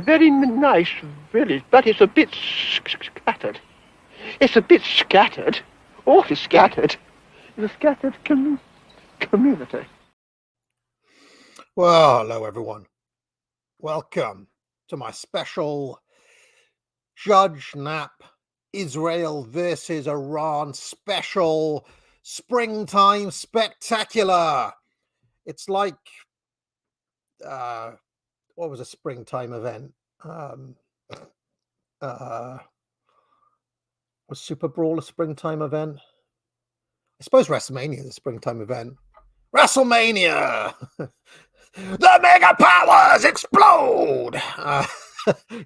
very nice village, but it's a bit scattered. It's a bit scattered, awfully scattered. It's a scattered community. Well, hello everyone. Welcome to my special Judge Nap Israel versus Iran special springtime spectacular. It's like what was a springtime event? Was Super Brawl a springtime event? I suppose WrestleMania is a springtime event. WrestleMania! The mega powers explode!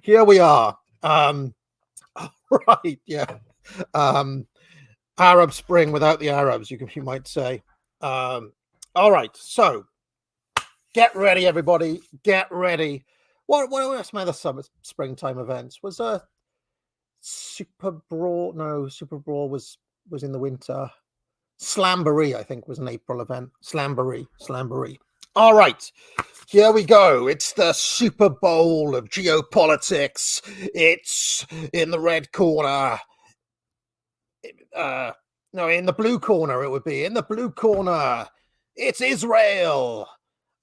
Here we are. Right, yeah. Arab Spring without the Arabs, you might say. All right, so get ready, everybody. Get ready. What were some other springtime events? Was a Super Brawl? No, Super Brawl was in the winter. Slamboree, I think, was an April event. Slamboree. All right, here we go. It's the Super Bowl of geopolitics. It's in the red corner. No, in the blue corner, it would be. In the blue corner, it's Israel.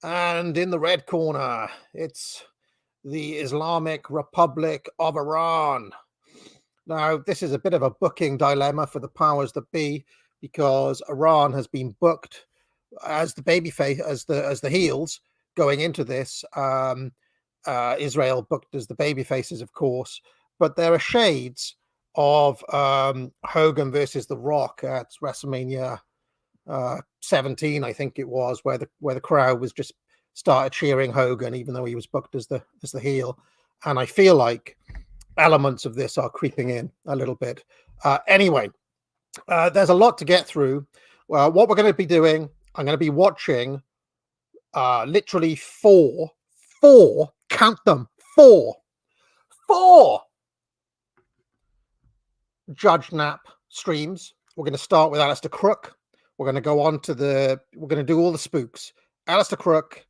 And in the red corner, it's the Islamic Republic of Iran. Now, this is a bit of a booking dilemma for the powers that be, because Iran has been booked as the babyface, as the heels going into this. Israel booked as the babyfaces, of course, but there are shades of Hogan versus The Rock at WrestleMania 17, I think it was, where the crowd was just started cheering Hogan, even though he was booked as the heel. And I feel like elements of this are creeping in a little bit. Anyway, there's a lot to get through. What we're going to be doing, I'm going to be watching literally four, count them, four Judge Nap streams. We're going to start with Alistair Crooke. We're going to go on to we're going to do all the spooks. Alistair Crooke,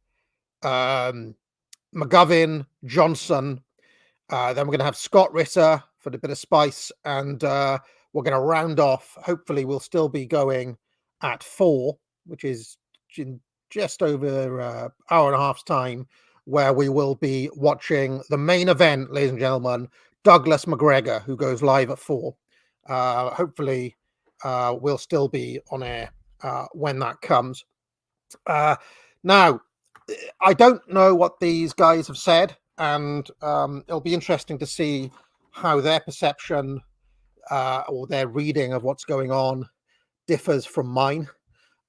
McGovern, Johnson. Then we're going to have Scott Ritter for the bit of spice. And we're going to round off. Hopefully, we'll still be going at 4, which is in just over an hour and a half's time, where we will be watching the main event, ladies and gentlemen, Douglas McGregor, who goes live at 4. Hopefully, we'll still be on air when that comes. Now, I don't know what these guys have said, and it'll be interesting to see how their perception or their reading of what's going on differs from mine.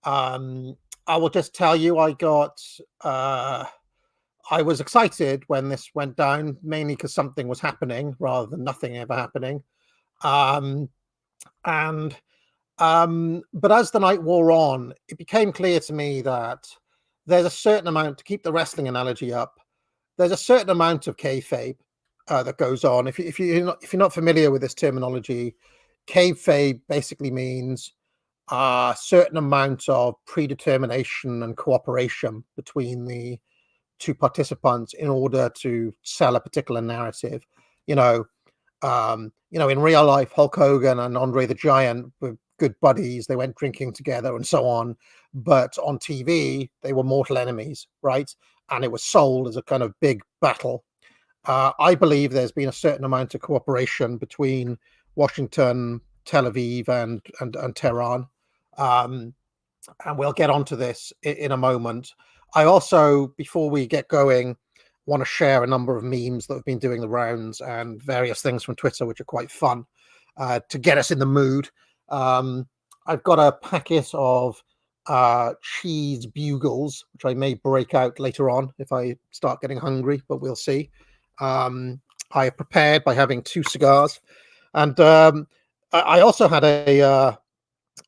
I will just tell you, I was excited when this went down, mainly because something was happening rather than nothing ever happening. But as the night wore on, it became clear to me that there's a certain amount, to keep the wrestling analogy up, there's a certain amount of kayfabe that goes on. If you're not familiar with this terminology, kayfabe basically means a certain amount of predetermination and cooperation between the two participants in order to sell a particular narrative. In real life, Hulk Hogan and Andre the Giant were good buddies. They went drinking together and so on. But on TV, they were mortal enemies, right? And it was sold as a kind of big battle. I believe there's been a certain amount of cooperation between Washington, Tel Aviv, and Tehran. And we'll get onto this in a moment. I also, before we get going, want to share a number of memes that have been doing the rounds and various things from Twitter, which are quite fun to get us in the mood. I've got a packet of cheese bugles, which I may break out later on if I start getting hungry, but we'll see. I have prepared by having 2 cigars. And I also had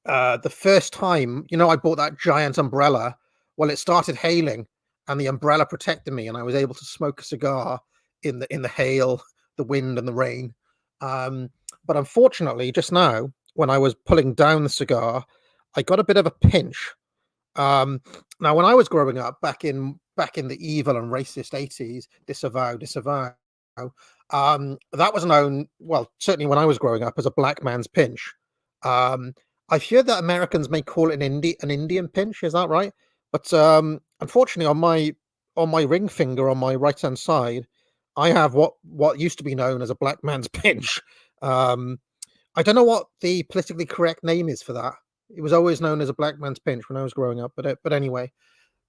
the first time, I bought that giant umbrella. Well, it started hailing and the umbrella protected me and I was able to smoke a cigar in the hail, the wind and the rain. But unfortunately, just now, when I was pulling down the cigar, I got a bit of a pinch. Now, when I was growing up back in the evil and racist 80s, disavow, That was known, well, certainly when I was growing up, as a black man's pinch. I've heard that Americans may call it an Indian pinch. Is that right? But unfortunately, on my ring finger on my right hand side, I have what used to be known as a black man's pinch. I don't know what the politically correct name is for that. It was always known as a black man's pinch when I was growing up. But anyway,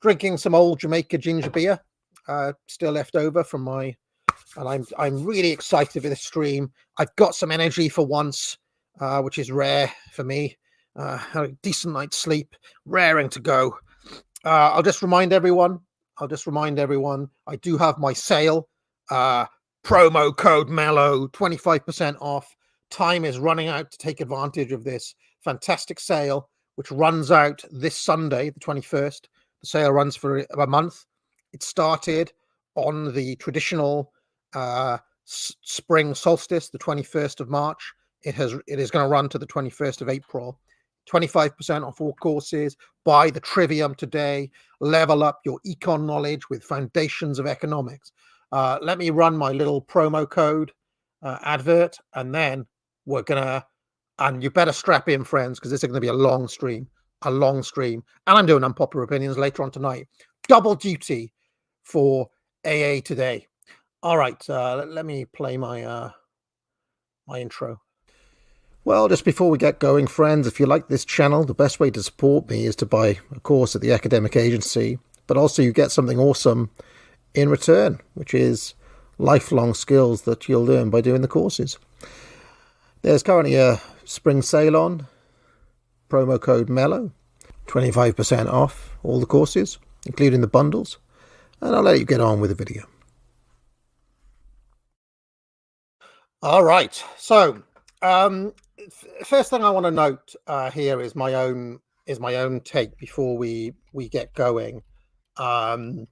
drinking some old Jamaica ginger beer, still left over from my. And I'm really excited for this stream. I've got some energy for once, which is rare for me. Had a decent night's sleep, raring to go. I'll just remind everyone. I do have my sale. Promo code Mellow, 25% off. Time is running out to take advantage of this fantastic sale, which runs out this Sunday, the 21st. The sale runs for a month. It started on the traditional spring solstice, the 21st of March. It is going to run to the 21st of April. 25% off all courses. Buy the Trivium today. Level up your econ knowledge with foundations of economics. Let me run my little promo code advert, and then we're gonna. And you better strap in, friends, because this is going to be a long stream. And I'm doing unpopular opinions later on tonight. Double duty for AA today. All right, let me play my my intro. Well, just before we get going, friends, if you like this channel, the best way to support me is to buy a course at the academic agency, but also you get something awesome in return, which is lifelong skills that you'll learn by doing the courses. There's currently a spring sale on, promo code MELLOW, 25% off all the courses, including the bundles, and I'll let you get on with the video. All right, so first thing I want to note here is my own take before we get going. The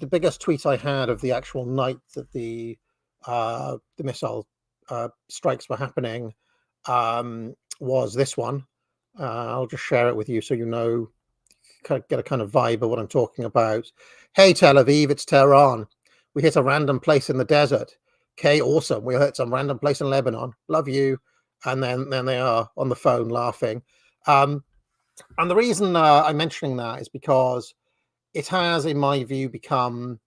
biggest tweet I had of the actual night that the missile strikes were happening was this one. I'll just share it with you so you know, get a kind of vibe of what I'm talking about. Hey Tel Aviv, it's Tehran. We hit a random place in the desert. Okay, awesome. We hit some random place in Lebanon. Love you. And then they are on the phone laughing. And the reason I'm mentioning that is because it has, in my view, become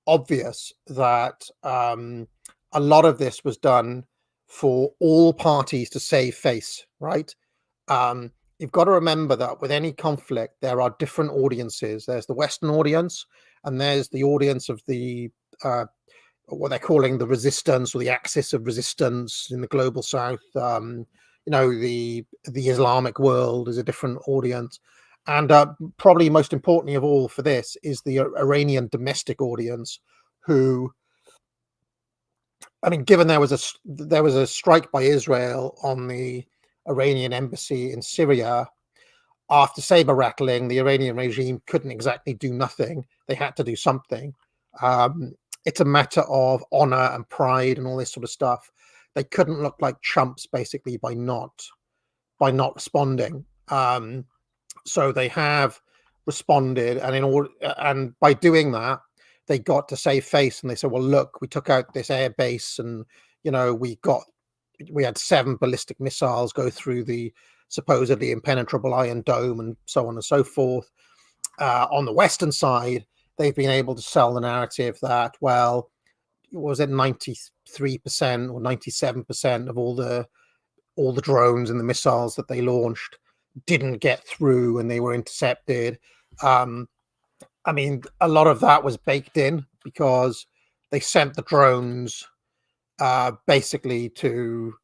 obvious that a lot of this was done for all parties to save face, right? You've got to remember that with any conflict, there are different audiences. There's the Western audience, and there's the audience of the what they're calling the resistance, or the axis of resistance in the global south. The Islamic world is a different audience, and probably most importantly of all for this is the Iranian domestic audience, who, I mean, given there was a strike by Israel on the Iranian embassy in Syria, after saber rattling, the Iranian regime couldn't exactly do nothing. They had to do something. It's a matter of honor and pride and all this sort of stuff. They couldn't look like chumps, basically, by not responding. So they have responded, and by doing that, they got to save face. And they said, "Well, look, we took out this air base, and we had 7 ballistic missiles go through the supposedly impenetrable Iron Dome, and so on and so forth." On the Western side, they've been able to sell the narrative that, well, was it 93% or 97% of all the drones and the missiles that they launched didn't get through and they were intercepted. I mean, a lot of that was baked in because they sent the drones basically to,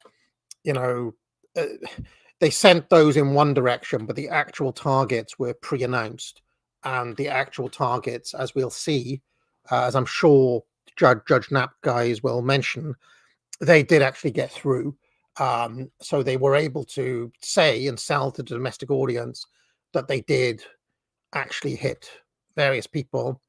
they sent those in one direction, but the actual targets were pre-announced. And the actual targets, as we'll see, as I'm sure Judge Knapp guys will mention, they did actually get through. So they were able to say and sell to the domestic audience that they did actually hit various people,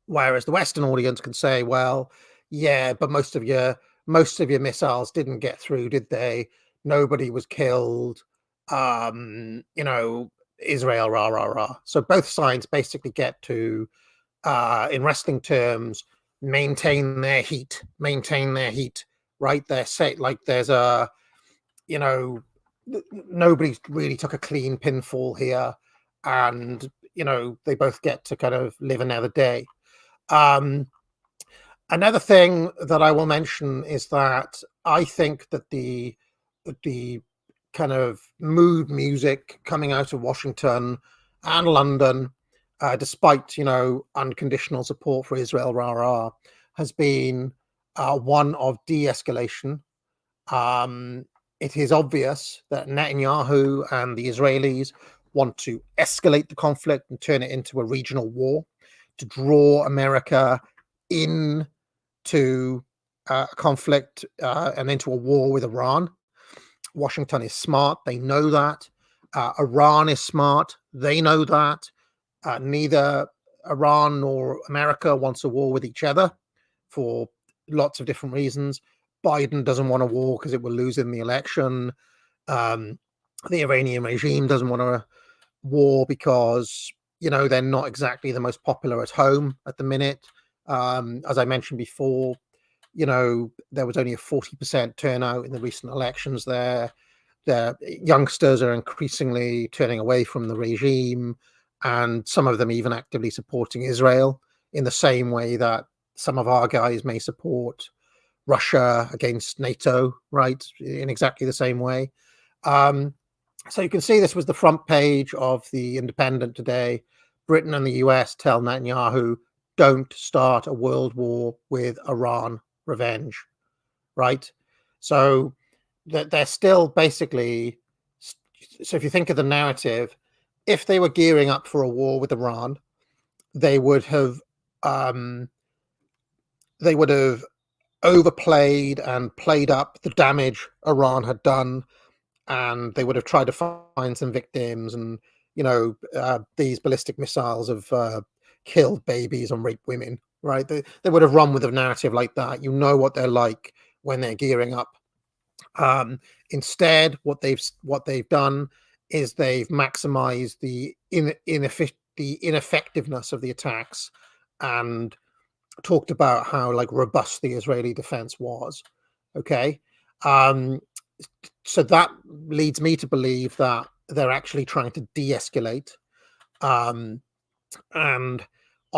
whereas the Western audience can say, well, yeah, but most of your missiles didn't get through, did they? Nobody was killed. Israel, rah. So both sides basically get to, in wrestling terms, maintain their heat, right? They're say like there's a, you know, nobody really took a clean pinfall here, and you know they both get to kind of live another day. Another thing that I will mention is that I think that the kind of mood music coming out of Washington and London, despite unconditional support for Israel, rah, has been one of de-escalation. It is obvious that Netanyahu and the Israelis want to escalate the conflict and turn it into a regional war, to draw America into a conflict and into a war with Iran. Washington is smart. They know that. Iran is smart. They know that. Neither Iran nor America wants a war with each other for lots of different reasons. Biden doesn't want a war because it will lose in the election. The Iranian regime doesn't want a war because, they're not exactly the most popular at home at the minute. As I mentioned before, there was only a 40% turnout in the recent elections there. The youngsters are increasingly turning away from the regime, and some of them even actively supporting Israel in the same way that some of our guys may support Russia against NATO, right? In exactly the same way. So you can see this was the front page of the Independent today. Britain and the US tell Netanyahu, don't start a world war with Iran, revenge, right? So they're still basically, so if you think of the narrative, if they were gearing up for a war with Iran, they would have overplayed and played up the damage Iran had done, and they would have tried to find some victims, and these ballistic missiles have killed babies and raped women, right? They would have run with a narrative like that. What they're like when they're gearing up. Instead, what they've done is they've maximized the ineffectiveness of the attacks and talked about how robust the Israeli defense was. Okay. So that leads me to believe that they're actually trying to de-escalate. And on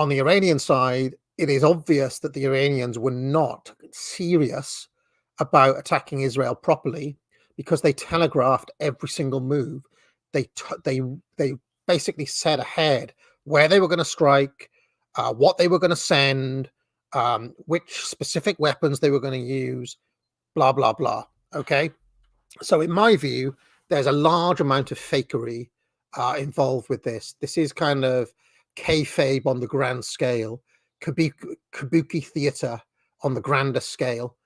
the Iranian side, it is obvious that the Iranians were not serious about attacking Israel properly, because they telegraphed every single move. They basically said ahead where they were going to strike, what they were going to send, which specific weapons they were going to use, blah, blah, blah. Okay. So in my view, there's a large amount of fakery involved with this. This is kind of kayfabe on the grand scale, kabuki theater on the grander scale,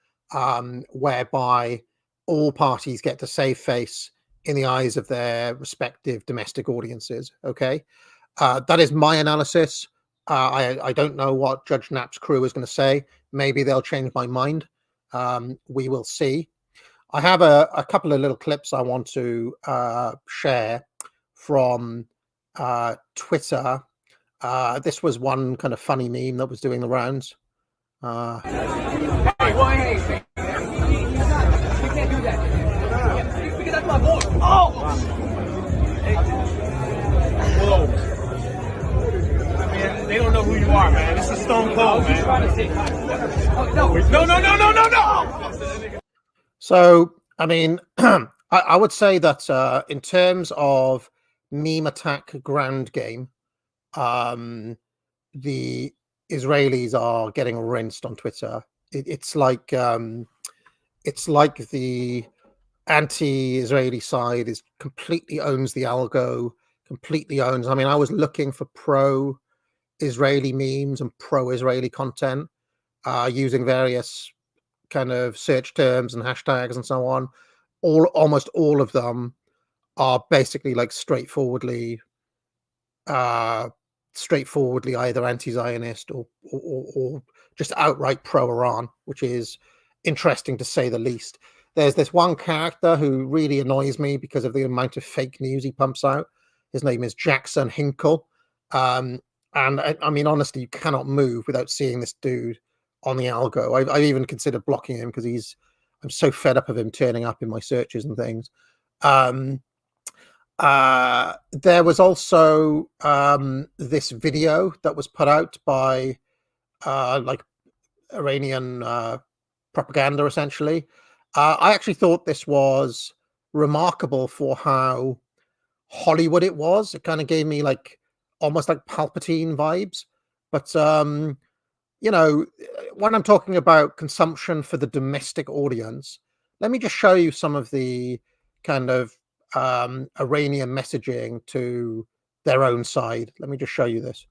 whereby all parties get to save face in the eyes of their respective domestic audiences. Okay. That is my analysis. I don't know what Judge Knapp's crew is going to say. Maybe they'll change my mind. We will see. I have a couple of little clips I want to share from Twitter. This was one kind of funny meme that was doing the rounds. Hey, you can't do that. Because that's my boy. Oh! Whoa. Man, they don't know who you are, man. This is Stone Cold, man. No. So, I mean, I would say that in terms of meme attack ground game, the Israelis are getting rinsed on Twitter. It's like the anti-Israeli side completely owns the algo, completely owns. I mean, I was looking for pro-Israeli memes and pro-Israeli content using various kind of search terms and hashtags and so on. Almost all of them are basically straightforwardly either anti-Zionist or just outright pro-Iran, which is interesting to say the least. There's this one character who really annoys me because of the amount of fake news he pumps out. His name is Jackson Hinkle. And I mean, honestly, you cannot move without seeing this dude on the algo. I've even considered blocking him because I'm so fed up of him turning up in my searches and things. There was also this video that was put out by like Iranian propaganda, essentially. I actually thought this was remarkable for how Hollywood it was. It kind of gave me like almost like Palpatine vibes. But you know, when I'm talking about consumption for the domestic audience, let me just show you some of the kind of Iranian messaging to their own side. Let me just show you this.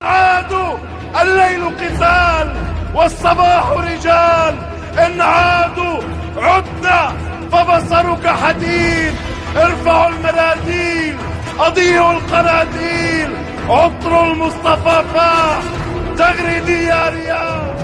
عادوا الليل قتال والصباح رجال إن عادوا عدنا فبصرك حديد ارفعوا المناديل أضيئوا القناديل عطر المصطفى فاح تغردي يا رياض.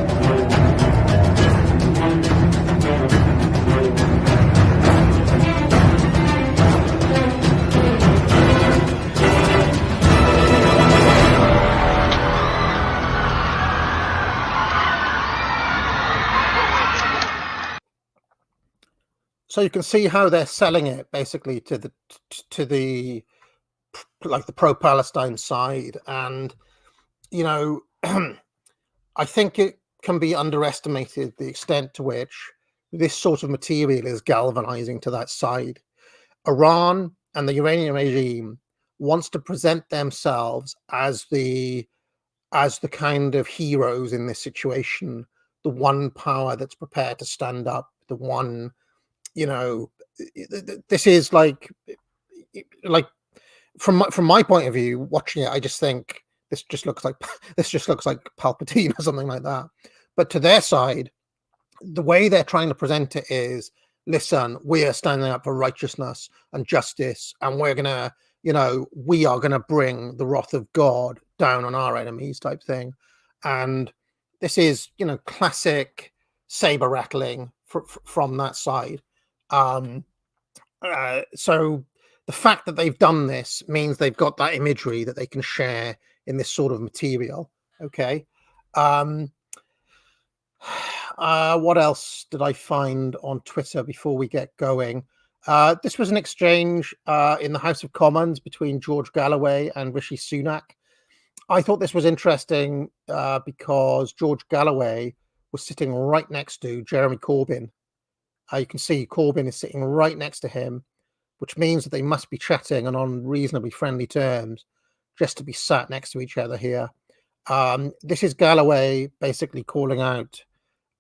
So you can see how they're selling it basically to the like the pro-Palestine side, and you know, I think it can be underestimated the extent to which this sort of material is galvanizing to that side. Iran and the Iranian regime wants to present themselves as the kind of heroes in this situation, the one power that's prepared to stand up, the one. You know, this is like from my point of view, watching it, I just think this just looks like Palpatine or something like that. But to their side, the way they're trying to present it is, listen, we are standing up for righteousness and justice, and we're gonna, you know, we are gonna bring the wrath of God down on our enemies, type thing. And this is, you know, classic saber rattling from that side. So the fact that they've done this means they've got that imagery that they can share in this sort of material. Okay. What else did I find on Twitter before we get going? This was an exchange in the House of Commons between George Galloway and Rishi Sunak. I thought this was interesting because George Galloway was sitting right next to Jeremy Corbyn. You can see Corbyn is sitting right next to him, which means that they must be chatting and on reasonably friendly terms just to be sat next to each other here. This is Galloway basically calling out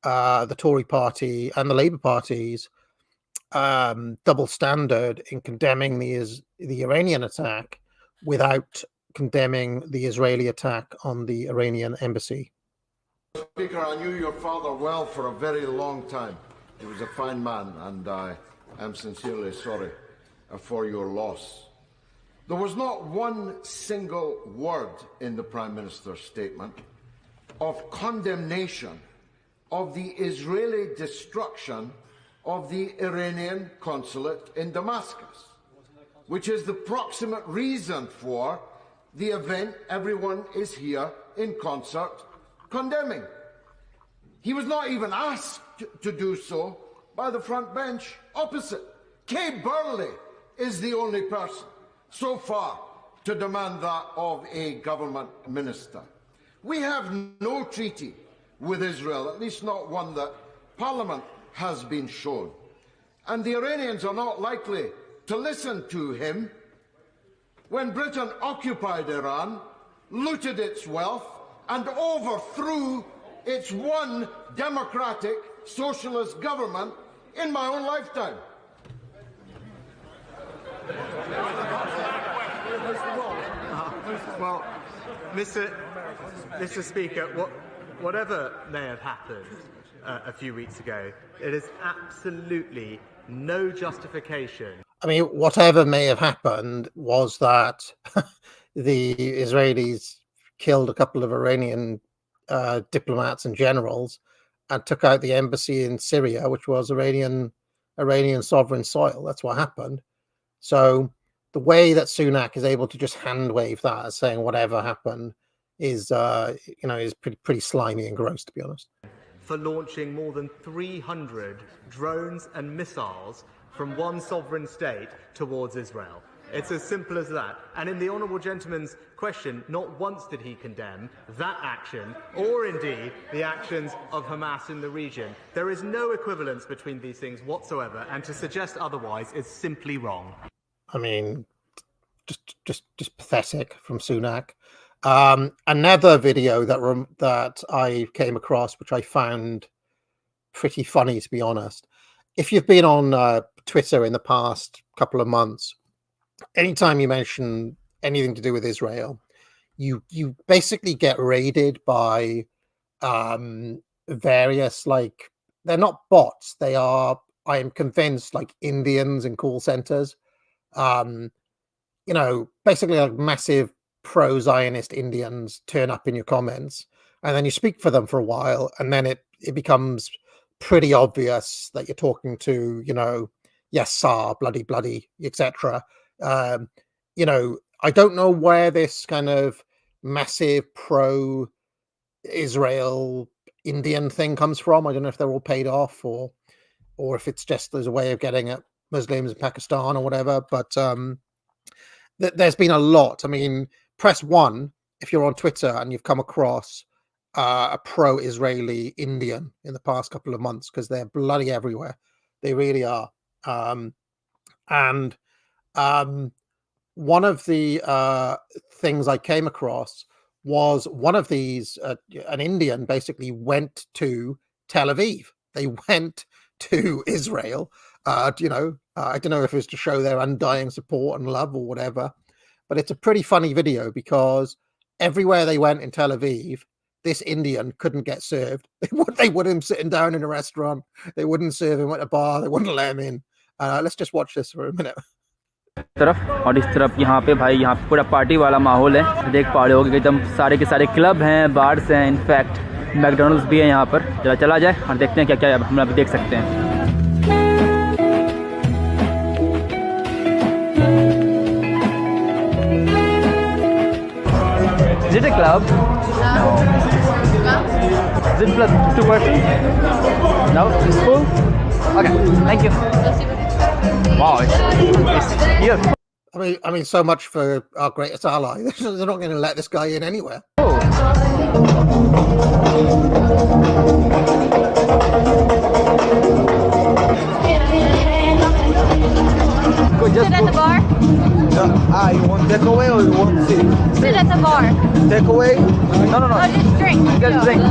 the Tory party and the Labour Party's double standard in condemning the Iranian attack without condemning the Israeli attack on the Iranian embassy. Speaker, I knew your father well for a very long time. He was a fine man, and I am sincerely sorry for your loss. There was not one single word in the Prime Minister's statement of condemnation of the Israeli destruction of the Iranian consulate in Damascus, which is the proximate reason for the event everyone is here in concert condemning. He was not even asked to do so by the front bench opposite. Kay Burley is the only person so far to demand that of a government minister. We have no treaty with Israel, at least not one that Parliament has been shown. And the Iranians are not likely to listen to him. When Britain occupied Iran, looted its wealth, and overthrew its one democratic socialist government in my own lifetime. Well, Mr. Speaker, whatever may have happened a few weeks ago, it is absolutely no justification. I mean, whatever may have happened was that the Israelis killed a couple of Iranian diplomats and generals and took out the embassy in Syria, which was Iranian sovereign soil. That's what happened. So the way that Sunak is able to just hand wave that as saying whatever happened is pretty slimy and gross, to be honest. For launching more than 300 drones and missiles from one sovereign state towards Israel. It's as simple as that. And in the honourable gentleman's question, not once did he condemn that action, or indeed the actions of Hamas in the region. There is no equivalence between these things whatsoever, and to suggest otherwise is simply wrong. I mean, just pathetic from Sunak. Another video that I came across, which I found pretty funny, to be honest. If you've been on Twitter in the past couple of months, anytime you mention anything to do with Israel, you basically get raided by various, like, they're not bots, they are, I am convinced, like Indians in call centers. Basically like massive pro-Zionist Indians turn up in your comments, and then you speak for them for a while, and then it becomes pretty obvious that you're talking to, yes, sir, bloody, etc. I don't know where this kind of massive pro-Israel Indian thing comes from. I don't know if they're all paid off or if it's just as a way of getting at Muslims in Pakistan or whatever. But there's been a lot. I mean, press 1 if you're on Twitter and you've come across a pro-Israeli Indian in the past couple of months, because they're bloody everywhere. They really are. One of the things I came across was one of these, an Indian basically went to Tel Aviv. They went to Israel. I don't know if it was to show their undying support and love or whatever, but it's a pretty funny video because everywhere they went in Tel Aviv, this Indian couldn't get served. They would him sitting down in a restaurant. They wouldn't serve him at a bar. They wouldn't let him in. Let's just watch this for a minute. तरफ और इस तरफ यहाँ पे भाई यहाँ पे पूरा पार्टी वाला माहौल है। देख पा रहे हो कि एकदम सारे के सारे क्लब हैं, बार्स हैं, इनफैक्ट मैकडॉनल्ड्स भी है यहाँ पर। जरा चला जाए और देखते हैं क्या क्या हम अभी देख सकते हैं। Is it a club? No. Is it plus 2 persons? No, it's full. Okay, thank you. Wow, it's here. I mean, so much for our greatest ally. They're not going to let this guy in anywhere. Oh. Sit at the bar? You want takeaway or you want sit? Sit at the bar. Takeaway? No. Oh, just drink. Just drink.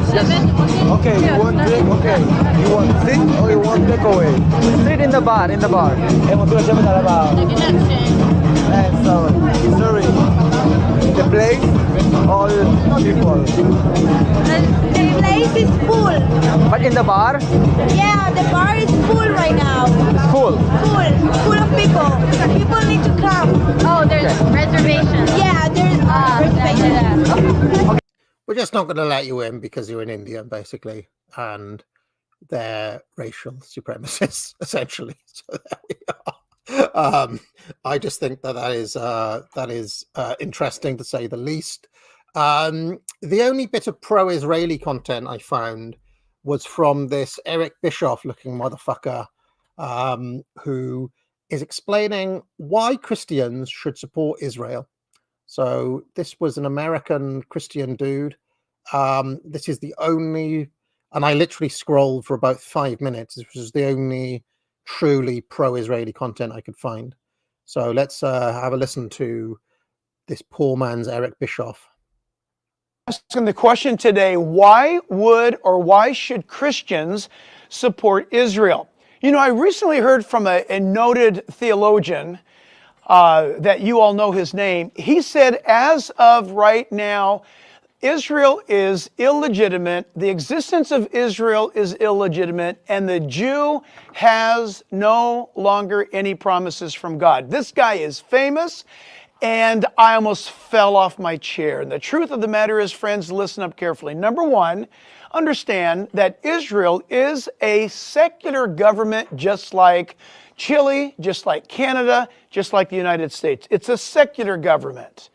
Okay, you want drink? Okay. You want sit or you want takeaway? Sit in the bar, in the bar. And so, sorry. The place, all people. The place is full. But in the bar? Yeah, the bar is full right now. Full. Full of people. People need to come. Oh, there's reservations. Yeah, there's reservations. Okay. We're just not going to let you in because you're in India, basically, and they're racial supremacists, essentially. So there we are. I just think that is interesting, to say the least. The only bit of pro-Israeli content I found was from this Eric Bischoff-looking motherfucker, who is explaining why Christians should support Israel. So this was an American Christian dude. This is the only, and I literally scrolled for about 5 minutes. This was the only truly pro-Israeli content I could find. So let's have a listen to this poor man's Eric Bischoff. Asking the question today, why should Christians support Israel? I recently heard from a noted theologian that you all know his name. He said, as of right now, Israel is illegitimate. The existence of Israel is illegitimate, and the Jew has no longer any promises from God. This guy is famous, and I almost fell off my chair. And the truth of the matter is, friends, listen up carefully. Number one, understand that Israel is a secular government, just like Chile, just like Canada, just like the United States. It's a secular government.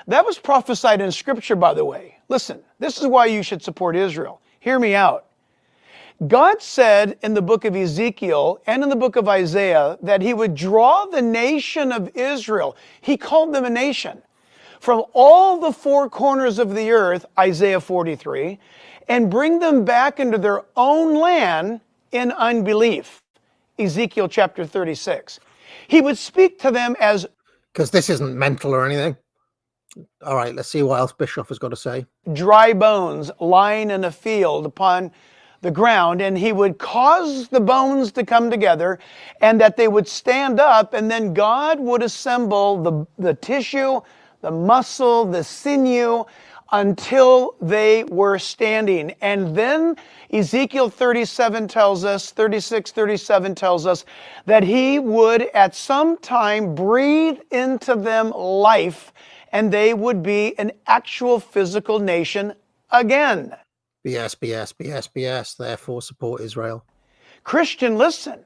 That was prophesied in Scripture, by the way. Listen, this is why you should support Israel. Hear me out. God said in the book of Ezekiel and in the book of Isaiah that he would draw the nation of Israel. He called them a nation from all the four corners of the earth, Isaiah 43, and bring them back into their own land in unbelief, Ezekiel chapter 36. He would speak to them as... Because this isn't mental or anything. All right, let's see what else Bischoff has got to say. Dry bones lying in a field upon the ground, and he would cause the bones to come together and that they would stand up, and then God would assemble the tissue, the muscle, the sinew, until they were standing. And then Ezekiel 37 tells us, 36, 37 tells us that he would at some time breathe into them life, and they would be an actual physical nation again. BS, BS, BS, BS, therefore support Israel. Christian, listen.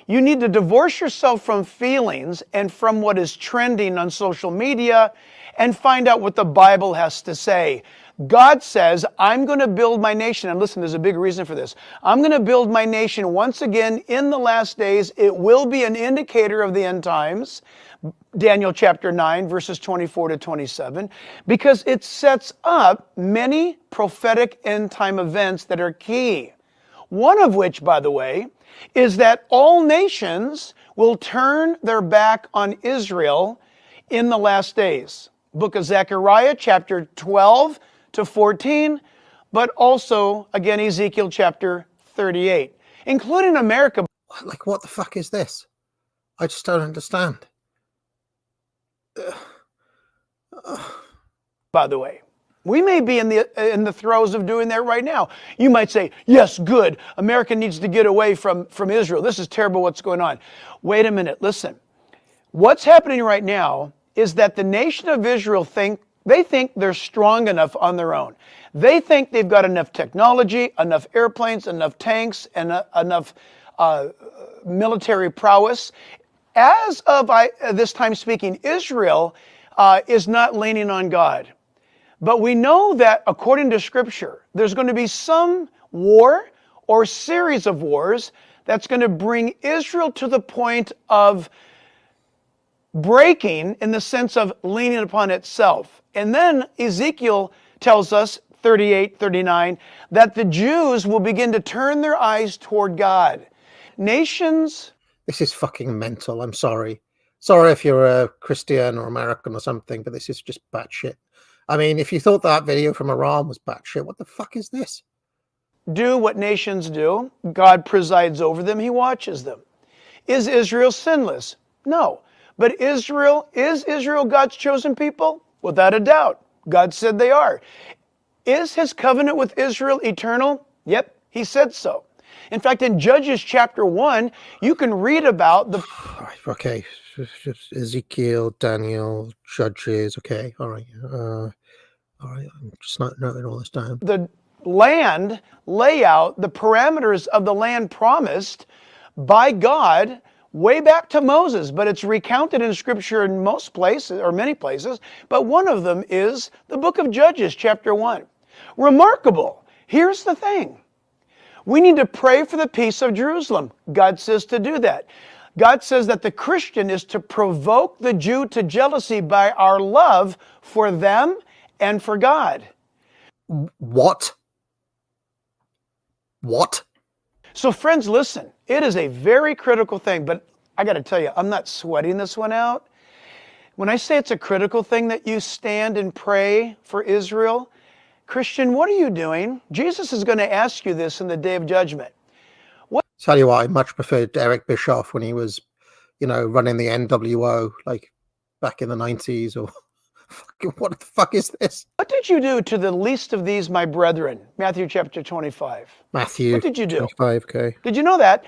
You need to divorce yourself from feelings and from what is trending on social media and find out what the Bible has to say. God says, I'm going to build my nation. And listen, there's a big reason for this. I'm going to build my nation once again in the last days. It will be an indicator of the end times. Daniel chapter 9, verses 24 to 27, because it sets up many prophetic end-time events that are key. One of which, by the way, is that all nations will turn their back on Israel in the last days. Book of Zechariah, chapter 12 to 14, but also, again, Ezekiel chapter 38, including America. Like, what the fuck is this? I just don't understand. By the way, we may be in the throes of doing that right now. You might say, yes, good. America needs to get away from Israel. This is terrible what's going on. Wait a minute, listen. What's happening right now is that the nation of Israel think they're strong enough on their own. They think they've got enough technology, enough airplanes, enough tanks, and enough military prowess. As of this time speaking, Israel is not leaning on God. But we know that according to Scripture, there's going to be some war or series of wars that's going to bring Israel to the point of breaking in the sense of leaning upon itself. And then Ezekiel tells us, 38, 39, that the Jews will begin to turn their eyes toward God. Nations... This is fucking mental. I'm sorry. Sorry if you're a Christian or American or something, but this is just batshit. I mean, if you thought that video from Iran was batshit, what the fuck is this? Do what nations do. God presides over them. He watches them. Is Israel sinless? No. But is Israel God's chosen people? Without a doubt. God said they are. Is his covenant with Israel eternal? Yep, he said so. In fact, in Judges chapter 1, you can read about the... Okay, Ezekiel, Daniel, Judges, okay, all right. All right, I'm just not noting all this down. The land layout, the parameters of the land promised by God way back to Moses, but it's recounted in Scripture in most places, or many places, but one of them is the book of Judges chapter 1. Remarkable. Here's the thing. We need to pray for the peace of Jerusalem. God says to do that. God says that the Christian is to provoke the Jew to jealousy by our love for them and for God. What? What? So friends, listen, it is a very critical thing, but I got to tell you, I'm not sweating this one out. When I say it's a critical thing that you stand and pray for Israel, Christian, what are you doing? Jesus is going to ask you this in the day of judgment. Tell you what, I much preferred Eric Bischoff when he was, running the NWO, like back in the 90s or what the fuck is this? What did you do to the least of these, my brethren? Matthew chapter 25. Matthew. What did you do? 25, okay. Did you know that?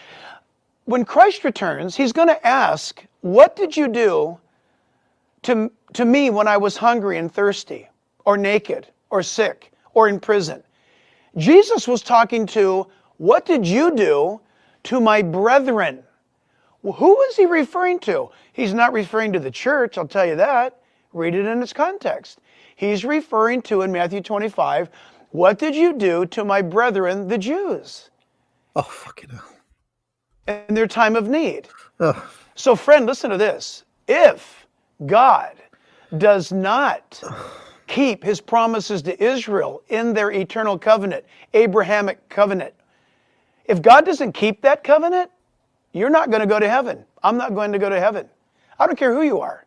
When Christ returns, he's going to ask, what did you do to me when I was hungry and thirsty or naked or sick or in prison? Jesus was talking to, what did you do to my brethren? Well, who is he referring to? He's not referring to the church, I'll tell you that. Read it in its context. He's referring to in Matthew 25, what did you do to my brethren, the Jews? Oh, fucking hell. In their time of need. Oh. So, friend, listen to this. If God does not keep his promises to Israel in their eternal covenant, Abrahamic covenant, if God doesn't keep that covenant, you're not going to go to heaven. I'm not going to go to heaven. I don't care who you are.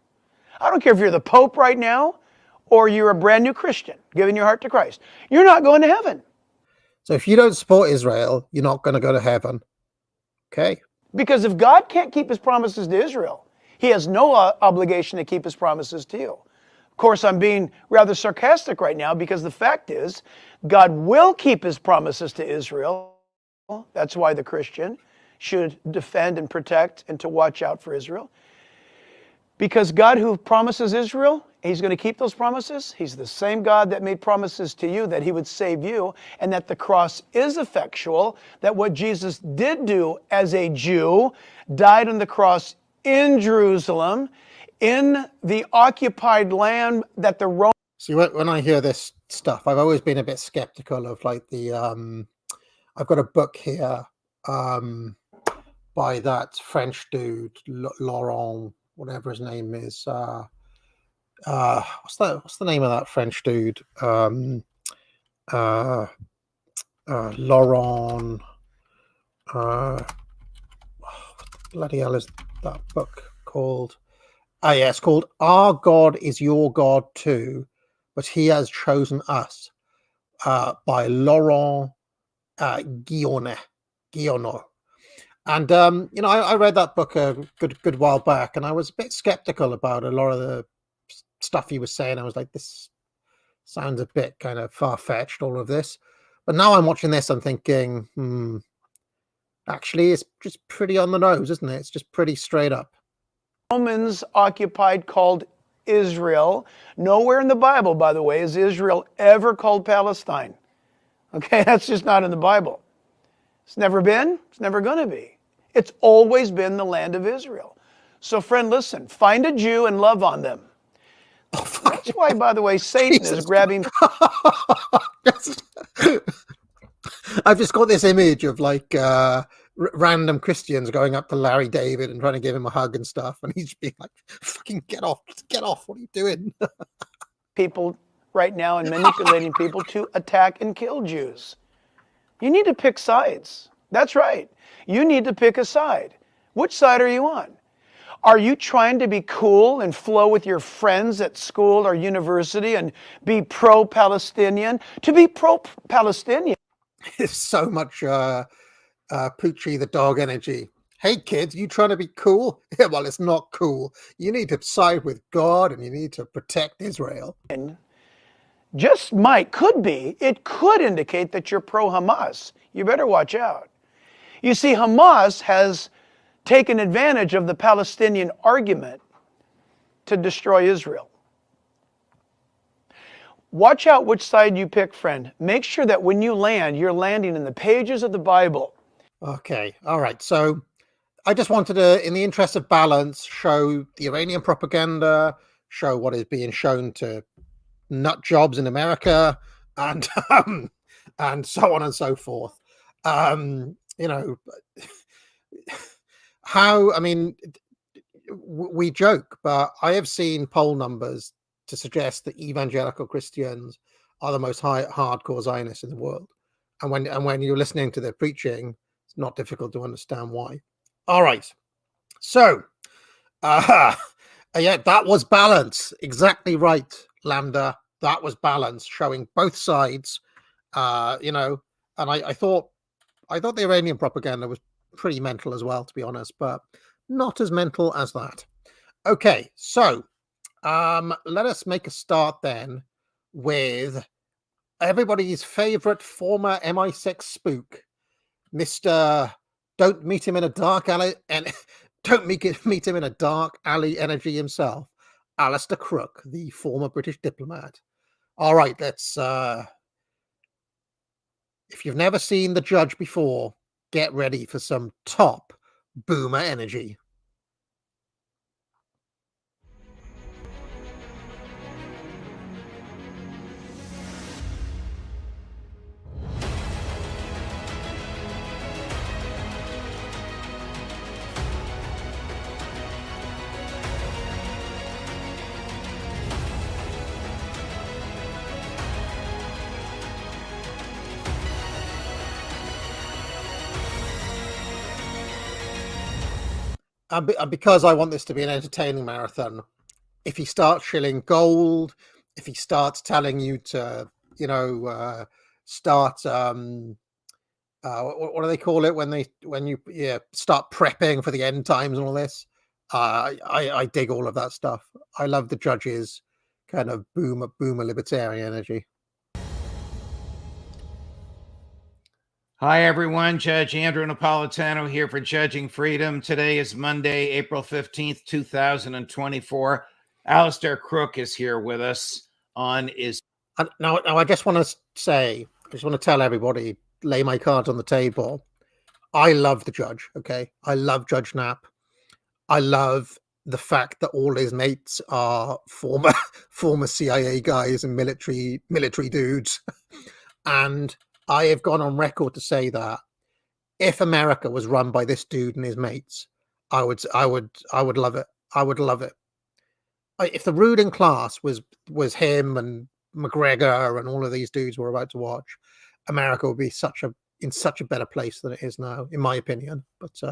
I don't care if you're the Pope right now or you're a brand new Christian giving your heart to Christ. You're not going to heaven. So if you don't support Israel, you're not going to go to heaven. Okay? Because if God can't keep his promises to Israel, he has no obligation to keep his promises to you. Of course, I'm being rather sarcastic right now because the fact is, God will keep his promises to Israel. That's why the Christian should defend and protect and to watch out for Israel. Because God who promises Israel, he's going to keep those promises. He's the same God that made promises to you that he would save you and that the cross is effectual, that what Jesus did do as a Jew, died on the cross in Jerusalem, in the occupied land that the Romans... See, when I hear this stuff, I've always been a bit skeptical of like the... I've got a book here by that French dude, Laurent, whatever his name is. What's the name of that French dude? Laurent. What the bloody hell is that book called? Ah, yeah, it's called Our God is Your God Too, but He Has Chosen Us, by Laurent Guillonneau. And I read that book a good while back, and I was a bit skeptical about a lot of the stuff he was saying. I was like, this sounds a bit kind of far-fetched, all of this. But now I'm watching this, I'm thinking, actually, it's just pretty on the nose, isn't it? It's just pretty straight up. Romans occupied called Israel. Nowhere in the Bible, by the way, is Israel ever called Palestine. Okay, that's just not in the Bible. It's never been, it's never going to be. It's always been the land of Israel. So, friend, listen, find a Jew and love on them. That's why, by the way, Satan is grabbing... I've just got this image of like random Christians going up to Larry David and trying to give him a hug and stuff, and he's just being like, fucking get off, what are you doing? People right now and manipulating people to attack and kill Jews. You need to pick sides. That's right. You need to pick a side. Which side are you on? Are you trying to be cool and flow with your friends at school or university and be pro-Palestinian? To be pro-Palestinian. It's so much Poochie the dog energy. Hey kids, you trying to be cool? Yeah, well, it's not cool. You need to side with God and you need to protect Israel. Just it could indicate that you're pro-Hamas. You better watch out. You see, Hamas has taken advantage of the Palestinian argument to destroy Israel. Watch out which side you pick, friend. Make sure that when you land, you're landing in the pages of the Bible. Okay, all right. So I just wanted to, in the interest of balance, show the Iranian propaganda, show what is being shown to nut jobs in America, and so on and so forth. We joke, but I have seen poll numbers to suggest that evangelical Christians are the most hardcore Zionists in the world. And when you're listening to their preaching, it's not difficult to understand why. All right. So, yeah, that was balance. Exactly right, Lambda. That was balance, showing both sides, and I thought the Iranian propaganda was pretty mental as well, to be honest, but not as mental as that. Okay, so let us make a start then with everybody's favorite former MI6 spook, Mr. Don't meet him in a dark alley, and don't meet him in a dark alley energy himself, Alistair Crooke, the former British diplomat. All right, let's. If you've never seen The Judge before, get ready for some top boomer energy. And because I want this to be an entertaining marathon, if he starts shilling gold, if he starts telling you to, start what do they call it when you start prepping for the end times and all this, I dig all of that stuff. I love the Judge's kind of boomer libertarian energy. Hi, everyone. Judge Andrew Napolitano here for Judging Freedom. Today is Monday, April 15th, 2024. Alistair Crooke is here with us on his... Now, I just want to tell everybody, lay my cards on the table. I love the Judge, okay? I love Judge Knapp. I love the fact that all his mates are former CIA guys and military dudes. And I have gone on record to say that if America was run by this dude and his mates, I would love it. I would love it. If the ruling class was him and McGregor and all of these dudes we're about to watch, America would be in such a better place than it is now, in my opinion. But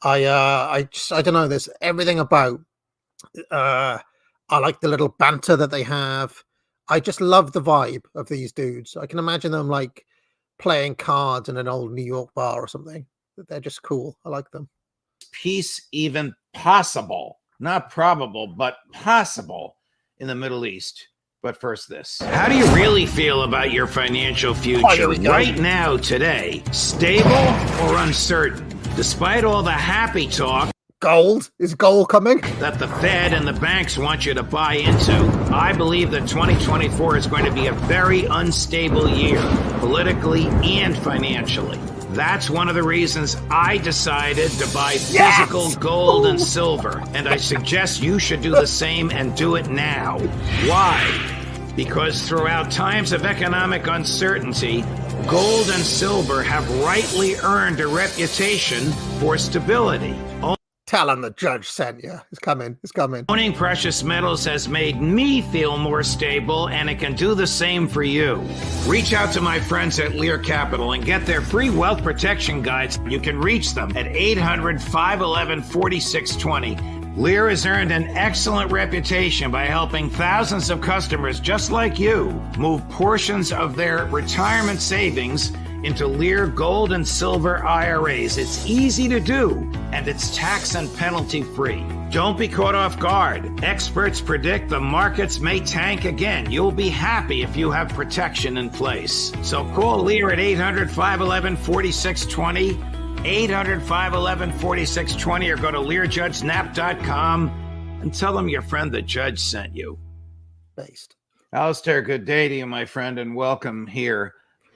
I don't know. There's everything about. I like the little banter that they have. I just love the vibe of these dudes. I can imagine them like playing cards in an old New York bar or something. They're just cool. I like them. Peace even possible, not probable, but possible in the Middle East. But first this. How do you really feel about your financial future right now, today? Stable or uncertain? Despite all the happy talk, gold? Is gold coming? That the Fed and the banks want you to buy into, I believe that 2024 is going to be a very unstable year, politically and financially. That's one of the reasons I decided to buy physical gold and silver, and I suggest you should do the same and do it now. Why? Because throughout times of economic uncertainty, gold and silver have rightly earned a reputation for stability. Tell him the Judge sent you. It's coming. It's coming. Owning precious metals has made me feel more stable, and it can do the same for you. Reach out to my friends at Lear Capital and get their free wealth protection guides. You can reach them at 800-511-4620. Lear has earned an excellent reputation by helping thousands of customers just like you move portions of their retirement savings into Lear gold and silver IRAs. It's easy to do, and it's tax and penalty free. Don't be caught off guard. Experts predict the markets may tank again. You'll be happy if you have protection in place. So call Lear at 800-511-4620, 800-511-4620, or go to LearJudgeNap.com and tell them your friend the Judge sent you. Based. Alistair, good day to you, my friend, and welcome here.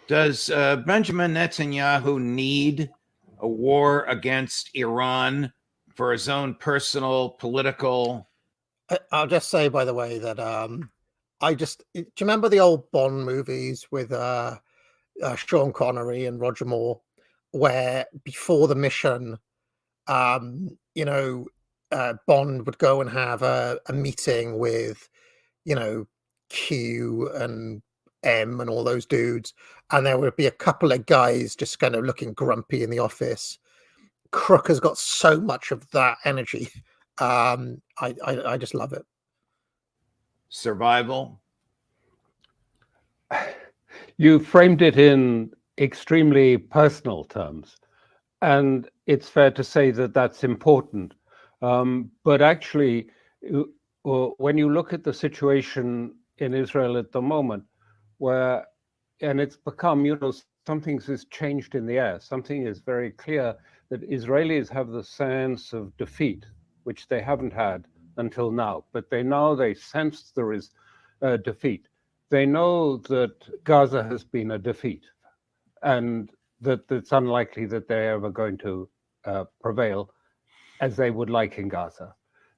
Does Benjamin Netanyahu need a war against Iran for his own personal political? I'll just say, by the way, that do you remember the old Bond movies with Sean Connery and Roger Moore, where before the mission, Bond would go and have a meeting with, Q and M and all those dudes, and there would be a couple of guys just kind of looking grumpy in the office. Crooke has got so much of that energy. I just love it. Survival. You framed it in extremely personal terms, and it's fair to say that that's important. But actually, when you look at the situation in Israel at the moment, and it's become, something has changed in the air. Something is very clear that Israelis have the sense of defeat, which they haven't had until now. But they sense there is defeat. They know that Gaza has been a defeat, and that it's unlikely that they're ever going to prevail as they would like in Gaza.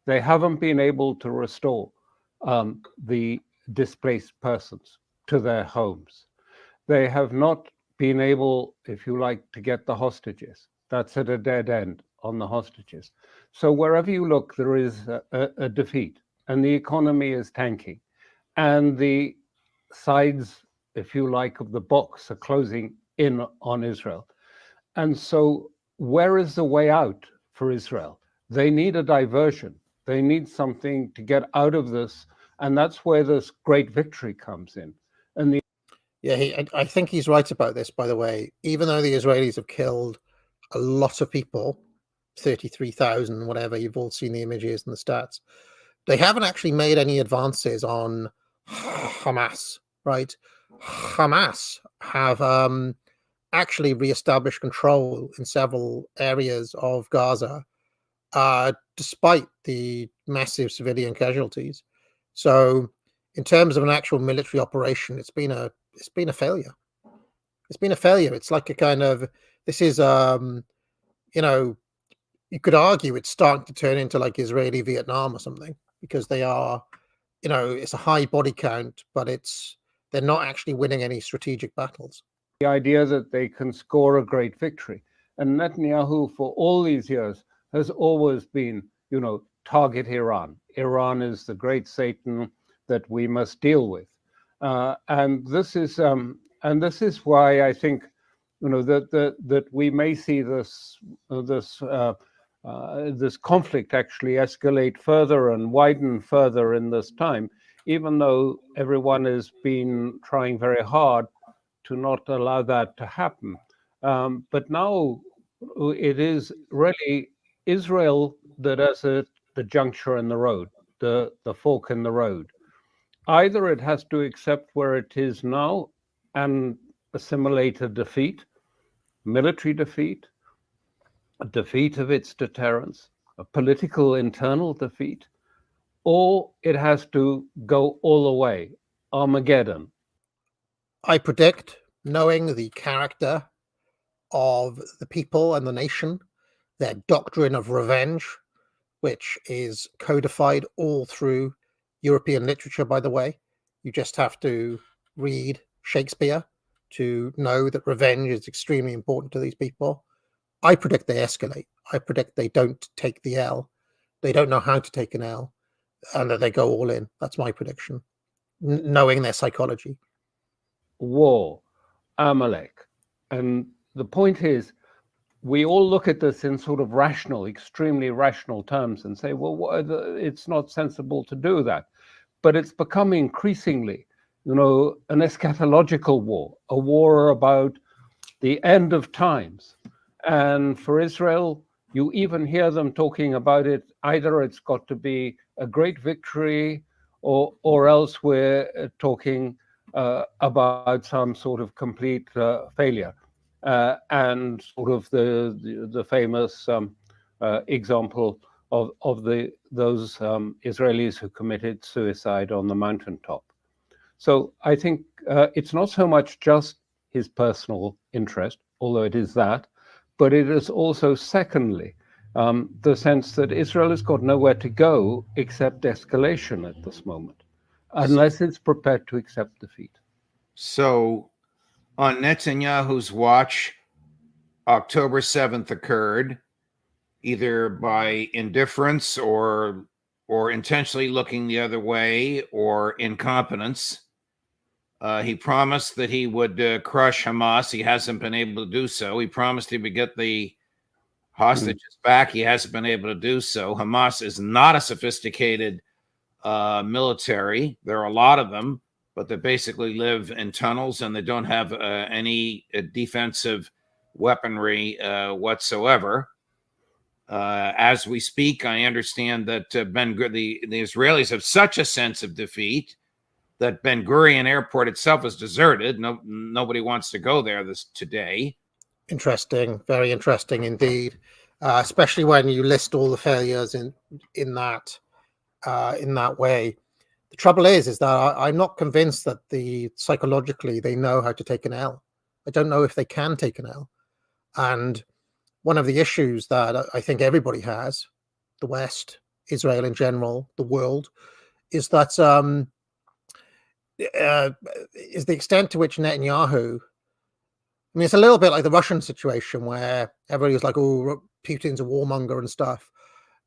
They haven't been able to restore the displaced persons to their homes. They have not been able, if you like, to get the hostages. That's at a dead end on the hostages. So wherever you look, there is a defeat, and the economy is tanking. And the sides, if you like, of the box are closing in on Israel. And so where is the way out for Israel? They need a diversion. They need something to get out of this, and that's where this great victory comes in. And I think he's right about this, by the way. Even though the Israelis have killed a lot of people, 33,000, whatever, you've all seen the images and the stats, they haven't actually made any advances on Hamas, right? Hamas have actually re-established control in several areas of Gaza, despite the massive civilian casualties. So in terms of an actual military operation, it's been a failure. It's been a failure. It's like a kind of, this is, you could argue it's starting to turn into like Israeli Vietnam or something, because they are, it's a high body count, but they're not actually winning any strategic battles. The idea that they can score a great victory. And Netanyahu, for all these years, has always been, target Iran. Iran is the great Satan that we must deal with. And this is why I think, that we may see this conflict actually escalate further and widen further in this time, even though everyone has been trying very hard to not allow that to happen. But now it is really Israel that is the juncture in the road, the fork in the road. Either it has to accept where it is now and assimilate a defeat, military defeat, a defeat of its deterrence, a political internal defeat, or it has to go all the way, Armageddon. I predict, knowing the character of the people and the nation, their doctrine of revenge, which is codified all through European literature, by the way. You just have to read Shakespeare to know that revenge is extremely important to these people. I predict they escalate. I predict they don't take the L. They don't know how to take an L, and that they go all in. That's my prediction, knowing their psychology. War, Amalek. And the point is, we all look at this in sort of rational, extremely rational terms and say, well, it's not sensible to do that. But it's become increasingly, an eschatological war, a war about the end of times. And for Israel, you even hear them talking about it. Either it's got to be a great victory, or else we're talking about some sort of complete failure. And sort of the famous example of those Israelis who committed suicide on the mountaintop. So I think it's not so much just his personal interest, although it is that, but it is also, secondly, the sense that Israel has got nowhere to go except escalation at this moment, unless it's prepared to accept defeat. So on Netanyahu's watch, October 7th occurred, either by indifference or intentionally looking the other way or incompetence. He promised that he would crush Hamas. He hasn't been able to do so. He promised he would get the hostages back. He hasn't been able to do so. Hamas is not a sophisticated military. There are a lot of them, but they basically live in tunnels and they don't have any defensive weaponry whatsoever. As we speak, I understand that the Israelis have such a sense of defeat that Ben Gurion Airport itself is deserted. Nobody wants to go there today. Interesting, very interesting indeed. Especially when you list all the failures in that way. The trouble is that I'm not convinced that psychologically they know how to take an L. I don't know if they can take an L. And one of the issues that I think everybody has, the West, Israel in general, the world, is that is the extent to which Netanyahu, I mean, it's a little bit like the Russian situation where everybody was like, oh, Putin's a warmonger and stuff.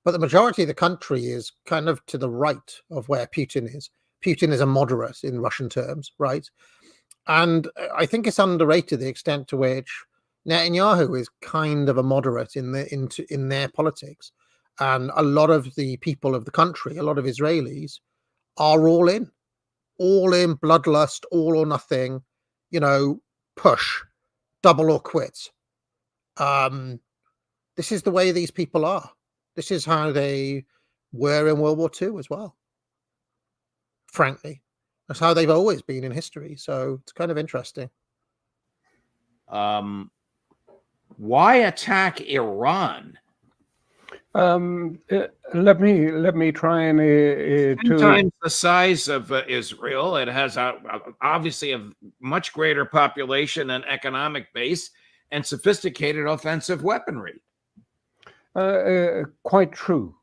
But the majority of the country is kind of to the right of where Putin is. Putin is a moderate in Russian terms, right? And I think it's underrated the extent to which Netanyahu is kind of a moderate in their politics. And a lot of the people of the country, a lot of Israelis, are all in bloodlust, all or nothing, push, double or quit. This is the way these people are. This is how they were in World War II as well. Frankly, that's how they've always been in history. So it's kind of interesting. Why attack Iran? Let me try and 10 times the size of Israel. It has obviously a much greater population and economic base and sophisticated offensive weaponry. Quite true,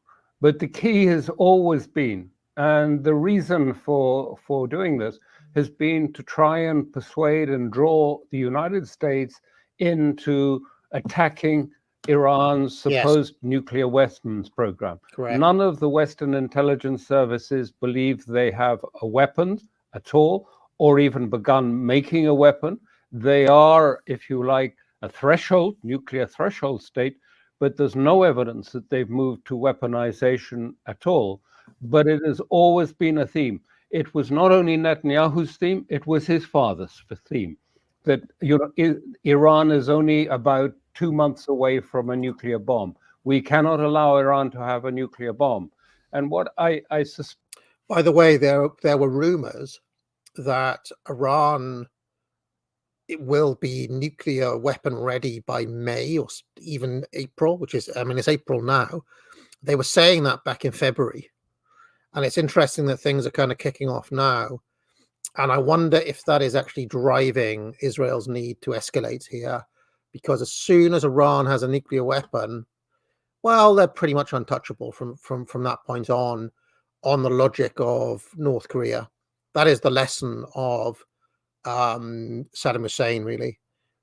but the key has always been, and the reason for doing this has been to try and persuade and draw the United States into attacking Iran's supposed nuclear weapons program. Correct. None of the Western intelligence services believe they have a weapon at all, or even begun making a weapon. They are, if you like, a nuclear threshold state, but there's no evidence that they've moved to weaponization at all. But it has always been a theme. It was not only Netanyahu's theme, it was his father's theme. That Iran is only about 2 months away from a nuclear bomb. We cannot allow Iran to have a nuclear bomb. And what I suspect... By the way, there were rumors that Iran will be nuclear weapon ready by May or even April, which is, it's April now. They were saying that back in February. And it's interesting that things are kind of kicking off now. And I wonder if that is actually driving Israel's need to escalate here. Because as soon as Iran has a nuclear weapon, well, they're pretty much untouchable from that point on the logic of North Korea. That is the lesson of Saddam Hussein, really.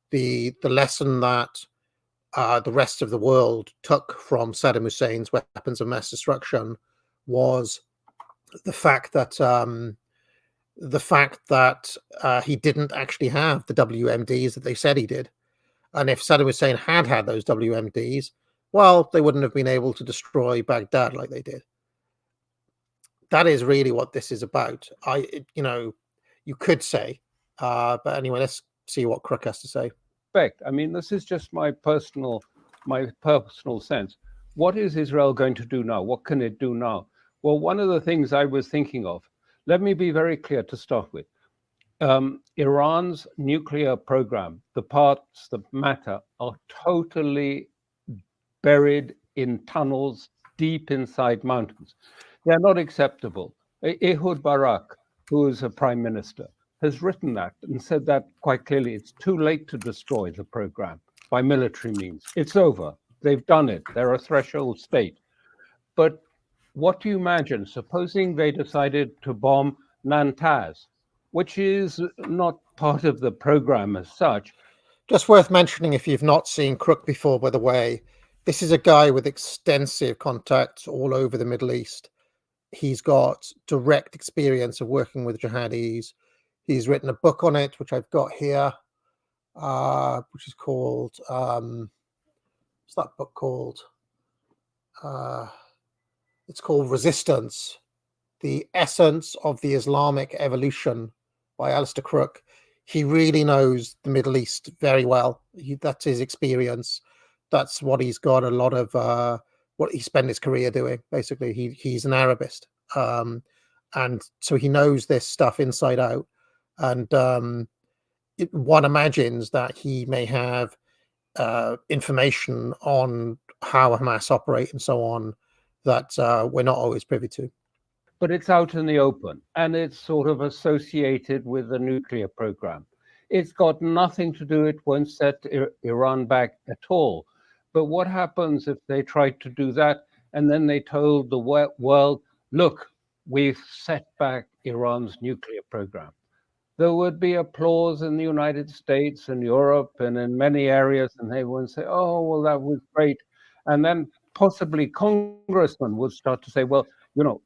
The lesson that the rest of the world took from Saddam Hussein's weapons of mass destruction was the fact that he didn't actually have the WMDs that they said he did. And if Saddam Hussein had those WMDs, well, they wouldn't have been able to destroy Baghdad like they did. That is really what this is about. You could say, but anyway, let's see what Crooke has to say. This is just my personal sense. What is Israel going to do now? What can it do now? Well, one of the things I was thinking of, let me be very clear to start with. Iran's nuclear program, the parts that matter, are totally buried in tunnels deep inside mountains. They're not acceptable. Ehud Barak, who is a prime minister, has written that and said that quite clearly. It's too late to destroy the program by military means. It's over. They've done it. They're a threshold state. But what do you imagine? Supposing they decided to bomb Natanz, which is not part of the program as such. Just worth mentioning, if you've not seen Crooke before, by the way, this is a guy with extensive contacts all over the Middle East. He's got direct experience of working with jihadis. He's written a book on it, which I've got here, which is called, what's that book called? It's called Resistance, The Essence of the Islamic Evolution by Alistair Crooke. He really knows the Middle East very well. That's his experience. That's what he's got a lot of, what he spent his career doing. Basically, he's an Arabist. And so he knows this stuff inside out. And one imagines that he may have information on how Hamas operate and so on that we're not always privy to. But it's out in the open, and it's sort of associated with the nuclear program. It's got nothing to do, it won't set Iran back at all. But what happens if they tried to do that, and then they told the world, look, we've set back Iran's nuclear program? There would be applause in the United States and Europe and in many areas, and they would say, oh, well, that was great. And then possibly congressmen would start to say, well,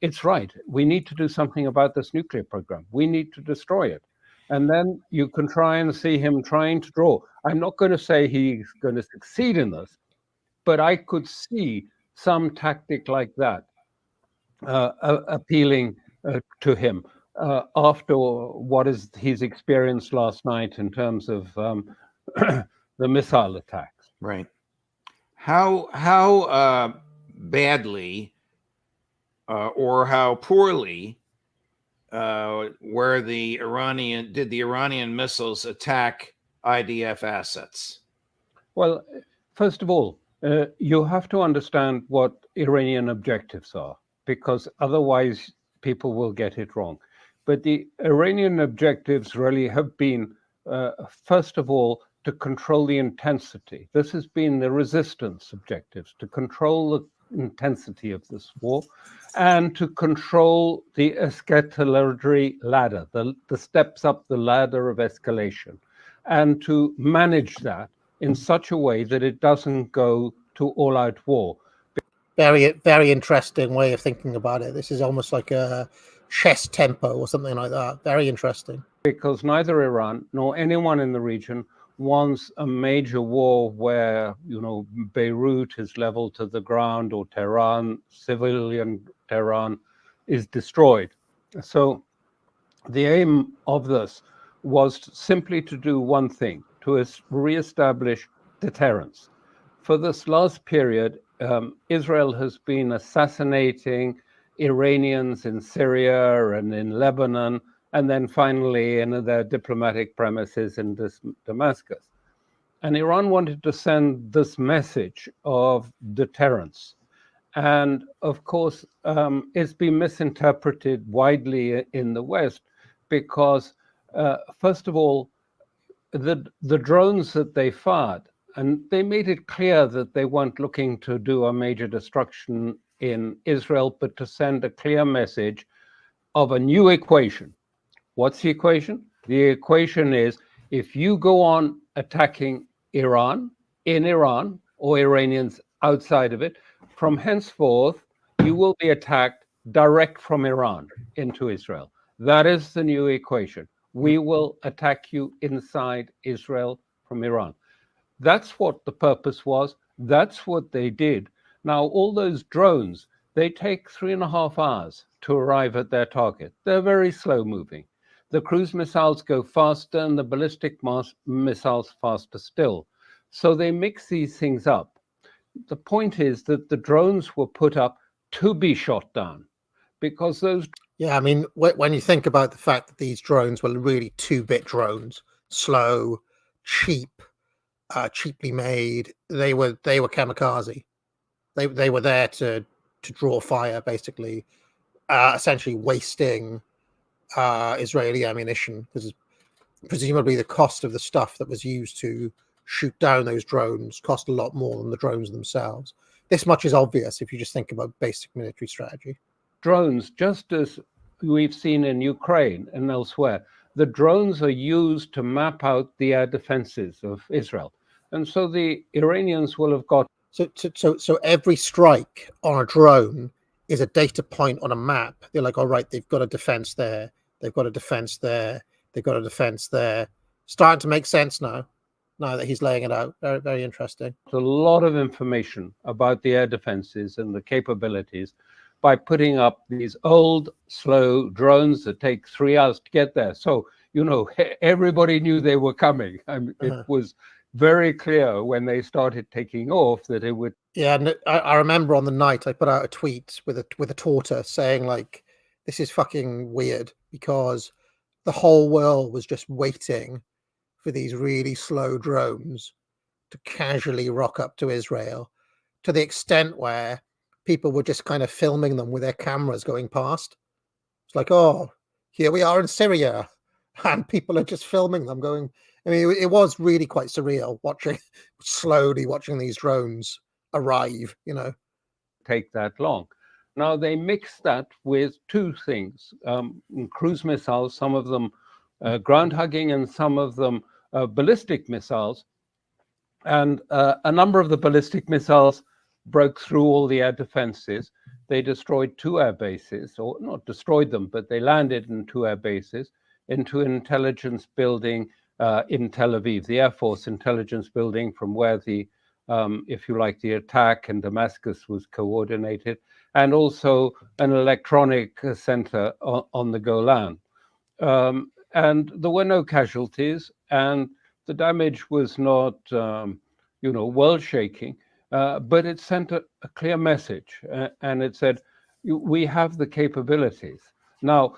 it's right. We need to do something about this nuclear program. We need to destroy it. And then you can try and see him trying to draw. I'm not going to say he's going to succeed in this, but I could see some tactic like that appealing to him after what he's experienced last night in terms of the missile attacks. Right. How badly or how poorly did the Iranian missiles attack IDF assets? Well, first of all, you have to understand what Iranian objectives are, because otherwise people will get it wrong. But the Iranian objectives really have been, first of all, to control the intensity. This has been the resistance objectives, to control the intensity of this war and to control the escalatory ladder, the steps up the ladder of escalation, and to manage that in such a way that it doesn't go to all-out war. Very, very interesting way of thinking about it. This is almost like a chess tempo or something like that. Very interesting. Because neither Iran nor anyone in the region wants a major war where, Beirut is leveled to the ground or Tehran, civilian Tehran, is destroyed. So the aim of this was simply to do one thing, to reestablish deterrence. For this last period, Israel has been assassinating Iranians in Syria and in Lebanon, and then finally in their diplomatic premises in Damascus. And Iran wanted to send this message of deterrence. And of course, it's been misinterpreted widely in the West because, first of all, the drones that they fired, and they made it clear that they weren't looking to do a major destruction in Israel, but to send a clear message of a new equation. What's the equation? The equation is, if you go on attacking Iran, in Iran, or Iranians outside of it, from henceforth, you will be attacked direct from Iran into Israel. That is the new equation. We will attack you inside Israel from Iran. That's what the purpose was. That's what they did. Now, all those drones, they take 3.5 hours to arrive at their target. They're very slow moving. The cruise missiles go faster and the ballistic missiles faster still. So they mix these things up. The point is that the drones were put up to be shot down because those... Yeah, I mean, when you think about the fact that these drones were really 2-bit drones, slow, cheap, cheaply made, they were kamikaze. They were there to draw fire, basically, essentially wasting Israeli ammunition, because presumably the cost of the stuff that was used to shoot down those drones cost a lot more than the drones themselves. This much is obvious if you just think about basic military strategy. Drones, just as we've seen in Ukraine and elsewhere, the drones are used to map out the air defenses of Israel. And so the Iranians will have got... So every strike on a drone is a data point on a map. They're like, all right, they've got a defense there. They've got a defense there. They've got a defense there. Starting to make sense now that he's laying it out. Very, very interesting. A lot of information about the air defenses and the capabilities by putting up these old, slow drones that take 3 hours to get there. So, everybody knew they were coming. It was very clear when they started taking off that it would... Yeah, and I remember on the night I put out a tweet with a tortoise saying, like, this is fucking weird, because the whole world was just waiting for these really slow drones to casually rock up to Israel, to the extent where people were just kind of filming them with their cameras going past. It's like, oh, here we are in Syria, and people are just filming them going... I mean, it was really quite surreal slowly watching these drones arrive, Take that long. Now, they mix that with two things, cruise missiles, some of them ground hugging and some of them ballistic missiles. And a number of the ballistic missiles broke through all the air defenses. They destroyed 2 air bases, or not destroyed them, but they landed in 2 air bases into an intelligence building in Tel Aviv, the Air Force intelligence building from where the if you like, the attack in Damascus was coordinated, and also an electronic center on the Golan. And there were no casualties, and the damage was not, world-shaking, but it sent a clear message, and it said, we have the capabilities. Now,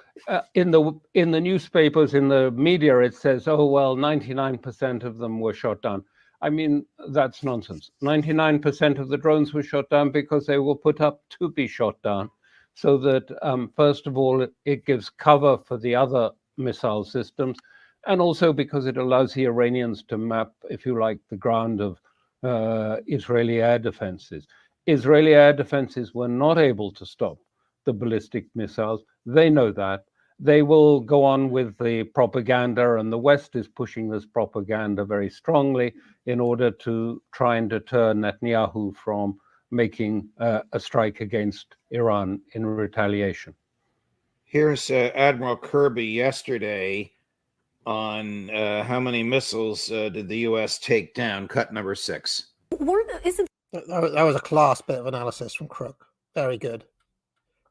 in the newspapers, in the media, it says, oh, well, 99% of them were shot down. I mean, that's nonsense. 99% of the drones were shot down because they were put up to be shot down, so that, first of all, it gives cover for the other missile systems, and also because it allows the Iranians to map, if you like, the ground of Israeli air defenses. Israeli air defenses were not able to stop the ballistic missiles. They know that. They will go on with the propaganda, and the West is pushing this propaganda very strongly in order to try and deter Netanyahu from making a strike against Iran in retaliation. Here's Admiral Kirby yesterday on how many missiles did the U.S. take down, cut number 6. That was a class bit of analysis from Crooke. Very good.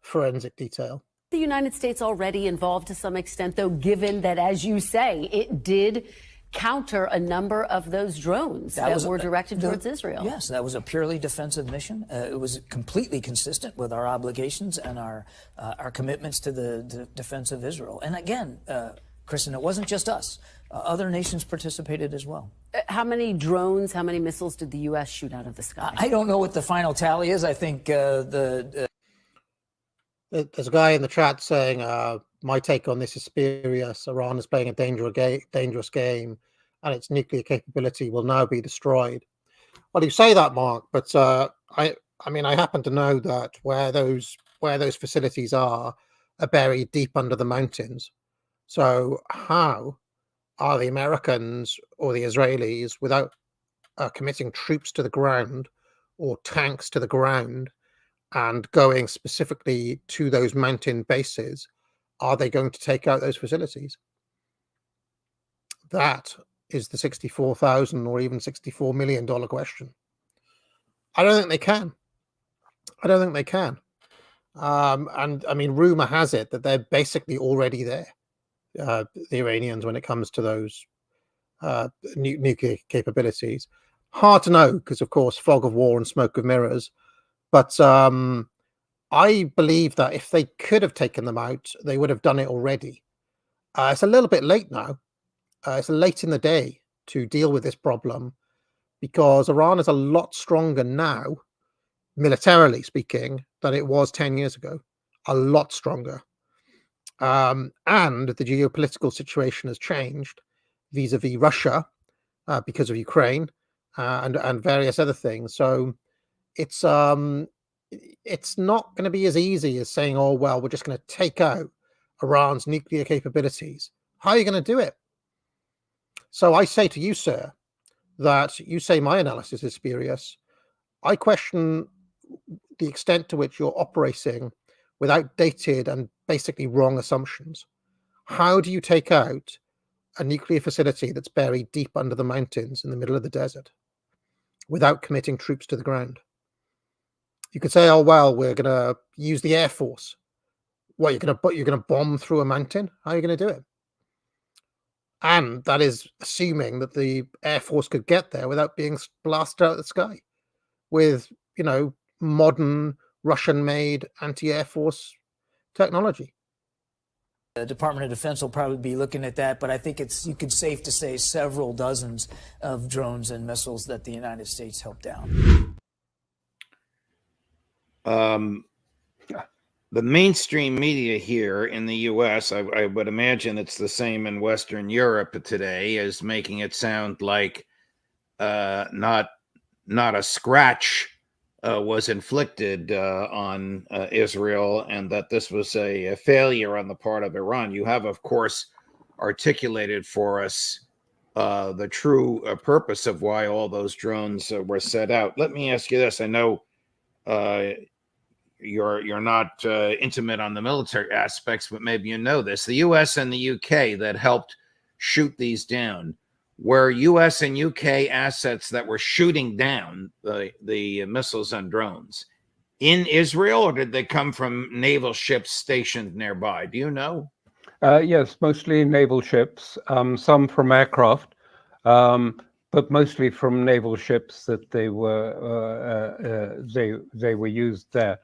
Forensic detail. The United States already involved to some extent, though, given that, as you say, it did counter a number of those drones that were directed towards Israel. Yes, that was a purely defensive mission. It was completely consistent with our obligations and our commitments to the defense of Israel. And again, Kristen, it wasn't just us. Other nations participated as well. How many drones, how many missiles did the U.S. shoot out of the sky? I don't know what the final tally is. I think there's a guy in the chat saying, my take on this is spurious. Iran is playing a dangerous game, and its nuclear capability will now be destroyed. Well, you say that, Mark, but I mean, I happen to know that where those facilities are buried deep under the mountains. So how are the Americans or the Israelis, without committing troops to the ground or tanks to the ground and going specifically to those mountain bases, are they going to take out those facilities? That is the $64,000 or even $64 million question. I don't think they can. And I mean, rumor has it that they're basically already there, the Iranians, when it comes to those nuclear capabilities. Hard to know because, of course, fog of war and smoke of mirrors. But I believe that if they could have taken them out, they would have done it already. It's a little bit late now. It's late in the day to deal with this problem because Iran is a lot stronger now, militarily speaking, than it was 10 years ago. A lot stronger. And the geopolitical situation has changed vis-a-vis Russia because of Ukraine and various other things. So it's not going to be as easy as saying, oh, well, we're just going to take out Iran's nuclear capabilities. How are you going to do it? So I say to you, sir, that you say my analysis is spurious. I question the extent to which you're operating with outdated and basically wrong assumptions. How do you take out a nuclear facility that's buried deep under the mountains in the middle of the desert without committing troops to the ground? You could say, oh, well, we're going to use the Air Force. What, you're going to bomb through a mountain? How are you going to do it? And that is assuming that the Air Force could get there without being blasted out of the sky with, modern Russian-made anti-Air Force technology. The Department of Defense will probably be looking at that, but I think you could safe to say several dozens of drones and missiles that the United States helped down. The mainstream media here in the U.S., I would imagine it's the same in Western Europe today, is making it sound like not a scratch was inflicted on Israel, and that this was a failure on the part of Iran. You have, of course, articulated for us the true purpose of why all those drones were set out. Let me ask you this. I know you're not intimate on the military aspects, but maybe you know this. The U.S. and the U.K. that helped shoot these down, were U.S. and U.K. assets that were shooting down the missiles and drones in Israel, or did they come from naval ships stationed nearby? Do you know? Yes, mostly naval ships, some from aircraft, but mostly from naval ships that they were used there.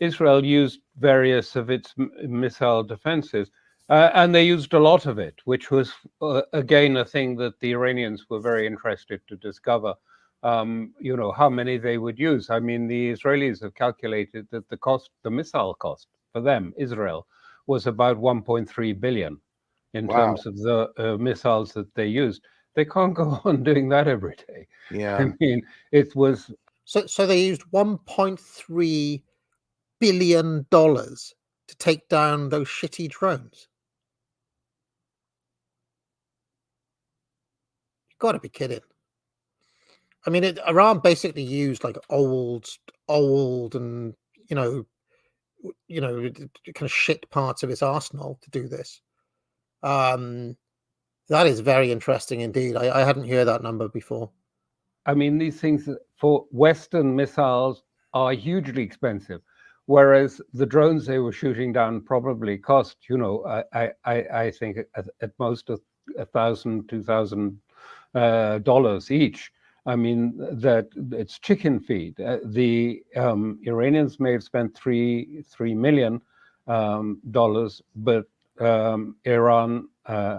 Israel used various of its missile defenses, and they used a lot of it, which was again a thing that the Iranians were very interested to discover. How many they would use. I mean, the Israelis have calculated that the missile cost for them, Israel, was about 1.3 billion in terms of the missiles that they used. They can't go on doing that every day. Yeah. I mean, it was... So they used $1.3 billion to take down those shitty drones. You've got to be kidding. I mean, Iran basically used like old and, kind of shit parts of its arsenal to do this. That is very interesting indeed. I hadn't heard that number before. I mean, these things for Western missiles are hugely expensive, whereas the drones they were shooting down probably cost, I think at most $1,000, $2,000 each. I mean, that it's chicken feed. The Iranians may have spent $3 million, but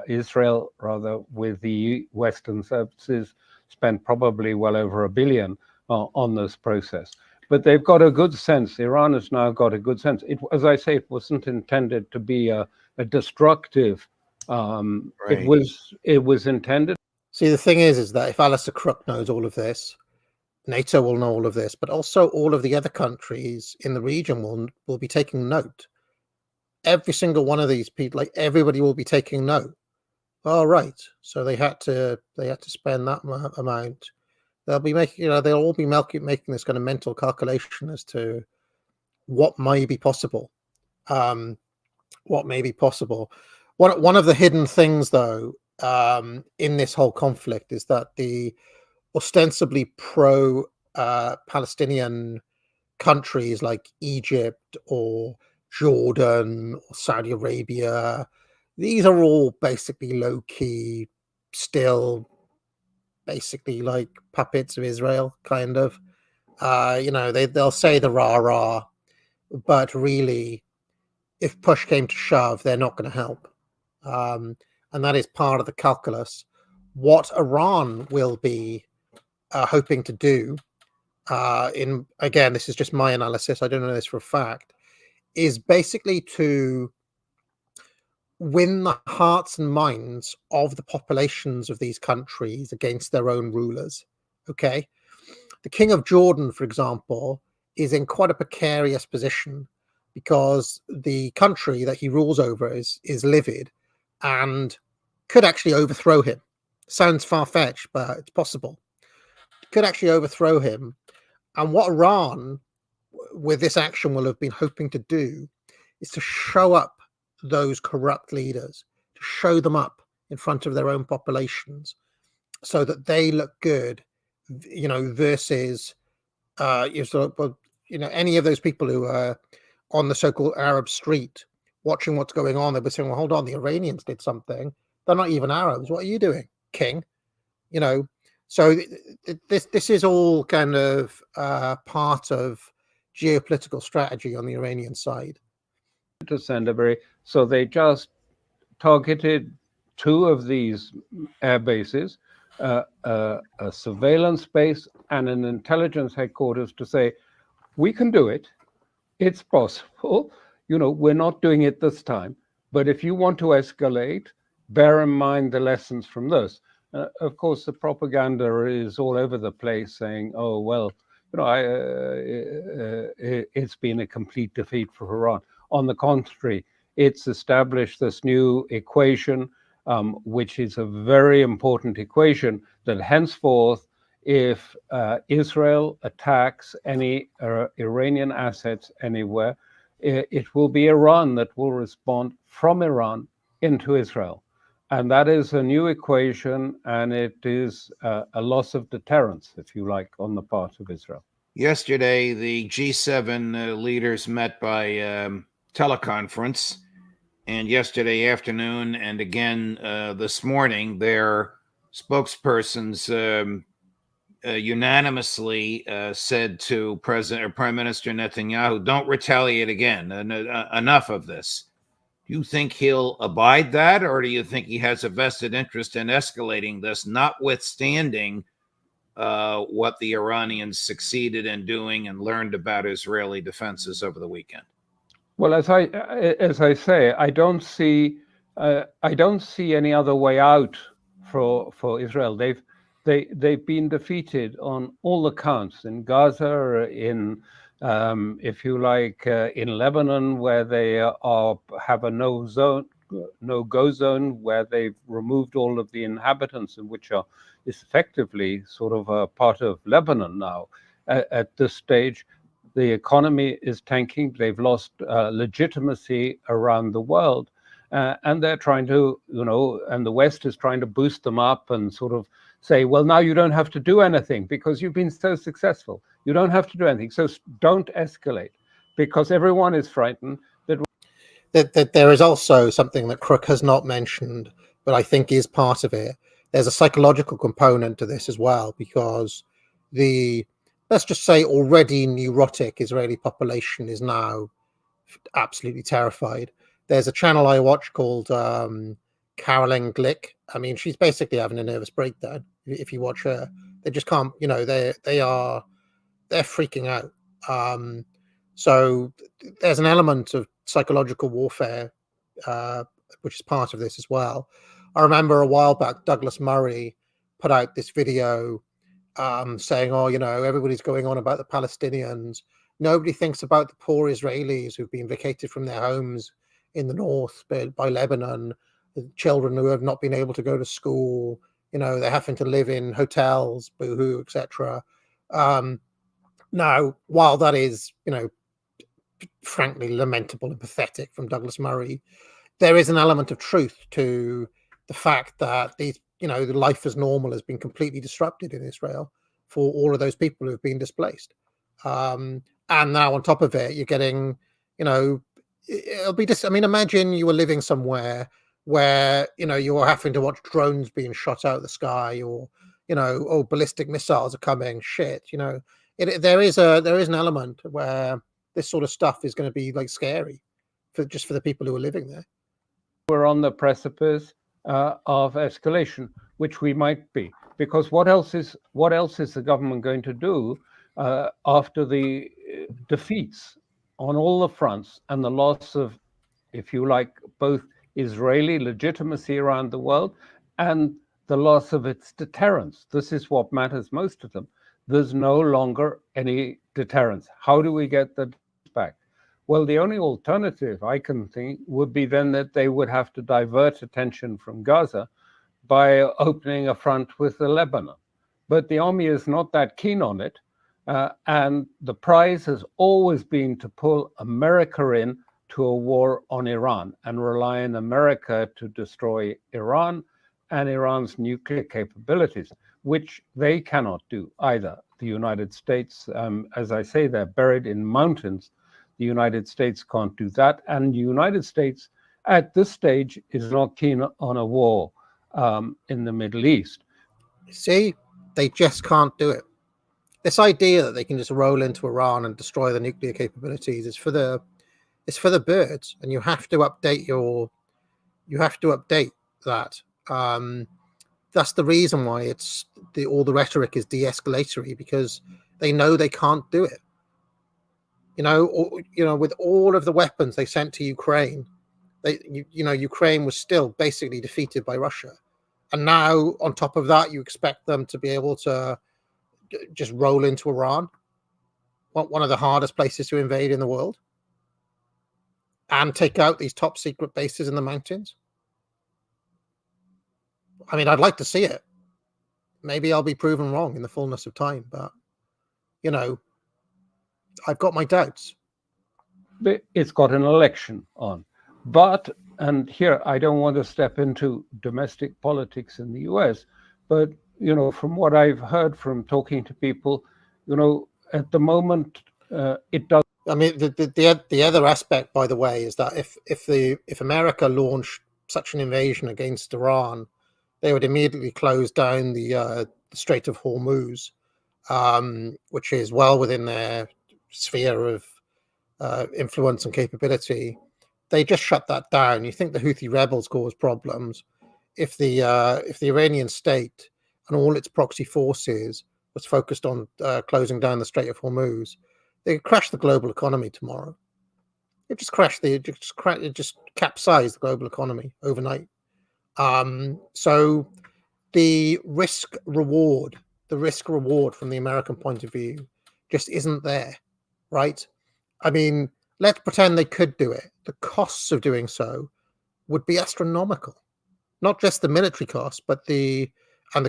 Israel, rather, with the Western services, spent probably well over $1 billion on this process. But they've got a good sense. Iran has now got a good sense. As I say, it wasn't intended to be a destructive. Right. It was intended. See, the thing is that if Alistair Crooke knows all of this, NATO will know all of this, but also all of the other countries in the region will be taking note. Every single one of these people, like everybody, will be taking note. All right, so they had to spend that amount. They'll be making, they'll all be making this kind of mental calculation as to what may be possible. What may be possible. One of the hidden things, though, in this whole conflict is that the ostensibly pro-Palestinian countries like Egypt or Jordan or Saudi Arabia, these are all basically low-key, still basically like puppets of Israel, kind of. They'll say the rah-rah, but really, if push came to shove, they're not going to help. And that is part of the calculus. What Iran will be hoping to do, again, this is just my analysis, I don't know this for a fact, is basically to win the hearts and minds of the populations of these countries against their own rulers. Okay? The King of Jordan, for example, is in quite a precarious position because the country that he rules over is livid and could actually overthrow him. Sounds far-fetched, but it's possible. Could actually overthrow him. And what Iran, with this action, will have been hoping to do is to show up those corrupt leaders, to show them up in front of their own populations so that they look good, versus, any of those people who are on the so-called Arab street watching what's going on. They'll be saying, well, hold on, the Iranians did something. They're not even Arabs. What are you doing, King? So this is all kind of part of geopolitical strategy on the Iranian side. So they just targeted 2 of these air bases, a surveillance base and an intelligence headquarters, to say, we can do it. It's possible. We're not doing it this time. But if you want to escalate, bear in mind the lessons from this. Of course, the propaganda is all over the place saying, oh, well, it's been a complete defeat for Iran. On the contrary, it's established this new equation, which is a very important equation, that henceforth, if Israel attacks any Iranian assets anywhere, it will be Iran that will respond from Iran into Israel. And that is a new equation, and it is a loss of deterrence, if you like, on the part of Israel. Yesterday, the G7 leaders met by teleconference, and yesterday afternoon and again this morning, their spokespersons unanimously said to Prime Minister Netanyahu, don't retaliate again. Enough of this. Do you think he'll abide that, or do you think he has a vested interest in escalating this, notwithstanding what the Iranians succeeded in doing and learned about Israeli defenses over the weekend? Well, as I say, I don't see any other way out for Israel. They've been defeated on all accounts in Gaza, in if you like, in Lebanon, where they have a no-go zone, where they've removed all of the inhabitants, and which is effectively sort of a part of Lebanon now. At this stage, the economy is tanking. They've lost legitimacy around the world, and they're trying to, and the West is trying to boost them up and sort of say, well, now you don't have to do anything because you've been so successful. You don't have to do anything. So don't escalate, because everyone is frightened that there is also something that Crooke has not mentioned, but I think is part of it. There's a psychological component to this as well, because the, let's just say, already neurotic Israeli population is now absolutely terrified. There's a channel I watch called Caroline Glick. I mean, she's basically having a nervous breakdown. If you watch her, they just can't, they're freaking out. So there's an element of psychological warfare, which is part of this as well. I remember a while back, Douglas Murray put out this video saying, everybody's going on about the Palestinians. Nobody thinks about the poor Israelis who've been vacated from their homes in the north by Lebanon, the children who have not been able to go to school, they're having to live in hotels, boohoo, etc. Now, while that is, frankly lamentable and pathetic from Douglas Murray, there is an element of truth to the fact that the life as normal has been completely disrupted in Israel for all of those people who have been displaced. And now on top of it, you're getting, it'll be just, imagine you were living somewhere where, you were having to watch drones being shot out of the sky, or, ballistic missiles are coming, shit, there is an element where this sort of stuff is going to be like scary for the people who are living there. We're on the precipice of escalation, which we might be, because what else is the government going to do after the defeats on all the fronts and the loss of, if you like, both Israeli legitimacy around the world and the loss of its deterrence? This is what matters most to them. There's no longer any deterrence. How do we get that back? Well, the only alternative I can think would be then that they would have to divert attention from Gaza by opening a front with Lebanon. But the army is not that keen on it. And the prize has always been to pull America in to a war on Iran and rely on America to destroy Iran and Iran's nuclear capabilities, which they cannot do either. The United States, as I say, they're buried in mountains. The United States can't do that. And the United States, at this stage, is not keen on a war in the Middle East. See, they just can't do it. This idea that they can just roll into Iran and destroy the nuclear capabilities is for the birds, and you have to update that. That's the reason why all the rhetoric is de-escalatory, because they know they can't do it. With all of the weapons they sent to Ukraine, Ukraine was still basically defeated by Russia, and now on top of that, you expect them to be able to just roll into Iran, one of the hardest places to invade in the world, and take out these top secret bases in the mountains. I'd like to see it. Maybe I'll be proven wrong in the fullness of time, but I've got my doubts. It's got an election on, but and here I don't want to step into domestic politics in the US, but from what I've heard from talking to people, at the moment it does. I mean, the other aspect, by the way, is that if America launched such an invasion against Iran, they would immediately close down the Strait of Hormuz, which is well within their sphere of influence and capability. They just shut that down. You think the Houthi rebels cause problems? If the Iranian state and all its proxy forces was focused on closing down the Strait of Hormuz, they could crash the global economy tomorrow. It just capsized the global economy overnight. So the risk reward from the American point of view just isn't there, right? I mean, let's pretend they could do it. The costs of doing so would be astronomical. Not just the military costs, but the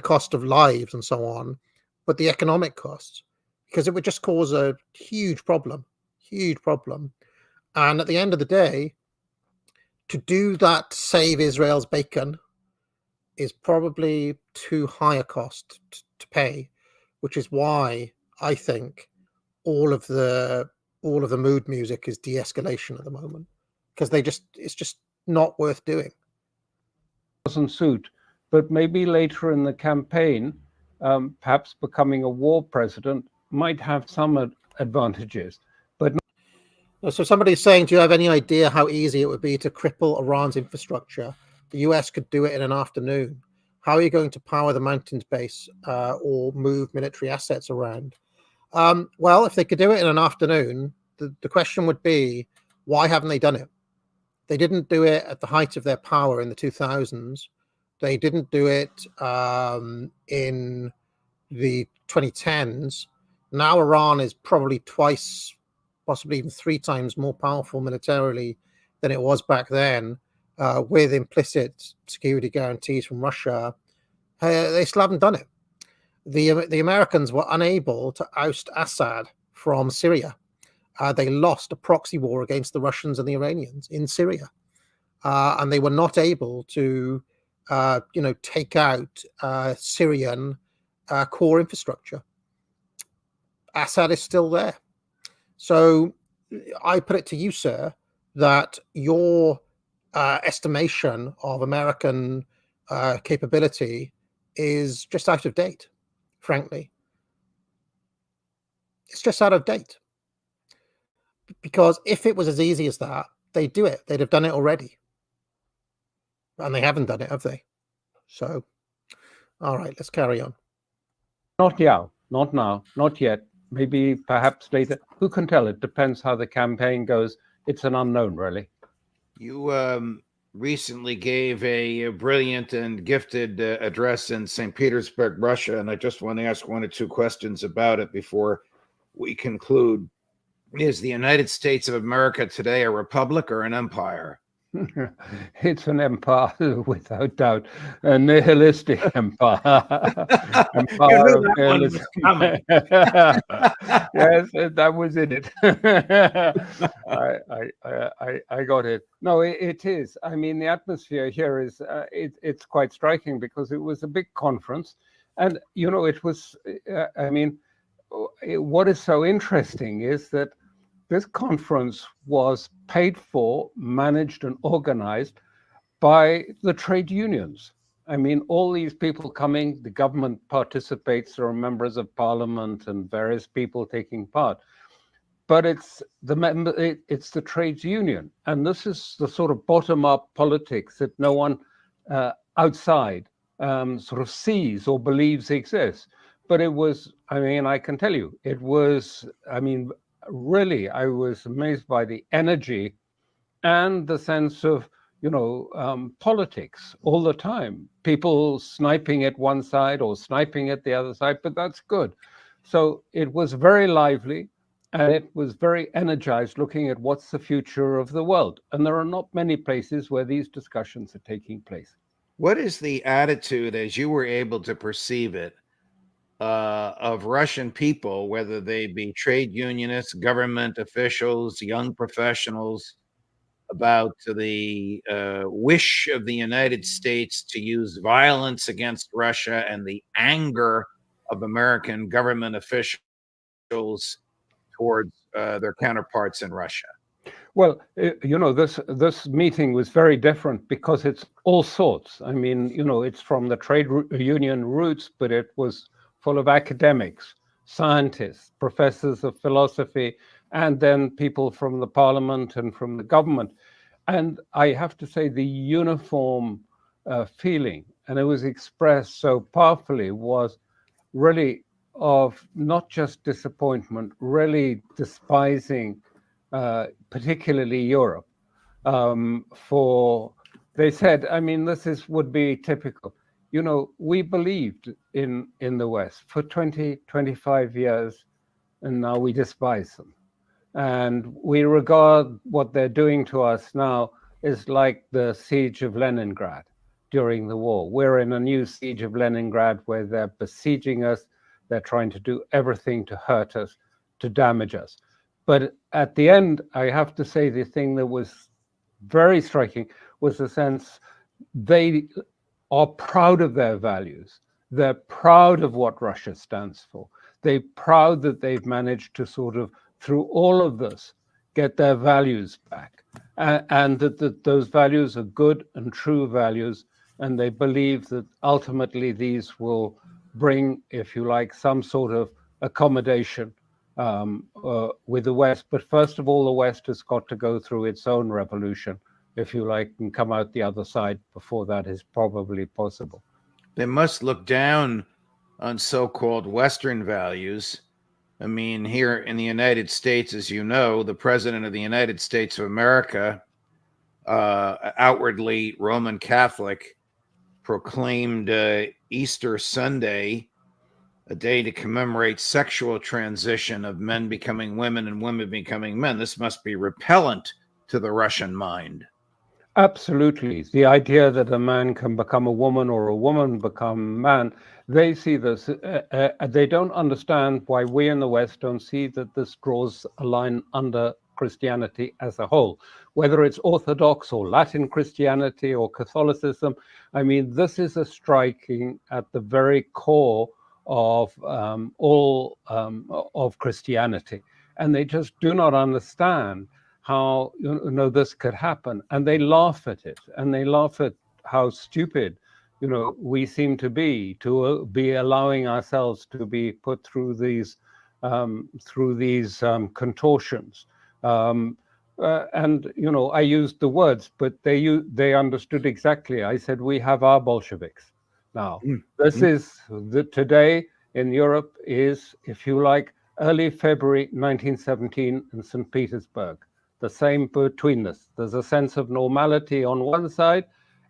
cost of lives and so on, but the economic costs, because it would just cause a huge problem. And at the end of the day, to do that to save Israel's bacon is probably too high a cost to pay, which is why I think all of the mood music is de-escalation at the moment, because it's just not worth doing. Doesn't suit, but maybe later in the campaign, perhaps becoming a war president might have some advantages. But so somebody's saying, do you have any idea how easy it would be to cripple Iran's infrastructure? The US could do it in an afternoon. How are you going to power the mountains base or move military assets around? Well, if they could do it in an afternoon, the question would be, why haven't they done it? They didn't do it at the height of their power in the 2000s. They didn't do it in the 2010s. Now Iran is probably twice, possibly even 3 times more powerful militarily than it was back then, with implicit security guarantees from Russia. They still haven't done it. The Americans were unable to oust Assad from Syria. They lost a proxy war against the Russians and the Iranians in Syria, and they were not able to, take out Syrian core infrastructure. Assad is still there. So I put it to you, sir, that your estimation of American capability is just out of date, frankly. It's just out of date. Because if it was as easy as that, they'd do it. They'd have done it already. And they haven't done it, have they? So, all right, let's carry on. Not now, not yet. Maybe perhaps later. Who can tell? It depends how the campaign goes. It's an unknown, really. You recently gave a brilliant and gifted address in St. Petersburg, Russia, and I just want to ask 1 or 2 questions about it before we conclude. Is the United States of America today a republic or an empire? It's an empire, without doubt, a nihilistic empire. Empire of nihilism. Yes, that was in it. I got it. No, it is. I mean, the atmosphere here is it's quite striking because it was a big conference, and it was. What is so interesting is that this conference was paid for, managed, and organized by the trade unions. I mean, all these people coming, the government participates, there are members of parliament and various people taking part. But it's the trades union. And this is the sort of bottom-up politics that no one outside sort of sees or believes exists. But it was, I can tell you, it was, really, I was amazed by the energy and the sense of, politics all the time. People sniping at one side or sniping at the other side, but that's good. So it was very lively and it was very energized looking at what's the future of the world. And there are not many places where these discussions are taking place. What is the attitude, as you were able to perceive it, of Russian people, whether they be trade unionists, government officials, young professionals, about the wish of the United States to use violence against Russia and the anger of American government officials towards their counterparts in Russia? Well, this meeting was very different because it's all sorts. I mean, it's from the trade union roots, but it was full of academics, scientists, professors of philosophy, and then people from the parliament and from the government. And I have to say the uniform feeling, and it was expressed so powerfully, was really of not just disappointment, really despising particularly Europe, for, they said, I mean, would be typical. We believed in the West for 20, 25 years, and now we despise them. And we regard what they're doing to us now is like the siege of Leningrad during the war. We're in a new siege of Leningrad where they're besieging us. They're trying to do everything to hurt us, to damage us. But at the end, I have to say the thing that was very striking was the sense they are proud of their values. They're proud of what Russia stands for. They're proud that they've managed to sort of, through all of this, get their values back. And that those values are good and true values. And they believe that ultimately these will bring, if you like, some sort of accommodation with the West. But first of all, the West has got to go through its own revolution, if you like, and come out the other side before that is probably possible. They must look down on so-called Western values. I mean, here in the United States, as you know, the President of the United States of America, outwardly Roman Catholic, proclaimed Easter Sunday a day to commemorate sexual transition of men becoming women and women becoming men. This must be repellent to the Russian mind. Absolutely. The idea that a man can become a woman or a woman become a man, they see this. They don't understand why we in the West don't see that this draws a line under Christianity as a whole, whether it's Orthodox or Latin Christianity or Catholicism. I mean, this is a striking at the very core of all of Christianity, and they just do not understand how this could happen, and they laugh at it, and they laugh at how stupid we seem to be allowing ourselves to be put through these contortions. And I used the words, but they understood exactly. I said we have our Bolsheviks now. This is today in Europe is, if you like, early February 1917 in St. Petersburg. The same between us. There's a sense of normality on one side,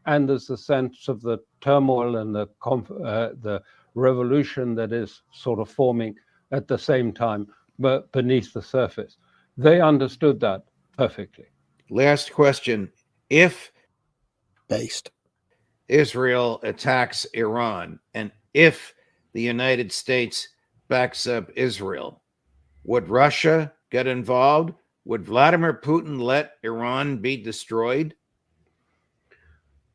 and there's a sense of the turmoil and the revolution that is sort of forming at the same time, but beneath the surface. They understood that perfectly. Last question. If based Israel attacks Iran, and if the United States backs up Israel, would Russia get involved? Would Vladimir Putin let Iran be destroyed?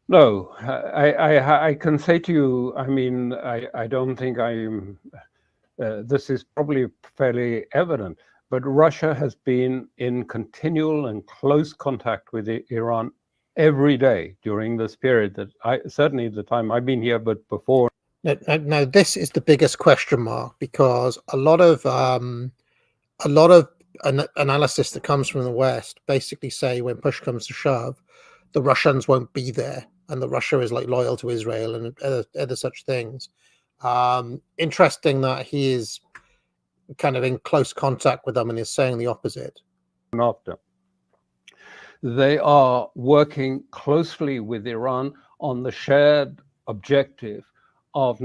No, I can say to you, I mean, I don't think I'm, this is probably fairly evident, but Russia has been in continual and close contact with Iran every day during this period that certainly the time I've been here, but before. Now, this is the biggest question mark, because a lot of analysis that comes from the West basically say when push comes to shove, the Russians won't be there, and that Russia is like loyal to Israel and other such things. Interesting that he is kind of in close contact with them and is saying the opposite. After they are working closely with Iran on the shared objective of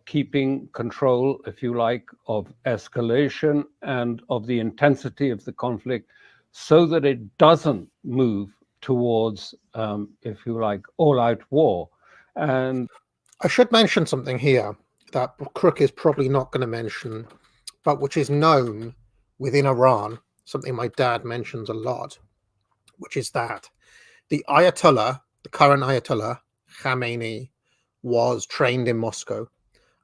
keeping control, if you like, of escalation and of the intensity of the conflict, so that it doesn't move towards, if you like, all-out war. And I should mention something here that Crooke is probably not going to mention, but which is known within Iran, something my dad mentions a lot, which is that the Ayatollah, the current Ayatollah, Khamenei, was trained in Moscow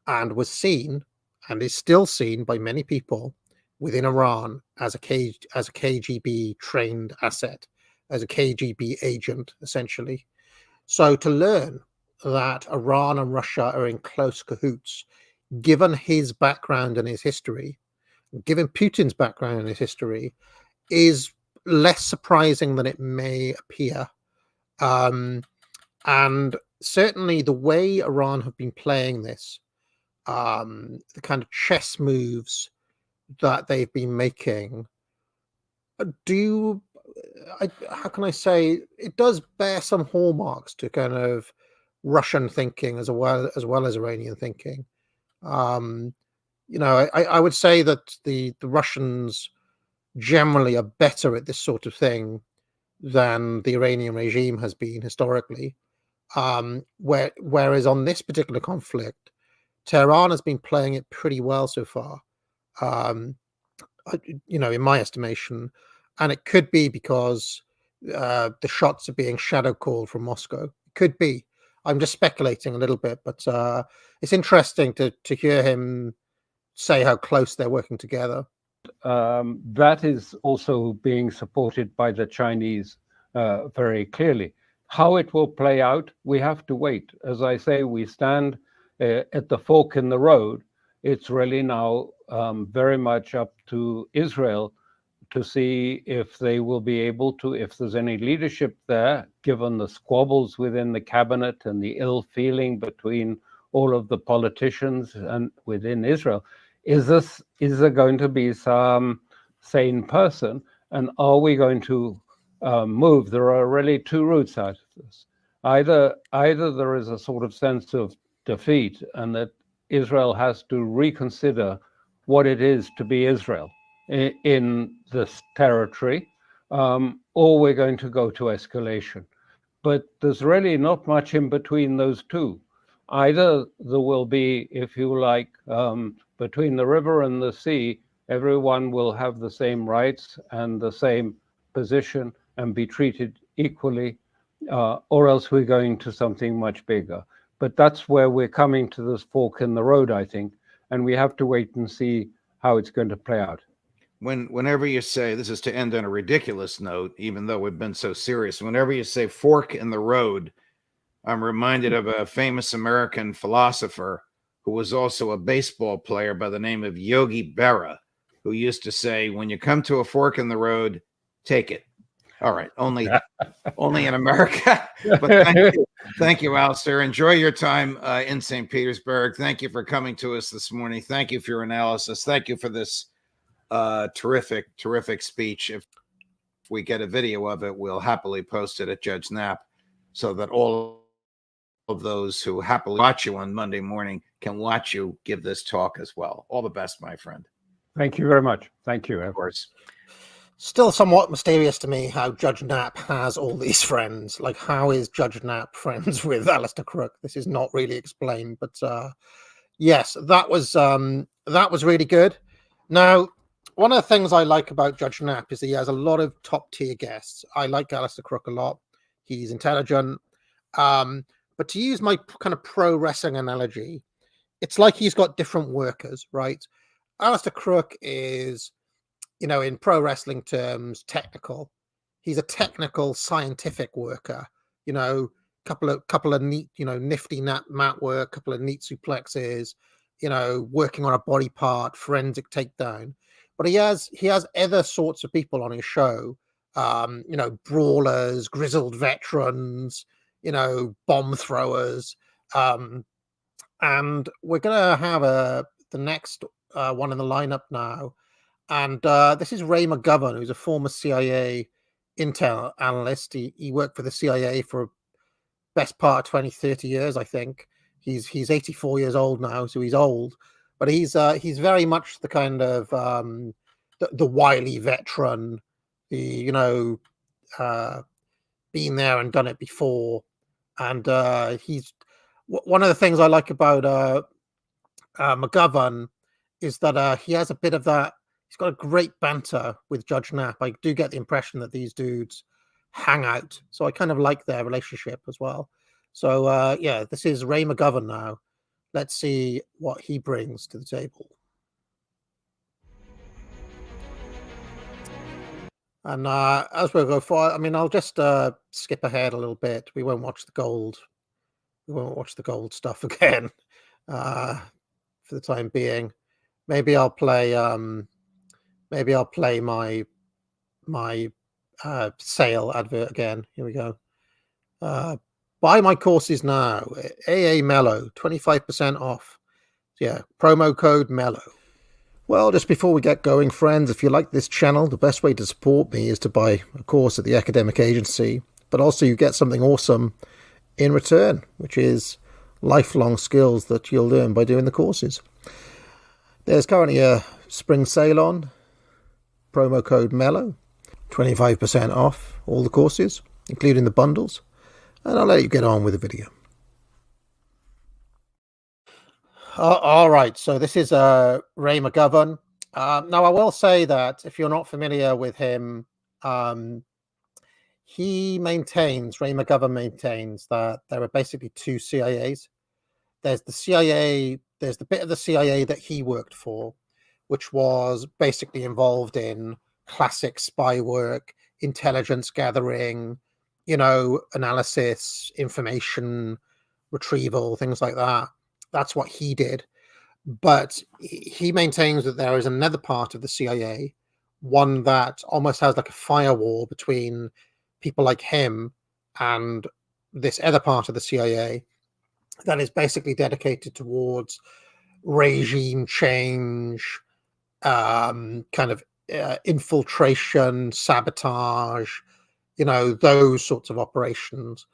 and was seen, and is still seen by many people within Iran as a KGB trained asset, as a KGB agent, essentially. So to learn that Iran and Russia are in close cahoots, given his background and his history, given Putin's background and his history, is less surprising than it may appear. And certainly the way Iran have been playing this, the kind of chess moves that they've been making, how can I say, it does bear some hallmarks to kind of Russian thinking as well as Iranian thinking. I would say that the Russians generally are better at this sort of thing than the Iranian regime has been historically. Whereas on this particular conflict, Tehran has been playing it pretty well so far, in my estimation. And it could be because the shots are being shadow called from Moscow. It could be. I'm just speculating a little bit, but it's interesting to hear him say how close they're working together. That is also being supported by the Chinese very clearly. How it will play out, we have to wait. As I say, we stand at the fork in the road. It's really now very much up to Israel to see if they will be able to, if there's any leadership there, given the squabbles within the cabinet and the ill feeling between all of the politicians and within Israel. Is there going to be some sane person, and are we going to move? There are really two routes out of this. Either there is a sort of sense of defeat and that Israel has to reconsider what it is to be Israel in this territory, or we're going to go to escalation. But there's really not much in between those two. Either there will be, if you like, between the river and the sea, everyone will have the same rights and the same position and be treated equally, or else we're going to something much bigger. But that's where we're coming to this fork in the road, I think, and we have to wait and see how it's going to play out. Whenever you say, this is to end on a ridiculous note, even though we've been so serious, whenever you say fork in the road, I'm reminded of a famous American philosopher who was also a baseball player by the name of Yogi Berra, who used to say, when you come to a fork in the road, take it. All right, only in America. But thank you, Alistair. Enjoy your time in St. Petersburg. Thank you for coming to us this morning. Thank you for your analysis. Thank you for this terrific speech. If we get a video of it, we'll happily post it at Judge Knapp so that all of those who happily watch you on Monday morning can watch you give this talk as well. All the best, my friend. Thank you very much. Thank you. Of course. Still somewhat mysterious to me how Judge Knapp has all these friends. Like, how is Judge Knapp friends with Alistair Crooke? This is not really explained, but yes, that was really good. Now, one of the things I like about Judge Knapp is he has a lot of top tier guests. I like Alistair Crooke a lot. He's intelligent. But to use my kind of pro wrestling analogy, it's like he's got different workers, right? Alistair Crooke is, in pro wrestling terms, technical. He's a technical, scientific worker. Couple of neat, nifty mat work, couple of neat suplexes. Working on a body part, forensic takedown. But he has other sorts of people on his show. Brawlers, grizzled veterans, bomb throwers. And we're gonna have the next one in the lineup now. And this is Ray McGovern, who's a former CIA intel analyst. He worked for the CIA for best part of 20, 30 years, I think. He's 84 years old now, so he's old. But he's very much the kind of the wily veteran, been there and done it before. And he's one of the things I like about McGovern is that he has a bit of that. He's got a great banter with Judge Knapp. I do get the impression that these dudes hangout. So I kind of like their relationship as well. So yeah, this is Ray McGovern now. Let's see what he brings to the table. And as we'll go forward, I mean, I'll just skip ahead a little bit. We won't watch the gold. We won't watch the gold stuff again for the time being. Maybe I'll play. Maybe I'll play my sale advert again. Here we go. Buy my courses now. AA Mellow, 25% off. Yeah, promo code Mellow. Well, just before we get going, friends, if you like this channel, the best way to support me is to buy a course at the academic agency, but also you get something awesome in return, which is lifelong skills that you'll learn by doing the courses. There's currently a spring sale on, promo code Mellow, 25% off all the courses, including the bundles, and I'll let you get on with the video. All right, so this is Ray McGovern. Now, I will say that if you're not familiar with him, Ray McGovern maintains that there are basically two CIAs. There's the CIA, there's the bit of the CIA that he worked for, which was basically involved in classic spy work, intelligence gathering, analysis, information retrieval, things like that. That's what he did. But he maintains that there is another part of the CIA, one that almost has like a firewall between people like him and this other part of the CIA that is basically dedicated towards regime change, infiltration, sabotage, those sorts of operations.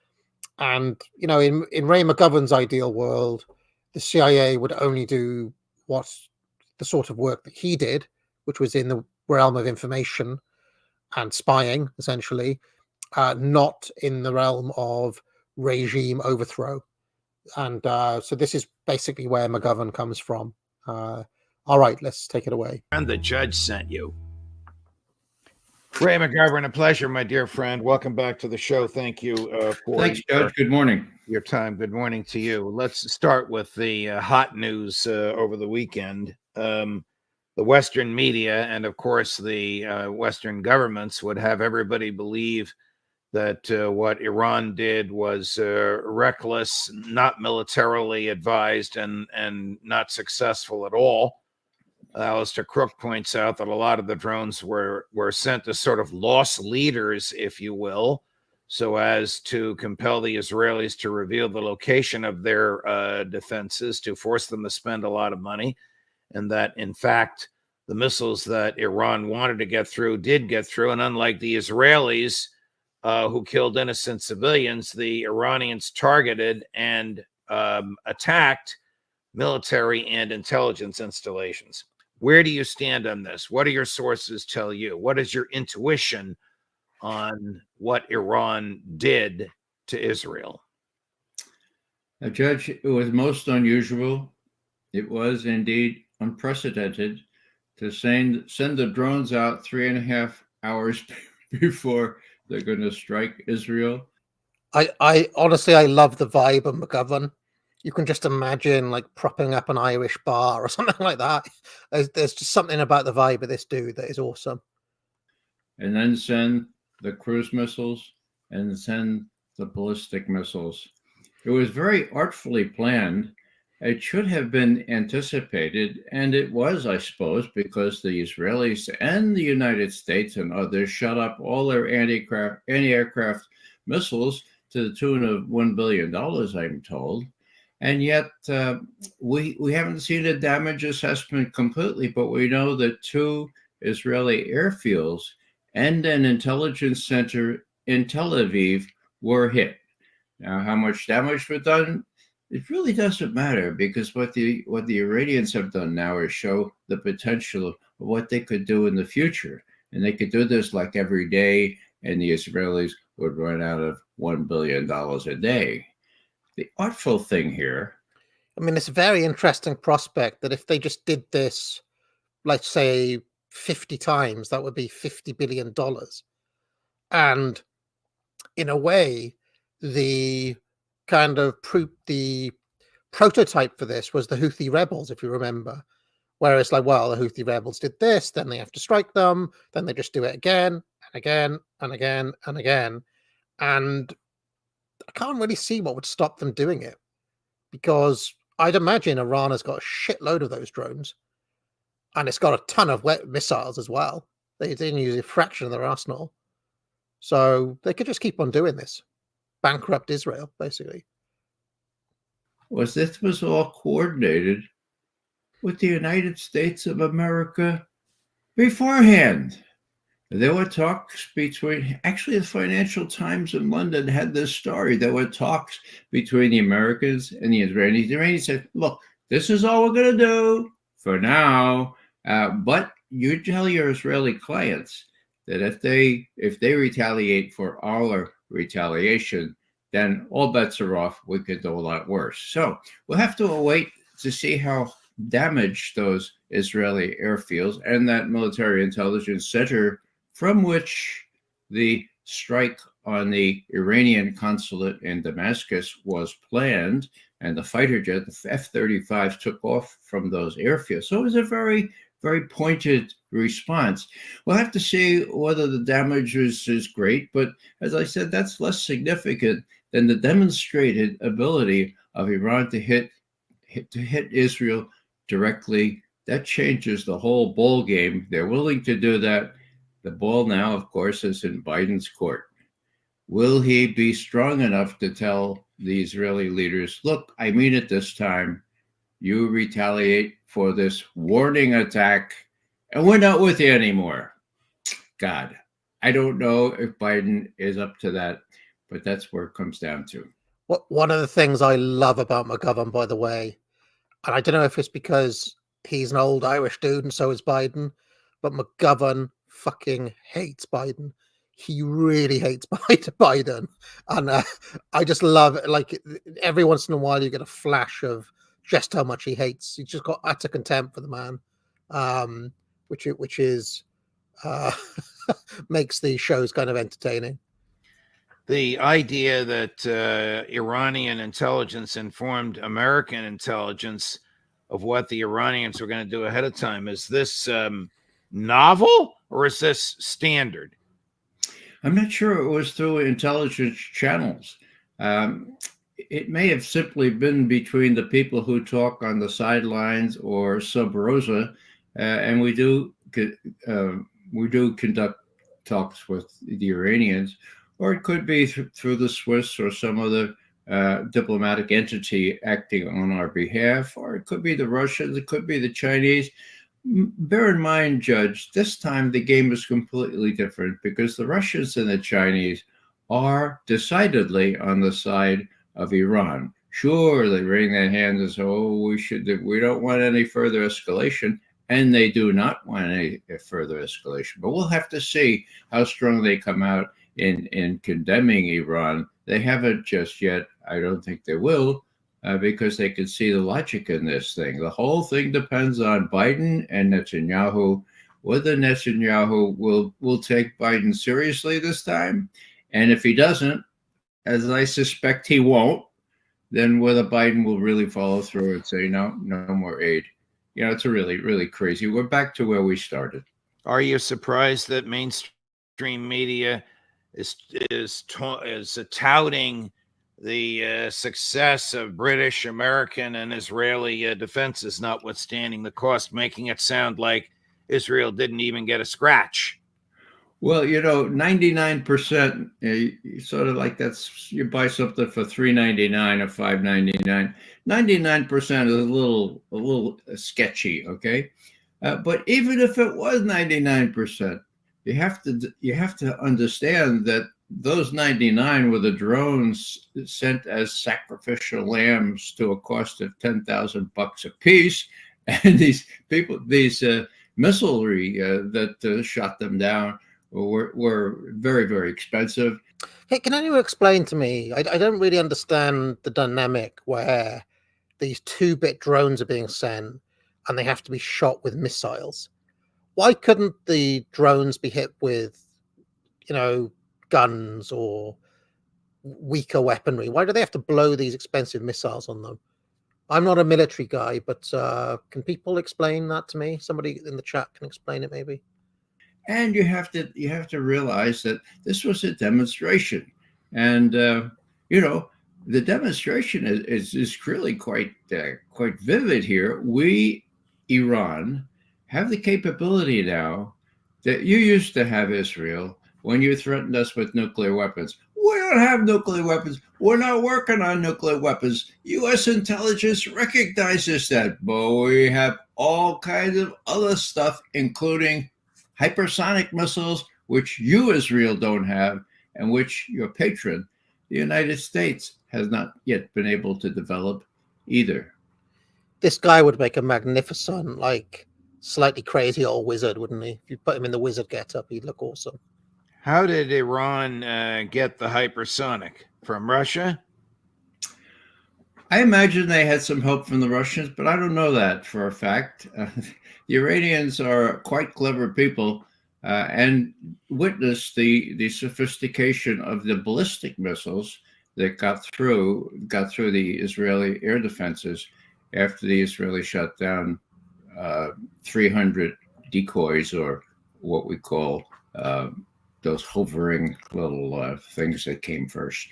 And, in Ray McGovern's ideal world, the CIA would only do the sort of work that he did, which was in the realm of information and spying, essentially, not in the realm of regime overthrow. And so this is basically where McGovern comes from. All right, let's take it away. And the judge sent you. Ray McGovern, a pleasure, my dear friend. Welcome back to the show. Thank you for Thanks, Judge. Good morning. Your time. Good morning to you. Let's start with the hot news over the weekend. The Western media and, of course, the Western governments would have everybody believe that what Iran did was reckless, not militarily advised, and not successful at all. Alistair Crooke points out that a lot of the drones were sent as sort of lost leaders, if you will, so as to compel the Israelis to reveal the location of their defenses, to force them to spend a lot of money, and that, in fact, the missiles that Iran wanted to get through did get through. And unlike the Israelis, who killed innocent civilians, the Iranians targeted and attacked military and intelligence installations. Where do you stand on this? What do your sources tell you? What is your intuition on what Iran did to Israel? Now, Judge, it was most unusual. It was indeed unprecedented to send the drones out 3.5 hours before they're going to strike Israel. I honestly, I love the vibe of McGovern. You can just imagine like propping up an Irish bar or something like that. There's just something about the vibe of this dude that is awesome. And then send the cruise missiles and send the ballistic missiles. It was very artfully planned. It should have been anticipated, and it was, I suppose, because the Israelis and the United States and others shut up all their anti-aircraft missiles to the tune of $1 billion, I'm told. And yet we haven't seen a damage assessment completely, but we know that 2 Israeli airfields and an intelligence center in Tel Aviv were hit. Now, how much damage was done? It really doesn't matter, because what the Iranians have done now is show the potential of what they could do in the future. And they could do this like every day, and the Israelis would run out of $1 billion a day. The artful thing here, I mean, it's a very interesting prospect that if they just did this, let's say 50 times, that would be $50 billion. And in a way, the kind of the prototype for this was the Houthi rebels, if you remember, where it's like, well, the Houthi rebels did this, then they have to strike them, then they just do it again and again and again and again. And I can't really see what would stop them doing it, because I'd imagine Iran has got a shitload of those drones, and it's got a ton of missiles as well. They didn't use a fraction of their arsenal. So they could just keep on doing this, bankrupt Israel, basically. This was all coordinated with the United States of America beforehand. There were talks between, actually the Financial Times in London had this story. There were talks between the Americans and the Israelis. The Iranians said, look, this is all we're going to do for now. But you tell your Israeli clients that if they retaliate for our retaliation, then all bets are off. We could do a lot worse. So we'll have to wait to see how damaged those Israeli airfields and that military intelligence center from which the strike on the Iranian consulate in Damascus was planned, and the fighter jet, the F-35s, took off from those airfields. So it was a very, very pointed response. We'll have to see whether the damage is great, but as I said, that's less significant than the demonstrated ability of Iran to hit Israel directly. That changes the whole ball game. They're willing to do that. The ball now, of course, is in Biden's court. Will he be strong enough to tell the Israeli leaders, look, I mean it this time. You retaliate for this warning attack, and we're not with you anymore. God, I don't know if Biden is up to that, but that's where it comes down to. One of the things I love about McGovern, by the way, and I don't know if it's because he's an old Irish dude and so is Biden, but McGovern fucking hates Biden. He really hates Biden. And I just love it. Like, every once in a while you get a flash of just how much he hates. He's just got utter contempt for the man, which is makes the shows kind of entertaining. The idea that Iranian intelligence informed American intelligence of what the Iranians were going to do ahead of time, is this novel or is this standard? I'm not sure it was through intelligence channels. It may have simply been between the people who talk on the sidelines or sub rosa, and we do conduct talks with the Iranians, or it could be through the Swiss or some other diplomatic entity acting on our behalf, or it could be the Russians, it could be the Chinese. Bear in mind, Judge, this time the game is completely different, because the Russians and the Chinese are decidedly on the side of Iran. Sure, they wring their hands and say, oh, we don't want any further escalation, and they do not want any further escalation. But we'll have to see how strong they come out in condemning Iran. They haven't just yet. I don't think they will. Because they can see the logic in this thing. The whole thing depends on Biden and Netanyahu, whether Netanyahu will take Biden seriously this time. And if he doesn't, as I suspect he won't, then whether Biden will really follow through and say, no more aid. You know, it's really, really crazy. We're back to where we started. Are you surprised that mainstream media is touting the success of British, American, and Israeli defenses, notwithstanding the cost, making it sound like Israel didn't even get a scratch? Well, 99%, sort of like you buy something for $3.99 or $5.99. 99% is a little sketchy, okay? But even if it was 99%, you have to understand that those 99 were the drones sent as sacrificial lambs to a cost of $10,000 a piece, and these missilery that shot them down were very, very expensive. Hey, can anyone explain to me? I don't really understand the dynamic where these 2-bit drones are being sent and they have to be shot with missiles. Why couldn't the drones be hit with, guns or weaker weaponry? Why do they have to blow these expensive missiles on them? I'm not a military guy, but can people explain that to me? Somebody in the chat can explain it, maybe. And you have to realize that this was a demonstration, and the demonstration is really quite vivid here. We, Iran, have the capability now that you used to have, Israel, when you threatened us with nuclear weapons. We don't have nuclear weapons. We're not working on nuclear weapons. U.S. intelligence recognizes that, but we have all kinds of other stuff, including hypersonic missiles, which you, Israel, don't have, and which your patron, the United States, has not yet been able to develop either. This guy would make a magnificent, like, slightly crazy old wizard, wouldn't he? If you put him in the wizard getup, he'd look awesome. How did Iran get the hypersonic? From Russia? I imagine they had some help from the Russians, but I don't know that for a fact. The Iranians are quite clever people and witnessed the sophistication of the ballistic missiles that got through the Israeli air defenses after the Israelis shot down 300 decoys, or what we call those hovering little things that came first.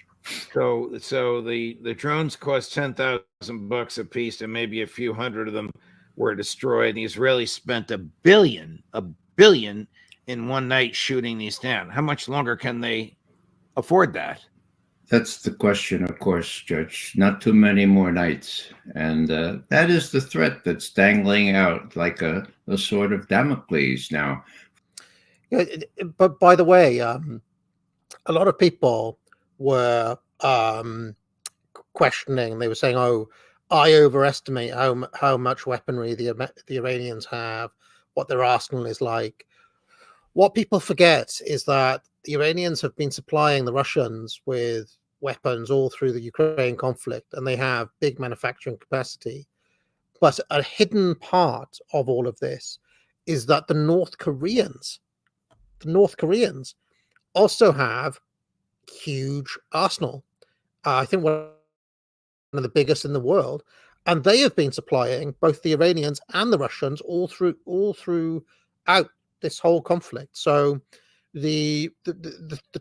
So the drones cost $10,000 a piece, and maybe a few hundred of them were destroyed. The Israelis spent $1 billion in one night shooting these down. How much longer can they afford that? That's the question, of course, Judge. Not too many more nights. And that is the threat that's dangling out like a sword of Damocles now. Yeah, but by the way, a lot of people were questioning. They were saying, "Oh, I overestimate how much weaponry the Iranians have, what their arsenal is like." What people forget is that the Iranians have been supplying the Russians with weapons all through the Ukraine conflict, and they have big manufacturing capacity. But a hidden part of all of this is that the North Koreans also have huge arsenal. I think one of the biggest in the world, and they have been supplying both the Iranians and the Russians all throughout this whole conflict. So the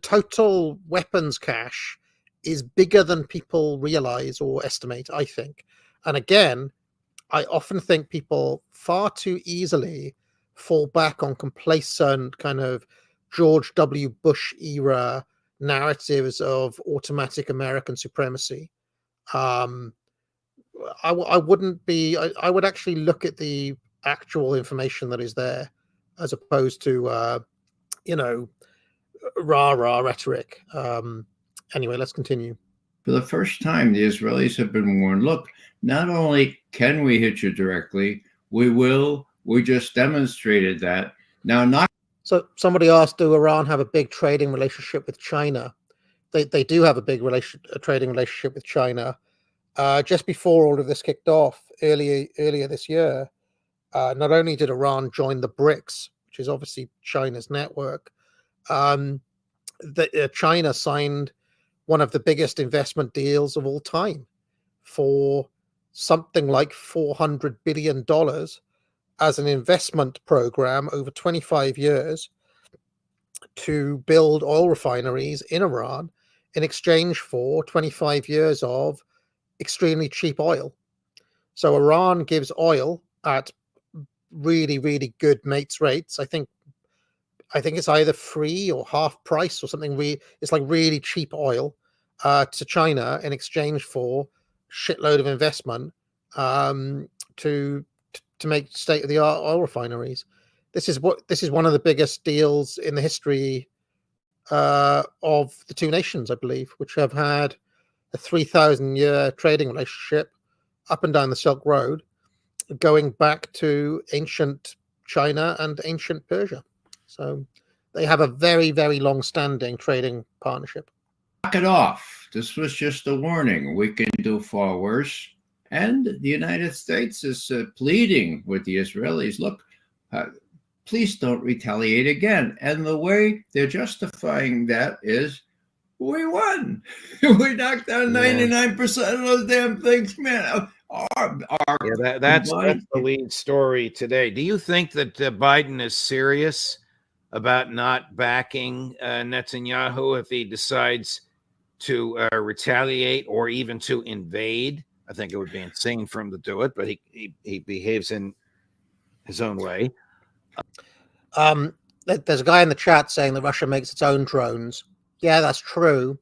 total weapons cache is bigger than people realize or estimate, I think. And again, I often think people far too easily fall back on complacent kind of George W. Bush era narratives of automatic American supremacy. I would actually look at the actual information that is there, as opposed to rah-rah rhetoric. Anyway, let's continue. For the first time, the Israelis have been warned, look, not only can we hit you directly, we will. We just demonstrated that. Now, not. So somebody asked, do Iran have a big trading relationship with China? They do have a big trading relationship with China. Just before all of this kicked off earlier this year, not only did Iran join the BRICS, which is obviously China's network, China signed one of the biggest investment deals of all time for something like $400 billion as an investment program over 25 years to build oil refineries in Iran in exchange for 25 years of extremely cheap oil. So Iran gives oil at really, really good mates rates. I think it's either free or half price or something. It's like really cheap oil to China in exchange for shitload of investment to make state-of-the-art oil refineries. This is one of the biggest deals in the history of the two nations, I believe, which have had a 3,000-year trading relationship up and down the Silk Road, going back to ancient China and ancient Persia. So they have a very, very long-standing trading partnership. Knock it off. This was just a warning. We can do far worse. And the United States is pleading with the Israelis, look, please don't retaliate again. And the way they're justifying that is, we won. We knocked down 99% of those damn things, man. That's the lead story today. Do you think that Biden is serious about not backing Netanyahu if he decides to retaliate or even to invade? I think it would be insane for him to do it, but he behaves in his own way. There's a guy in the chat saying that Russia makes its own drones. Yeah, that's true,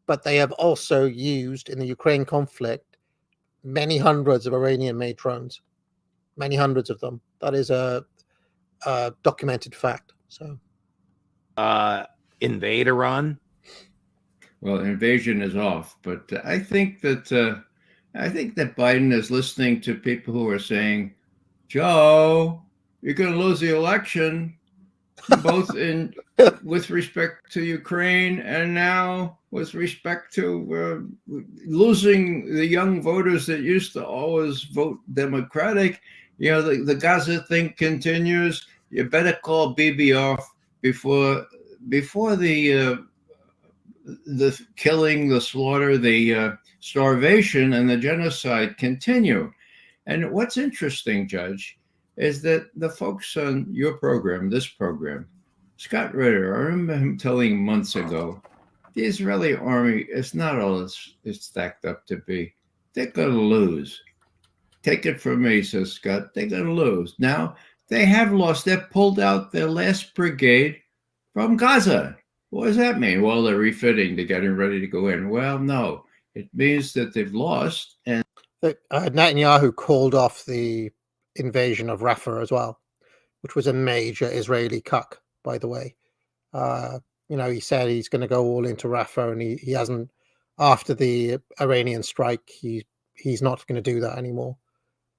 but they have also used in the Ukraine conflict many hundreds of Iranian-made drones, many hundreds of them. That is a documented fact. So, invade Iran? Well, invasion is off, but I think that Biden is listening to people who are saying, "Joe, you're going to lose the election, both with respect to Ukraine and now with respect to losing the young voters that used to always vote Democratic. You know, the Gaza thing continues. You better call Bibi off before the killing, the slaughter, the starvation, and the genocide continue." And what's interesting, Judge, is that the folks on your program, this program, Scott Ritter, I remember him telling months ago, the Israeli army is not all it's stacked up to be. They're going to lose. Take it from me, says Scott. They're going to lose. Now, they have lost. They've pulled out their last brigade from Gaza. What does that mean? Well, they're refitting. They're getting ready to go in. Well, no. It means that they've lost. And Netanyahu called off the invasion of Rafah as well, which was a major Israeli cuck, by the way. He said he's going to go all into Rafah, and he hasn't, after the Iranian strike, he's not going to do that anymore,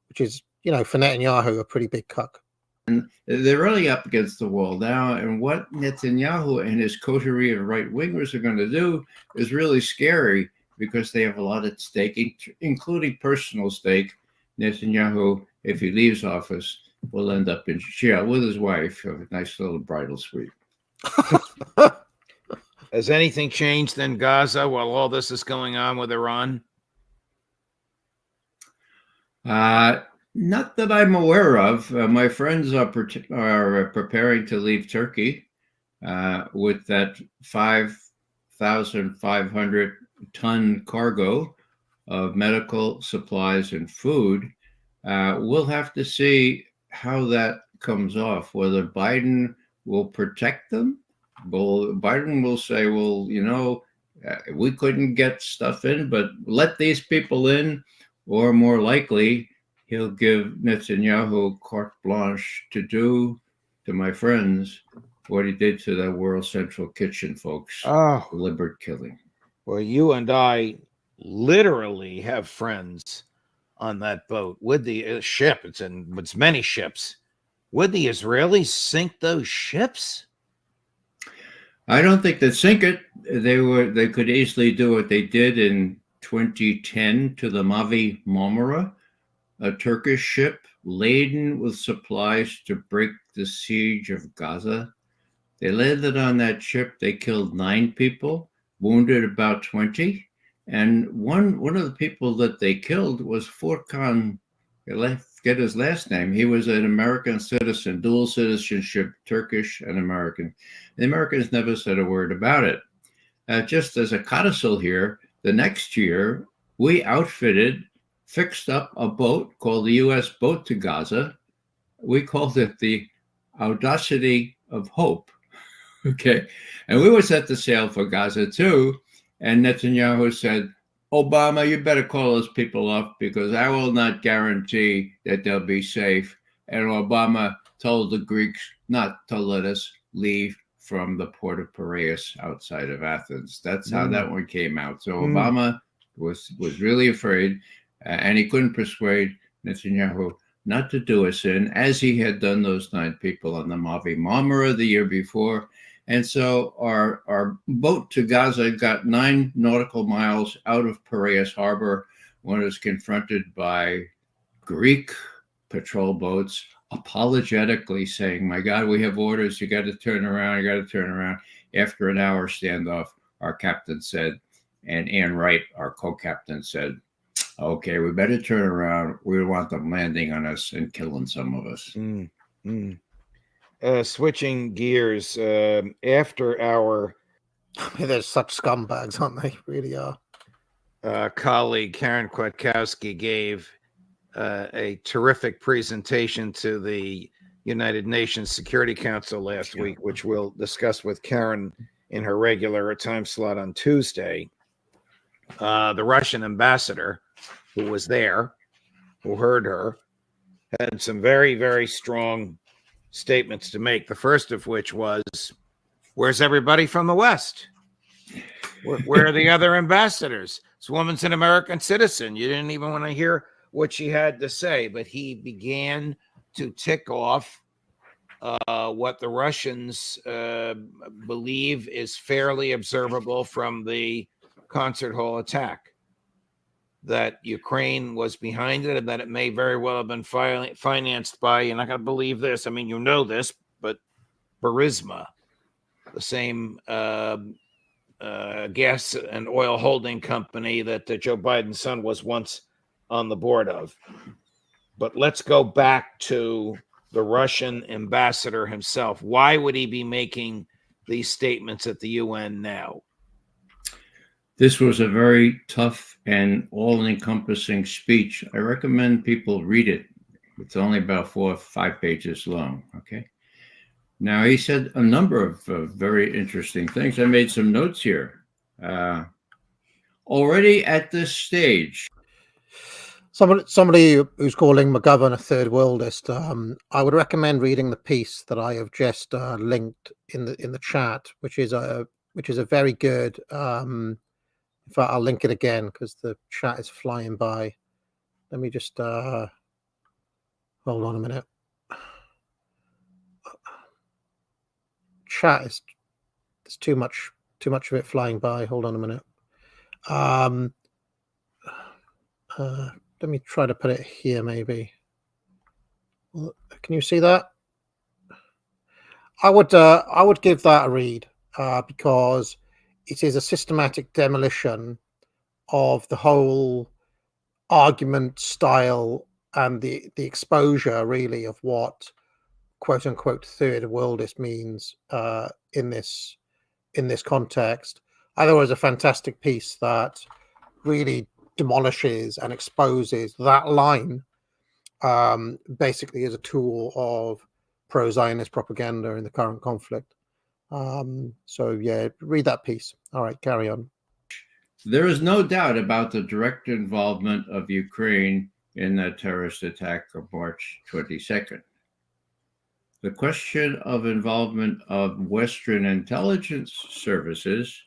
which is, for Netanyahu, a pretty big cuck. And they're really up against the wall now, and what Netanyahu and his coterie of right-wingers are going to do is really scary because they have a lot at stake, including personal stake. Netanyahu, if he leaves office, will end up in jail with his wife, a nice little bridal suite. Has anything changed in Gaza while all this is going on with Iran? Not that I'm aware of. My friends are preparing to leave Turkey with that 5,500-ton cargo of medical supplies and food. We'll have to see how that comes off, whether Biden will protect them. Well, Biden will say, well, we couldn't get stuff in, but let these people in, or more likely, he'll give Netanyahu carte blanche to do to my friends what he did to the World Central Kitchen folks. Oh, deliberate killing. Well, you and I literally have friends on that boat with the ship. It's many ships. Would the Israelis sink those ships? I don't think they'd sink it. They could easily do what they did in 2010 to the Mavi Marmara, a Turkish ship laden with supplies to break the siege of Gaza. They landed on that ship. They killed 9 people, wounded about 20. And one of the people that they killed was Furkan, get his last name. He was an American citizen, dual citizenship, Turkish and American. The Americans never said a word about it. Just as a codicil here, the next year, we fixed up a boat called the U.S. Boat to Gaza. We called it the Audacity of Hope. Okay. And we were set to sail for Gaza too. And Netanyahu said, Obama, you better call those people off because I will not guarantee that they'll be safe. And Obama told the Greeks not to let us leave from the port of Piraeus outside of Athens. That's how that one came out. So Obama was really afraid, and he couldn't persuade Netanyahu not to do a sin, as he had done those 9 people on the Mavi Marmara the year before. And so our boat to Gaza got 9 nautical miles out of Piraeus harbor when it was confronted by Greek patrol boats apologetically saying, my God, we have orders. You got to turn around. You got to turn around. After an hour standoff, our captain said, and Ian Wright, our co-captain, said, okay, we better turn around. We want them landing on us and killing some of us. Switching gears, after our there's such scumbags, aren't they? Really are. Colleague Karen Kwiatkowski gave a terrific presentation to the United Nations Security Council last week, which we'll discuss with Karen in her regular time slot on Tuesday. The Russian ambassador who was there, who heard her, had some very, very strong statements to make. The first of which was, where's everybody from the West? Where are the other ambassadors? This woman's an American citizen. You didn't even want to hear what she had to say, but he began to tick off what the Russians believe is fairly observable from the concert hall attack, that Ukraine was behind it and that it may very well have been financed by, you're not going to believe this, I mean, you know this, but Burisma, the same gas and oil holding company that Joe Biden's son was once on the board of. But let's go back to the Russian ambassador himself. Why would he be making these statements at the UN now? This was a very tough and all-encompassing speech. I recommend people read it. It's only about 4 or 5 pages long, okay? Now, he said a number of very interesting things. I made some notes here. Already at this stage, somebody who's calling McGovern a third worldist, I would recommend reading the piece that I have just linked in the chat, which is a very good. In fact, I'll link it again because the chat is flying by. Let me just hold on a minute. Chat is there's too much of it flying by. Hold on a minute. Let me try to put it here, maybe. Can you see that? I would give that a read because it is a systematic demolition of the whole argument style and the exposure, really, of what "quote unquote" third worldist means in this context. I thought it was a fantastic piece that really demolishes and exposes that line, basically as a tool of pro-Zionist propaganda in the current conflict. So yeah, read that piece. All right, carry on. there is no doubt about the direct involvement of Ukraine in the terrorist attack of March 22nd. The question of involvement of Western intelligence services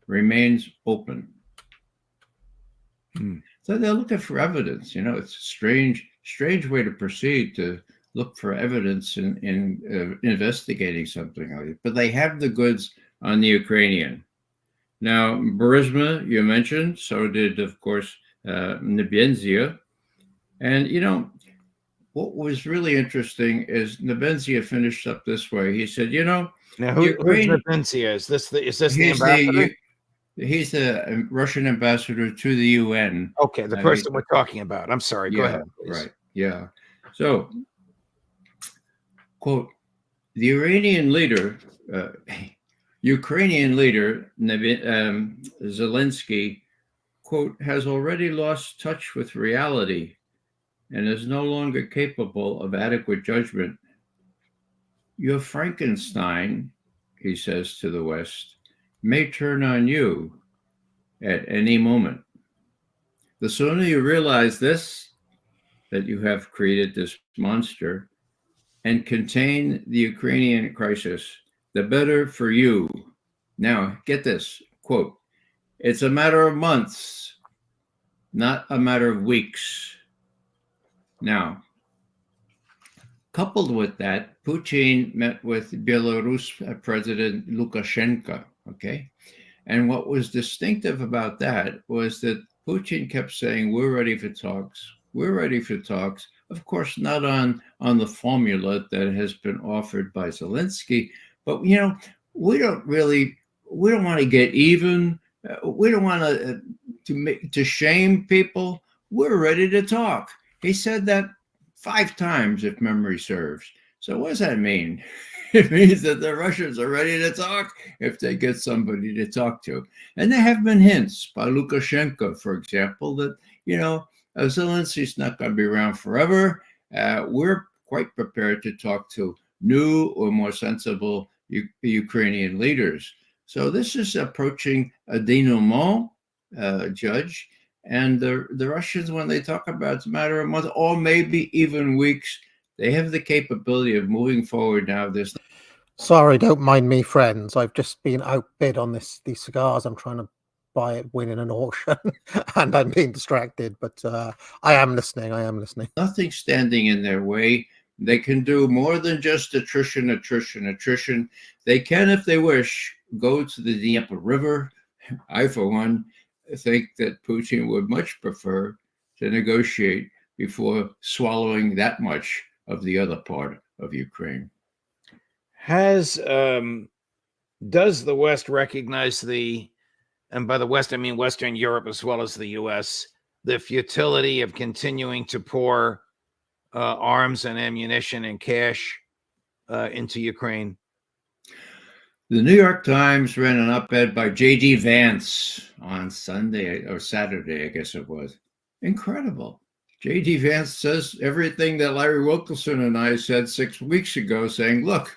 remains open. So they're looking for evidence. You know, it's a strange way to proceed, to look for evidence in investigating something like it. But they have the goods on the Ukrainian. Now, Burisma, you mentioned, so did, of course, Nebenzia. And, you know, what was really interesting is Nebenzia finished up this way. He said, you know, now who's Nebenzia? Is this the ambassador? He's the Russian ambassador to the UN. Okay, the person we're talking about. I'm sorry. Go ahead, please. Right. Yeah. So, quote, the Ukrainian leader Zelensky, quote, has already lost touch with reality and is no longer capable of adequate judgment. Your Frankenstein, he says to the West, may turn on you at any moment. The sooner you realize this, that you have created this monster and contain the Ukrainian crisis, the better for you. Now, get this, quote, it's a matter of months, not a matter of weeks. Now, coupled with that, Putin met with Belarus President Lukashenko, okay? And what was distinctive about that was that Putin kept saying, we're ready for talks. We're ready for talks. Of course, not on the formula that has been offered by Zelensky, but, you know, we don't really we don't want to get even. We don't want to shame people. We're ready to talk. He said that 5 times, if memory serves. So what does that mean? It means that the Russians are ready to talk if they get somebody to talk to. And there have been hints by Lukashenko, for example, that, Zelensky's not going to be around forever. We're quite prepared to talk to new or more sensible Ukrainian leaders. So this is approaching a denouement, Judge. And the Russians, when they talk about it's a matter of months or maybe even weeks, they have the capability of moving forward now. Sorry, don't mind me, friends. I've just been outbid on these cigars. I'm trying to win in an auction, and I'm being distracted. But I am listening. Nothing standing in their way. They can do more than just attrition. They can, if they wish, go to the Dnieper River. I, for one, think that Putin would much prefer to negotiate before swallowing that much of the other part of Ukraine. Does the West recognize and by the West I mean Western Europe as well as the U.S., the futility of continuing to pour arms and ammunition and cash into Ukraine? The New York Times ran an op-ed by J.D. Vance on Sunday or Saturday, I guess it was. Incredible. J.D. Vance says everything that Larry Wilkerson and I said 6 weeks ago, saying, look,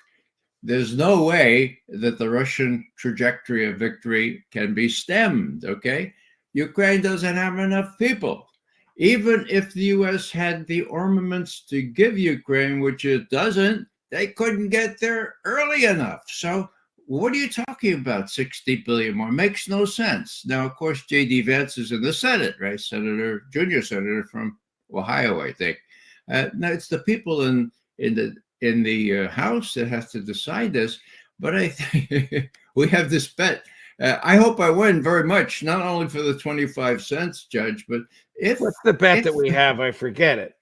there's no way that the Russian trajectory of victory can be stemmed, okay? Ukraine doesn't have enough people. Even if the U.S. had the armaments to give Ukraine, which it doesn't, they couldn't get there early enough. So what are you talking about? 60 billion more makes no sense. Now, of course, J.D. Vance is in the Senate, right? Junior senator from Ohio, I think. Now it's the people in the House that has to decide this. But I think we have this bet. I hope I win very much, not only for the 25 cents, Judge, but if what's the bet that we have? I forget it.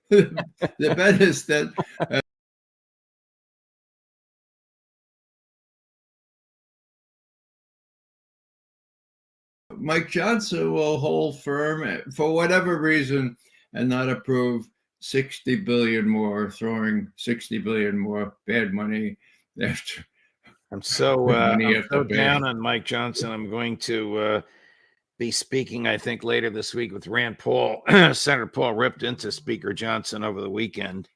The bet is that. Mike Johnson will hold firm for whatever reason and not approve 60 billion more, throwing 60 billion more bad money after. I'm so down on Mike Johnson. I'm going to be speaking, I think, later this week with Rand Paul. Senator Paul ripped into Speaker Johnson over the weekend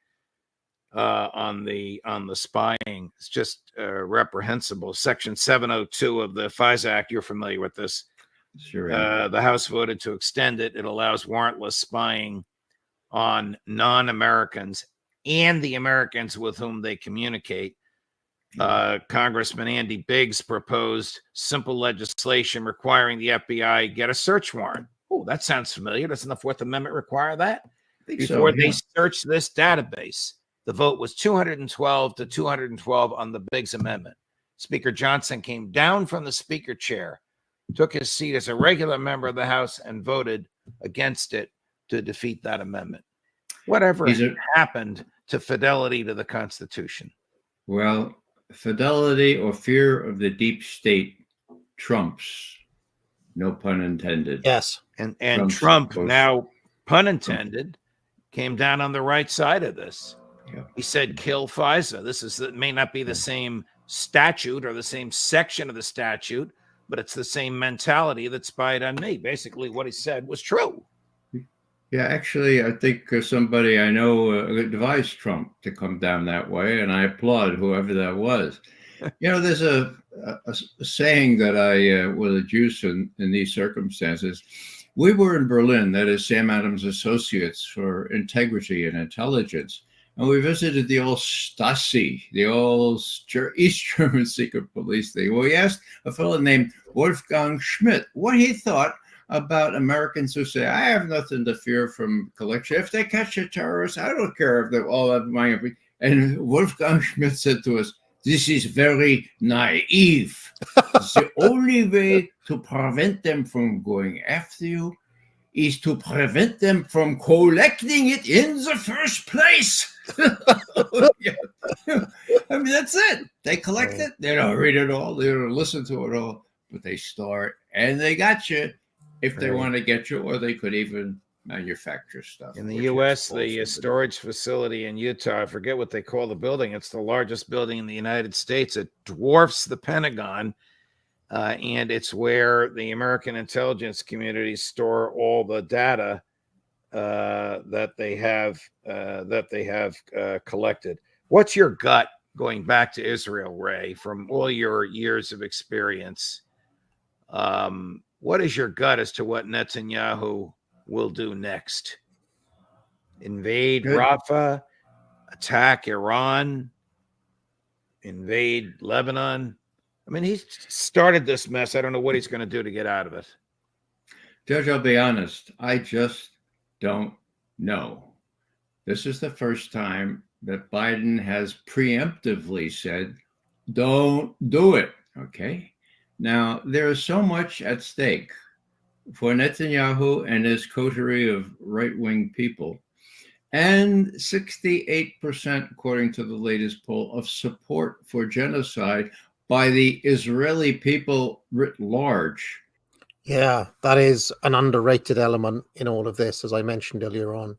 on the spying. It's just reprehensible. Section 702 of the FISA Act. You're familiar with this. Sure. The House voted to extend it. It allows warrantless spying on non-Americans and the Americans with whom they communicate. Congressman Andy Biggs proposed simple legislation requiring the FBI get a search warrant. Oh, that sounds familiar. Doesn't the Fourth Amendment require that? Before they search this database. The vote was 212 to 212 on the Biggs amendment. Speaker Johnson came down from the speaker chair, took his seat as a regular member of the House, and voted against it to defeat that amendment. Whatever happened to fidelity to the Constitution? Well, fidelity or fear of the deep state trumps, no pun intended. Yes. And Trump, now, pun intended, came down on the right side of this. Yeah. He said, kill FISA. May not be the same statute or the same section of the statute, but it's the same mentality that spied on me. Basically, what he said was true. Yeah, actually, I think somebody I know advised Trump to come down that way, and I applaud whoever that was. There's a saying that I will adduce in these circumstances. We were in Berlin, that is Sam Adams Associates for Integrity and Intelligence, and we visited the old Stasi, the old East German secret police thing. Well, we asked a fellow named Wolfgang Schmidt what he thought about Americans who say, I have nothing to fear from collection. If they catch a terrorist, I don't care if they all have money. And Wolfgang Schmidt said to us, this is very naive. The only way to prevent them from going after you is to prevent them from collecting it in the first place. I mean, that's it. They collect it. They don't read it all. They don't listen to it all, but they store it, and they got you if they want to get you, or they could even manufacture stuff. In the U.S., the storage facility in Utah, I forget what they call the building. It's the largest building in the United States. It dwarfs the Pentagon, and it's where the American intelligence communities store all the data that they have collected. What's your gut going back to Israel, Ray, from all your years of experience? What is your gut as to what Netanyahu will do next? Invade Rafah, attack Iran, invade Lebanon? I mean, he started this mess. I don't know what he's going to do to get out of it. Judge, I'll be honest. I just don't know. This is the first time that Biden has preemptively said, don't do it. Okay. Now, there is so much at stake for Netanyahu and his coterie of right-wing people, and 68%, according to the latest poll, of support for genocide by the Israeli people writ large. Yeah, that is an underrated element in all of this, as I mentioned earlier on.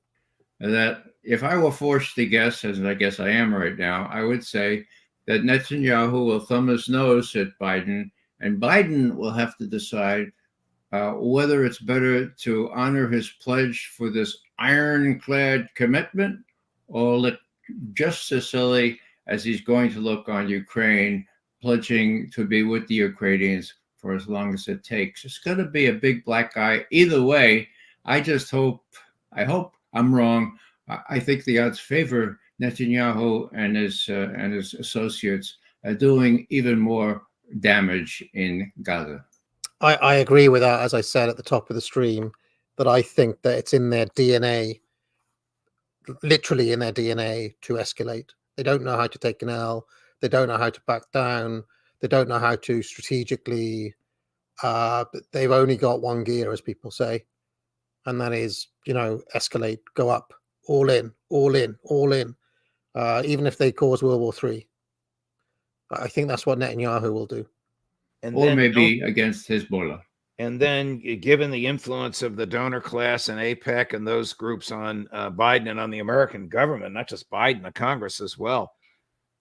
And that if I were forced to guess, as I guess I am right now, I would say that Netanyahu will thumb his nose at Biden, and Biden will have to decide whether it's better to honor his pledge for this ironclad commitment, or look just as silly as he's going to look on Ukraine, pledging to be with the Ukrainians for as long as it takes. It's going to be a big black eye. Either way, I hope I'm wrong. I think the odds favor Netanyahu and his associates doing even more damage in Gaza. I agree with that, as I said at the top of the stream, that I think that it's in their DNA, literally in their DNA, to escalate. They don't know how to take an L. They don't know how to back down. They don't know how to strategically. They've only got one gear, as people say, and that is, escalate, go up, all in, all in, all in. Even if they cause World War III, I think that's what Netanyahu will do. Or maybe against Hezbollah. And then, given the influence of the donor class and AIPAC and those groups on Biden and on the American government, not just Biden, the Congress as well,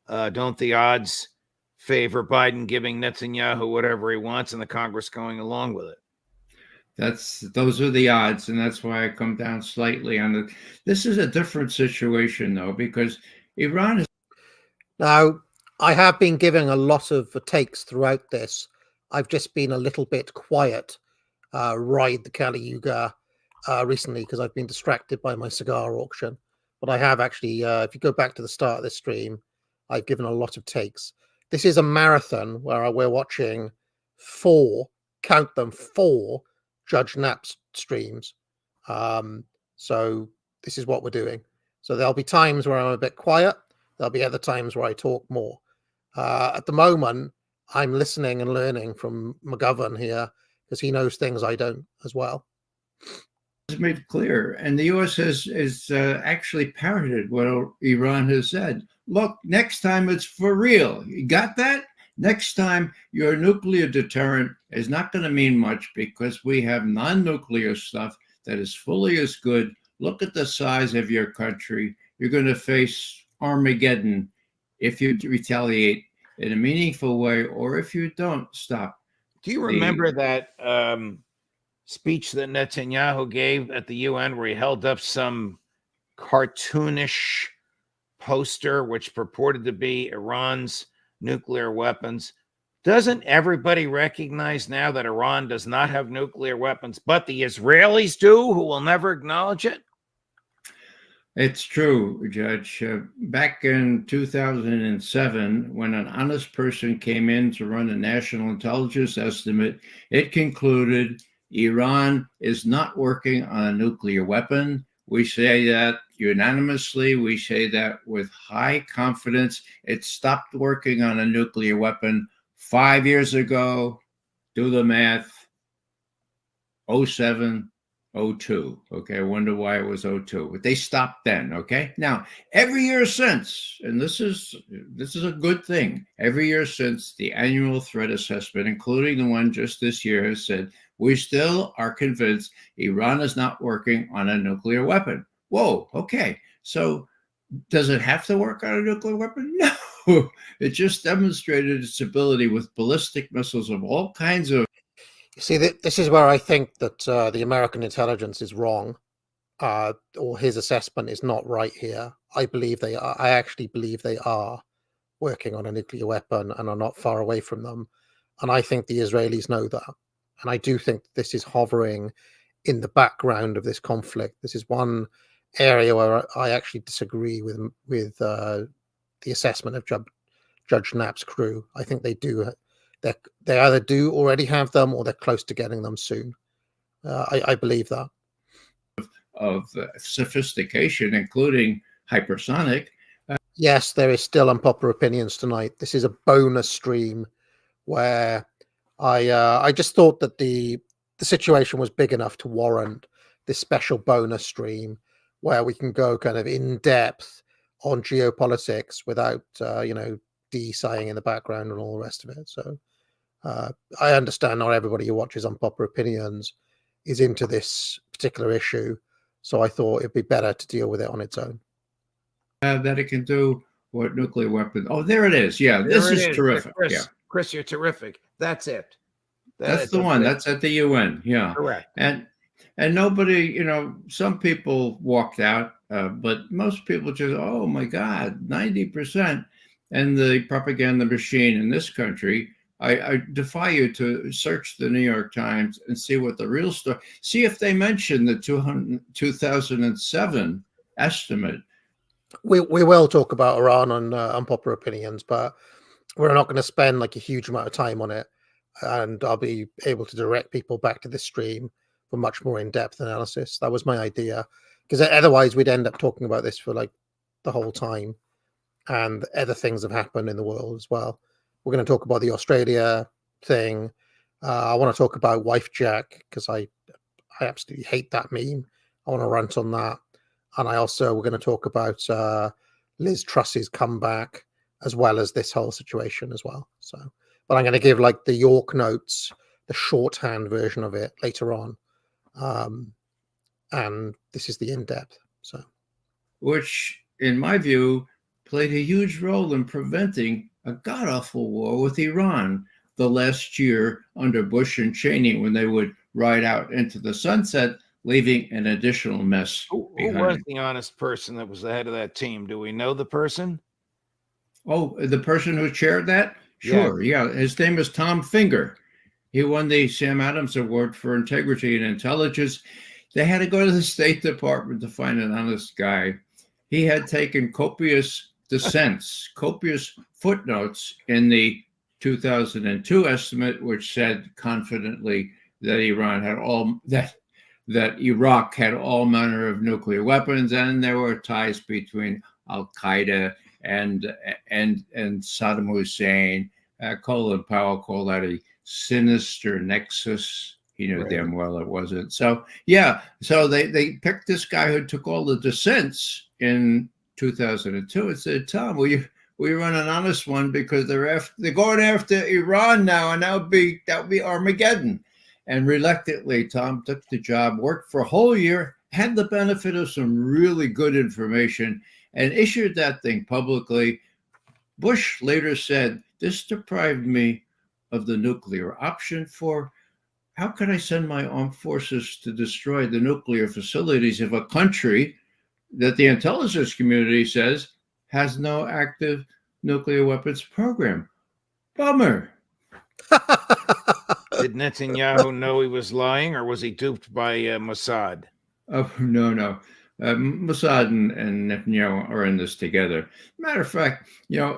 don't the odds favor Biden giving Netanyahu whatever he wants and the Congress going along with it? Those are the odds, and that's why I come down slightly on it. This is a different situation, though, because Iran is. Now, I have been giving a lot of takes throughout this. I've just been a little bit quiet, ride the Kali Yuga recently, because I've been distracted by my cigar auction. But I have actually, if you go back to the start of this stream, I've given a lot of takes. This is a marathon where we're watching four Judge Knapp's streams. So this is what we're doing. So there'll be times where I'm a bit quiet. There'll be other times where I talk more. At the moment, I'm listening and learning from McGovern here, because he knows things I don't as well. It's made clear, and the U.S. has actually parroted what Iran has said. Look, next time it's for real. You got that? Next time your nuclear deterrent is not going to mean much, because we have non-nuclear stuff that is fully as good. Look at the size of your country. You're going to face Armageddon if you retaliate in a meaningful way, or if you don't stop. Do you remember that speech that Netanyahu gave at the UN where he held up some cartoonish poster which purported to be Iran's nuclear weapons? Doesn't everybody recognize now that Iran does not have nuclear weapons, but the Israelis do, who will never acknowledge it? It's true, Judge. Back in 2007, when an honest person came in to run a national intelligence estimate, it concluded Iran is not working on a nuclear weapon. We say that unanimously. We say that with high confidence. It stopped working on a nuclear weapon 5 years ago. Do the math. 07, 02. Okay, I wonder why it was 02, but they stopped then. Okay, now every year since, and this is a good thing. Every year since, the annual threat assessment, including the one just this year, has said we still are convinced Iran is not working on a nuclear weapon. Whoa, okay, so does it have to work on a nuclear weapon? No, it just demonstrated its ability with ballistic missiles of all kinds of. You see, this is where I think that the American intelligence is wrong, or his assessment is not right here. I believe they are. I actually believe they are working on a nuclear weapon and are not far away from them. And I think the Israelis know that. And I do think this is hovering in the background of this conflict. This is one area where I actually disagree with the assessment of Judge Knapp's crew. I think they do. They either do already have them or they're close to getting them soon. I believe that. Of sophistication, including hypersonic. Yes, there is still unpopular opinions tonight. This is a bonus stream where I just thought that the situation was big enough to warrant this special bonus stream where we can go kind of in depth on geopolitics without sighing in the background and all the rest of it. So I understand not everybody who watches Unpopular Opinions is into this particular issue, so I thought it'd be better to deal with it on its own. That it can do what nuclear weapons. Oh, there it is. Yeah, this is terrific. Chris, yeah. Chris, you're terrific. That's it. That's the one. That's at the UN. Yeah, correct. And nobody, some people walked out, but most people just, oh my God, 90%. And the propaganda machine in this country, I defy you to search the New York Times and see what the real story. See if they mention the 2007 estimate. We will talk about Iran on Unpopular Opinions, but we're not going to spend like a huge amount of time on it. And I'll be able to direct people back to this stream for much more in-depth analysis. That was my idea, because otherwise we'd end up talking about this for like the whole time. And other things have happened in the world as well. We're going to talk about the Australia thing. I want to talk about Wife Jack, because I absolutely hate that meme. I want to rant on that. And we're going to talk about Liz Truss's comeback, as well as this whole situation as well. So, but I'm going to give like the York notes, the shorthand version of it later on. And this is the in-depth. So, which, in my view, played a huge role in preventing a god-awful war with Iran the last year under Bush and Cheney, when they would ride out into the sunset, leaving an additional mess behind. Who was the honest person that was the head of that team? Do we know the person? Oh, the person who chaired that? Sure, yeah. His name is Tom Finger. He won the Sam Adams Award for Integrity and Intelligence. They had to go to the State Department to find an honest guy. He had taken copious dissents, copious footnotes in the 2002 estimate, which said confidently that that Iraq had all manner of nuclear weapons, and there were ties between Al Qaeda and Saddam Hussein. Colin Powell called that a sinister nexus. He knew damn well it wasn't. So yeah, so they picked this guy who took all the dissents in 2002 and said, Tom, will you run an honest one, because they're going after Iran now, and that would be Armageddon. And reluctantly, Tom took the job, worked for a whole year, had the benefit of some really good information, and issued that thing publicly. Bush later said, this deprived me of the nuclear option. For how could I send my armed forces to destroy the nuclear facilities of a country that the intelligence community says has no active nuclear weapons program? Bummer. Did Netanyahu know he was lying, or was he duped by Mossad? Oh, no. Mossad and Netanyahu are in this together. Matter of fact,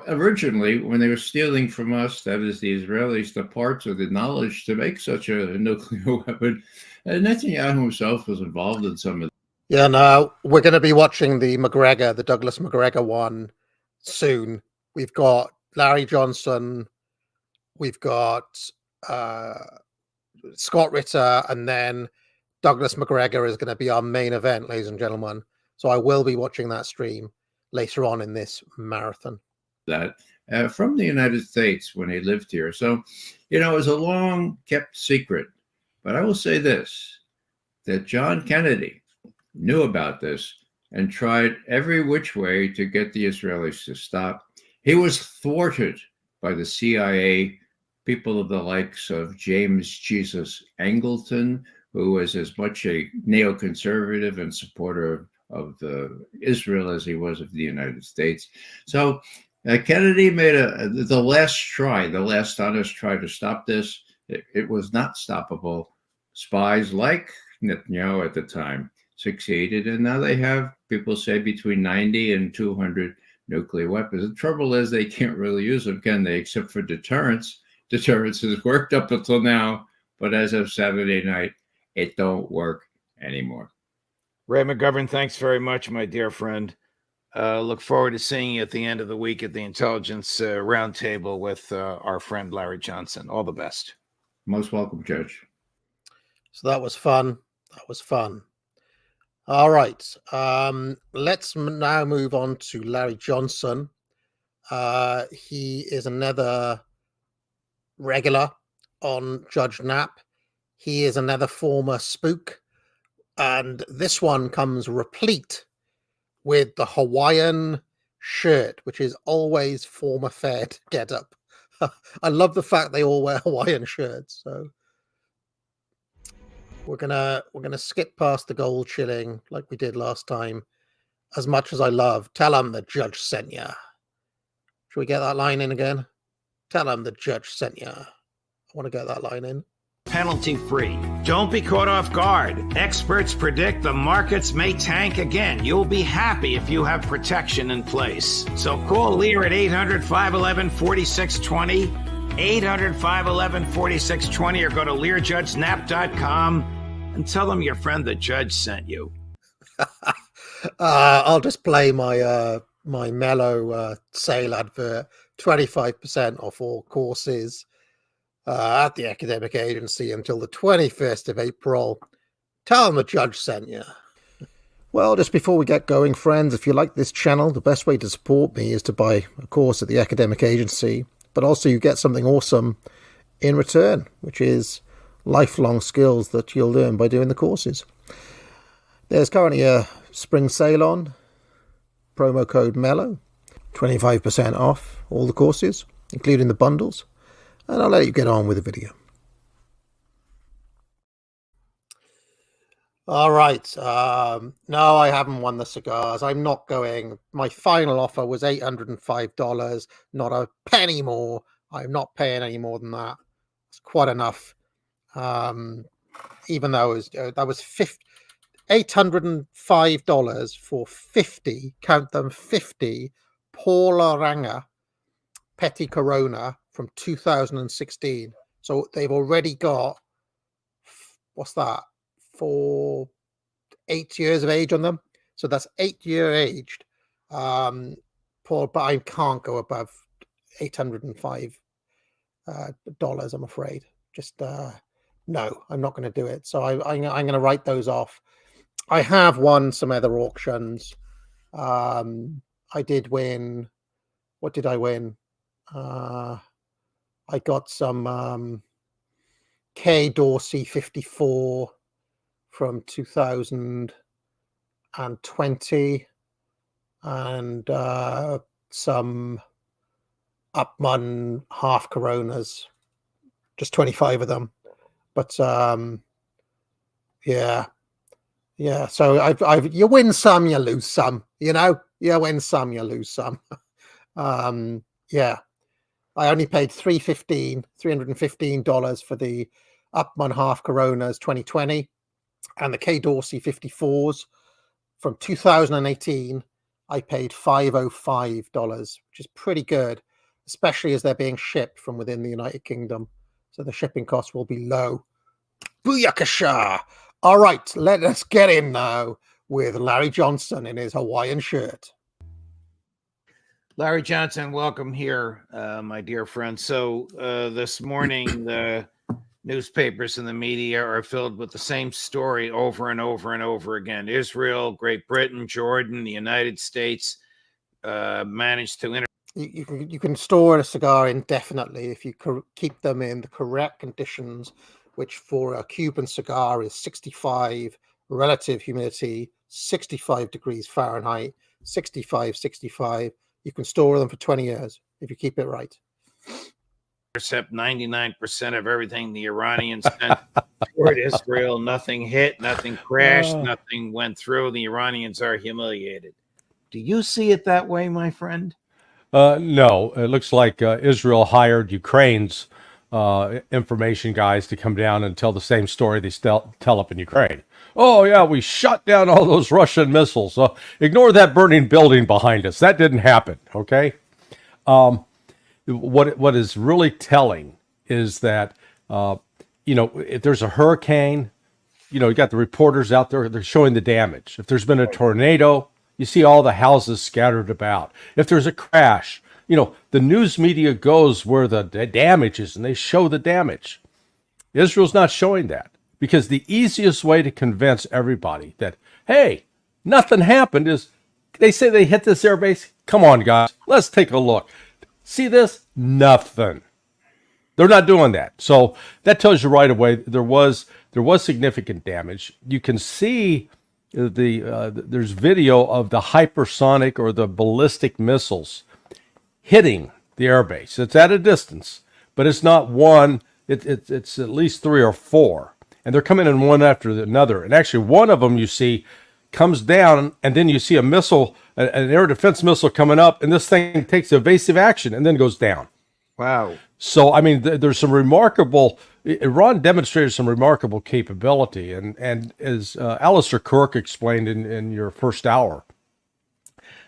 originally when they were stealing from us, that is the Israelis, the parts or the knowledge to make such a nuclear weapon, Netanyahu himself was involved in some of. Yeah, no, we're going to be watching the Douglas McGregor one soon. We've got Larry Johnson, we've got Scott Ritter, and then Douglas McGregor is going to be our main event, ladies and gentlemen. So I will be watching that stream later on in this marathon. That from the United States when he lived here. So, it was a long kept secret. But I will say this, that John Kennedy knew about this and tried every which way to get the Israelis to stop. He was thwarted by the CIA, people of the likes of James Jesus Angleton, who was as much a neoconservative and supporter of Israel as he was of the United States. So Kennedy made the last honest try to stop this. It was not stoppable. Spies like Netanyahu at the time succeeded, and now they have, people say, between 90 and 200 nuclear weapons. The trouble is they can't really use them, can they, except for deterrence. Deterrence has worked up until now, but as of Saturday night, it don't work anymore. Ray McGovern, thanks very much, my dear friend. Look forward to seeing you at the end of the week at the Intelligence Roundtable with our friend Larry Johnson. All the best. Most welcome, Judge. So that was fun. All right. Let's now move on to Larry Johnson. He is another regular on Judge Knapp. He is another former spook. And this one comes replete with the Hawaiian shirt, which is always former Fed get up. I love the fact they all wear Hawaiian shirts. So we're gonna skip past the gold shilling like we did last time. As much as I love, tell them the judge sent ya. Should we get that line in again? Tell them the judge sent ya. I want to get that line in. Penalty free. Don't be caught off guard. Experts predict the markets may tank again. You'll be happy if you have protection in place. So call Lear at 800-511-4620, 800-511-4620, or go to LearJudgeKnapp.com and tell them your friend the judge sent you. I'll just play my my Mellow sale advert. 25% off all courses at the academic agency until the 21st of April. Tell them the judge sent you. Well, just before we get going, friends, if you like this channel, the best way to support me is to buy a course at the academic agency, but also you get something awesome in return, which is lifelong skills that you'll learn by doing the courses. There's currently a spring sale on, promo code MELLOW, 25% off all the courses, including the bundles. And I'll let you get on with the video. All right. No, I haven't won the cigars. I'm not going. My final offer was $805, not a penny more. I'm not paying any more than that. It's quite enough. Even though that was $805 for 50, count them, 50 Paula Ranger Petty Corona from 2016. So they've already got, what's that, 8 years of age on them. So that's 8 year aged. Paul, but I can't go above $805, I'm afraid. Just no, I'm not going to do it. So I'm going to write those off. I have won some other auctions. I did win. What did I win? I got some K Dorsey 54 from 2020 and some Upman half Coronas, just 25 of them. But yeah. So I've you win some, you lose some. You know, you win some, you lose some. Yeah. I only paid $315 for the Upman half Coronas 2020 and the K Dorsey 54s from 2018. I paid $505, which is pretty good, especially as they're being shipped from within the United Kingdom. So the shipping costs will be low. Booyakasha! All right, let us get in now with Larry Johnson in his Hawaiian shirt. Larry Johnson, welcome here, my dear friend. So this morning, the newspapers and the media are filled with the same story over and over and over again. Israel, Great Britain, Jordan, the United States managed to you can store a cigar indefinitely if you keep them in the correct conditions, which for a Cuban cigar is 65 relative humidity, 65 degrees Fahrenheit, 65. You can store them for 20 years if you keep it right. Intercept 99% of everything the Iranians sent toward Israel. Nothing hit, nothing crashed, nothing went through. The Iranians are humiliated. Do you see it that way, my friend? No, it looks like Israel hired Ukraine's information guys to come down and tell the same story they tell up in Ukraine. Oh, yeah, we shot down all those Russian missiles. Ignore that burning building behind us. That didn't happen, okay? What is really telling is that, if there's a hurricane, you got the reporters out there, they're showing the damage. If there's been a tornado, you see all the houses scattered about. If there's a crash, the news media goes where the damage is and they show the damage. Israel's not showing that because the easiest way to convince everybody that, hey, nothing happened is they say they hit this airbase. Come on, guys, let's take a look. See this? Nothing. They're not doing that. So that tells you right away there was significant damage. You can see there's video of the hypersonic or the ballistic missiles hitting the airbase. It's at a distance, but it's not one. It's at least 3 or 4, and they're coming in one after another. And actually, one of them you see comes down, and then you see a missile, an air defense missile coming up, and this thing takes evasive action and then goes down. Wow. So, I mean, there's some remarkable, Iran demonstrated some remarkable capability. And as Alistair Crooke explained in your first hour,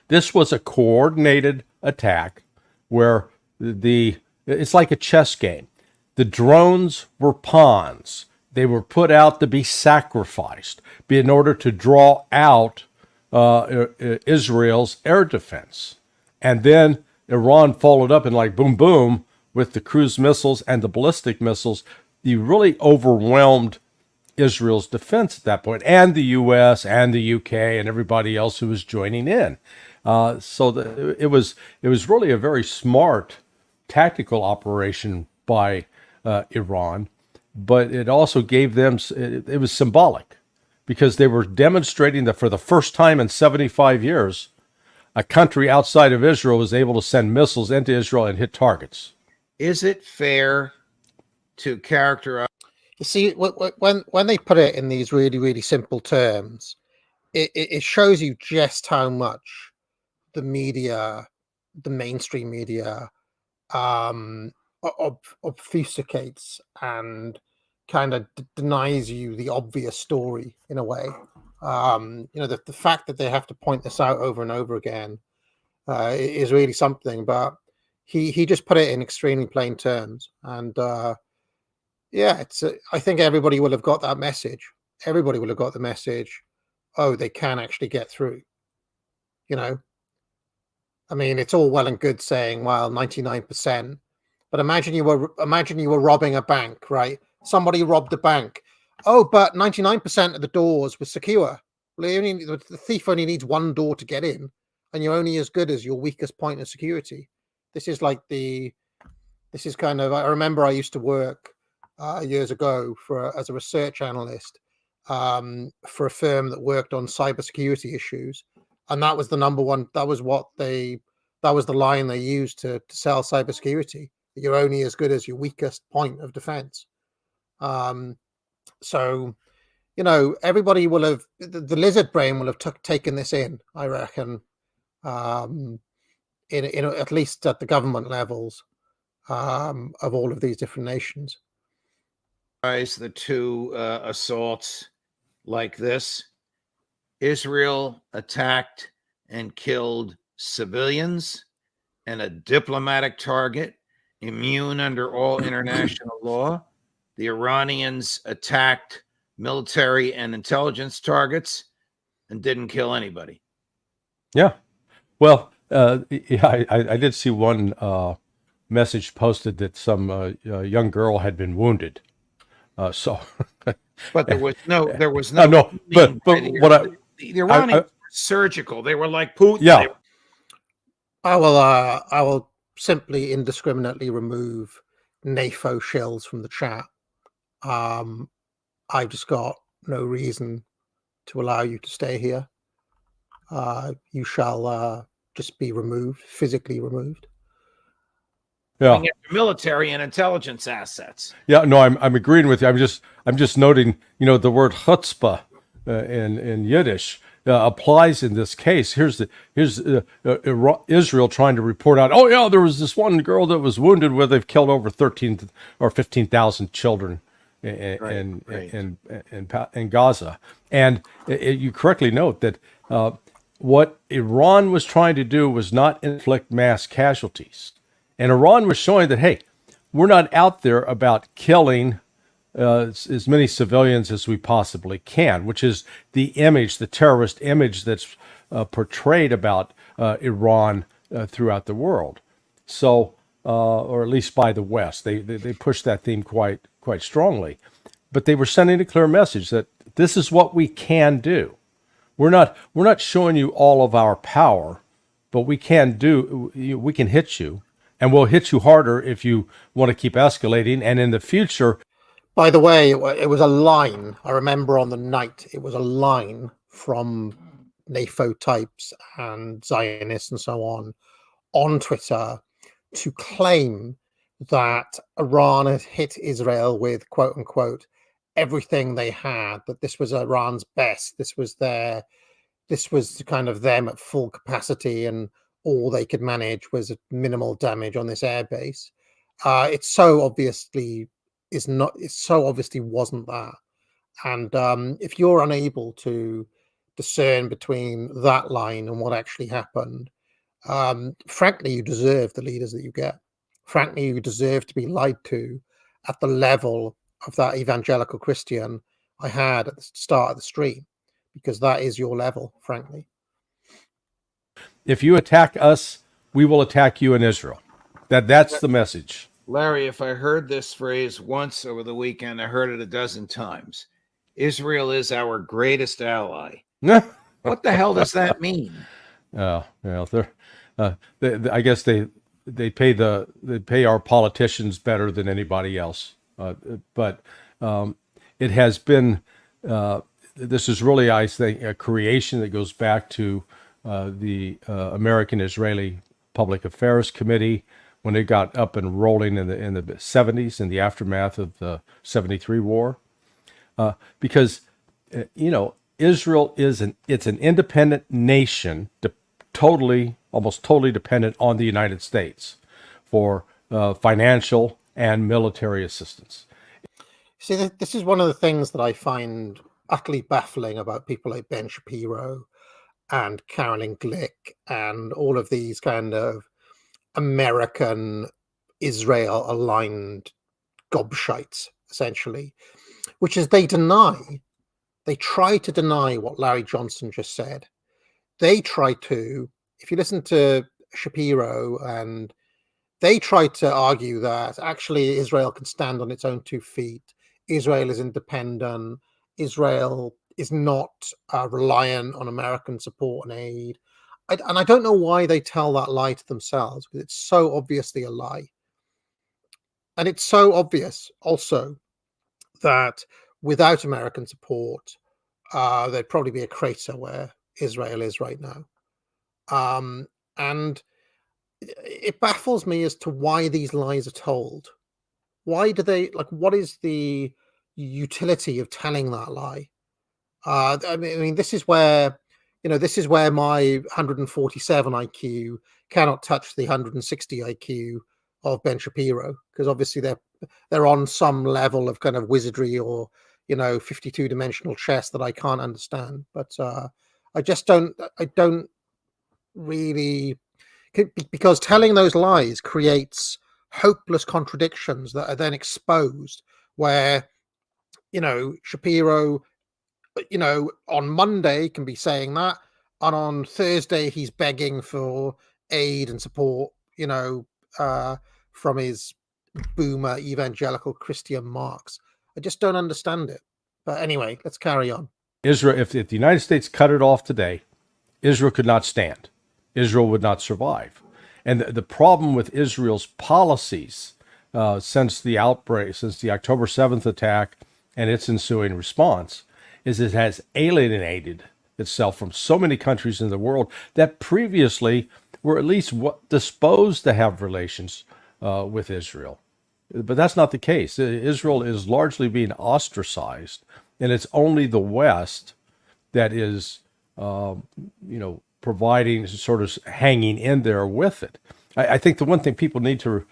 this was a coordinated attack where it's like a chess game. The drones were pawns. They were put out to be sacrificed in order to draw out Israel's air defense. And then Iran followed up and like boom, boom, with the cruise missiles and the ballistic missiles. You really overwhelmed Israel's defense at that point, and the U.S. and the U.K. and everybody else who was joining in. It was really a very smart tactical operation by Iran, but it also gave them, it was symbolic because they were demonstrating that for the first time in 75 years, a country outside of Israel was able to send missiles into Israel and hit targets. Is it fair to characterize? You see, when they put it in these really, really simple terms, it shows you just how much the media, the mainstream media, obfuscates and kind of denies you the obvious story in a way. The fact that they have to point this out over and over again is really something. But he just put it in extremely plain terms, and I think everybody will have got that message. Everybody will have got the message. Oh, they can actually get through. I mean, it's all well and good saying, well, 99%. But imagine you were robbing a bank, right? Somebody robbed a bank. Oh, but 99% of the doors were secure. The thief only needs one door to get in, and you're only as good as your weakest point of security. This is kind of, I remember I used to work years ago as a research analyst for a firm that worked on cybersecurity issues. And that was the number one, that was the line they used to sell cybersecurity. You're only as good as your weakest point of defense. Everybody will have, the lizard brain will have taken this in, I reckon, in at least at the government levels of all of these different nations. The two assaults like this. Israel attacked and killed civilians and a diplomatic target, immune under all international law. The Iranians attacked military and intelligence targets and didn't kill anybody. Yeah. Well, I did see one message posted that some young girl had been wounded. But there was no no. But what the Iranians were surgical. They were like Putin. Yeah. I will simply indiscriminately remove NAFO shells from the chat. I've just got no reason to allow you to stay here. You shall just be removed, physically removed. Yeah. Military and intelligence assets. Yeah, no, I'm agreeing with you. I'm just noting, the word chutzpah in Yiddish applies in this case. Here's Israel trying to report out. Oh yeah, there was this one girl that was wounded where they've killed over 13 or 15,000 children in Gaza. And you correctly note that what Iran was trying to do was not inflict mass casualties. And Iran was showing that, hey, we're not out there about killing as many civilians as we possibly can, which is the image, the terrorist image that's portrayed about Iran throughout the world. So, or at least by the West, they pushed that theme quite strongly. But they were sending a clear message that this is what we can do. We're not showing you all of our power, but we can hit you. And we'll hit you harder if you want to keep escalating. And in the future... By the way, it was a line. I remember on the night, it was a line from NAFO types and Zionists and so on Twitter to claim that Iran had hit Israel with, quote unquote, everything they had, that this was Iran's best. This was kind of them at full capacity, and all they could manage was minimal damage on this airbase. It so obviously wasn't that. And if you're unable to discern between that line and what actually happened, frankly, you deserve the leaders that you get. Frankly, you deserve to be lied to at the level of that evangelical Christian I had at the start of the stream, because that is your level, frankly. If you attack us, we will attack you in Israel. That's the message. Larry, if I heard this phrase once over the weekend, I heard it a dozen times. Israel is our greatest ally. What the hell does that mean? Oh, well, I guess they pay our politicians better than anybody else. But it has been. This is really, I think, a creation that goes back to the American-Israeli Public Affairs Committee when it got up and rolling in the 70s, in the aftermath of the 73 war, because Israel it's an independent nation, almost totally dependent on the United States for financial and military assistance. See, this is one of the things that I find utterly baffling about people like Ben Shapiro and Carolyn Glick and all of these kind of American Israel aligned gobshites, essentially, which is they try to deny what Larry Johnson just said. They try to, if you listen to Shapiro, and they try to argue that actually Israel can stand on its own 2 feet. Israel is independent. Israel is not reliant on American support and aid. And I don't know why they tell that lie to themselves, because it's so obviously a lie. And it's so obvious also that without American support, there'd probably be a crater where Israel is right now. And it baffles me as to why these lies are told. Why do they, what is the utility of telling that lie? I mean, this is where my 147 IQ cannot touch the 160 IQ of Ben Shapiro, because obviously they're on some level of kind of wizardry or 52-dimensional chess that I can't understand. But I don't really, because telling those lies creates hopeless contradictions that are then exposed, where Shapiro on Monday can be saying that, and on Thursday he's begging for aid and support from his boomer evangelical Christian marks. I just don't understand it. But anyway, let's carry on. Israel, if the United States cut it off today, Israel could not stand. Israel would not survive. And the problem with Israel's policies since the outbreak, since the October 7th attack and its ensuing response, is it has alienated itself from so many countries in the world that previously were at least disposed to have relations with Israel. But that's not the case. Israel is largely being ostracized, and it's only the West that is, providing, sort of hanging in there with it. I think the one thing people need to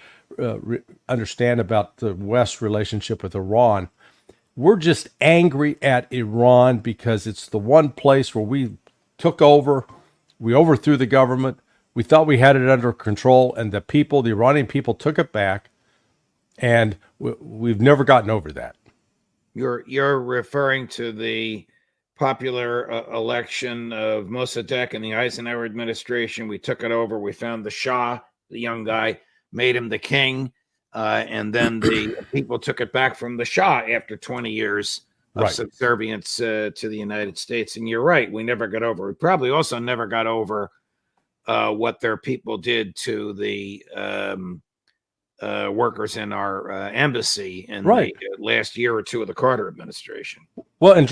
understand about the West's relationship with Iran, we're just angry at Iran because it's the one place where we took over, we overthrew the government, we thought we had it under control, and the Iranian people took it back, and we've never gotten over that. You're referring to the popular election of Mossadegh in the Eisenhower administration. We took it over. We found the Shah, the young guy, made him the king, and then the people took it back from the Shah after 20 years of subservience to the United States. And you're right, we never got over. We probably also never got over what their people did to the workers in our embassy in the last year or two of the Carter administration. Well, and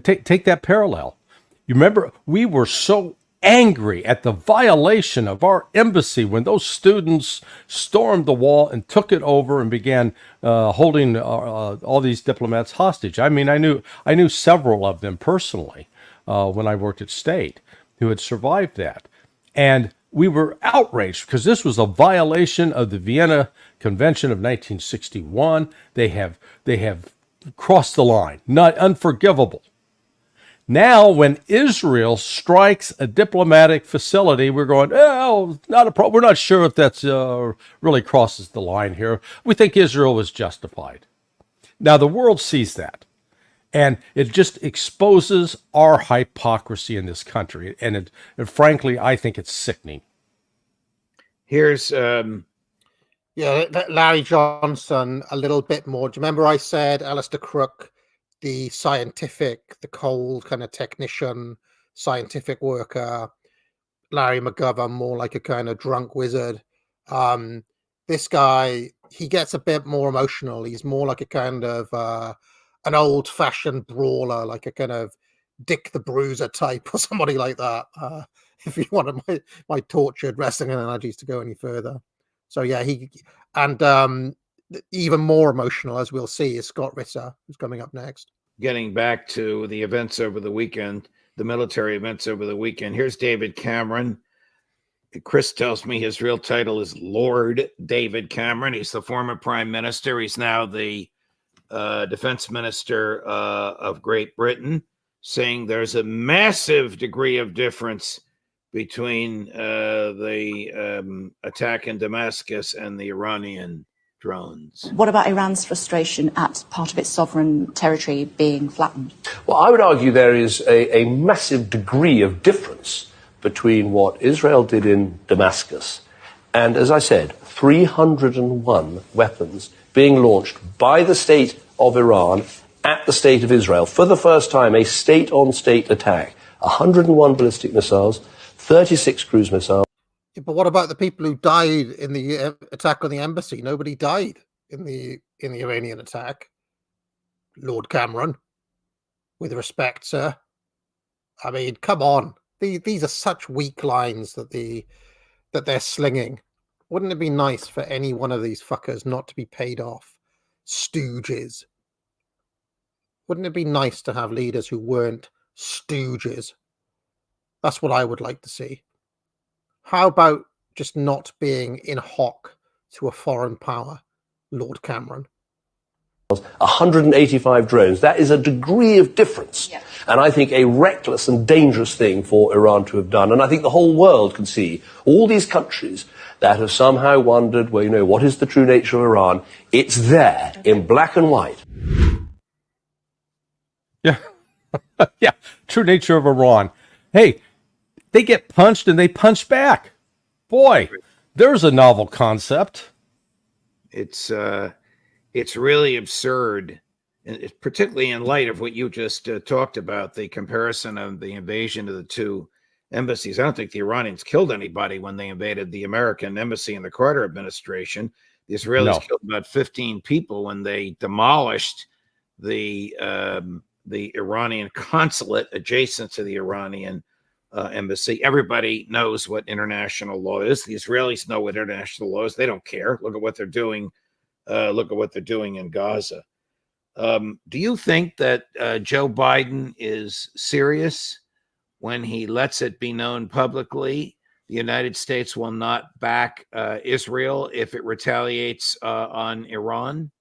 take that parallel. You remember, we were so angry at the violation of our embassy when those students stormed the wall and took it over and began holding all these diplomats hostage. I mean, I knew several of them personally when I worked at State who had survived that. And we were outraged because this was a violation of the Vienna Convention of 1961. They have crossed the line, not unforgivable. Now, when Israel strikes a diplomatic facility, we're going, oh, not a problem. We're not sure if that's really crosses the line here. We think Israel was justified. Now, the world sees that, and it just exposes our hypocrisy in this country. And frankly, I think it's sickening. Here's Larry Johnson a little bit more. Do you remember I said Alistair Crooke, the scientific, the cold kind of technician, scientific worker, Larry McGovern, more like a kind of drunk wizard. This guy, he gets a bit more emotional. He's more like a kind of an old-fashioned brawler, like a kind of Dick the Bruiser type or somebody like that. If you wanted my tortured wrestling analogies to go any further. So yeah, even more emotional, as we'll see, is Scott Ritter, who's coming up next. Getting back to the events over the weekend, the military events over the weekend, here's David Cameron. Chris tells me his real title is Lord David Cameron. He's the former prime minister. He's now the defense minister of Great Britain, saying there's a massive degree of difference between the attack in Damascus and the Iranian drones. What about Iran's frustration at part of its sovereign territory being flattened? Well, I would argue there is a massive degree of difference between what Israel did in Damascus and, as I said, 301 weapons being launched by the state of Iran at the state of Israel. For the first time, a state-on-state attack. 101 ballistic missiles, 36 cruise missiles. Yeah, but what about the people who died in the attack on the embassy? Nobody died in the Iranian attack. Lord Cameron, with respect, sir. I mean, come on. These are such weak lines that they're slinging. Wouldn't it be nice for any one of these fuckers not to be paid off? Stooges. Wouldn't it be nice to have leaders who weren't stooges? That's what I would like to see. How about just not being in hock to a foreign power, Lord Cameron? 185 drones. That is a degree of difference. Yeah. And I think a reckless and dangerous thing for Iran to have done. And I think the whole world can see all these countries that have somehow wondered, well, you know, what is the true nature of Iran? It's there in black and white. Yeah. Yeah. True nature of Iran. Hey, they get punched and they punch back. Boy, there's a novel concept. It's really absurd particularly in light of what you just talked about, the comparison of the invasion of the two embassies. I don't think the Iranians killed anybody when they invaded the American embassy in the Carter administration. The Israelis killed about 15 people when they demolished the Iranian consulate adjacent to the Iranian embassy. Everybody knows what international law is. The Israelis know what international law is. They don't care. Look at what they're doing. Look at what they're doing in Gaza. Do you think that Joe Biden is serious when he lets it be known publicly the United States will not back Israel if it retaliates on Iran?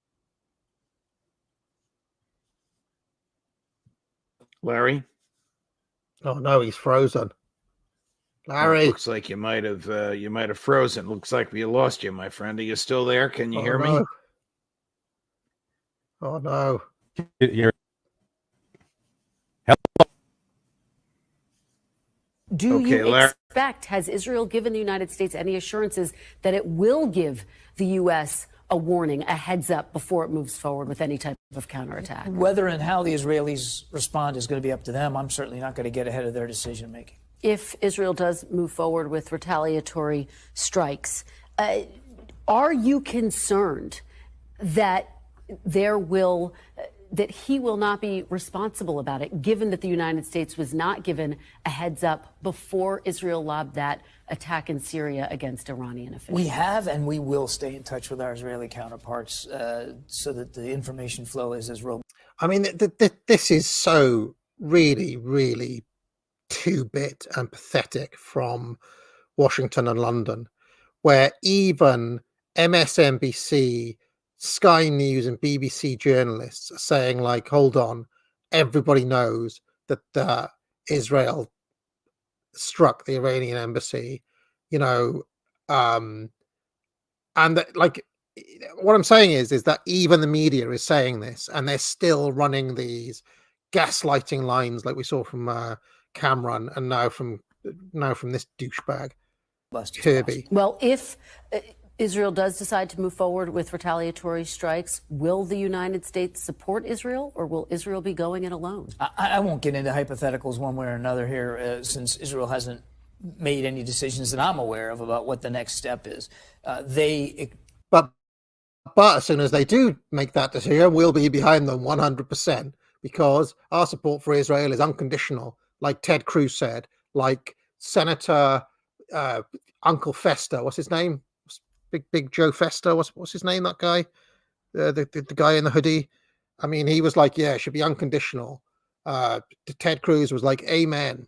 Larry? Oh no, he's frozen. Larry, looks like you might have frozen. Looks like we lost you, my friend. Are you still there? Can you hear me? Oh no. Do you expect, has Israel given the United States any assurances that it will give the U.S. a warning, a heads up before it moves forward with any type of counterattack? Whether and how the Israelis respond is going to be up to them. I'm certainly not going to get ahead of their decision making. If Israel does move forward with retaliatory strikes, are you concerned that that he will not be responsible about it, given that the United States was not given a heads up before Israel lobbed that attack in Syria against Iranian officials? We have and we will stay in touch with our Israeli counterparts so that the information flow is as robust. I mean, this is so really, really two-bit and pathetic from Washington and London, where even MSNBC, Sky News and BBC journalists are saying, like, hold on, everybody knows that Israel struck the Iranian embassy, and that, like, what I'm saying is that even the media is saying this, and they're still running these gaslighting lines like we saw from Cameron and now from this douchebag Kirby. Well, if Israel does decide to move forward with retaliatory strikes, will the United States support Israel, or will Israel be going it alone? I won't get into hypotheticals one way or another here, since Israel hasn't made any decisions that I'm aware of about what the next step is. But as soon as they do make that decision, we'll be behind them 100%, because our support for Israel is unconditional, like Ted Cruz said, like Senator Uncle Fester, what's his name? Big Joe Fester, what's his name? That guy, the guy in the hoodie. I mean, he was like, yeah, it should be unconditional. Ted Cruz was like, amen.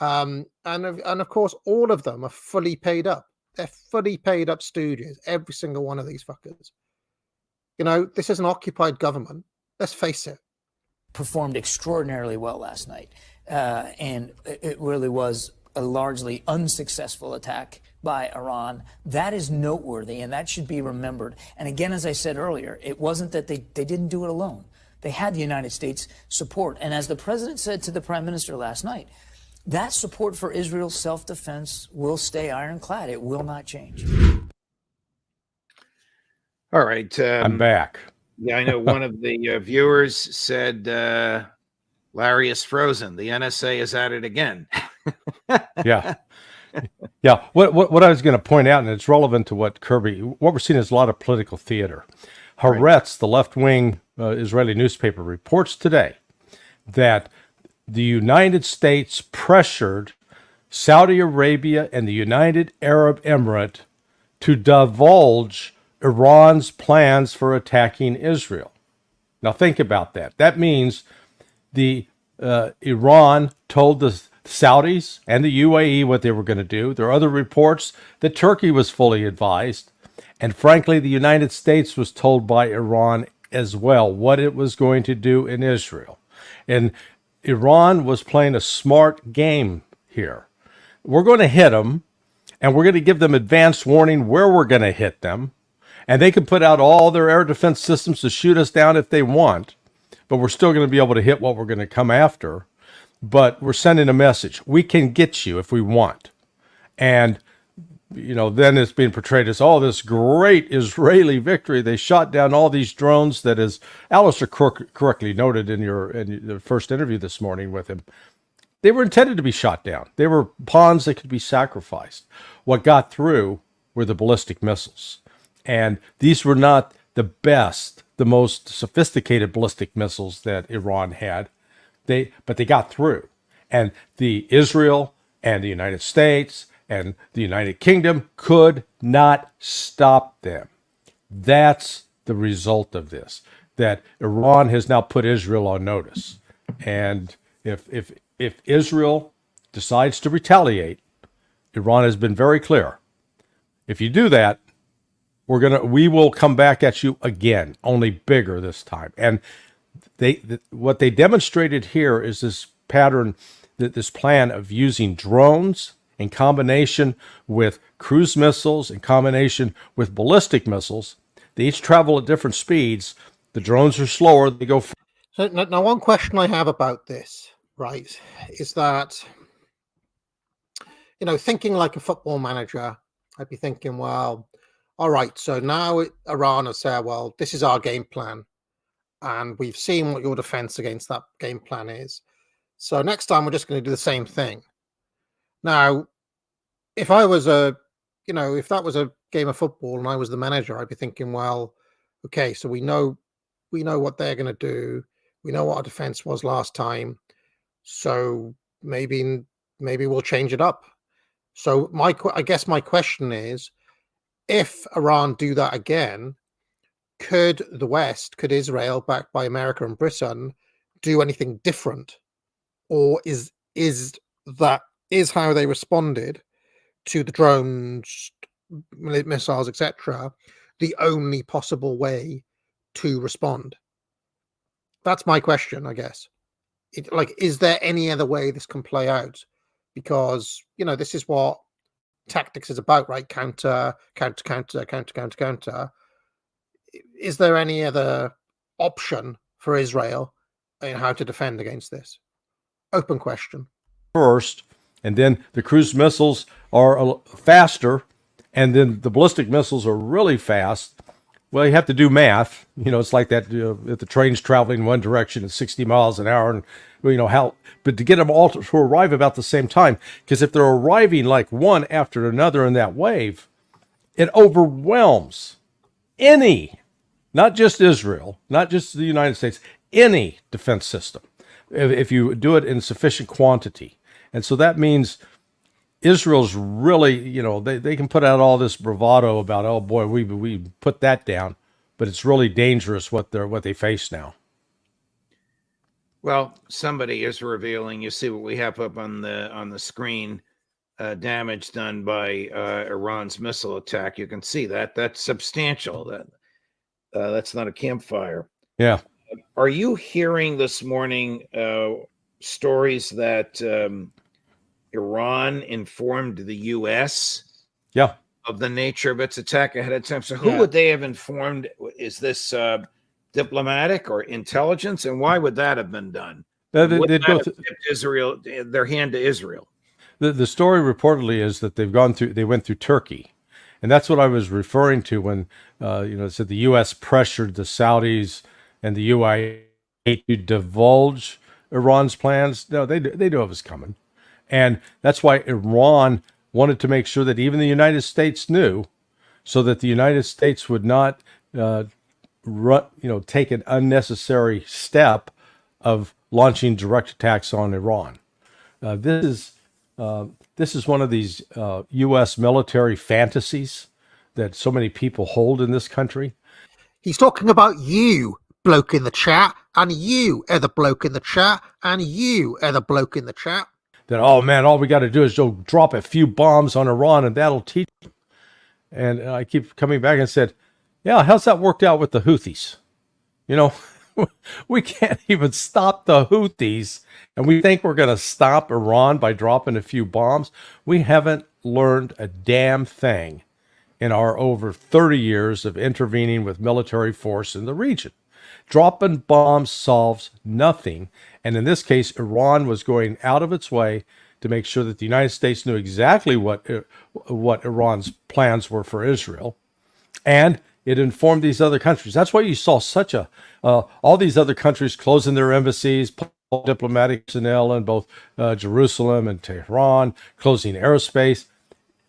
And of course, all of them are fully paid up. They're fully paid up stooges. Every single one of these fuckers. This is an occupied government. Let's face it. Performed extraordinarily well last night, and it really was a largely unsuccessful attack by Iran. That is noteworthy, and that should be remembered. And again, as I said earlier, it wasn't that they didn't do it alone. They had the United States support. And as the president said to the prime minister last night, that support for Israel's self-defense will stay ironclad. It will not change. All right. I'm back. Yeah, I know one of the viewers said Larry is frozen. The NSA is at it again. Yeah. Yeah. What I was going to point out, and it's relevant to what we're seeing is a lot of political theater. Haaretz, the left-wing Israeli newspaper, reports today that the United States pressured Saudi Arabia and the United Arab Emirates to divulge Iran's plans for attacking Israel. Now think about that. That means Iran told the Saudis and the UAE what they were going to do. There are other reports that Turkey was fully advised. And frankly, the United States was told by Iran as well what it was going to do in Israel. And Iran was playing a smart game here. We're going to hit them, and we're going to give them advance warning where we're going to hit them. And they can put out all their air defense systems to shoot us down if they want, but we're still going to be able to hit what we're going to come after. But we're sending a message. We can get you if we want. And then it's being portrayed as, oh, this great Israeli victory. They shot down all these drones that, as Alistair Crooke correctly noted in the first interview this morning with him, they were intended to be shot down. They were pawns that could be sacrificed. What got through were the ballistic missiles. And these were not the best, the most sophisticated ballistic missiles that Iran had. But they got through. And the Israel and the United States and the United Kingdom could not stop them. That's the result of this, that Iran has now put Israel on notice. And if Israel decides to retaliate, Iran has been very clear. If you do that, we will come back at you again, only bigger this time. And what they demonstrated here is this pattern, this plan of using drones in combination with cruise missiles, in combination with ballistic missiles. They each travel at different speeds. The drones are slower. They go. So now, one question I have about this, right, is that, thinking like a football manager, I'd be thinking, well, all right, so now Iran have said, well, this is our game plan, and we've seen what your defense against that game plan is. So next time we're just going to do the same thing. Now, if I was if that was a game of football and I was the manager, I'd be thinking, well, okay, so we know what they're going to do. We know what our defense was last time. So maybe we'll change it up. So I guess my question is, if Iran do that again, could the West, could Israel, backed by America and Britain, do anything different? Or is how they responded to the drones, missiles, etc., the only possible way to respond? That's my question, I guess. Is there any other way this can play out? Because, this is what tactics is about, right? Counter. Is there any other option for Israel in how to defend against this? Open question. First, and then the cruise missiles are faster, and then the ballistic missiles are really fast. Well, you have to do math. It's like that if the train's traveling in one direction at 60 miles an hour, and but to get them all to arrive about the same time, because if they're arriving like one after another in that wave, it overwhelms any, not just Israel, not just the United States, any defense system, if you do it in sufficient quantity. And so that means Israel's really, they can put out all this bravado about, oh boy, we put that down, but it's really dangerous what they face now. Well, somebody is revealing. You see what we have up on the screen: damage done by Iran's missile attack. You can see that's substantial. That's not a campfire. Yeah. Are you hearing this morning stories that Iran informed the U.S. of the nature of its attack ahead of time? So who would they have informed? Is this diplomatic or intelligence? And why would that have been done? They'd go to Israel, their hand to Israel. The story reportedly is that they went through Turkey. And that's what I was referring to when, it said the U.S. pressured the Saudis and the UAE to divulge Iran's plans. No, they knew it was coming. And that's why Iran wanted to make sure that even the United States knew, so that the United States would not, take an unnecessary step of launching direct attacks on Iran. This is one of these U.S. military fantasies that so many people hold in this country. He's talking about you, bloke in the chat, and you, other bloke in the chat, and you, other bloke in the chat. That, oh man, all we got to do is go drop a few bombs on Iran and that'll teach them. And I keep coming back and said, yeah, how's that worked out with the Houthis? We can't even stop the Houthis, and we think we're going to stop Iran by dropping a few bombs. We haven't learned a damn thing in our over 30 years of intervening with military force in the region. Dropping bombs solves nothing. And in this case, Iran was going out of its way to make sure that the United States knew exactly what Iran's plans were for Israel, and it informed these other countries. That's why you saw such all these other countries closing their embassies, diplomatic personnel in both Jerusalem and Tehran, closing aerospace.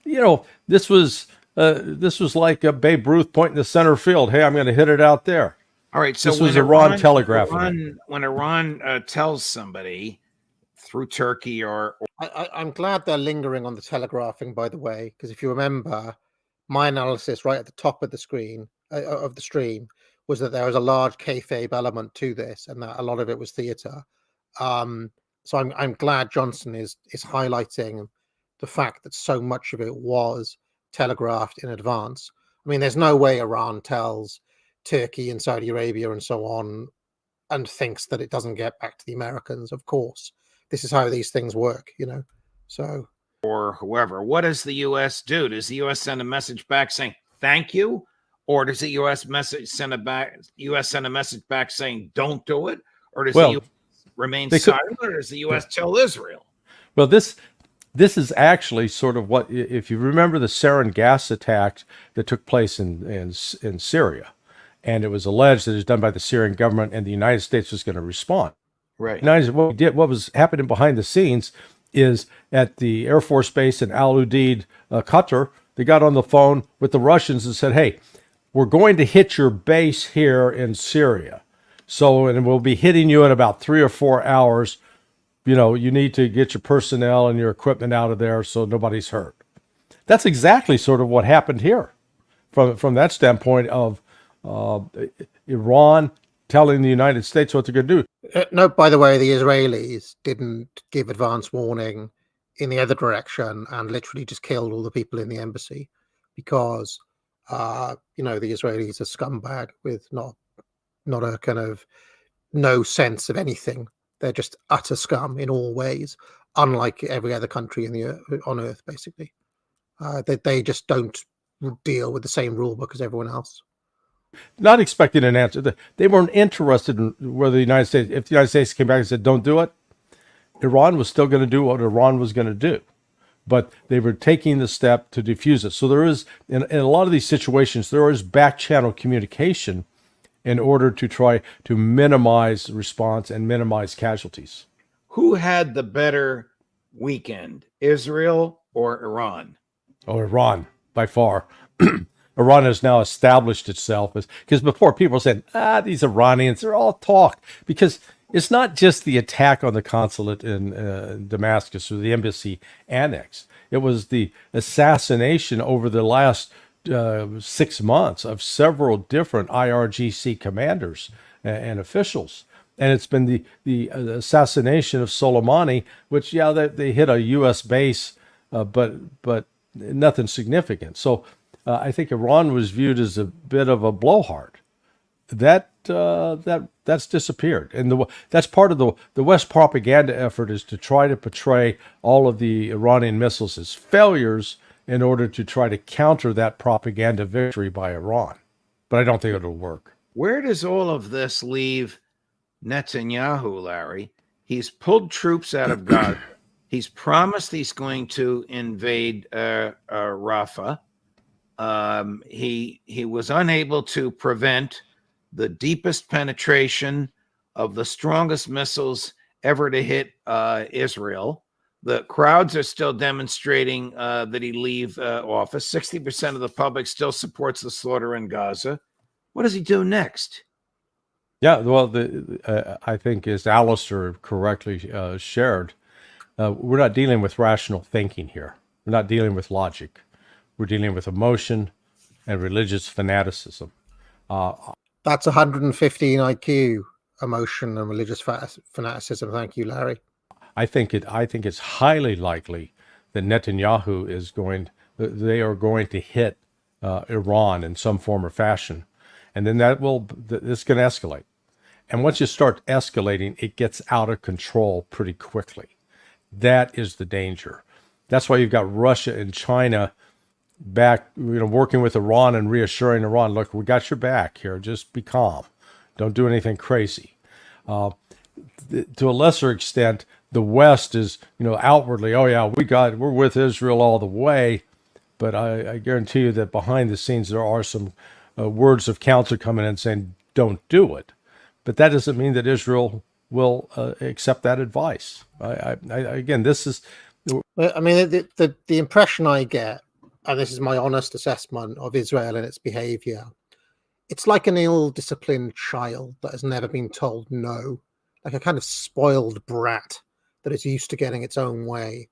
This was like a Babe Ruth pointing the center field. Hey, I'm going to hit it out there. All right. So this was Iran telegraphing. When Iran tells somebody through Turkey or I'm glad they're lingering on the telegraphing, by the way, because if you remember, my analysis right at the top of the screen of the stream was that there was a large kayfabe element to this, and that a lot of it was theatre. So I'm glad Johnson is highlighting the fact that so much of it was telegraphed in advance. I mean, there's no way Iran tells Turkey and Saudi Arabia and so on and thinks that it doesn't get back to the Americans. Of course, this is how these things work, so. Or whoever. What does the U.S. do? Does the U.S. send a message back saying thank you, or does the U.S. send a message back saying don't do it, or does the U.S. remain silent, or does the U.S. tell Israel? Well, this is actually sort of what, if you remember the sarin gas attack that took place in Syria, and it was alleged that it was done by the Syrian government, and the United States was going to respond. Right. What was happening behind the scenes is at the Air Force Base in Al Udeid, Qatar, they got on the phone with the Russians and said, hey, we're going to hit your base here in Syria. And we'll be hitting you in about 3 or 4 hours. You need to get your personnel and your equipment out of there so nobody's hurt. That's exactly sort of what happened here from that standpoint of Iran telling the United States what they're going to do. No, by the way, the Israelis didn't give advance warning in the other direction and literally just killed all the people in the embassy because, the Israelis are scumbag with not a kind of no sense of anything. They're just utter scum in all ways, unlike every other country on earth, basically. They just don't deal with the same rule book as everyone else. Not expecting an answer. They weren't interested in whether if the United States came back and said, don't do it, Iran was still going to do what Iran was going to do. But they were taking the step to defuse it. So there is, in a lot of these situations, there is back channel communication in order to try to minimize response and minimize casualties. Who had the better weekend, Israel or Iran? Oh, Iran, by far. Iran has now established itself because before people said, these Iranians, they're all talk. Because it's not just the attack on the consulate in Damascus or the embassy annex. It was the assassination over the last 6 months of several different IRGC commanders and officials. And it's been the assassination of Soleimani, which, they hit a U.S. base, but nothing significant. So I think Iran was viewed as a bit of a blowhard. That's disappeared, and that's part of the West propaganda effort is to try to portray all of the Iranian missiles as failures in order to try to counter that propaganda victory by Iran. But I don't think it'll work. Where does all of this leave Netanyahu, Larry? He's pulled troops out of Gaza. He's promised he's going to invade Rafah. He was unable to prevent the deepest penetration of the strongest missiles ever to hit Israel. The crowds are still demonstrating that he leave office. 60% of the public still supports the slaughter in Gaza. What does he do next? Yeah, well, I think as Alistair correctly shared, we're not dealing with rational thinking here. We're not dealing with logic. We're dealing with emotion and religious fanaticism. That's 115 IQ, emotion and religious fanaticism. Thank you, Larry. I think it's highly likely that Netanyahu they are going to hit Iran in some form or fashion, and then it's going to escalate. And once you start escalating, it gets out of control pretty quickly. That is the danger. That's why you've got Russia and China back, working with Iran and reassuring Iran, look, we got your back here. Just be calm. Don't do anything crazy. To a lesser extent, the West is, outwardly, oh yeah, we're with Israel all the way. But I guarantee you that behind the scenes, there are some words of counsel coming in saying, don't do it. But that doesn't mean that Israel will accept that advice. Again, this is... I mean, the impression I get, and this is my honest assessment of Israel and its behavior, it's like an ill-disciplined child that has never been told no, like a kind of spoiled brat that is used to getting its own way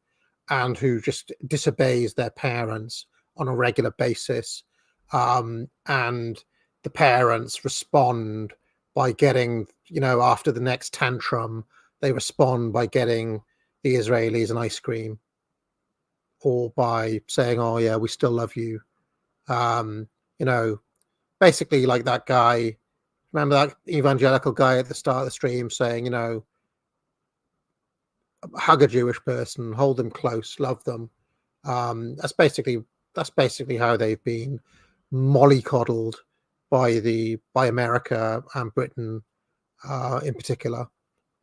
and who just disobeys their parents on a regular basis. And the parents respond by getting, after the next tantrum, they respond by getting the Israelis an ice cream, or by saying, oh yeah, we still love you. Basically like that guy, remember that evangelical guy at the start of the stream saying, hug a Jewish person, hold them close, love them. That's basically how they've been mollycoddled by America and Britain in particular.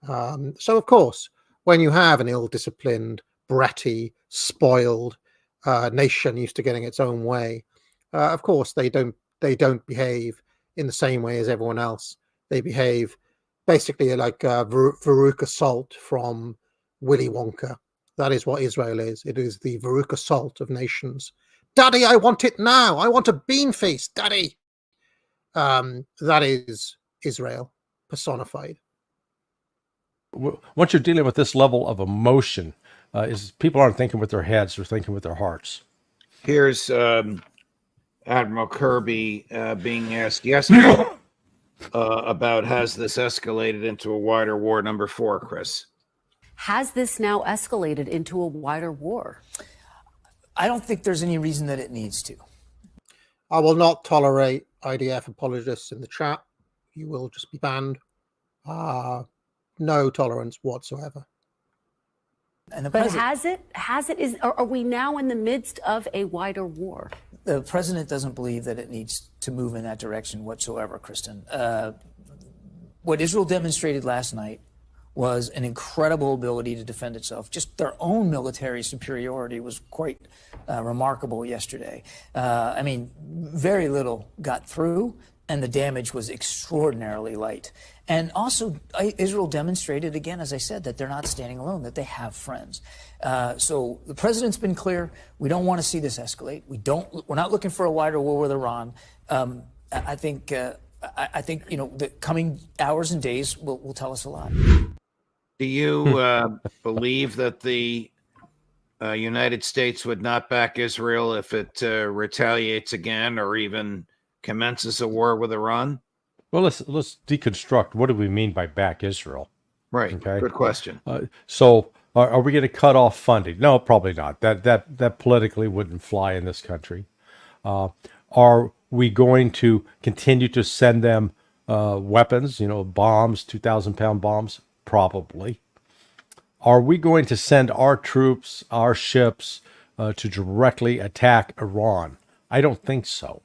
So of course, when you have an ill-disciplined, bratty, spoiled nation used to getting its own way, of course they don't behave in the same way as everyone else. They behave basically like Veruca Salt from Willy Wonka. That is what Israel is. It is the Veruca Salt of nations. Daddy, I want it now. I want a bean feast, Daddy. That is Israel personified. Once you're dealing with this level of emotion, is people aren't thinking with their heads, they're thinking with their hearts. Here's Admiral Kirby being asked yesterday about, has this escalated into a wider war? Number 4, Chris. Has this now escalated into a wider war? I don't think there's any reason that it needs to. I will not tolerate IDF apologists in the chat. You will just be banned. No tolerance whatsoever. But has it? Are we now in the midst of a wider war? The president doesn't believe that it needs to move in that direction whatsoever, Kristen. What Israel demonstrated last night was an incredible ability to defend itself. Just their own military superiority was quite remarkable yesterday. Very little got through, and the damage was extraordinarily light. And also, Israel demonstrated again, as I said, that they're not standing alone, that they have friends. So the president's been clear. We don't want to see this escalate. We're not looking for a wider war with Iran. I think the coming hours and days will tell us a lot. Do you believe that the United States would not back Israel if it retaliates again or even commences a war with Iran? Well, let's deconstruct. What do we mean by back Israel? Right. Okay. Good question. So are we going to cut off funding? No, probably not. That politically wouldn't fly in this country. Are we going to continue to send them weapons, bombs, 2,000-pound bombs? Probably. Are we going to send our troops, our ships, to directly attack Iran? I don't think so.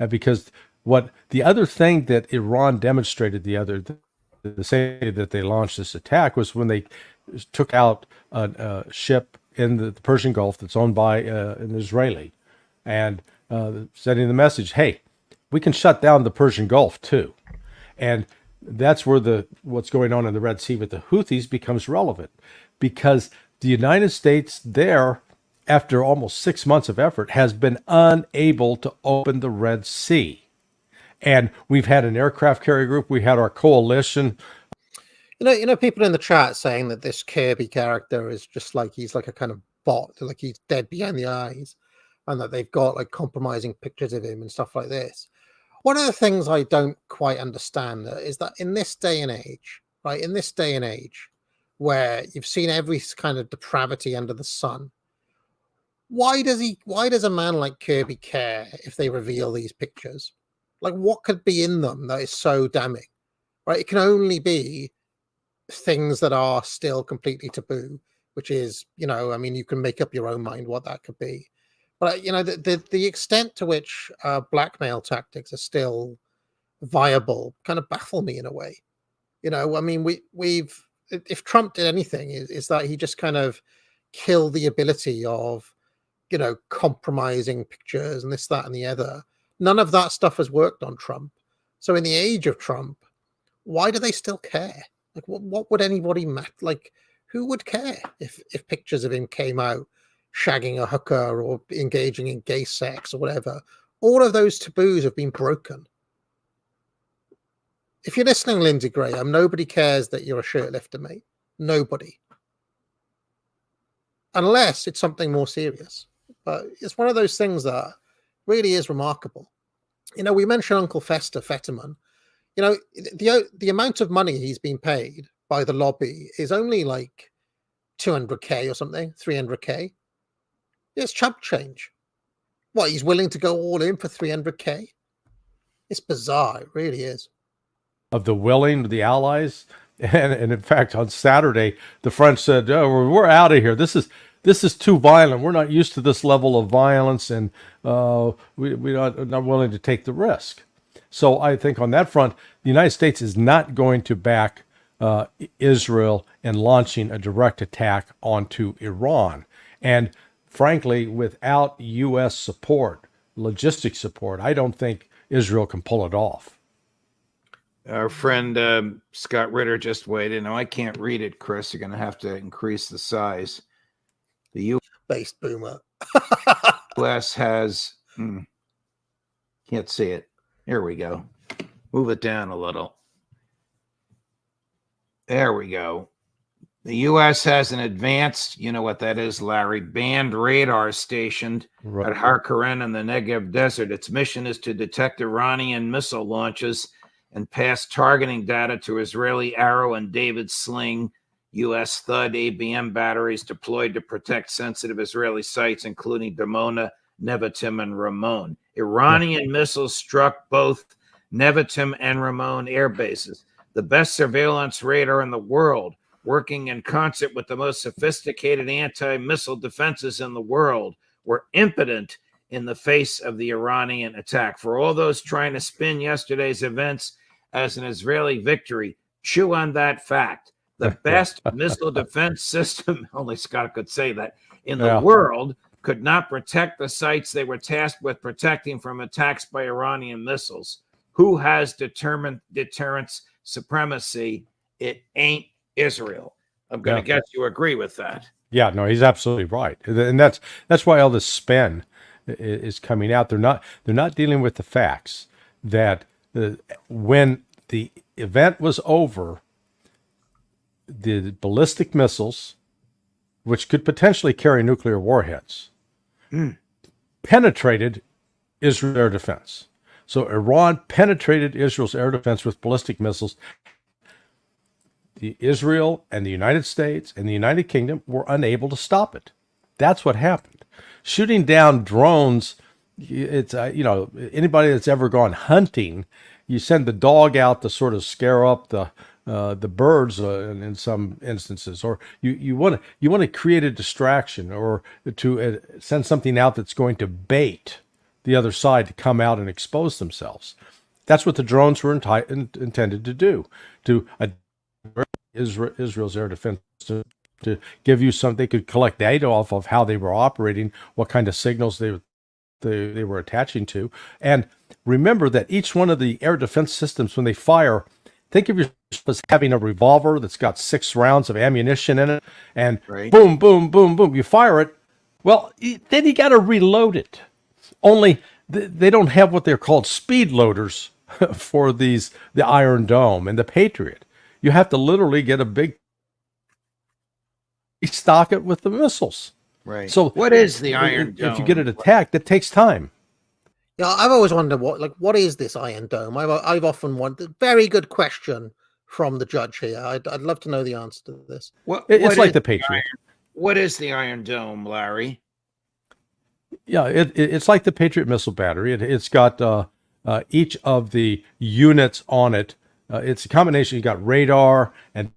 Because the other thing that Iran demonstrated the same day that they launched this attack was when they took out a ship in the Persian Gulf that's owned by an Israeli, and sending the message, hey, we can shut down the Persian Gulf too. And that's where what's going on in the Red Sea with the Houthis becomes relevant, because the United States there, after almost 6 months of effort, has been unable to open the Red Sea. And we've had an aircraft carrier group. We had our coalition. People in the chat saying that this Kirby character is just like, he's like a kind of bot, like he's dead behind the eyes, and that they've got like compromising pictures of him and stuff like this. One of the things I don't quite understand is that in this day and age, where you've seen every kind of depravity under the sun, why does a man like Kirby care if they reveal these pictures? Like, what could be in them that is so damning, right? It can only be things that are still completely taboo, which is, you can make up your own mind what that could be. But, the extent to which blackmail tactics are still viable kind of baffle me in a way. We've if Trump did anything, is that he just kind of killed the ability of, compromising pictures and this, that, and the other. None of that stuff has worked on Trump. So in the age of Trump, why do they still care? Like, what would anybody like? Who would care if pictures of him came out shagging a hooker or engaging in gay sex or whatever? All of those taboos have been broken. If you're listening, Lindsey Graham, nobody cares that you're a shirt lifter, mate. Nobody. Unless it's something more serious. But it's one of those things that really is remarkable. We mentioned Uncle Fetterman. The amount of money he's been paid by the lobby is only like 200K or something, 300K. It's chump change. What, he's willing to go all in for 300K? It's bizarre. It really is. Of the willing, the allies. And in fact, on Saturday, the French said, "Oh, we're out of here. This is too violent. We're not used to this level of violence, and we're not willing to take the risk." So I think on that front, the United States is not going to back Israel in launching a direct attack onto Iran. And frankly, without U.S. support, logistic support, I don't think Israel can pull it off. Our friend Scott Ritter just weighed in. Now, I can't read it, Chris. You're going to have to increase the size. The U.S. boomer. U.S. has... can't see it. Here we go. Move it down a little. There we go. The U.S. has an advanced, you know what that is, Larry, band radar stationed at Har-Karen in the Negev Desert. Its mission is to detect Iranian missile launches and pass targeting data to Israeli Arrow and David Sling, U.S. Thud ABM batteries deployed to protect sensitive Israeli sites, including Dimona, Nevatim, and Ramon. Iranian missiles struck both Nevatim and Ramon air bases. The best surveillance radar in the world, working in concert with the most sophisticated anti-missile defenses in the world, were impotent in the face of the Iranian attack. For all those trying to spin yesterday's events as an Israeli victory, chew on that fact. The best missile defense system, only Scott could say that, in the world could not protect the sites they were tasked with protecting from attacks by Iranian missiles. Who has determined deterrence supremacy? It ain't Israel. I'm going to guess you agree with that. Yeah, no, he's absolutely right. And that's why all this spin is coming out. They're not dealing with the facts that when the event was over, the ballistic missiles, which could potentially carry nuclear warheads, penetrated Israel's air defense. So Iran penetrated Israel's air defense with ballistic missiles. Israel and the United States and the United Kingdom were unable to stop it. That's what happened. Shooting down drones, it's anybody that's ever gone hunting, you send the dog out to sort of scare up the birds in some instances, or you want to create a distraction, or to send something out that's going to bait the other side to come out and expose themselves. That's what the drones were intended to do, to Israel's air defense, to give you something. They could collect data off of how they were operating, what kind of signals they were attaching to. And remember that each one of the air defense systems, when they fire, think of yourself as having a revolver that's got 6 rounds of ammunition in it, and boom, boom, boom, boom, you fire it. Well, then you got to reload it. Only they don't have what they're called speed loaders for the Iron Dome and the Patriot. You have to literally get a big stock it with the missiles. Right. So what is the Iron Dome? If you get it attacked, that takes time. Yeah, I've always wondered what is this Iron Dome? I've often wondered. Very good question from the judge here. I'd love to know the answer to this. It's like the Patriot. What is the Iron Dome, Larry? Yeah, it's like the Patriot missile battery. It's got each of the units on it. It's a combination. You got radar, and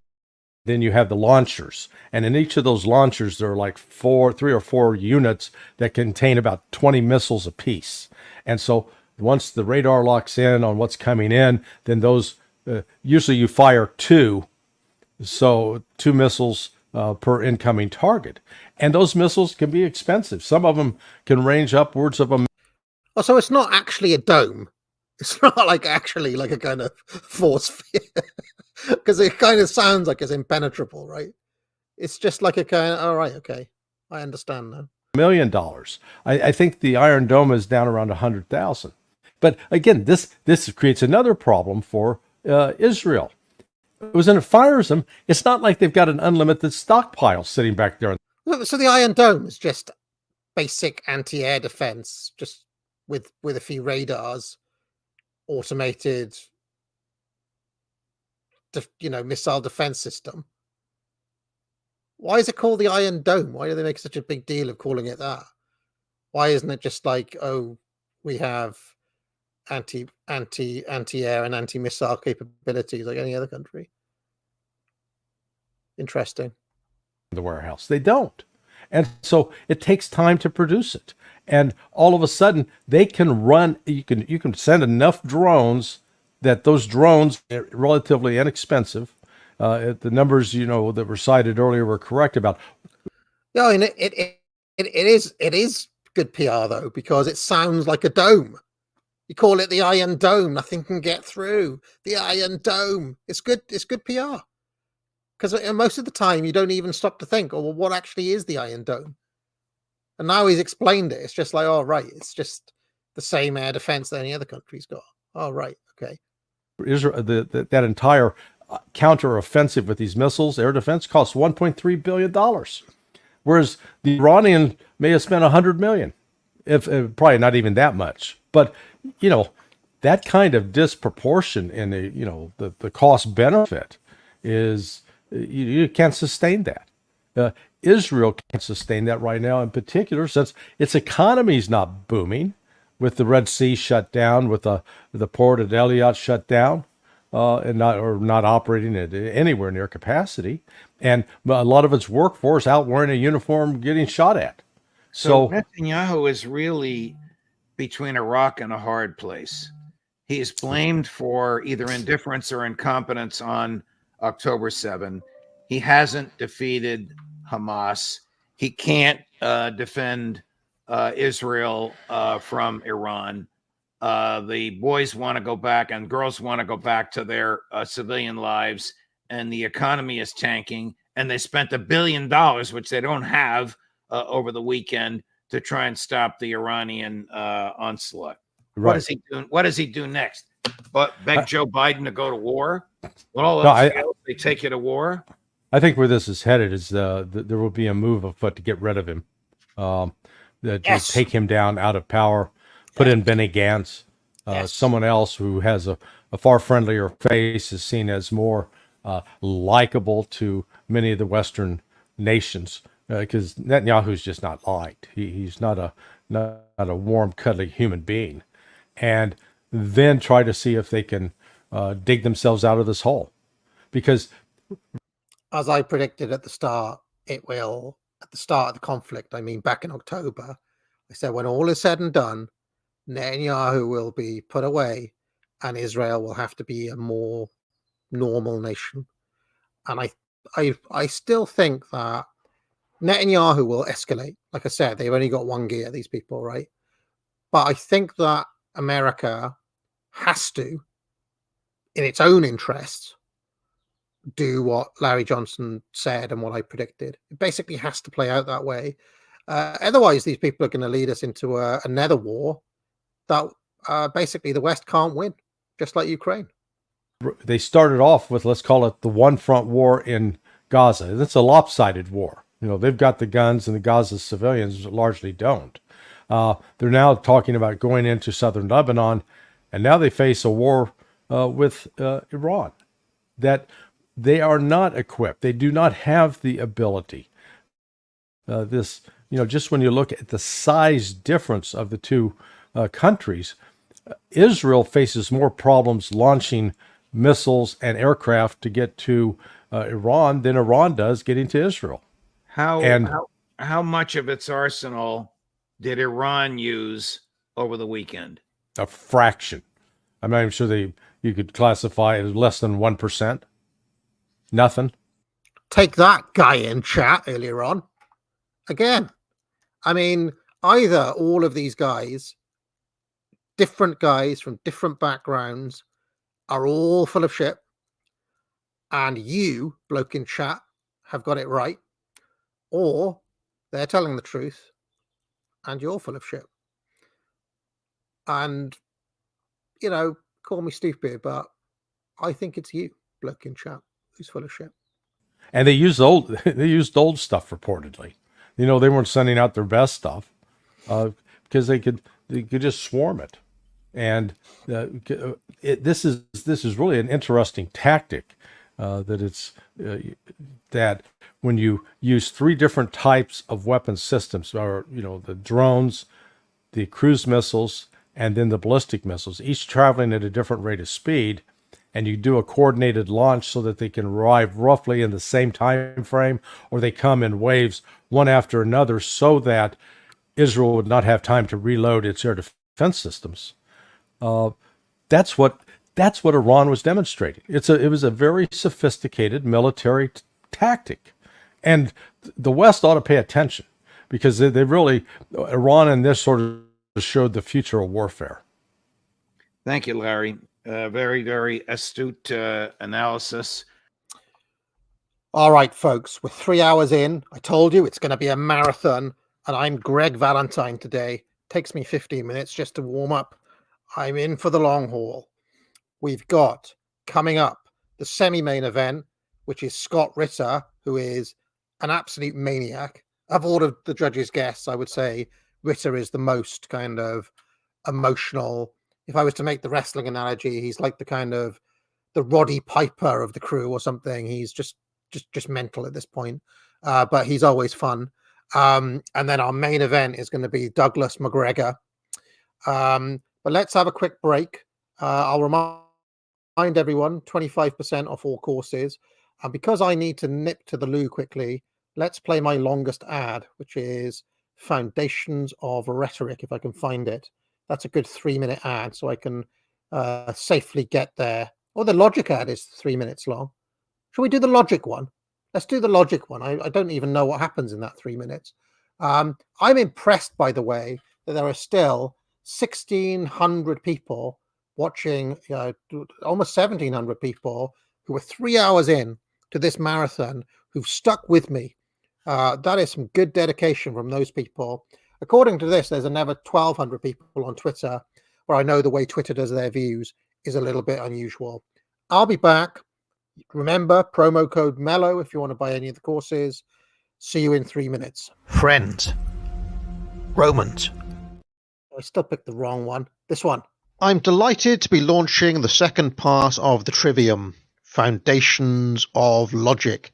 then you have the launchers. And in each of those launchers, there are like 3 or 4 units that contain about 20 missiles apiece. And so once the radar locks in on what's coming in, then those, usually you fire 2 So 2 missiles per incoming target. And those missiles can be expensive. Some of them can range upwards of a... Oh, so it's not actually a dome. It's not like actually like a kind of force field. Because it kind of sounds like it's impenetrable, right? It's just like a kind of, all right, okay. I understand now. $1 million. I think the Iron Dome is down around 100,000. But again, this creates another problem for Israel. When it fires them, it's not like they've got an unlimited stockpile sitting back there. So the Iron Dome is just basic anti-air defense, just with a few radars, automated, missile defense system. Why is it called the Iron Dome? Why do they make such a big deal of calling it that? Why isn't it just like, oh, we have anti-air and anti-missile capabilities like any other country? Interesting. The warehouse. They don't. And so it takes time to produce it. And all of a sudden they can run, you can send enough drones that those drones are relatively inexpensive. The numbers, that were cited earlier were correct about. Yeah, and it is good PR though, because it sounds like a dome. You call it the Iron Dome, nothing can get through. The Iron Dome. It's good PR. Because most of the time you don't even stop to think, oh, well, what actually is the Iron Dome? And now he's explained it. It's just like, oh, right, it's just the same air defense that any other country's got. Oh, right, okay. Israel, that entire counter-offensive with these missiles, air defense, costs $1.3 billion. Whereas the Iranian may have spent $100 million, if probably not even that much. But, that kind of disproportion in the cost benefit is... You can't sustain that. Israel can't sustain that right now, in particular, since its economy is not booming, with the Red Sea shut down, with the port at Eilat shut down, and not operating at anywhere near capacity, and a lot of its workforce out wearing a uniform, getting shot at. So Netanyahu is really between a rock and a hard place. He is blamed for either indifference or incompetence on October 7. He hasn't defeated Hamas. He can't defend Israel from Iran. The boys want to go back and girls want to go back to their civilian lives, and the economy is tanking. And they spent $1 billion, which they don't have, over the weekend to try and stop the Iranian onslaught. Right. What does he do? What does he do next? But beg Joe Biden to go to war? When all else fails, they take you to war? I think where this is headed is there will be a move afoot to get rid of him, to take him down out of power, put in Benny Gantz, someone else who has a far friendlier face, is seen as more likable to many of the Western nations, because Netanyahu's just not liked. He's not a warm, cuddly human being, and then try to see if they can dig themselves out of this hole, because as I predicted at the start, it will, at the start of the conflict, I mean back in October, I said when all is said and done, Netanyahu will be put away and Israel will have to be a more normal nation. And I still think that Netanyahu will escalate. Like I said, they've only got one gear, these people, right? But I think that America has to, in its own interests, do what Larry Johnson said and what I predicted. It basically has to play out that way. Otherwise, these people are going to lead us into another war that basically the West can't win, just like Ukraine. They started off with, let's call it the one front war in Gaza. It's a lopsided war. They've got the guns and the Gaza civilians largely don't. They're now talking about going into southern Lebanon, and now they face a war with Iran that they are not equipped. They do not have the ability. Just when you look at the size difference of the two countries, Israel faces more problems launching missiles and aircraft to get to Iran than Iran does getting to Israel. How much of its arsenal did Iran use over the weekend? A fraction. I'm not even sure you could classify it as less than 1%. Nothing. Take that, guy in chat earlier on. Again, I mean, either all of these guys, different guys from different backgrounds, are all full of shit, and you, bloke in chat, have got it right, or they're telling the truth and you're full of shit. And, you know, call me stupid, but I think it's you, bloke in chat, who's full of shit. And they used old stuff reportedly. You know, they weren't sending out their best stuff because they could just swarm it. And this is really an interesting tactic that when you use 3 different types of weapon systems, or the drones, the cruise missiles, and then the ballistic missiles, each traveling at a different rate of speed, and you do a coordinated launch so that they can arrive roughly in the same time frame, or they come in waves one after another, so that Israel would not have time to reload its air defense systems. That's what Iran was demonstrating. It was a very sophisticated military tactic, and the West ought to pay attention, because they really, Iran and this sort of showed the future of warfare. Thank you, Larry. Very, very astute analysis. All right, folks, we're 3 hours in. I told you it's going to be a marathon, and I'm Greg Valentine today. Takes me 15 minutes just to warm up. I'm in for the long haul. We've got coming up the semi-main event, which is Scott Ritter, who is an absolute maniac. Of all of the judges' guests, I would say Ritter is the most kind of emotional. If I was to make the wrestling analogy, he's like the kind of the Roddy Piper of the crew or something. He's just mental at this point, but he's always fun. And then our main event is going to be Douglas McGregor. But let's have a quick break. I'll remind everyone, 25% off all courses. And because I need to nip to the loo quickly, let's play my longest ad, which is Foundations of Rhetoric, if I can find it. That's a good 3-minute ad, so I can safely get there. Or the logic ad is 3 minutes long. Shall we do the logic one? Let's do the logic one. I don't even know what happens in that 3 minutes. I'm impressed, by the way, that there are still 1,600 people watching, almost 1,700 people who are 3 hours in to this marathon who've stuck with me. That is some good dedication from those people. According to this, there's another 1,200 people on Twitter, where I know the way Twitter does their views is a little bit unusual. I'll be back. Remember, promo code MELLOW if you want to buy any of the courses. See you in 3 minutes. Friends. Romans. I still picked the wrong one. This one. I'm delighted to be launching the second part of the Trivium, Foundations of Logic.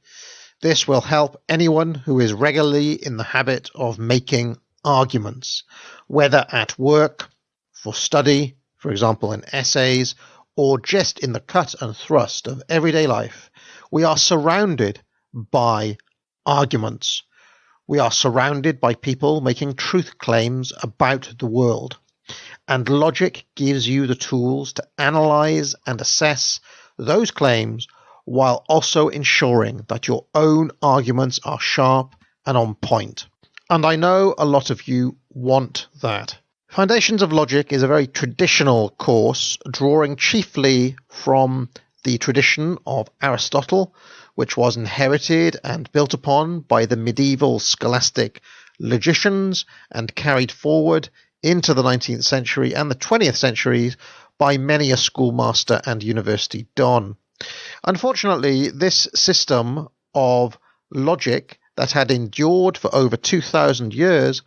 This will help anyone who is regularly in the habit of making arguments, whether at work, for study, for example in essays, or just in the cut and thrust of everyday life. We are surrounded by arguments. We are surrounded by people making truth claims about the world. And logic gives you the tools to analyze and assess those claims while also ensuring that your own arguments are sharp and on point. And I know a lot of you want that. Foundations of Logic is a very traditional course, drawing chiefly from the tradition of Aristotle, which was inherited and built upon by the medieval scholastic logicians and carried forward into the 19th century and the 20th centuries by many a schoolmaster and university don. Unfortunately, this system of logic that had endured for over 2,000 years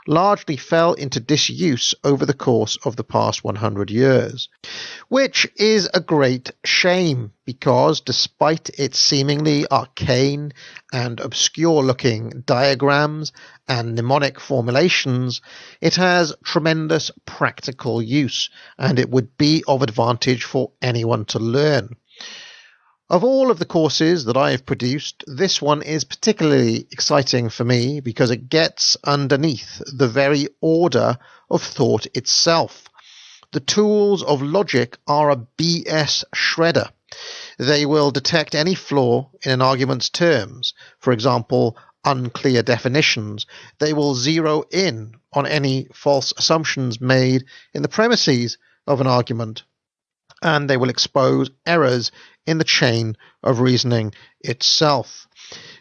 largely fell into disuse over the course of the past 100 years, which is a great shame because despite its seemingly arcane and obscure-looking diagrams and mnemonic formulations, it has tremendous practical use, and it would be of advantage for anyone to learn. Of all of the courses that I have produced, this one is particularly exciting for me because it gets underneath the very order of thought itself. The tools of logic are a BS shredder. They will detect any flaw in an argument's terms, for example, unclear definitions. They will zero in on any false assumptions made in the premises of an argument, and they will expose errors in the chain of reasoning itself.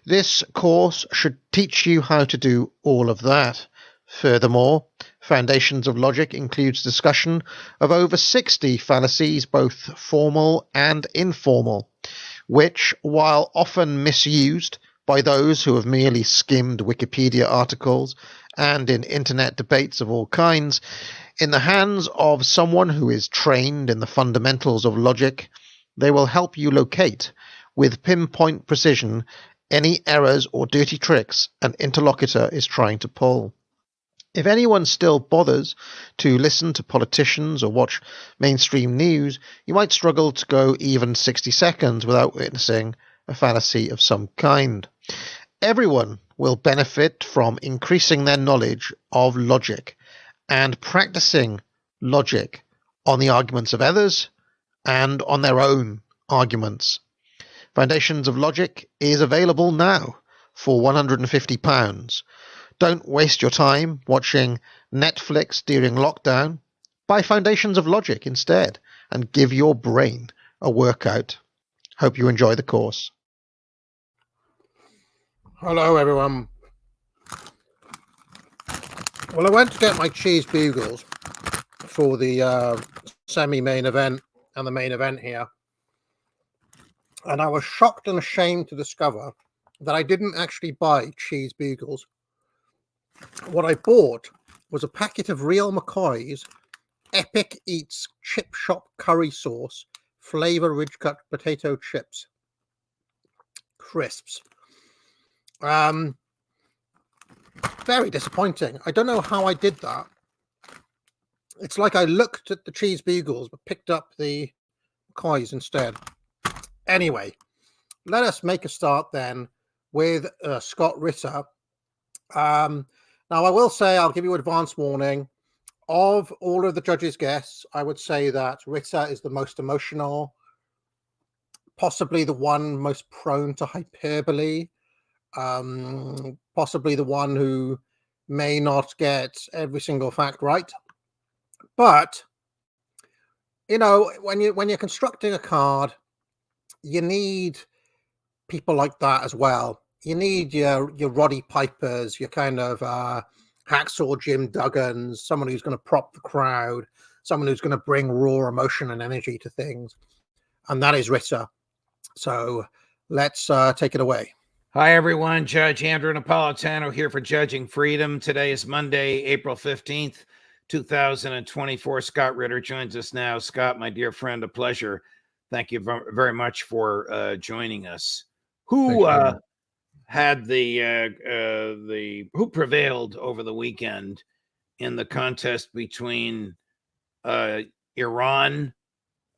This course should teach you how to do all of that. Furthermore, Foundations of Logic includes discussion of over 60 fallacies, both formal and informal, which, while often misused by those who have merely skimmed Wikipedia articles and in internet debates of all kinds, in the hands of someone who is trained in the fundamentals of logic, they will help you locate, with pinpoint precision, any errors or dirty tricks an interlocutor is trying to pull. If anyone still bothers to listen to politicians or watch mainstream news, you might struggle to go even 60 seconds without witnessing a fallacy of some kind. Everyone will benefit from increasing their knowledge of logic and practicing logic on the arguments of others and on their own arguments. Foundations of Logic is available now for £150. Don't waste your time watching Netflix during lockdown. Buy Foundations of Logic instead and give your brain a workout. Hope you enjoy the course. Hello, everyone. Well, I went to get my cheese bugles for the semi-main event and the main event here. And I was shocked and ashamed to discover that I didn't actually buy cheese bugles. What I bought was a packet of Real McCoy's Epic Eats Chip Shop Curry Sauce Flavor Ridge Cut Potato Chips. Crisps. Very disappointing. I don't know how I did that. It's like I looked at the cheese bugles but picked up the McCoy's instead. Anyway, let us make a start then with Scott Ritter. Now, I will say, I'll give you advance warning. Of all of the judges' guests, I would say that Ritter is the most emotional, possibly the one most prone to hyperbole, possibly the one who may not get every single fact right. But, you know, when you're constructing a card, you need people like that as well. You need your Roddy Pipers, your kind of hacksaw Jim Duggans, someone who's going to prop the crowd, someone who's going to bring raw emotion and energy to things. And that is Ritter. So let's take it away. Hi, everyone. Judge Andrew Napolitano here for Judging Freedom. Today is Monday, April 15th, 2024. Scott Ritter joins us now. Scott, my dear friend, a pleasure. Thank you very much for joining us. Who who prevailed over the weekend in the contest between Iran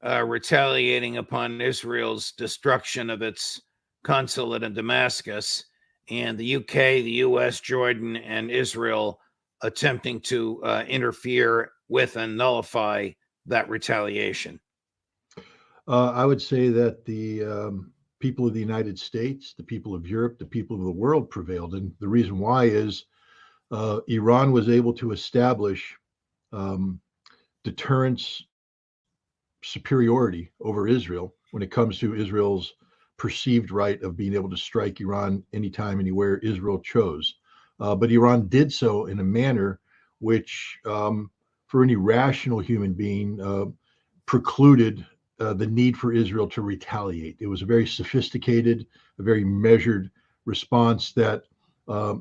retaliating upon Israel's destruction of its consulate in Damascus, and the UK, the US, Jordan, and Israel attempting to interfere with and nullify that retaliation? I would say that the people of the United States, the people of Europe, the people of the world prevailed. And the reason why is Iran was able to establish deterrence superiority over Israel when it comes to Israel's perceived right of being able to strike Iran anytime, anywhere Israel chose. But Iran did so in a manner which, for any rational human being, precluded the need for Israel to retaliate. It was a very sophisticated, a very measured response that,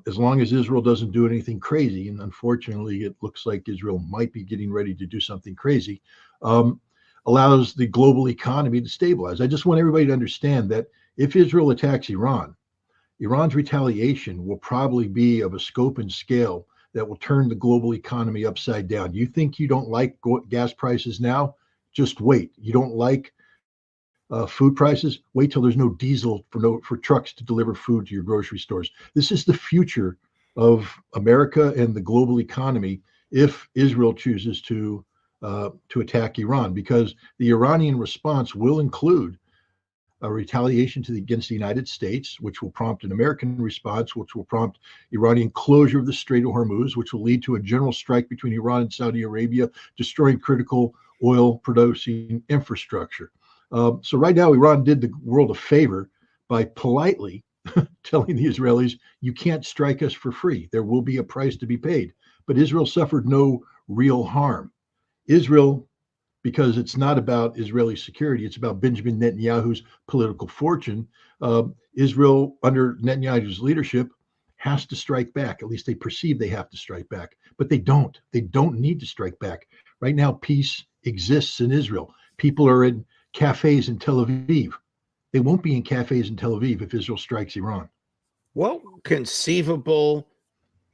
as long as Israel doesn't do anything crazy, and unfortunately it looks like Israel might be getting ready to do something crazy, allows the global economy to stabilize. I just want everybody to understand that if Israel attacks Iran, Iran's retaliation will probably be of a scope and scale that will turn the global economy upside down. You think you don't like gas prices now? Just wait. You don't like food prices? Wait till there's no diesel for trucks to deliver food to your grocery stores. This is the future of America and the global economy if Israel chooses to attack Iran, because the Iranian response will include a retaliation against the United States, which will prompt an American response, which will prompt Iranian closure of the Strait of Hormuz, which will lead to a general strike between Iran and Saudi Arabia, destroying critical oil producing infrastructure. So right now, Iran did the world a favor by politely telling the Israelis, you can't strike us for free. There will be a price to be paid. But Israel suffered no real harm. Israel, because it's not about Israeli security, it's about Benjamin Netanyahu's political fortune. Israel, under Netanyahu's leadership, has to strike back. At least they perceive they have to strike back, but they don't. They don't need to strike back. Right now, peace exists in Israel. People are in cafes in Tel Aviv. They won't be in cafes in Tel Aviv if Israel strikes Iran. What conceivable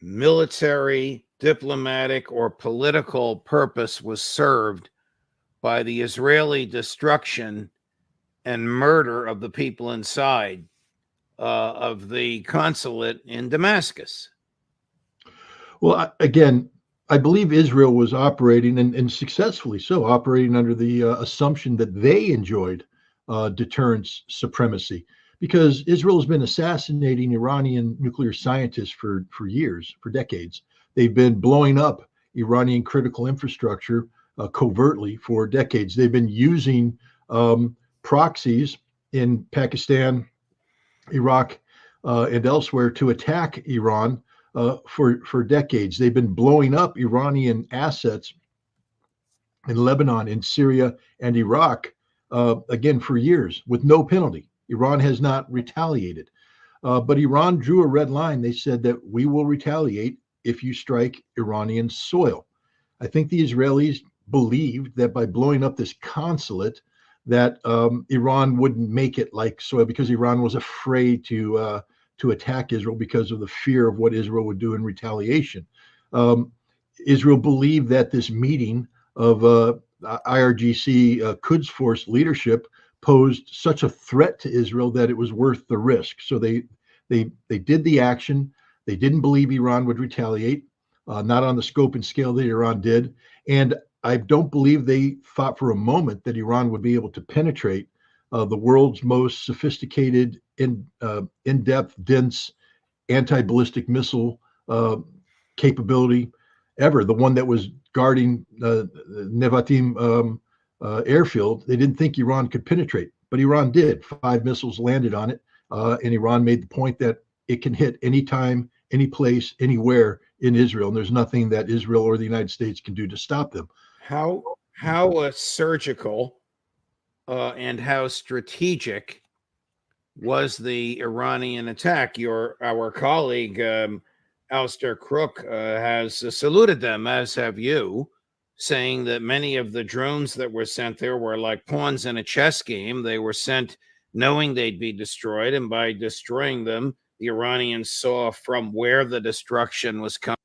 military, diplomatic, or political purpose was served by the Israeli destruction and murder of the people inside of the consulate in Damascus? Well, again, I believe Israel was operating, and successfully so, operating under the assumption that they enjoyed deterrence supremacy, because Israel has been assassinating Iranian nuclear scientists for years, for decades. They've been blowing up Iranian critical infrastructure covertly for decades. They've been using proxies in Pakistan, Iraq, and elsewhere to attack Iran for decades. They've been blowing up Iranian assets in Lebanon, in Syria, and Iraq, again, for years with no penalty. Iran has not retaliated. But Iran drew a red line. They said that we will retaliate if you strike Iranian soil. I think the Israelis believed that by blowing up this consulate, that Iran wouldn't make it like soil, because Iran was afraid to attack Israel because of the fear of what Israel would do in retaliation. Israel believed that this meeting of IRGC Quds Force leadership posed such a threat to Israel that it was worth the risk. So they did the action. They didn't believe Iran would retaliate, not on the scope and scale that Iran did. And I don't believe they thought for a moment that Iran would be able to penetrate the world's most sophisticated, in-depth, dense anti-ballistic missile capability ever. The one that was guarding Nevatim airfield, they didn't think Iran could penetrate, but Iran did. 5 missiles landed on it, and Iran made the point that it can hit anytime, any place, anywhere in Israel, and there's nothing that Israel or the United States can do to stop them. How surgical and how strategic was the Iranian attack? Our colleague Alistair Crooke has saluted them, as have you, saying that many of the drones that were sent there were like pawns in a chess game. They were sent knowing they'd be destroyed, and by destroying them, the Iranians saw from where the destruction was coming.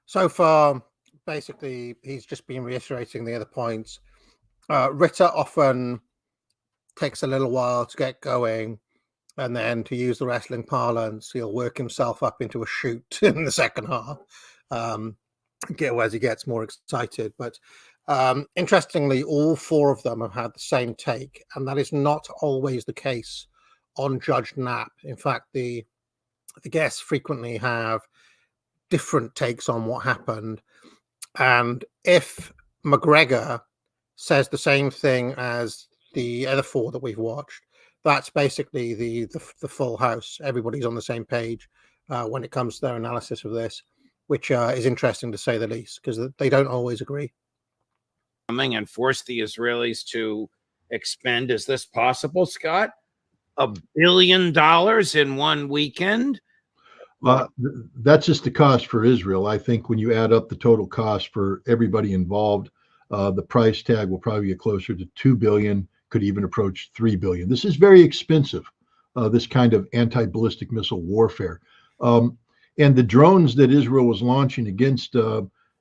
So far, basically, he's just been reiterating the other points. Ritter often takes a little while to get going, and then, to use the wrestling parlance, he'll work himself up into a shoot in the second half, as he gets more excited. But interestingly, all 4 of them have had the same take, and that is not always the case on Judge Knapp. In fact, the guests frequently have different takes on what happened. And if McGregor says the same thing as the other 4 that we've watched, that's basically the full house. Everybody's on the same page when it comes to their analysis of this, which is interesting to say the least, because they don't always agree. And force the Israelis to expend, is this possible, Scott? $1 billion in one weekend? That's just the cost for Israel. I think when you add up the total cost for everybody involved, the price tag will probably get closer to $2 billion, could even approach $3 billion. This is very expensive, this kind of anti-ballistic missile warfare. And the drones that Israel was launching against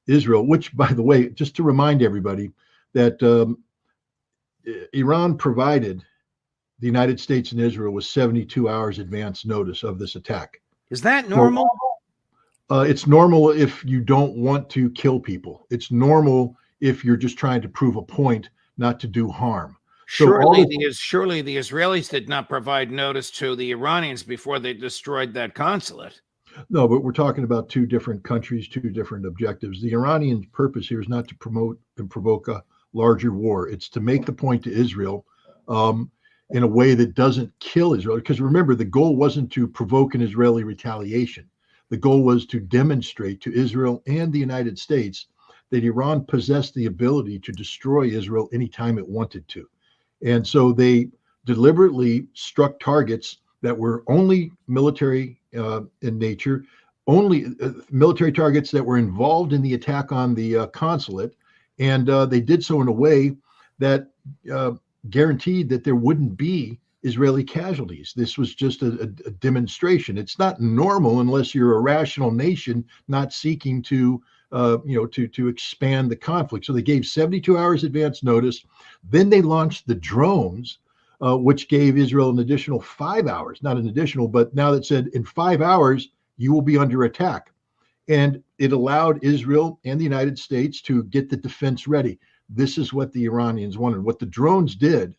Israel, which, by the way, just to remind everybody that Iran provided the United States and Israel with 72 hours advance notice of this attack. Is that normal? It's normal if you don't want to kill people. It's normal if you're just trying to prove a point, not to do harm. Surely the Israelis did not provide notice to the Iranians before they destroyed that consulate. No, but we're talking about two different countries, two different objectives. The Iranian purpose here is not to promote and provoke a larger war. It's to make the point to Israel in a way that doesn't kill Israel. Because remember, the goal wasn't to provoke an Israeli retaliation. The goal was to demonstrate to Israel and the United States that Iran possessed the ability to destroy Israel anytime it wanted to. And so they deliberately struck targets that were only military in nature, only military targets that were involved in the attack on the consulate. And they did so in a way that guaranteed that there wouldn't be Israeli casualties. This was just a demonstration. It's not normal unless you're a rational nation not seeking to expand the conflict. So they gave 72 hours advance notice. Then they launched the drones, which gave Israel an additional 5 hours, not an additional, but now that said in 5 hours, you will be under attack. And it allowed Israel and the United States to get the defense ready. This is what the Iranians wanted. What the drones did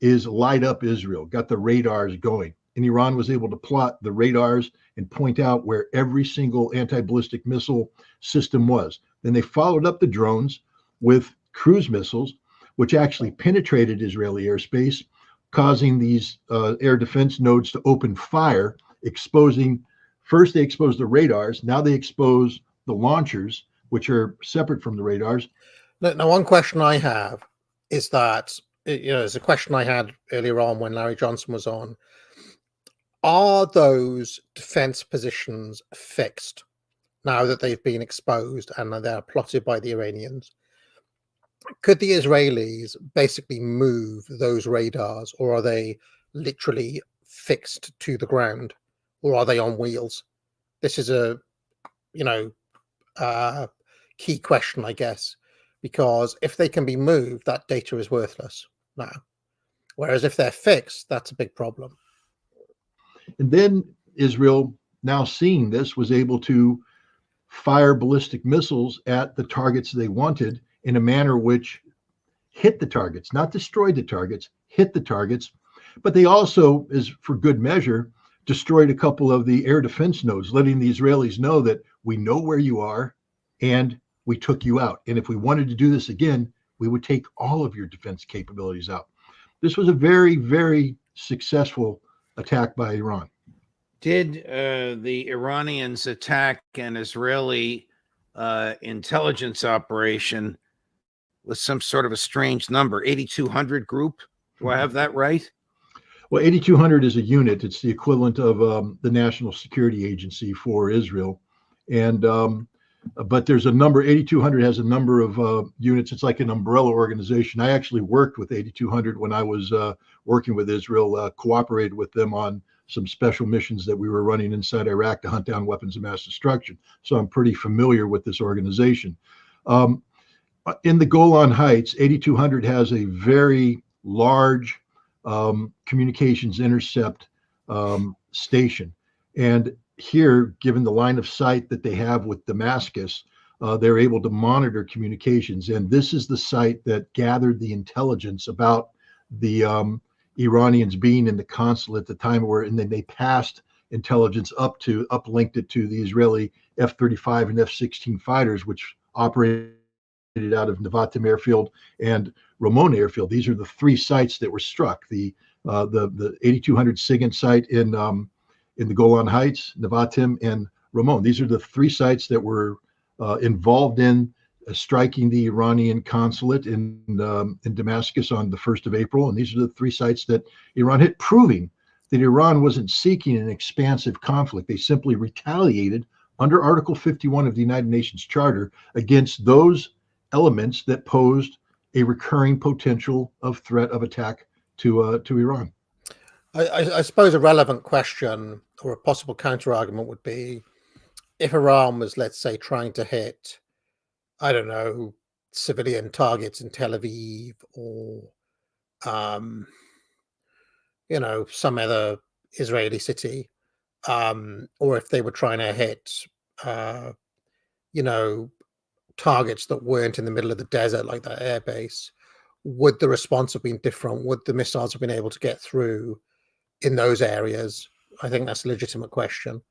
is light up Israel, got the radars going. And Iran was able to plot the radars and point out where every single anti-ballistic missile system was. Then they followed up the drones with cruise missiles, which actually penetrated Israeli airspace, causing these air defense nodes to open fire, first they exposed the radars, now they expose the launchers, which are separate from the radars. Now, one question I have is that, it's a question I had earlier on when Larry Johnson was on. Are those defense positions fixed now that they've been exposed and they're plotted by the Iranians? Could the Israelis basically move those radars, or are they literally fixed to the ground, or are they on wheels? This is a key question, I guess, because if they can be moved, that data is worthless now. Whereas if they're fixed, that's a big problem. And then Israel, now seeing this, was able to fire ballistic missiles at the targets they wanted in a manner which hit the targets, not destroyed the targets, hit the targets. But they also, as for good measure, destroyed a couple of the air defense nodes, letting the Israelis know that we know where you are and we took you out. And if we wanted to do this again, we would take all of your defense capabilities out. This was a very, very successful attack by Iran. Did the Iranians attack an Israeli intelligence operation with some sort of a strange number, 8,200 group? Do I have that right? Well, 8,200 is a unit. It's the equivalent of the National Security Agency for Israel. And but there's a number, 8,200 has a number of units. It's like an umbrella organization. I actually worked with 8,200 when I was working with Israel, cooperated with them on some special missions that we were running inside Iraq to hunt down weapons of mass destruction. So I'm pretty familiar with this organization. In the Golan Heights, 8,200 has a very large communications intercept station. And here, given the line of sight that they have with Damascus, they're able to monitor communications. And this is the site that gathered the intelligence about the Iranians being in the consulate at the time, and then they passed intelligence uplinked it to the Israeli F-35 and F-16 fighters, which operated out of Nevatim Airfield and Ramon Airfield. These are the three sites that were struck. The 8,200 SIGINT site in the Golan Heights, Nevatim, and Ramon. These are the three sites that were involved in striking the Iranian consulate in Damascus on the 1st of April. And these are the three sites that Iran hit, proving that Iran wasn't seeking an expansive conflict. They simply retaliated under Article 51 of the United Nations Charter against those elements that posed a recurring potential of threat of attack to Iran. I suppose a relevant question or a possible counter argument would be, if Iran was, let's say, trying to hit, I don't know, civilian targets in Tel Aviv or, some other Israeli city, or if they were trying to hit, targets that weren't in the middle of the desert like that airbase, would the response have been different? Would the missiles have been able to get through in those areas? I think that's a legitimate question,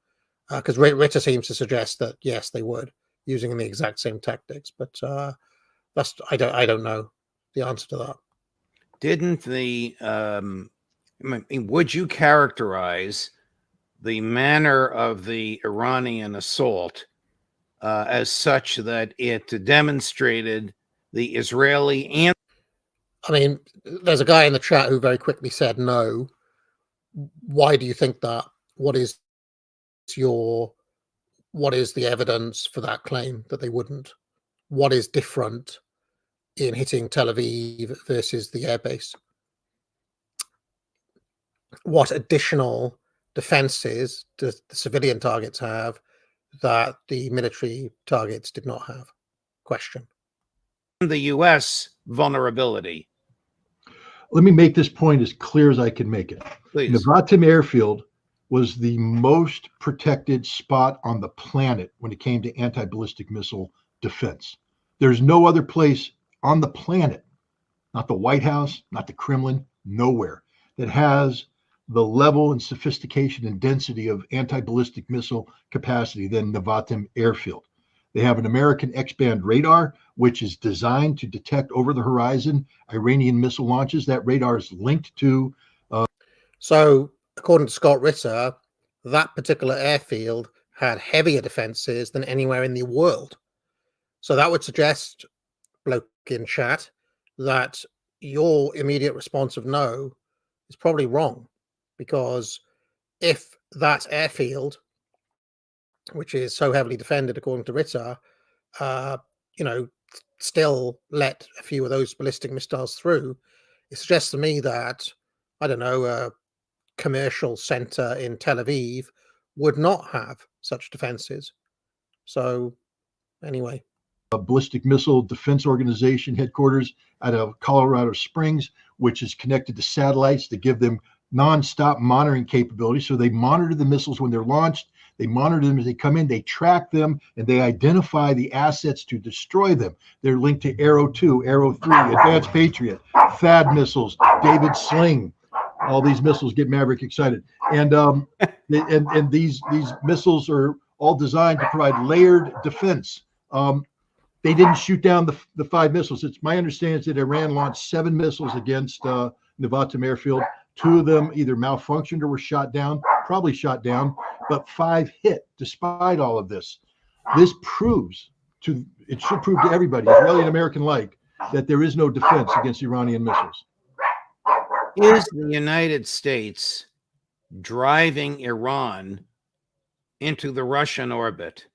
because Ritter seems to suggest that yes, they would, using the exact same tactics. But I don't know the answer to that. Didn't the would you characterize the manner of the Iranian assault as such that it demonstrated the Israeli and... I mean, there's a guy in the chat who very quickly said no. Why do you think that? What is the evidence for that claim that they wouldn't? What is different in hitting Tel Aviv versus the airbase? What additional defenses do the civilian targets have that the military targets did not have? Question. The U.S. vulnerability. Let me make this point as clear as I can make it. Please. Nevatim Airfield was the most protected spot on the planet when it came to anti-ballistic missile defense. There's no other place on the planet, not the White House, not the Kremlin, nowhere, that has the level and sophistication and density of anti-ballistic missile capacity than Nevatim Airfield. They have an American X-band radar, which is designed to detect over the horizon Iranian missile launches. That radar is linked to... So, according to Scott Ritter, that particular airfield had heavier defenses than anywhere in the world. So that would suggest, bloke in chat, that your immediate response of no is probably wrong. Because if that airfield, which is so heavily defended according to Ritter, still let a few of those ballistic missiles through, it suggests to me that, I don't know, a commercial center in Tel Aviv would not have such defenses. So, anyway. A ballistic missile defense organization headquarters out of Colorado Springs, which is connected to satellites to give them non-stop monitoring capability. So they monitor the missiles when they're launched. They monitor them as they come in, they track them, and they identify the assets to destroy them. They're linked to Arrow 2, Arrow 3, Advanced Patriot, THAAD missiles, David Sling. All these missiles get Maverick excited. And these missiles are all designed to provide layered defense. They didn't shoot down the 5 missiles. It's my understanding that Iran launched 7 missiles against Nevatim Airfield. 2 of them either malfunctioned or were shot down, probably shot down, but 5 hit despite all of this. It should prove to everybody, Israeli and American alike, that there is no defense against Iranian missiles. Is the United States driving Iran into the Russian orbit?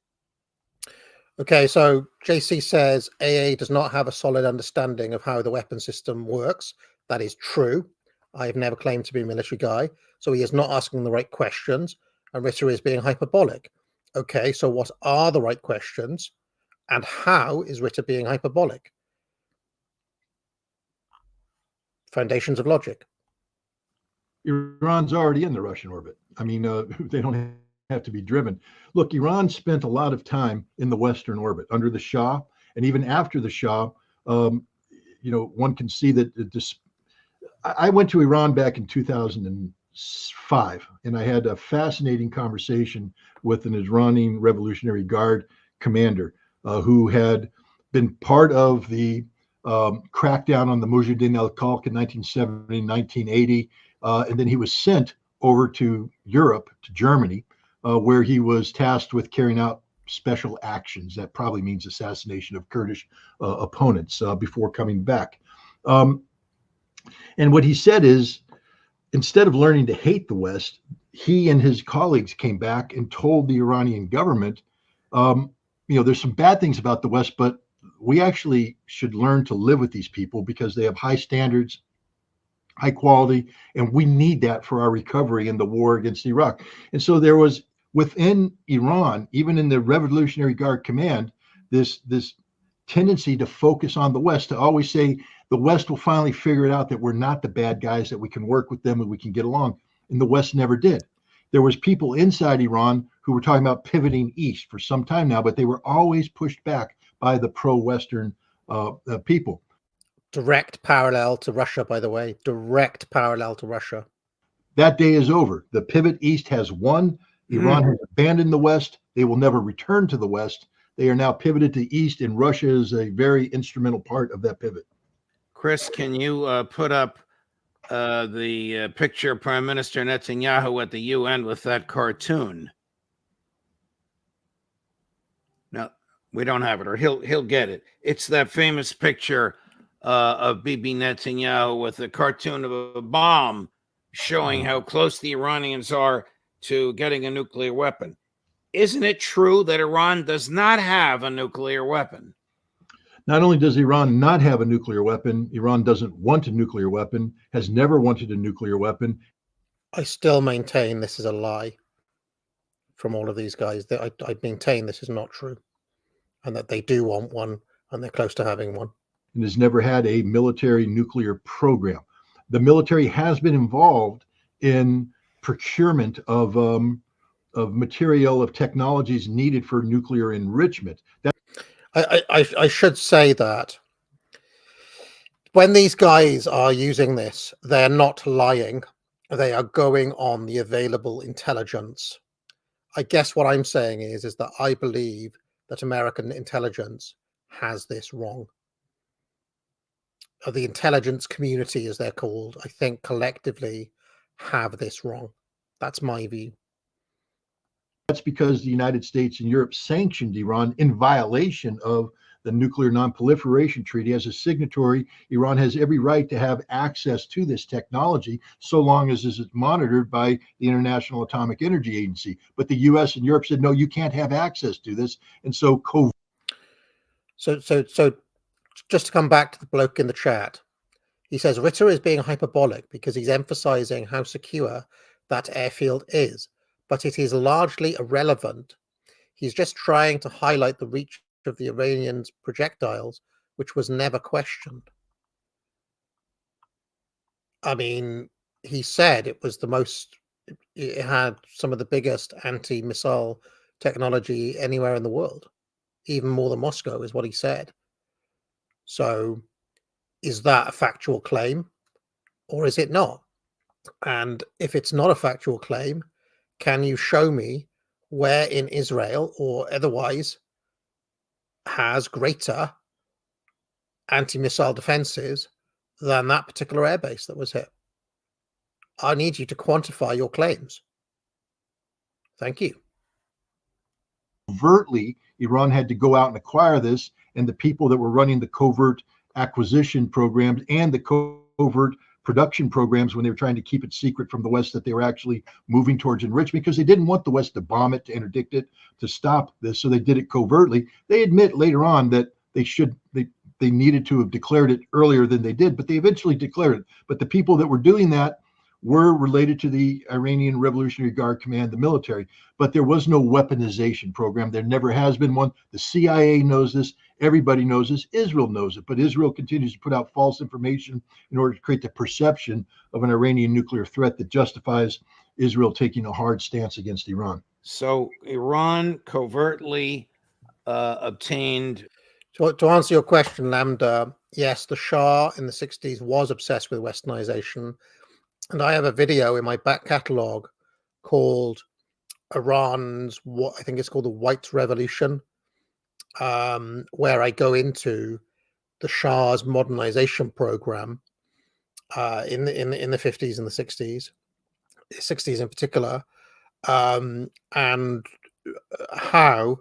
Okay, so JC says AA does not have a solid understanding of how the weapon system works. That is true. I've never claimed to be a military guy, so he is not asking the right questions, and Ritter is being hyperbolic. Okay, so what are the right questions, and how is Ritter being hyperbolic? Foundations of logic. Iran's already in the Russian orbit. I mean, they don't have to be driven. Look, Iran spent a lot of time in the Western orbit under the Shah, and even after the Shah, one can see that I went to Iran back in 2005, and I had a fascinating conversation with an Iranian Revolutionary Guard commander who had been part of the crackdown on the Mujahideen al-Khalq in 1970, 1980, and then he was sent over to Europe, to Germany, where he was tasked with carrying out special actions. That probably means assassination of Kurdish opponents before coming back. And what he said is, instead of learning to hate the West, he and his colleagues came back and told the Iranian government, there's some bad things about the West, but we actually should learn to live with these people because they have high standards, high quality, and we need that for our recovery in the war against Iraq. And so there was within Iran, even in the Revolutionary Guard Command, this tendency to focus on the West, to always say the West will finally figure it out that we're not the bad guys, that we can work with them and we can get along. And the West never did. There was people inside Iran who were talking about pivoting east for some time now, but they were always pushed back by the pro-Western people. Direct parallel to Russia, by the way. Direct parallel to Russia. That day is over. The pivot east has won. Iran has abandoned the West. They will never return to the West. They are now pivoted to east, and Russia is a very instrumental part of that pivot. Chris, can you put up the picture of Prime Minister Netanyahu at the UN with that cartoon? No, we don't have it, or he'll get it. It's that famous picture of Bibi Netanyahu with a cartoon of a bomb showing how close the Iranians are to getting a nuclear weapon. Isn't it true that Iran does not have a nuclear weapon? Not only does Iran not have a nuclear weapon, Iran doesn't want a nuclear weapon, has never wanted a nuclear weapon. I still maintain this is a lie from all of these guys. I maintain this is not true, and that they do want one, and they're close to having one. And has never had a military nuclear program. The military has been involved in procurement of material, of technologies needed for nuclear enrichment. I should say that when these guys are using this, they're not lying. They are going on the available intelligence. I guess what I'm saying is that I believe that American intelligence has this wrong. The intelligence community, as they're called, I think collectively have this wrong. That's my view. That's because the United States and Europe sanctioned Iran in violation of the Nuclear Non-Proliferation Treaty. As a signatory, Iran has every right to have access to this technology so long as it's monitored by the International Atomic Energy Agency. But the US and Europe said, no, you can't have access to this. And so just to come back to the bloke in the chat, he says Ritter is being hyperbolic because he's emphasizing how secure that airfield is, but it is largely irrelevant. He's just trying to highlight the reach of the Iranians' projectiles, which was never questioned. I mean, he said it was it had some of the biggest anti-missile technology anywhere in the world, even more than Moscow, is what he said. So is that a factual claim or is it not? And if it's not a factual claim, can you show me where in Israel or otherwise has greater anti-missile defenses than that particular airbase that was hit? I need you to quantify your claims. Thank you. Covertly, Iran had to go out and acquire this, and the people that were running the covert acquisition programs and the covert production programs, when they were trying to keep it secret from the West that they were actually moving towards enrichment, because they didn't want the West to bomb it, to interdict it, to stop this, so they did it covertly. They admit later on that they needed to have declared it earlier than they did, but they eventually declared it. But the people that were doing that were related to the Iranian Revolutionary Guard Command, the military, but there was no weaponization program. There never has been one. The CIA knows this. Everybody knows this. Israel knows it, but Israel continues to put out false information in order to create the perception of an Iranian nuclear threat that justifies Israel taking a hard stance against Iran. So Iran covertly obtained... To answer your question, Lambda, yes, the Shah in the 60s was obsessed with westernization. And I have a video in my back catalogue called Iran's, what I think it's called the White Revolution, where I go into the Shah's modernization program in the 50s and the 60s in particular, and how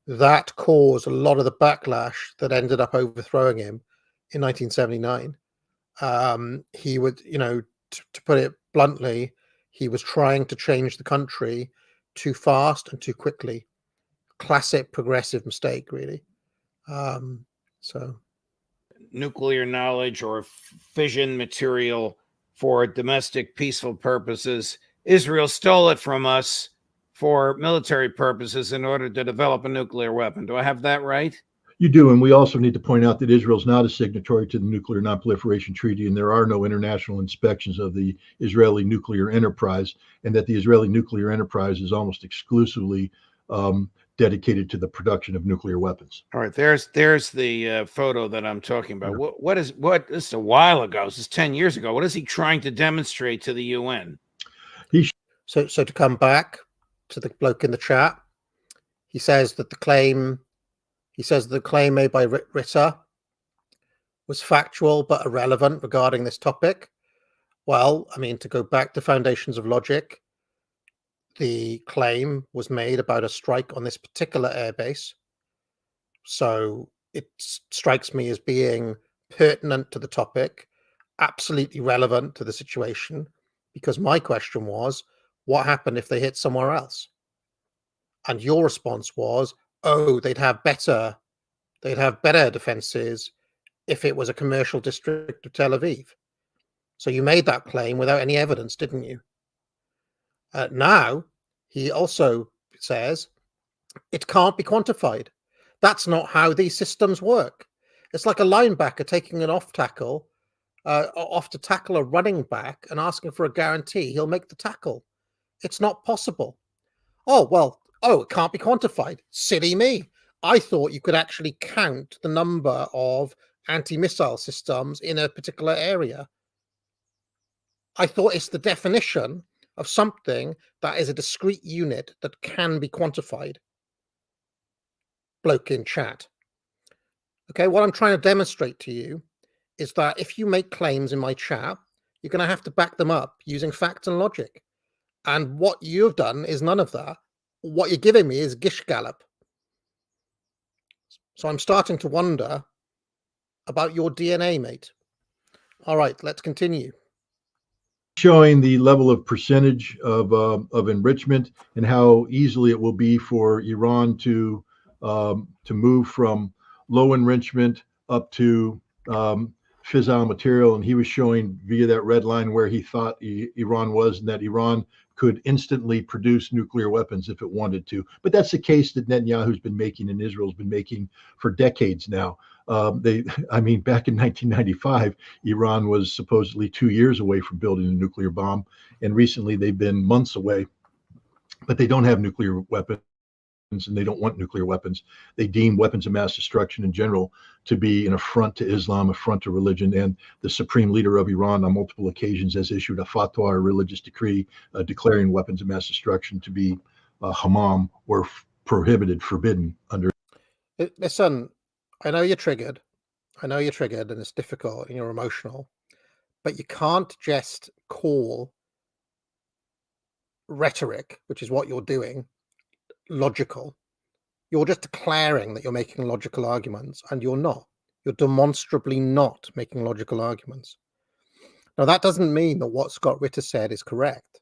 that caused a lot of the backlash that ended up overthrowing him in 1979. He would, to put it bluntly, he was trying to change the country too fast and too quickly. Classic progressive mistake, really. So, nuclear knowledge or fission material for domestic peaceful purposes. Israel stole it from us for military purposes in order to develop a nuclear weapon. Do I have that right? You do, and we also need to point out that Israel is not a signatory to the Nuclear Non-Proliferation Treaty, and there are no international inspections of the Israeli nuclear enterprise, and that the Israeli nuclear enterprise is almost exclusively dedicated to the production of nuclear weapons. All right, there's the photo that I'm talking about. What this is a while ago. This is 10 years ago. What is he trying to demonstrate to the UN? So to come back to the bloke in the chat, he says that the claim made by Ritter was factual but irrelevant regarding this topic. Well, I mean, to go back to foundations of logic, the claim was made about a strike on this particular airbase. So it strikes me as being pertinent to the topic, absolutely relevant to the situation, because my question was, what happened if they hit somewhere else? And your response was, oh, they'd have better defenses if it was a commercial district of Tel Aviv. So you made that claim without any evidence, didn't you? Now, he also says it can't be quantified. That's not how these systems work. It's like a linebacker taking an off to tackle a running back and asking for a guarantee he'll make the tackle. It's not possible. It can't be quantified. Silly me. I thought you could actually count the number of anti-missile systems in a particular area. I thought it's the definition of something that is a discrete unit that can be quantified. Bloke in chat. Okay, what I'm trying to demonstrate to you is that if you make claims in my chat, you're going to have to back them up using fact and logic. And what you've done is none of that. What you're giving me is gish gallop. So I'm starting to wonder about your DNA, mate. All right, let's continue. Showing the level of percentage of enrichment and how easily it will be for Iran to move from low enrichment up to fissile material. And he was showing via that red line where he thought Iran was, and that Iran could instantly produce nuclear weapons if it wanted to. But that's the case that Netanyahu's been making and Israel's been making for decades now. Back in 1995, Iran was supposedly 2 years away from building a nuclear bomb, and recently they've been months away. But they don't have nuclear weapons, and they don't want nuclear weapons. They deem weapons of mass destruction in general to be an affront to Islam, affront to religion, and the supreme leader of Iran on multiple occasions has issued a fatwa, a religious decree, declaring weapons of mass destruction to be haram or prohibited, forbidden under. Listen, I know you're triggered, and it's difficult, and you're emotional, but you can't just call rhetoric, which is what you're doing, logical. You're just declaring that you're making logical arguments, and you're not. You're demonstrably not making logical arguments. Now, that doesn't mean that what Scott Ritter said is correct.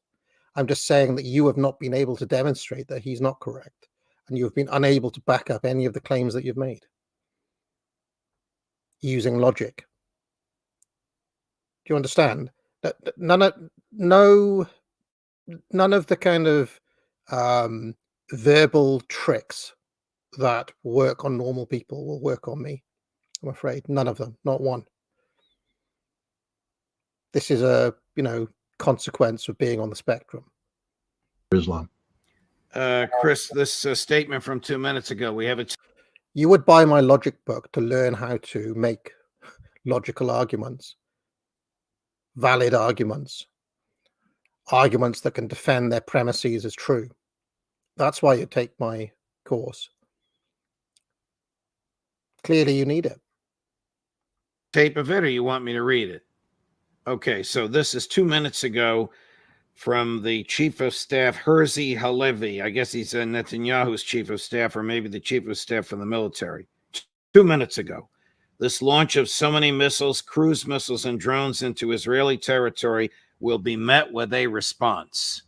I'm just saying that you have not been able to demonstrate that he's not correct, and you've been unable to back up any of the claims that you've made using logic. Do you understand? That none of the kind of verbal tricks that work on normal people will work on me. I'm afraid none of them, not one. This is a consequence of being on the spectrum. Islam. Chris, this statement from 2 minutes ago, we have it. You would buy my logic book to learn how to make logical arguments, valid arguments that can defend their premises as true. That's why you take my course. Clearly, you need it. Tape of it, or you want me to read it? Okay, so this is 2 minutes ago from the chief of staff, Herzi Halevi. I guess he's Netanyahu's chief of staff, or maybe the chief of staff from the military. 2 minutes ago, this launch of so many missiles, cruise missiles, and drones into Israeli territory will be met with a response.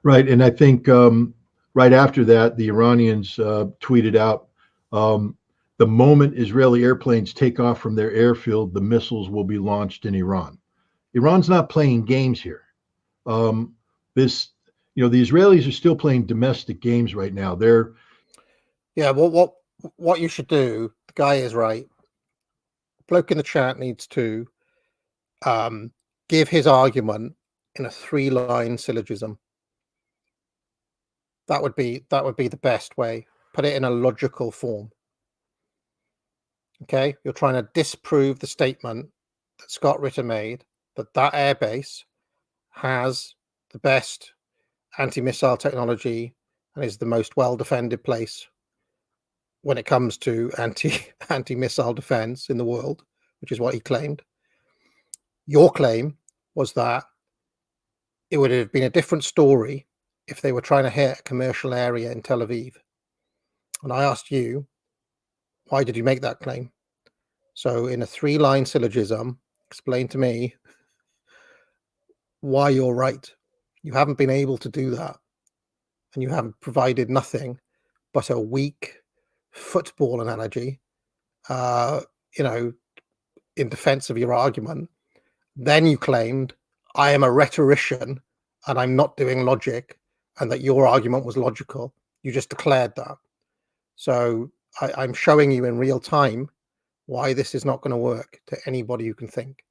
Right, and I think right after that, the Iranians tweeted out, the moment Israeli airplanes take off from their airfield, the missiles will be launched in Iran. Iran's not playing games here. The Israelis are still playing domestic games right now. Well, what you should do, the guy is right. Bloke in the chat needs to give his argument in a 3-line syllogism. That would be the best way. Put it in a logical form. Okay, you're trying to disprove the statement that Scott Ritter made that airbase has the best anti-missile technology and is the most well-defended place when it comes to anti-missile defense in the world, which is what he claimed. Your claim was that it would have been a different story if they were trying to hit a commercial area in Tel Aviv. And I asked you, why did you make that claim? So in a 3-line syllogism, explain to me why you're right. You haven't been able to do that. And you haven't provided nothing but a weak football analogy, in defense of your argument. Then you claimed, I am a rhetorician and I'm not doing logic, and that your argument was logical. You just declared that. So I'm showing you in real time why this is not going to work to anybody who can think.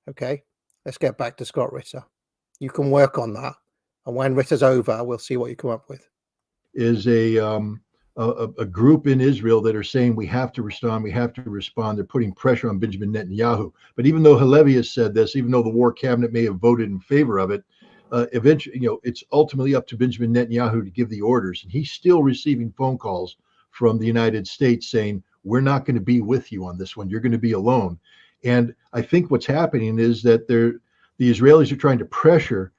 Okay, let's get back to Scott Ritter. You can work on that, and when Ritter's over, we'll see what you come up with. Is a group in Israel that are saying we have to respond. They're putting pressure on Benjamin Netanyahu. But even though Halevi has said this, even though the war cabinet may have voted in favor of it, eventually, it's ultimately up to Benjamin Netanyahu to give the orders, and he's still receiving phone calls from the United States saying, we're not going to be with you on this one. You're going to be alone. And I think what's happening is that the Israelis are trying to pressure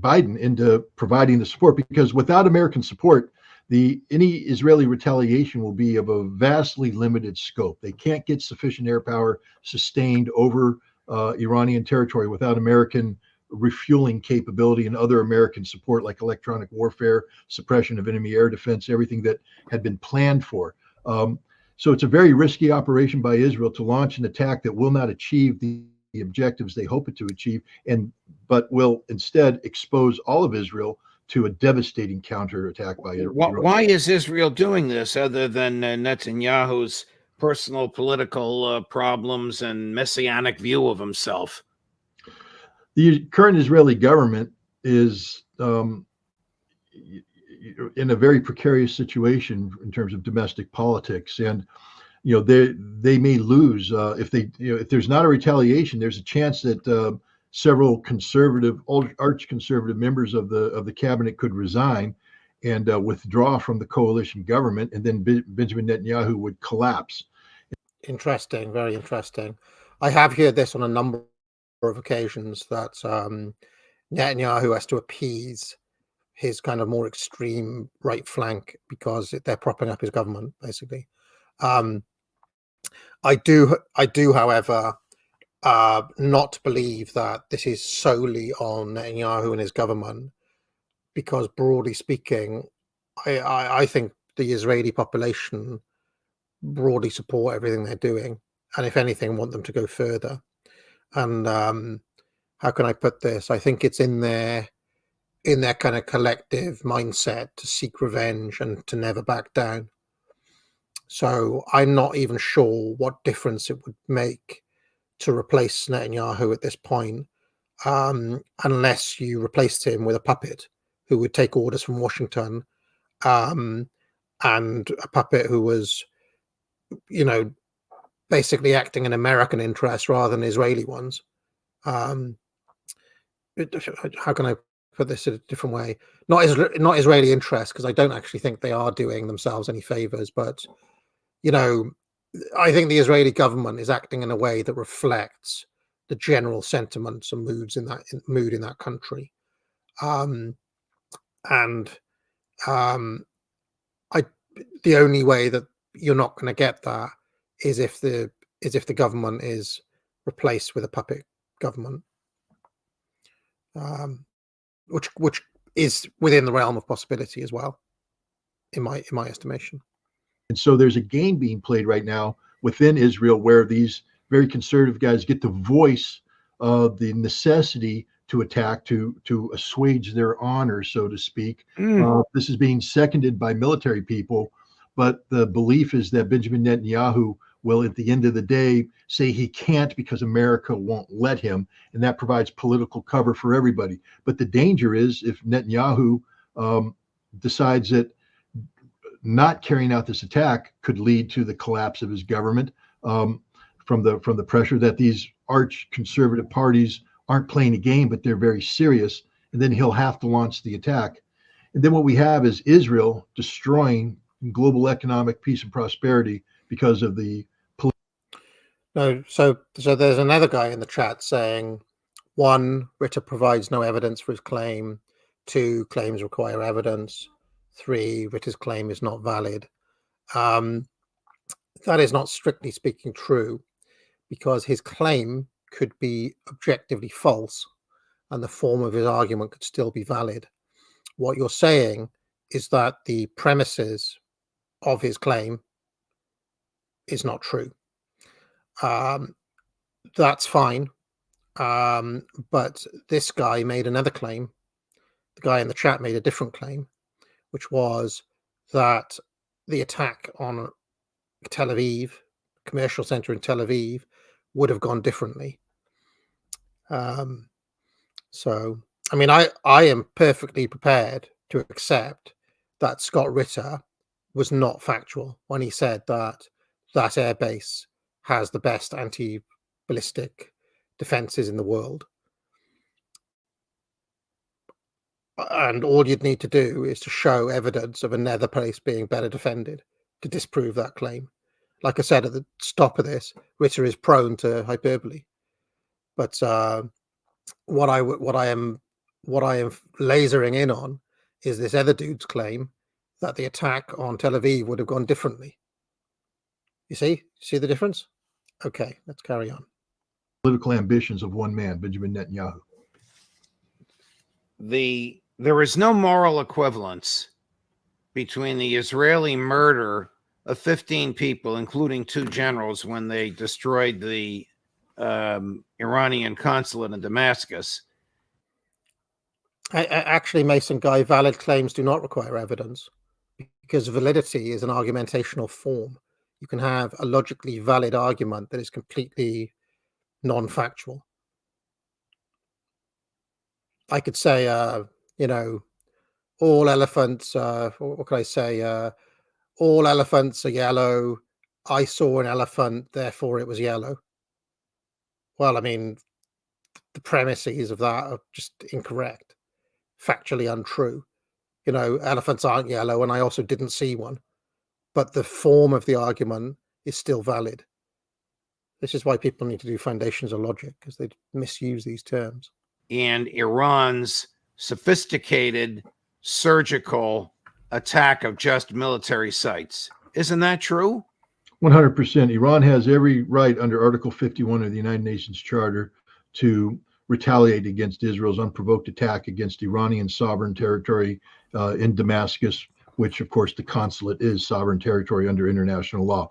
Biden into providing the support, because without American support, any Israeli retaliation will be of a vastly limited scope. They can't get sufficient air power sustained over Iranian territory without American refueling capability and other American support, like electronic warfare, suppression of enemy air defense, everything that had been planned for. So it's a very risky operation by Israel to launch an attack that will not achieve the objectives they hope it to achieve, but will instead expose all of Israel to a devastating counterattack by Iran. Why is Israel doing this other than Netanyahu's personal political problems and messianic view of himself? The current Israeli government is in a very precarious situation in terms of domestic politics, and they may lose if there's not a retaliation. There's a chance that several arch conservative members of the cabinet could resign and withdraw from the coalition government, and then Benjamin Netanyahu would collapse. Interesting, very interesting. I have heard this on a number of occasions that Netanyahu has to appease his kind of more extreme right flank because they're propping up his government, basically. I do, however, not believe that this is solely on Netanyahu and his government, because broadly speaking, I think the Israeli population broadly support everything they're doing, and if anything, want them to go further. And how can I put this? I think it's in their kind of collective mindset to seek revenge and to never back down. So I'm not even sure what difference it would make to replace Netanyahu at this point, unless you replaced him with a puppet who would take orders from Washington, and a puppet who was, basically acting in American interests rather than Israeli ones. How can I put this in a different way? Not Israeli interests, because I don't actually think they are doing themselves any favors, but I think the Israeli government is acting in a way that reflects the general sentiments and moods in that country. The only way that you're not going to get that is if the government is replaced with a puppet government, which is within the realm of possibility as well, in my estimation. And so there's a game being played right now within Israel where these very conservative guys get to voice the necessity to attack, to assuage their honor, so to speak. This is being seconded by military people, but the belief is that Benjamin Netanyahu will, at the end of the day, say he can't because America won't let him, and that provides political cover for everybody. But the danger is if Netanyahu decides that not carrying out this attack could lead to the collapse of his government, from the pressure that these arch conservative parties aren't playing a game, but they're very serious, and then he'll have to launch the attack. And then what we have is Israel destroying global economic peace and prosperity because of the. No, so there's another guy in the chat saying, 1, Ritter provides no evidence for his claim. 2, claims require evidence. 3, Ritter's claim is not valid. That is not strictly speaking true, because his claim could be objectively false and the form of his argument could still be valid. What you're saying is that the premises of his claim is not true. That's fine. But this guy made another claim. The guy in the chat made a different claim, which was that the attack on Tel Aviv, commercial center in Tel Aviv, would have gone differently. So, I mean, I am perfectly prepared to accept that Scott Ritter was not factual when he said that that airbase has the best anti-ballistic defenses in the world. And all you'd need to do is to show evidence of another place being better defended to disprove that claim. Like I said at the stop of this, Ritter is prone to hyperbole. But what I am lasering in on is this other dude's claim that the attack on Tel Aviv would have gone differently. You see the difference? Okay, let's carry on. Political ambitions of one man, Benjamin Netanyahu. There is no moral equivalence between the Israeli murder of 15 people, including 2 generals, when they destroyed the Iranian consulate in Damascus. Actually, Mason Guy, valid claims do not require evidence because validity is an argumentational form. You can have a logically valid argument that is completely non-factual. I could say, all elephants, what could I say? All elephants are yellow. I saw an elephant, therefore it was yellow. Well, I mean, the premises of that are just incorrect, factually untrue. Elephants aren't yellow, and I also didn't see one. But the form of the argument is still valid. This is why people need to do foundations of logic, because they misuse these terms. And Iran's sophisticated surgical attack of just military sites. Isn't that true? 100%. Iran has every right under Article 51 of the United Nations Charter to retaliate against Israel's unprovoked attack against Iranian sovereign territory in Damascus, which, of course, the consulate is sovereign territory under international law.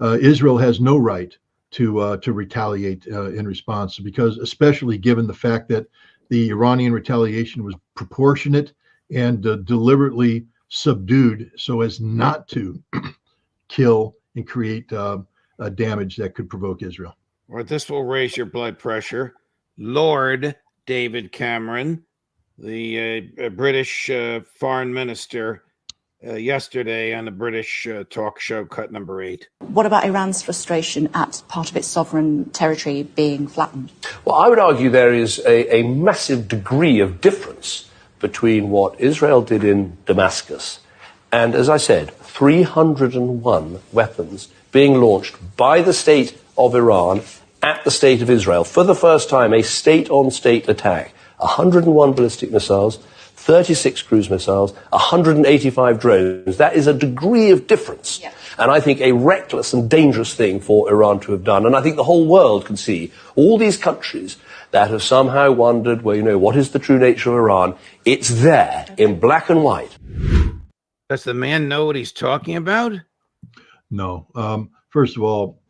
Israel has no right to retaliate in response, because especially given the fact that the Iranian retaliation was proportionate and deliberately subdued so as not to kill and create damage that could provoke Israel. Or this will raise your blood pressure. Lord David Cameron, the British foreign minister, yesterday on the British talk show Cut Number 8. What about Iran's frustration at part of its sovereign territory being flattened? Well, I would argue there is a massive degree of difference between what Israel did in Damascus and, as I said, 301 weapons being launched by the state of Iran at the state of Israel. For the first time, a state-on-state attack. 101 ballistic missiles, 36 cruise missiles, 185 drones. That is a degree of difference. Yeah. And I think a reckless and dangerous thing for Iran to have done. And I think the whole world can see all these countries that have somehow wondered, well, what is the true nature of Iran? It's there in black and white. Does the man know what he's talking about? No. First of all,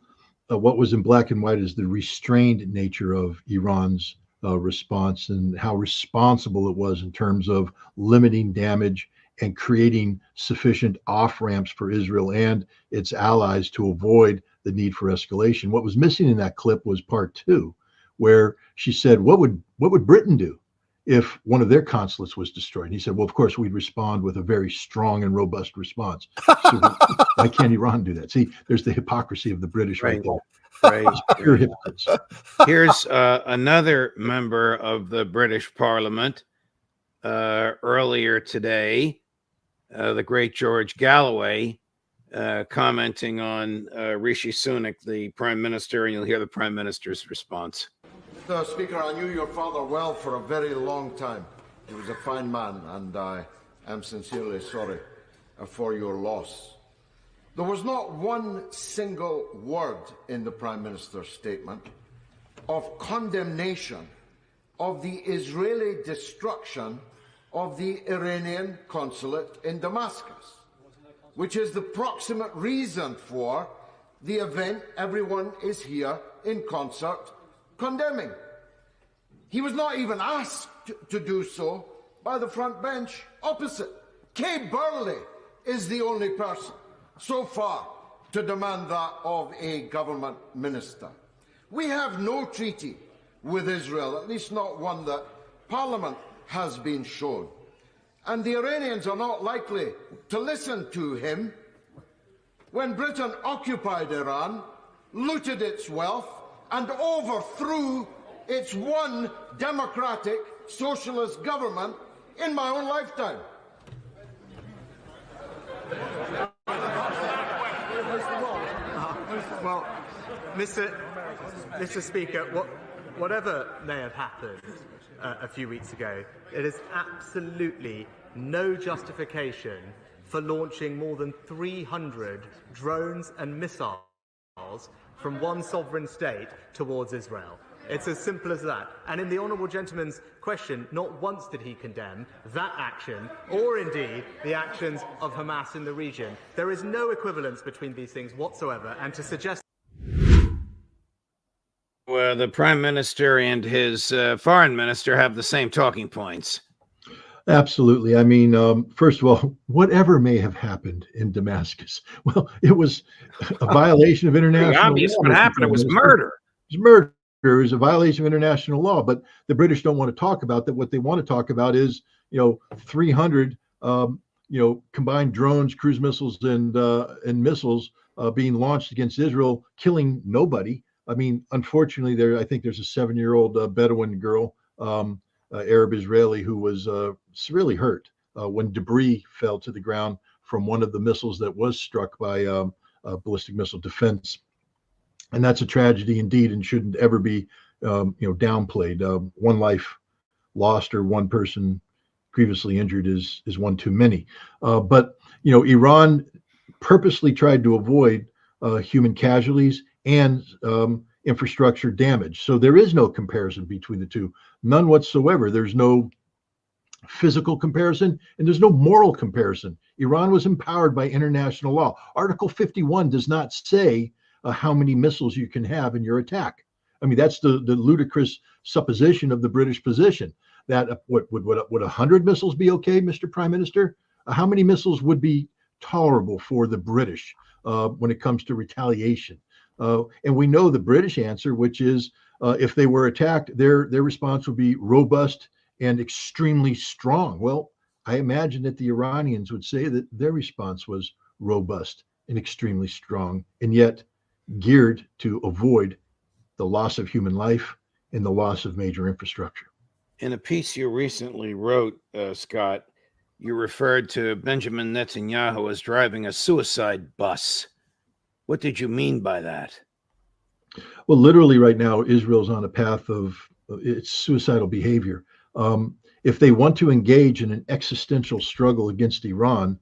what was in black and white is the restrained nature of Iran's response and how responsible it was in terms of limiting damage and creating sufficient off-ramps for Israel and its allies to avoid the need for escalation. What was missing in that clip was part 2, where she said, what would Britain do if one of their consulates was destroyed? And he said, well, of course, we'd respond with a very strong and robust response. So why can't Iran do that? See, there's the hypocrisy of the British right there. Right. Pure hypocrites. Here's another member of the British Parliament earlier today, the great George Galloway, commenting on Rishi Sunak, the Prime Minister, and you'll hear the Prime Minister's response. Mr. Speaker, I knew your father well for a very long time. He was a fine man, and I am sincerely sorry for your loss. There was not one single word in the Prime Minister's statement of condemnation of the Israeli destruction of the Iranian consulate in Damascus, which is the proximate reason for the event everyone is here in concert condemning. He was not even asked to do so by the front bench opposite. Kay Burley is the only person so far to demand that of a government minister. We have no treaty with Israel, at least not one that Parliament has been shown. And the Iranians are not likely to listen to him. When Britain occupied Iran, looted its wealth, and overthrew its one democratic socialist government in my own lifetime. Well, Mr. Speaker, whatever may have happened a few weeks ago, it is absolutely no justification for launching more than 300 drones and missiles from one sovereign state towards Israel. It's as simple as that. And in the honourable gentleman's question, not once did he condemn that action, or indeed the actions of Hamas in the region. There is no equivalence between these things whatsoever, and to suggest... Well, the Prime Minister and his Foreign Minister have the same talking points. Absolutely. I mean, first of all, whatever may have happened in Damascus, well, it was a violation of international law. Obvious what happened. It was murder. It was murder. It was a violation of international law. But the British don't want to talk about that. What they want to talk about is, 300, combined drones, cruise missiles, and missiles being launched against Israel, killing nobody. I mean, unfortunately, I think there's a 7-year-old Bedouin girl, Arab Israeli, who was severely hurt when debris fell to the ground from one of the missiles that was struck by ballistic missile defense. And that's a tragedy indeed, and shouldn't ever be, downplayed. One life lost or one person grievously injured is one too many. But Iran purposely tried to avoid human casualties and infrastructure damage. So there is no comparison between the two, none whatsoever. There's no physical comparison, and there's no moral comparison. Iran was empowered by international law. Article 51 does not say how many missiles you can have in your attack. I mean, that's the ludicrous supposition of the British position that would 100 missiles be okay, Mr. Prime Minister? How many missiles would be tolerable for the British when it comes to retaliation? And we know the British answer, which is if they were attacked, their response would be robust and extremely strong. Well, I imagine that the Iranians would say that their response was robust and extremely strong, and yet geared to avoid the loss of human life and the loss of major infrastructure. In a piece you recently wrote, Scott, you referred to Benjamin Netanyahu as driving a suicide bus. What did you mean by that? Well, literally right now, Israel's on a path of its suicidal behavior. If they want to engage in an existential struggle against Iran,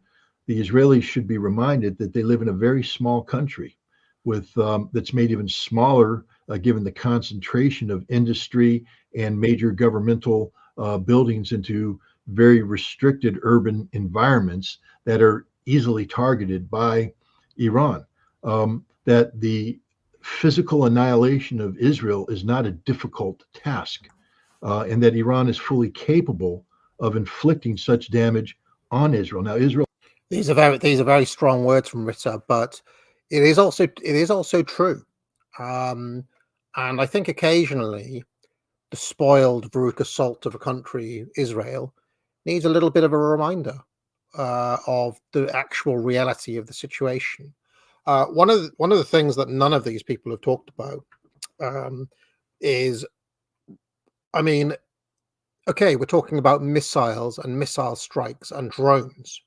the Israelis should be reminded that they live in a very small country with that's made even smaller given the concentration of industry and major governmental buildings into very restricted urban environments that are easily targeted by Iran. That the physical annihilation of Israel is not a difficult task, and that Iran is fully capable of inflicting such damage on Israel. Now, Israel. These are very strong words from Ritter, but It is also true, and I think occasionally the spoiled Veruca Salt of a country, Israel, needs a little bit of a reminder of the actual reality of the situation. One of the things that none of these people have talked about is, I mean, okay, we're talking about missiles and missile strikes and drones,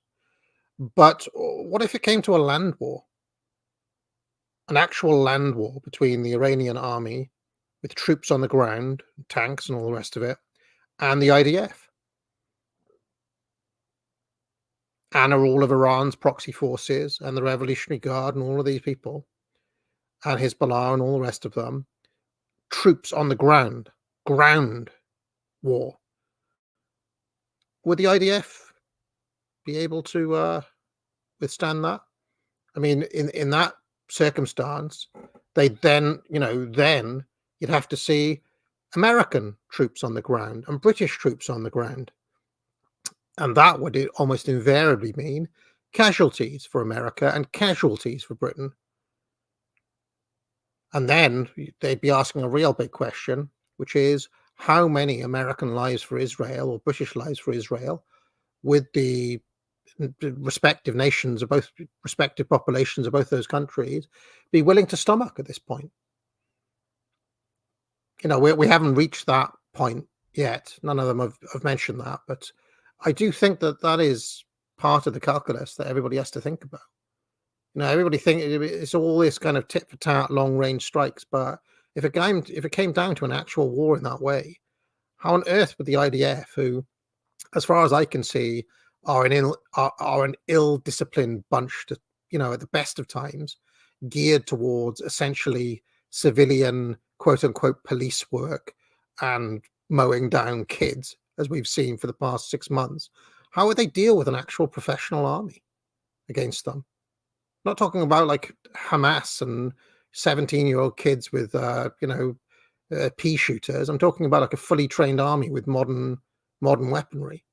but what if it came to a land war? An actual land war between the Iranian army with troops on the ground, tanks and all the rest of it, and the IDF. And all of Iran's proxy forces and the Revolutionary Guard and all of these people and Hezbollah and all the rest of them, troops on the ground war. Would the IDF be able to withstand that? I mean, in that circumstance, they then you'd have to see American troops on the ground and British troops on the ground. And that would almost invariably mean casualties for America and casualties for Britain. And then they'd be asking a real big question, which is how many American lives for Israel or British lives for Israel would the respective nations of both respective populations of both those countries be willing to stomach at this point? You know, we haven't reached that point yet. None of them have mentioned that, but I do think that is part of the calculus that everybody has to think about. You know, everybody think it's all this kind of tit for tat, long range strikes, but if it came down to an actual war in that way, how on earth would the IDF, who, as far as I can see, are an ill-disciplined bunch, to, you know, at the best of times, geared towards essentially civilian quote unquote police work and mowing down kids, as we've seen for the past 6 months, how would they deal with an actual professional army against them? I'm not talking about like Hamas and 17-year-old kids with, pea shooters. I'm talking about like a fully trained army with modern weaponry.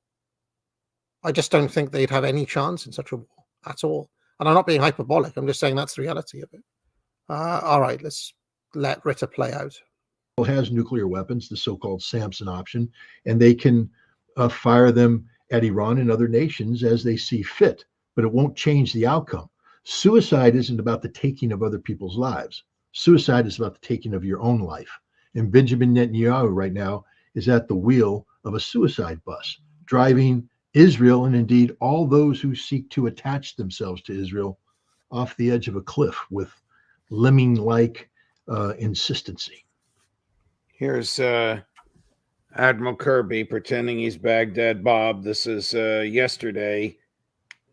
I just don't think they'd have any chance in such a war at all. And I'm not being hyperbolic. I'm just saying that's the reality of it. All right, let's let Ritter play out. Has nuclear weapons, the so-called Samson option, and they can fire them at Iran and other nations as they see fit, but it won't change the outcome. Suicide isn't about the taking of other people's lives. Suicide is about the taking of your own life. And Benjamin Netanyahu right now is at the wheel of a suicide bus, driving Israel and indeed all those who seek to attach themselves to Israel off the edge of a cliff with lemming-like insistency. Here's Admiral Kirby pretending he's Baghdad Bob. This is yesterday.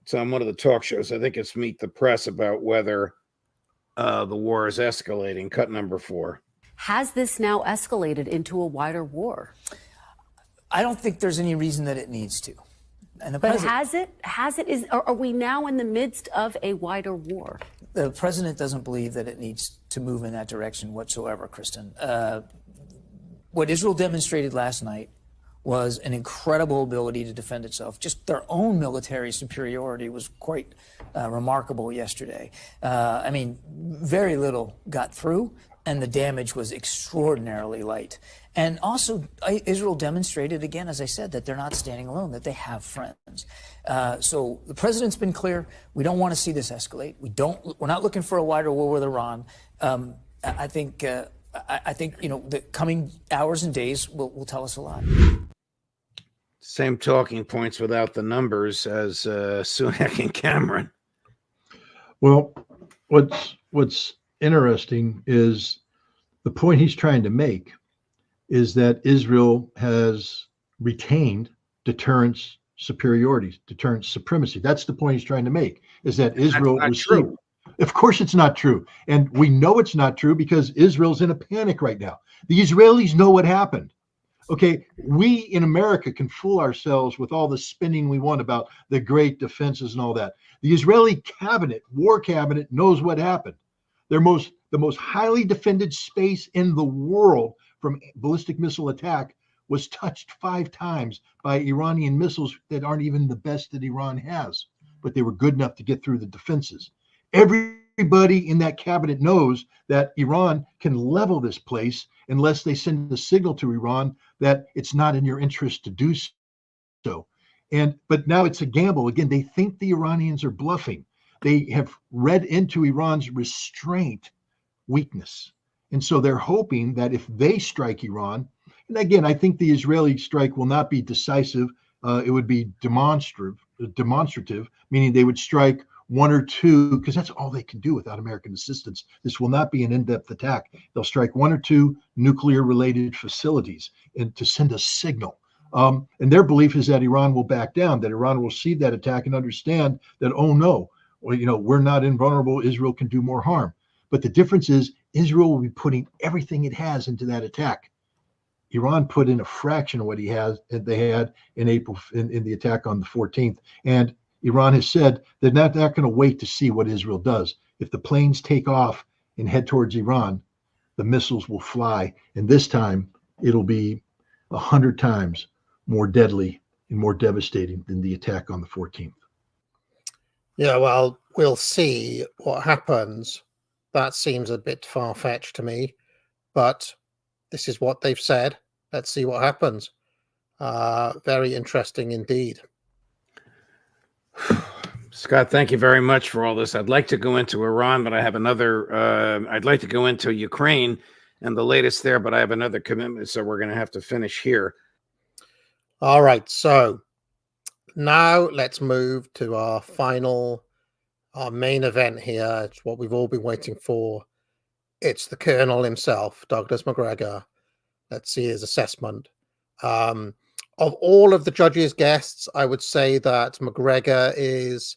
It's on one of the talk shows. I think it's Meet the Press, about whether the war is escalating. Cut number 4. Has this now escalated into a wider war? I don't think there's any reason that it needs to. And but has it? Are we now in the midst of a wider war? The president doesn't believe that it needs to move in that direction whatsoever, Kristen. What Israel demonstrated last night was an incredible ability to defend itself. Just their own military superiority was quite remarkable yesterday. I mean, very little got through, and the damage was extraordinarily light. And also, Israel demonstrated again, as I said, that they're not standing alone, that they have friends. So the president's been clear. We don't want to see this escalate. We're not looking for a wider war with Iran. I think the coming hours and days will tell us a lot. Same talking points without the numbers as Sunak and Cameron. Well, what's interesting is the point he's trying to make is that Israel has retained deterrence superiority, deterrence supremacy. That's the point he's trying to make, is that Israel was true. Of course it's not true. And we know it's not true because Israel's in a panic right now. The Israelis know what happened. Okay, we in America can fool ourselves with all the spinning we want about the great defenses and all that. The Israeli cabinet, war cabinet, knows what happened. The most highly defended space in the world from ballistic missile attack was touched 5 times by Iranian missiles that aren't even the best that Iran has, but they were good enough to get through the defenses. Every everybody in that cabinet knows that Iran can level this place unless they send the signal to Iran that it's not in your interest to do so. But now it's a gamble. Again, they think the Iranians are bluffing. They have read into Iran's restraint weakness. And so they're hoping that if they strike Iran, and again, I think the Israeli strike will not be decisive. It would be demonstrative, meaning they would strike one or two, because that's all they can do without American assistance. This will not be an in-depth attack. They'll strike one or two nuclear-related facilities and to send a signal. And their belief is that Iran will back down, that Iran will see that attack and understand that, oh no, well, we're not invulnerable. Israel can do more harm. But the difference is Israel will be putting everything it has into that attack. Iran put in a fraction of what they had in April in the attack on the 14th. And Iran has said they're not going to wait to see what Israel does. If the planes take off and head towards Iran, the missiles will fly. And this time it'll be 100 times more deadly and more devastating than the attack on the 14th. Yeah, well, we'll see what happens. That seems a bit far-fetched to me, but this is what they've said. Let's see what happens. Very interesting indeed. Scott, thank you very much for all this. I'd like to go into Iran, but I have another, I'd like to go into Ukraine and the latest there, but I have another commitment, so we're going to have to finish here. All right, so now let's move to our main event here. It's what we've all been waiting for. It's the Colonel himself, Douglas McGregor. Let's see his assessment. Of all of the judges' guests, I would say that McGregor is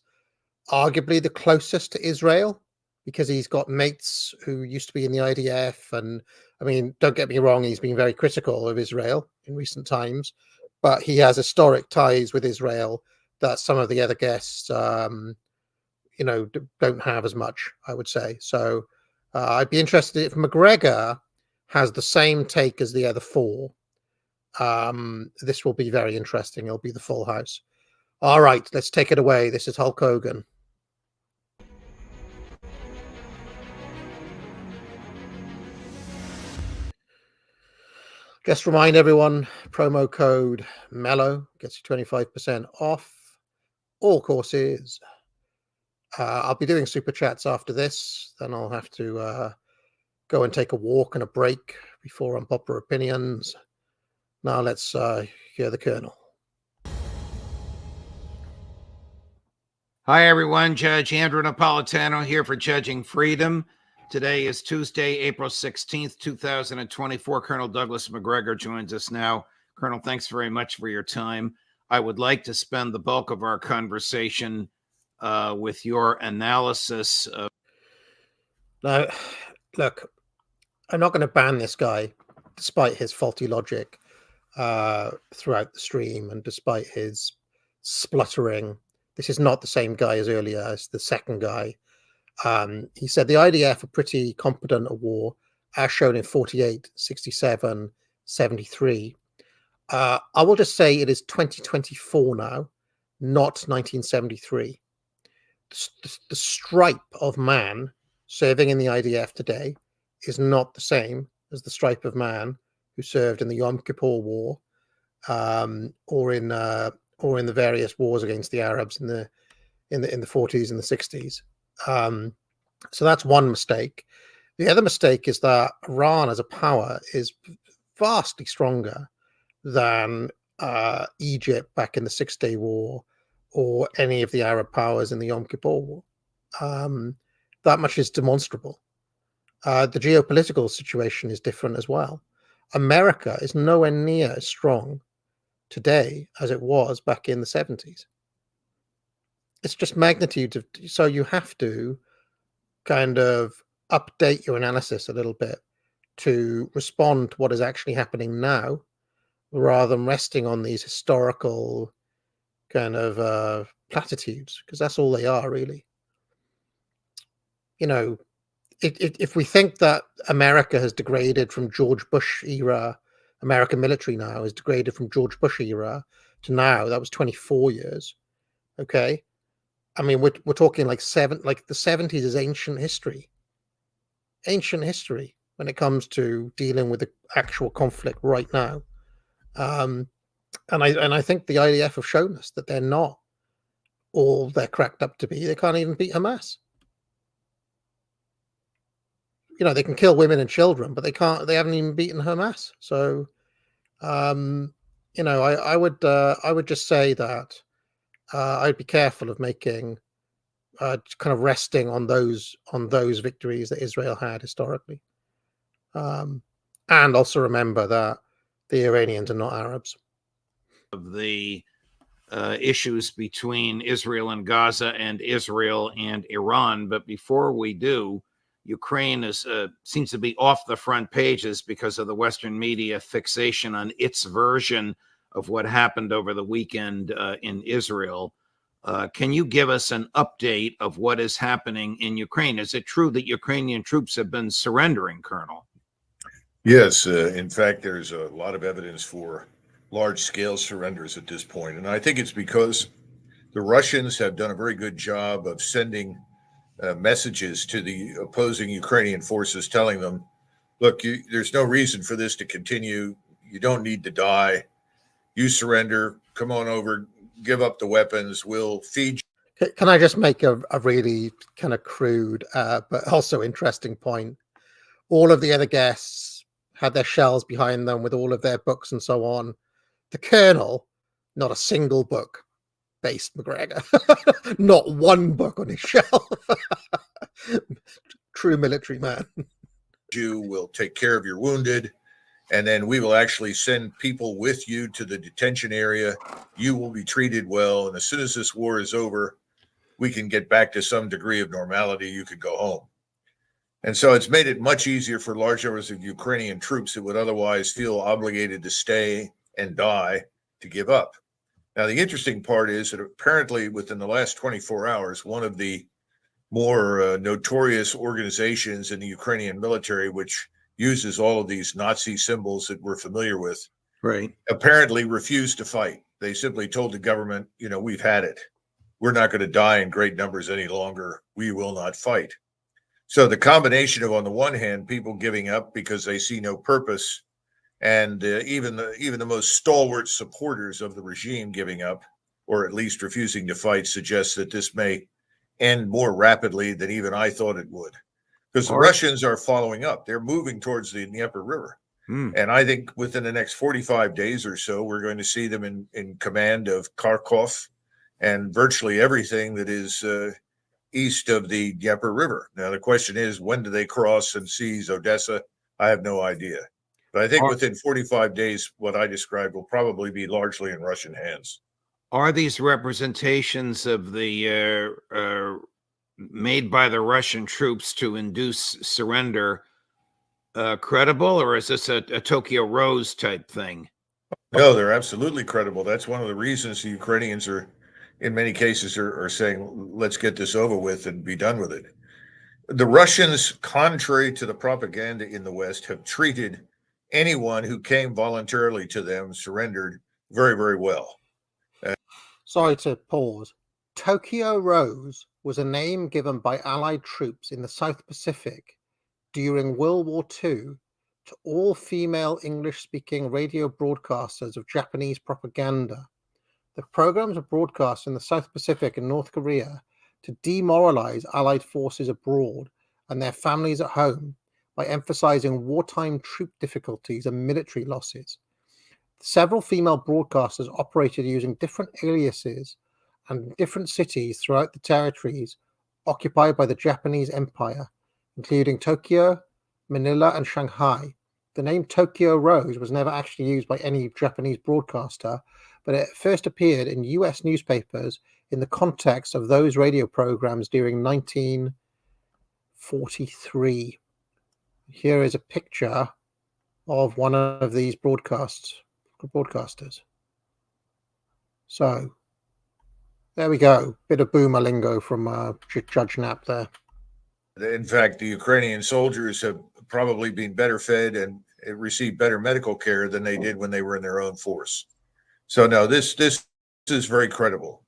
arguably the closest to Israel because he's got mates who used to be in the IDF. And I mean, don't get me wrong, he's been very critical of Israel in recent times, but he has historic ties with Israel that some of the other guests, don't have as much, I would say. So I'd be interested if McGregor has the same take as the other four. This will be very interesting. It'll be the full house. All right, let's take it away. This is Hulk Hogan. Just remind everyone, promo code MELLOW gets you 25% off all courses. I'll be doing super chats after this. Then I'll have to go and take a walk and a break before Unpopular Opinions. Now let's hear the Colonel. Hi, everyone. Judge Andrew Napolitano here for Judging Freedom. Today is Tuesday, April 16th, 2024. Colonel Douglas McGregor joins us now. Colonel, thanks very much for your time. I would like to spend the bulk of our conversation with your analysis of... Now, look, I'm not going to ban this guy, despite his faulty logic throughout the stream and despite his spluttering. This is not the same guy as earlier, as the second guy. He said the IDF are pretty competent at war, as shown in 48, 67, 73. I will just say it is 2024 now, not 1973. The stripe of man serving in the IDF today is not the same as the stripe of man who served in the Yom Kippur War, or in the various wars against the Arabs in the 40s and the 60s. So that's one mistake. The other mistake is that Iran as a power is vastly stronger than Egypt back in the 6-Day War or any of the Arab powers in the Yom Kippur War. That much is demonstrable. The geopolitical situation is different as well. America is nowhere near as strong today as it was back in the 70s. It's just magnitude of, so you have to kind of update your analysis a little bit to respond to what is actually happening now, rather than resting on these historical kind of platitudes, because that's all they are, really. If we think that America has degraded from George Bush era, American military now has degraded from George Bush era to now, that was 24 years. Okay. I mean, we're talking like the 70s is ancient history when it comes to dealing with the actual conflict right now. And I think the IDF have shown us that they're not all they're cracked up to be. They can't even beat Hamas. You know, they can kill women and children, but they haven't even beaten Hamas. So, you know, I would just say that I'd be careful of making kind of resting on those victories that Israel had historically, and also remember that the Iranians are not Arabs. Of the issues between Israel and Gaza and Israel and Iran, but before we do, Ukraine seems to be off the front pages because of the Western media fixation on its version of what happened over the weekend in Israel. Can you give us an update of what is happening in Ukraine? Is it true that Ukrainian troops have been surrendering, Colonel? Yes. In fact, there's a lot of evidence for large-scale surrenders at this point. And I think it's because the Russians have done a very good job of sending messages to the opposing Ukrainian forces telling them, look, there's no reason for this to continue. You don't need to die. You surrender. Come on over. Give up the weapons. We'll feed you. Can I just make a really kind of crude but also interesting point? All of the other guests had their shelves behind them with all of their books and so on. The Colonel, not a single book. Based McGregor, not one book on his shelf. True military man. You will take care of your wounded, and then we will actually send people with you to the detention area. You will be treated well, and as soon as this war is over, we can get back to some degree of normality. You could go home. And so it's made it much easier for large numbers of Ukrainian troops that would otherwise feel obligated to stay and die to give up. Now, the interesting part is that apparently within the last 24 hours, one of the more notorious organizations in the Ukrainian military, which uses all of these Nazi symbols that we're familiar with, right, apparently refused to fight. They simply told the government, you know, we've had it. We're not going to die in great numbers any longer. We will not fight. So the combination of, on the one hand, people giving up because they see no purpose, and even the most stalwart supporters of the regime giving up, or at least refusing to fight, suggests that this may end more rapidly than even I thought it would. Because the Russians are following up. They're moving towards the Dnieper River. And I think within the next 45 days or so, we're going to see them in command of Kharkov and virtually everything that is east of the Dnieper River. Now, the question is, when do they cross and seize Odessa? I have no idea. But I think within 45 days, what I described will probably be largely in Russian hands. Are these representations of the made by the Russian troops to induce surrender credible, or is this a Tokyo Rose type thing? No, they're absolutely credible. That's one of the reasons the Ukrainians are, in many cases, are saying, let's get this over with and be done with it. The Russians, contrary to the propaganda in the West, have treated anyone who came voluntarily to them, surrendered, very, very well. Sorry to pause. Tokyo Rose was a name given by Allied troops in the South Pacific during World War II to all female English-speaking radio broadcasters of Japanese propaganda. The programs were broadcast in the South Pacific and North Korea to demoralize Allied forces abroad and their families at home by emphasizing wartime troop difficulties and military losses. Several female broadcasters operated using different aliases and different cities throughout the territories occupied by the Japanese Empire, including Tokyo, Manila, and Shanghai. The name Tokyo Rose was never actually used by any Japanese broadcaster, but it first appeared in US newspapers in the context of those radio programs during 1943. Here is a picture of one of these broadcasters. So there we go. Bit of boomer lingo from Judge Knapp there. In fact, the Ukrainian soldiers have probably been better fed and received better medical care than they did when they were in their own force. So no, this is very credible.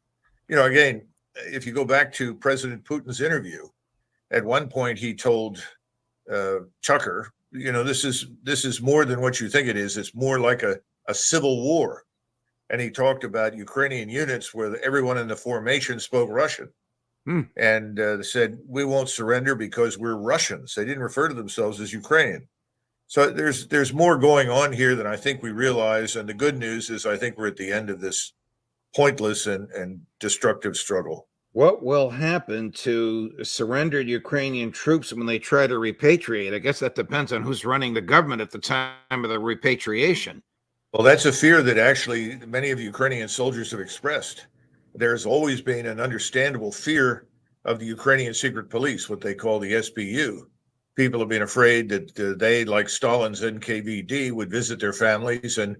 You know, again, if you go back to President Putin's interview, at one point he told Tucker, this is more than what you think it is. It's more like a civil war. And he talked about Ukrainian units where everyone in the formation spoke Russian. And said, we won't surrender because we're Russians. They didn't refer to themselves as Ukrainian. So there's more going on here than I think we realize. And the good news is I think we're at the end of this pointless and destructive struggle. What will happen to surrendered Ukrainian troops when they try to repatriate? I guess that depends on who's running the government at the time of the repatriation. Well, that's a fear that actually many of the Ukrainian soldiers have expressed. There's always been an understandable fear of the Ukrainian secret police, what they call the SBU. People have been afraid that they, like Stalin's NKVD, would visit their families and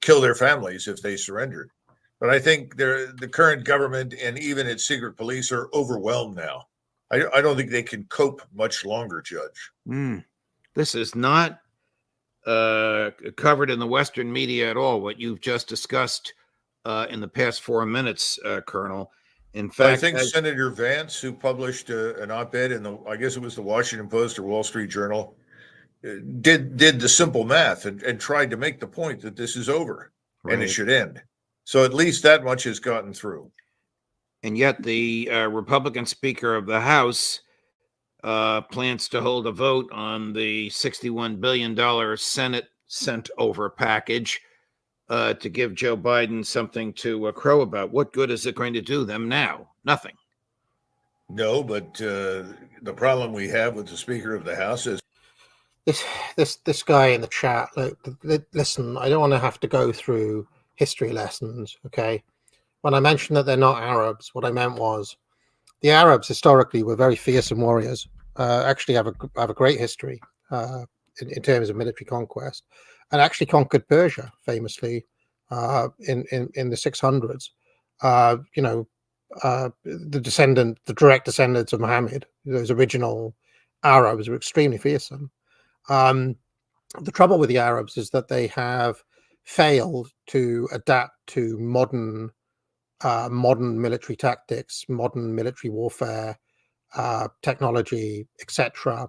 kill their families if they surrendered. But I think the current government and even its secret police are overwhelmed now. I don't think they can cope much longer, Judge. This is not covered in the Western media at all, what you've just discussed in the past 4 minutes, Colonel. In fact, I think Senator Vance, who published an op-ed in I guess it was the Washington Post or Wall Street Journal, did the simple math and tried to make the point that this is over and it should end. So at least that much has gotten through. And yet the Republican Speaker of the House plans to hold a vote on the $61 billion Senate sent over package to give Joe Biden something to crow about. What good is it going to do them now? Nothing. No, but the problem we have with the Speaker of the House is this guy in the chat. Look, listen, I don't want to have to go through history lessons. Okay, when I mentioned that they're not Arabs, what I meant was the Arabs historically were very fearsome warriors. Actually, have a great history in terms of military conquest, and actually conquered Persia famously in the 600s. The direct descendants of Muhammad, those original Arabs, were extremely fearsome. The trouble with the Arabs is that they have failed to adapt to modern military tactics, modern military warfare, technology, etc.,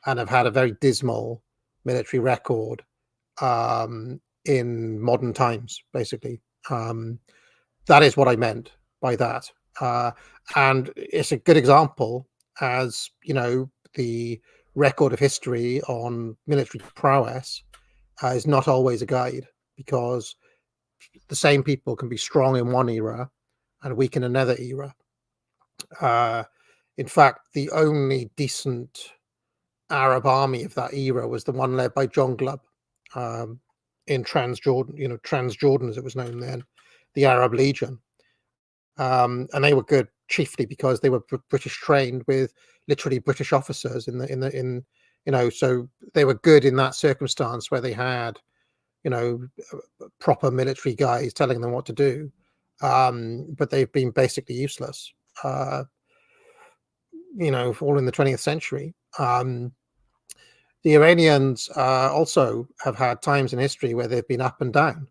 and have had a very dismal military record in modern times, basically. That is what I meant by that. And it's a good example, as the record of history on military prowess is not always a guide, because the same people can be strong in one era and weak in another era. In fact, the only decent Arab army of that era was the one led by John Glubb in Transjordan, Transjordan as it was known then, the Arab Legion. And they were good chiefly because they were British trained with literally British officers so they were good in that circumstance where they had proper military guys telling them what to do, but they've been basically useless all in the 20th century. The Iranians also have had times in history where they've been up and down,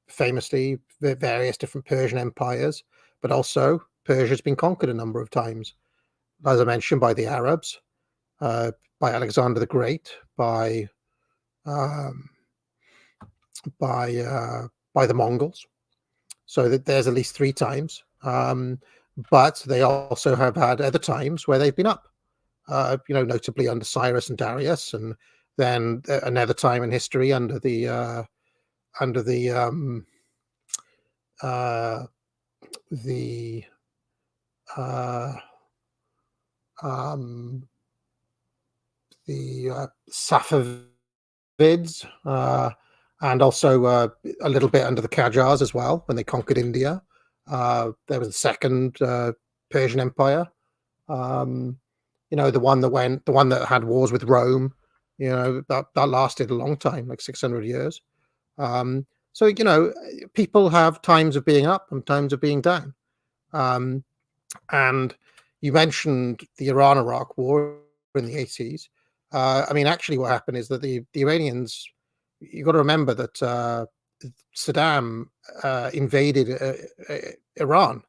famously various different Persian empires, but also Persia's been conquered a number of times, as I mentioned, by the Arabs, by Alexander the Great, by the Mongols. So that there's at least 3 times. But they also have had other times where they've been up, notably under Cyrus and Darius, and then another time in history under the Safavids, and also a little bit under the Qajars as well when they conquered India. There was the second Persian Empire, the one that had wars with Rome. That lasted a long time, like 600 years. So people have times of being up and times of being down. And you mentioned the Iran-Iraq war in the 80s. Actually, what happened is that the Iranians, you've got to remember that Saddam invaded Iran,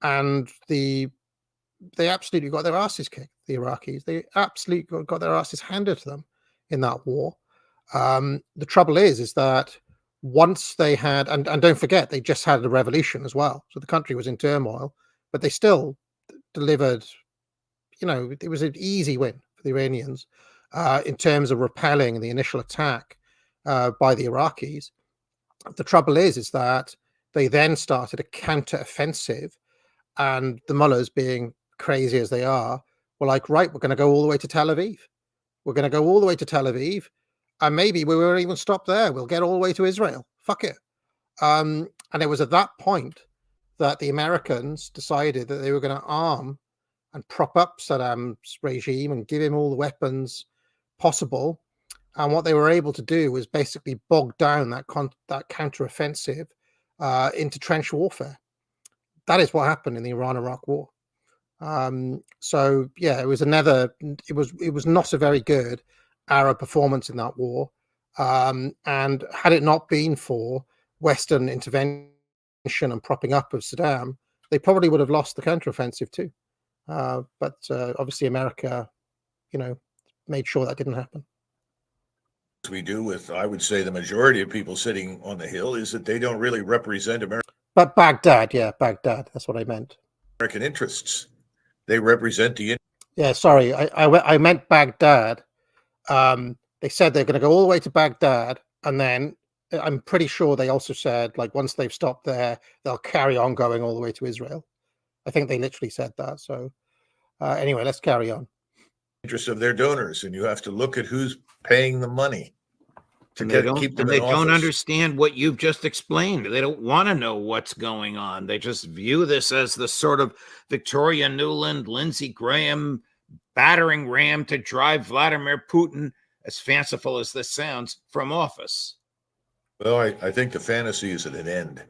and they absolutely got their asses kicked. The Iraqis, they absolutely got their asses handed to them in that war. The trouble is that once they had, and don't forget, they just had a revolution as well, so the country was in turmoil, but they still delivered. It was an easy win for the Iranians in terms of repelling the initial attack by the Iraqis. The trouble is that they then started a counter-offensive, and the mullahs, being crazy as they are, were like, right, we're going to go all the way to Tel Aviv. We're going to go all the way to Tel Aviv, and maybe we won't even stop there. We'll get all the way to Israel. Fuck it. And it was at that point that the Americans decided that they were going to arm and prop up Saddam's regime and give him all the weapons possible. And what they were able to do was basically bog down that counteroffensive into trench warfare. That is what happened in the Iran-Iraq War. So yeah, it was not a very good Arab performance in that war. And had it not been for Western intervention and propping up of Saddam, they probably would have lost the counteroffensive too. But obviously America, made sure that didn't happen. We do with, I would say, the majority of people sitting on the Hill is that they don't really represent America. But Baghdad, that's what I meant. American interests. They represent the. Yeah, sorry, I meant Baghdad. They said they're going to go all the way to Baghdad, and then I'm pretty sure they also said, like, once they've stopped there, they'll carry on going all the way to Israel. I think they literally said that. So anyway, let's carry on. Interest of their donors, and you have to look at who's paying the money to keep them in office. They don't understand what you've just explained. They don't want to know what's going on. They just view this as the sort of Victoria Nuland, Lindsey Graham battering ram to drive Vladimir Putin, as fanciful as this sounds, from office. Well, I think the fantasy is at an end.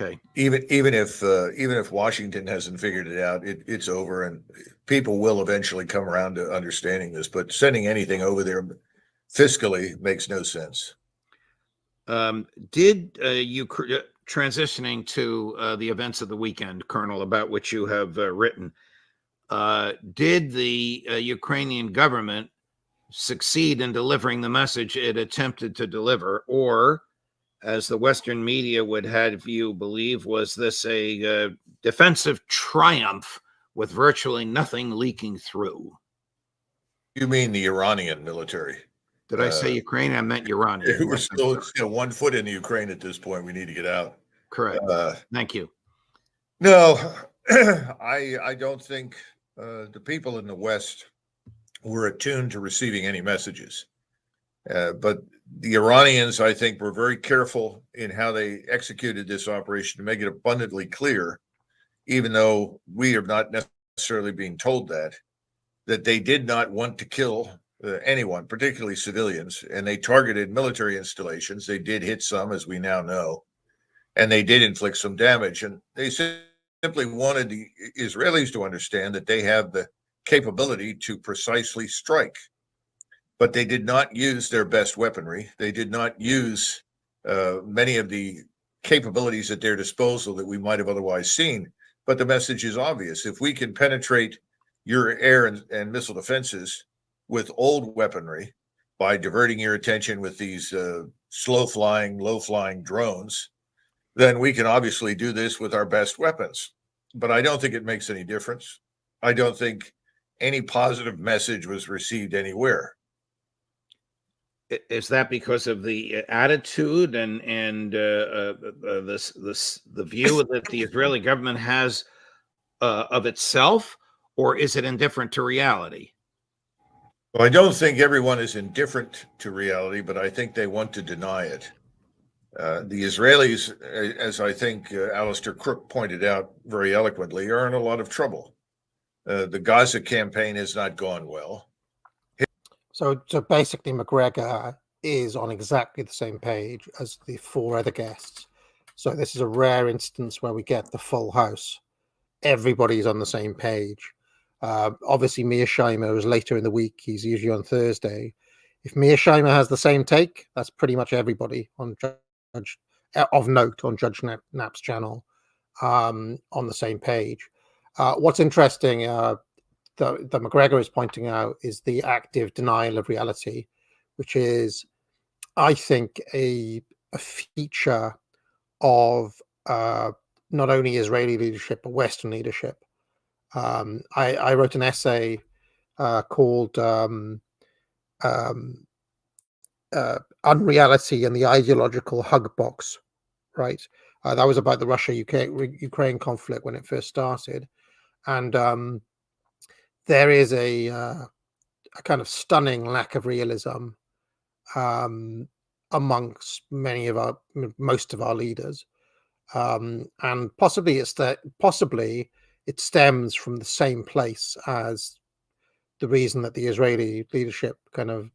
Okay. Even if Washington hasn't figured it out, it's over, and people will eventually come around to understanding this. But sending anything over there fiscally makes no sense. Did you transitioning to the events of the weekend, Colonel, about which you have written? Did the Ukrainian government succeed in delivering the message it attempted to deliver, or, as the Western media would have you believe, was this a defensive triumph with virtually nothing leaking through? You mean the Iranian military? Did I say Ukraine? I meant Iranian. We're still 1 foot in the Ukraine at this point. We need to get out. Correct. Thank you. No, I don't think the people in the West were attuned to receiving any messages. But the Iranians, I think, were very careful in how they executed this operation to make it abundantly clear, even though we are not necessarily being told that they did not want to kill anyone, particularly civilians, and they targeted military installations. They did hit some, as we now know, and they did inflict some damage. And they simply wanted the Israelis to understand that they have the capability to precisely strike. But they did not use their best weaponry. They did not use many of the capabilities at their disposal that we might have otherwise seen. But the message is obvious. If we can penetrate your air and missile defenses with old weaponry by diverting your attention with these slow-flying, low-flying drones, then we can obviously do this with our best weapons. But I don't think it makes any difference. I don't think any positive message was received anywhere. Is that because of the attitude and the view that the Israeli government has of itself, or is it indifferent to reality? Well, I don't think everyone is indifferent to reality, but I think they want to deny it. The Israelis, as I think Alistair Crooke pointed out very eloquently, are in a lot of trouble. The Gaza campaign has not gone well. So basically, McGregor is on exactly the same page as the 4 other guests. So this is a rare instance where we get the full house. Everybody's on the same page. Obviously, Mearsheimer is later in the week. He's usually on Thursday. If Mearsheimer has the same take, that's pretty much everybody on Judge of note on Judge Knapp's channel on the same page. What's interesting that McGregor is pointing out is the active denial of reality, which is, I think, a feature of not only Israeli leadership but Western leadership. I wrote an essay called Unreality and the Ideological Hug Box, right? That was about the Russia-Ukraine conflict when it first started. And there is a kind of stunning lack of realism amongst most of our leaders. And possibly it stems from the same place as the reason that the Israeli leadership kind of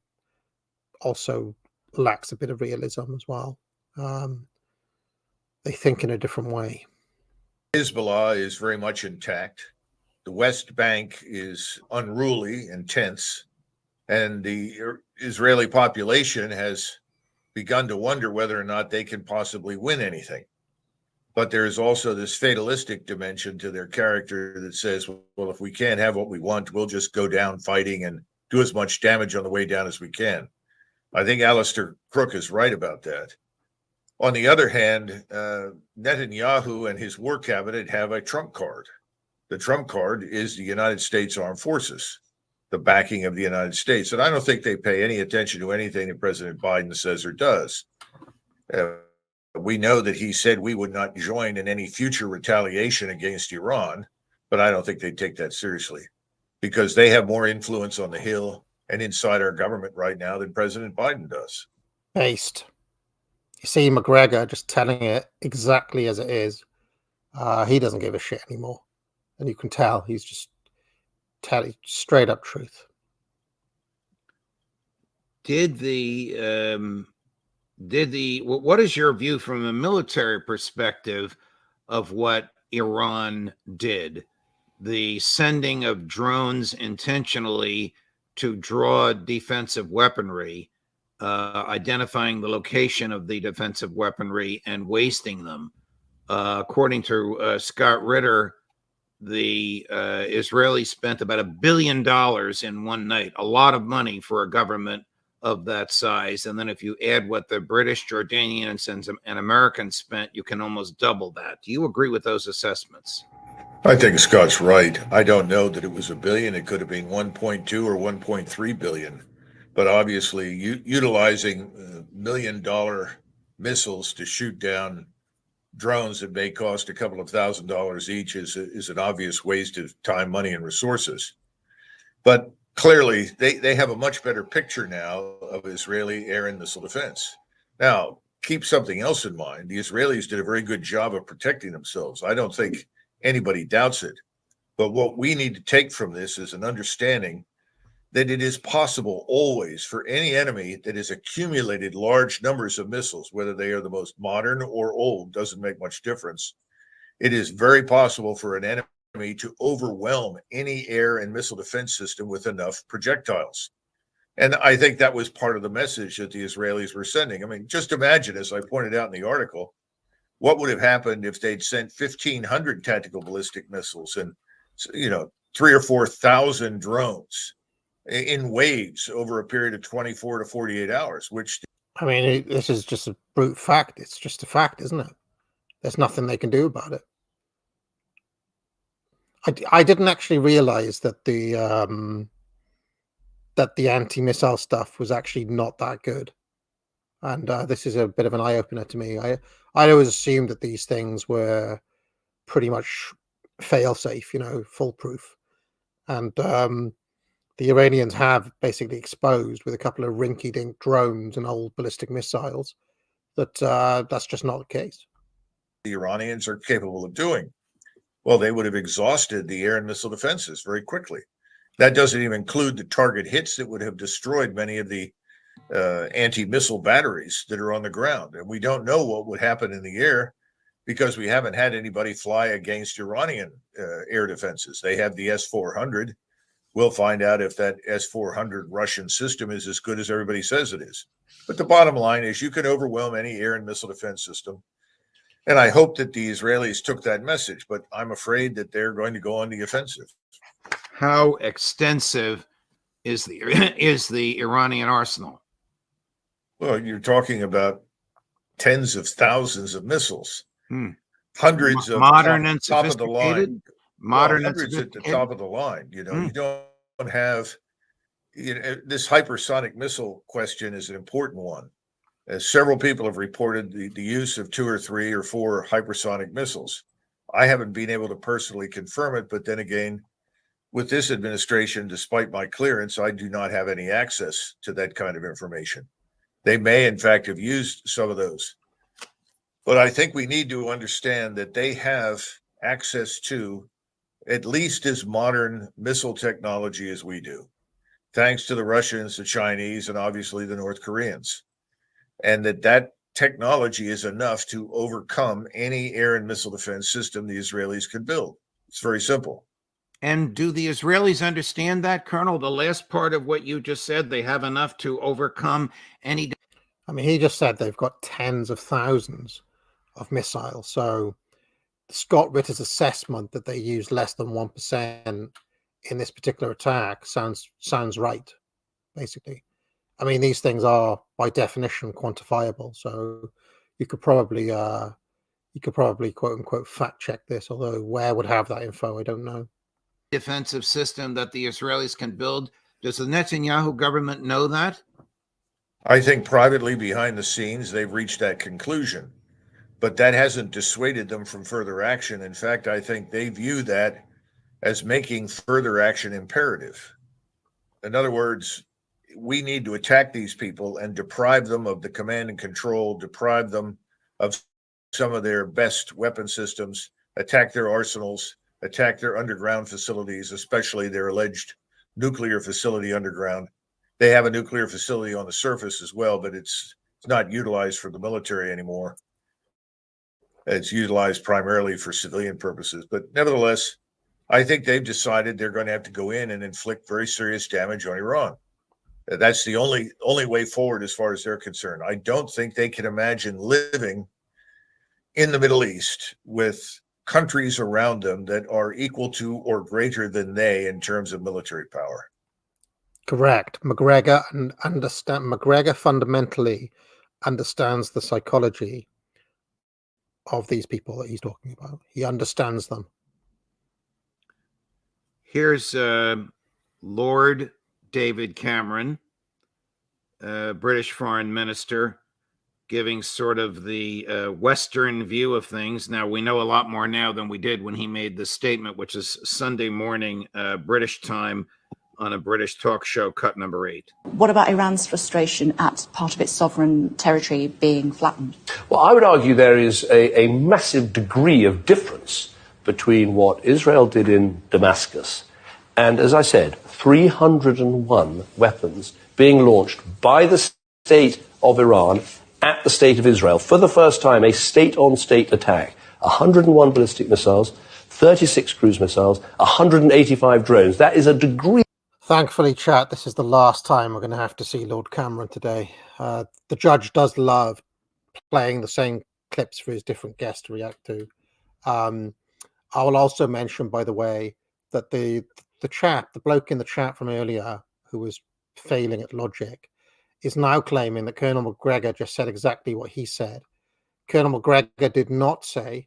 also lacks a bit of realism as well. They think in a different way. Hezbollah is very much intact. The West Bank is unruly and tense, and the Israeli population has begun to wonder whether or not they can possibly win anything. But there is also this fatalistic dimension to their character that says, well, if we can't have what we want, we'll just go down fighting and do as much damage on the way down as we can. I think Alistair Crooke is right about that. On the other hand, Netanyahu and his war cabinet have a trump card. The trump card is the United States Armed Forces, the backing of the United States. And I don't think they pay any attention to anything that President Biden says or does. We know that he said we would not join in any future retaliation against Iran, but I don't think they take that seriously because they have more influence on the Hill and inside our government right now than President Biden does. Based. You see McGregor just telling it exactly as it is. He doesn't give a shit anymore. And you can tell he's just telling straight up truth. What is your view from a military perspective of what Iran did? The sending of drones intentionally to draw defensive weaponry, identifying the location of the defensive weaponry and wasting them. According to Scott Ritter, the Israelis spent about $1 billion in one night, a lot of money for a government of that size. And then if you add what the British, Jordanians, and Americans spent, you can almost double that. Do you agree with those assessments? I think Scott's right. I don't know that it was $1 billion. It could have been 1.2 or 1.3 billion. But obviously, utilizing $1 million missiles to shoot down drones that may cost a couple of $1,000s each is an obvious waste of time, money, and resources. But clearly, they have a much better picture now of Israeli air and missile defense. Now, keep something else in mind. The Israelis did a very good job of protecting themselves. I don't think anybody doubts it. But what we need to take from this is an understanding that it is possible always for any enemy that has accumulated large numbers of missiles, whether they are the most modern or old, doesn't make much difference. It is very possible for an enemy to overwhelm any air and missile defense system with enough projectiles. And I think that was part of the message that the Israelis were sending. I mean, just imagine, as I pointed out in the article, what would have happened if they'd sent 1,500 tactical ballistic missiles and, 3,000 or 4,000 drones in waves over a period of 24 to 48 hours, which... I mean, this is just a brute fact. It's just a fact, isn't it? There's nothing they can do about it. I didn't actually realize that the anti-missile stuff was actually not that good. And this is a bit of an eye-opener to me. I always assumed that these things were pretty much fail-safe, foolproof. And the Iranians have basically exposed with a couple of rinky-dink drones and old ballistic missiles that that's just not the case. The Iranians are capable of doing. Well, they would have exhausted the air and missile defenses very quickly. That doesn't even include the target hits that would have destroyed many of the anti-missile batteries that are on the ground. And we don't know what would happen in the air because we haven't had anybody fly against Iranian air defenses. They have the S-400. We'll find out if that S-400 Russian system is as good as everybody says it is. But the bottom line is you can overwhelm any air and missile defense system. And I hope that the Israelis took that message, but I'm afraid that they're going to go on the offensive. How extensive is the Iranian arsenal? Well, you're talking about tens of thousands of missiles, hundreds of modern and top of the line, hundreds at the top of the line. You know, you don't have this hypersonic missile question is an important one. As several people have reported the use of 2 or 3 or 4 hypersonic missiles. I haven't been able to personally confirm it, but then again, with this administration, despite my clearance, I do not have any access to that kind of information. They may, in fact, have used some of those. But I think we need to understand that they have access to at least as modern missile technology as we do, thanks to the Russians, the Chinese, and obviously the North Koreans. And that technology is enough to overcome any air and missile defense system the Israelis could build. It's very simple. And do the Israelis understand that, Colonel? The last part of what you just said, they have enough to overcome any... I mean, he just said they've got tens of thousands of missiles. So Scott Ritter's assessment that they used less than 1% in this particular attack sounds right, basically. I mean, these things are by definition quantifiable, so you could probably quote unquote fact check this. Although where would have that info, I don't know. Defensive system that the Israelis can build. Does the Netanyahu government know that? I think privately behind the scenes they've reached that conclusion, but that hasn't dissuaded them from further action. In fact, I think they view that as making further action imperative. In other words, we need to attack these people and deprive them of the command and control, deprive them of some of their best weapon systems, attack their arsenals, attack their underground facilities, especially their alleged nuclear facility underground. They have a nuclear facility on the surface as well, but it's not utilized for the military anymore. It's utilized primarily for civilian purposes. But nevertheless, I think they've decided they're going to have to go in and inflict very serious damage on Iran. That's the only way forward as far as they're concerned. I don't think they can imagine living in the Middle East with countries around them that are equal to or greater than they in terms of military power. Correct. McGregor fundamentally understands the psychology of these people that he's talking about. He understands them. Here's Lord David Cameron, British foreign minister, giving sort of the Western view of things. Now, we know a lot more now than we did when he made this statement, which is Sunday morning, British time, on a British talk show, cut number 8. What about Iran's frustration at part of its sovereign territory being flattened? Well, I would argue there is a massive degree of difference between what Israel did in Damascus and, as I said, 301 weapons being launched by the state of Iran at the state of Israel. For the first time, a state-on-state attack. 101 ballistic missiles, 36 cruise missiles, 185 drones. That is a degree. Thankfully, chat, this is the last time we're going to have to see Lord Cameron today. The judge does love playing the same clips for his different guests to react to. I will also mention, by the way, that the bloke in the chat from earlier who was failing at logic is now claiming that Colonel McGregor just said exactly what he said. Colonel McGregor did not say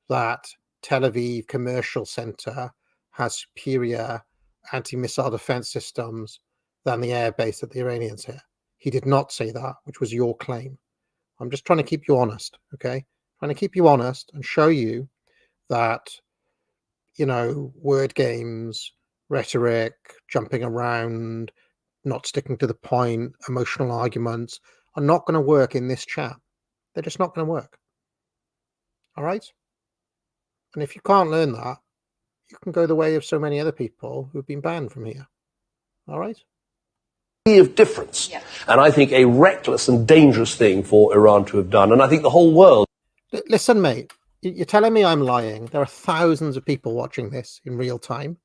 that Tel Aviv Commercial Center has superior anti-missile defense systems than the air base that the Iranians have. He did not say that, which was your claim. I'm just trying to keep you honest, okay? Trying to keep you honest and show you that, you know, word games, rhetoric, jumping around, not sticking to the point, emotional arguments are not going to work in this chat. They're just not going to work. All right? And if you can't learn that, you can go the way of so many other people who've been banned from here. All right? Of difference. Yeah. And I think a reckless and dangerous thing for Iran to have done. And I think the whole world. Listen, mate, You're telling me I'm lying. There are thousands of people watching this in real time.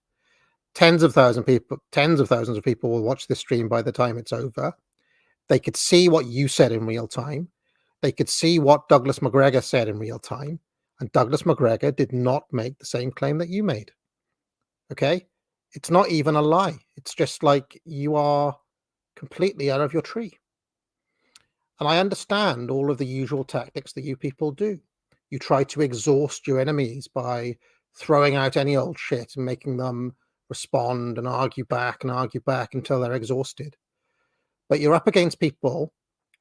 Tens of thousands of people will watch this stream by the time it's over. They could see what you said in real time. They could see what Douglas McGregor said in real time. And Douglas McGregor did not make the same claim that you made. Okay? It's not even a lie. It's just like you are completely out of your tree. And I understand all of the usual tactics that you people do. You try to exhaust your enemies by throwing out any old shit and making them respond and argue back until they're exhausted. But you're up against people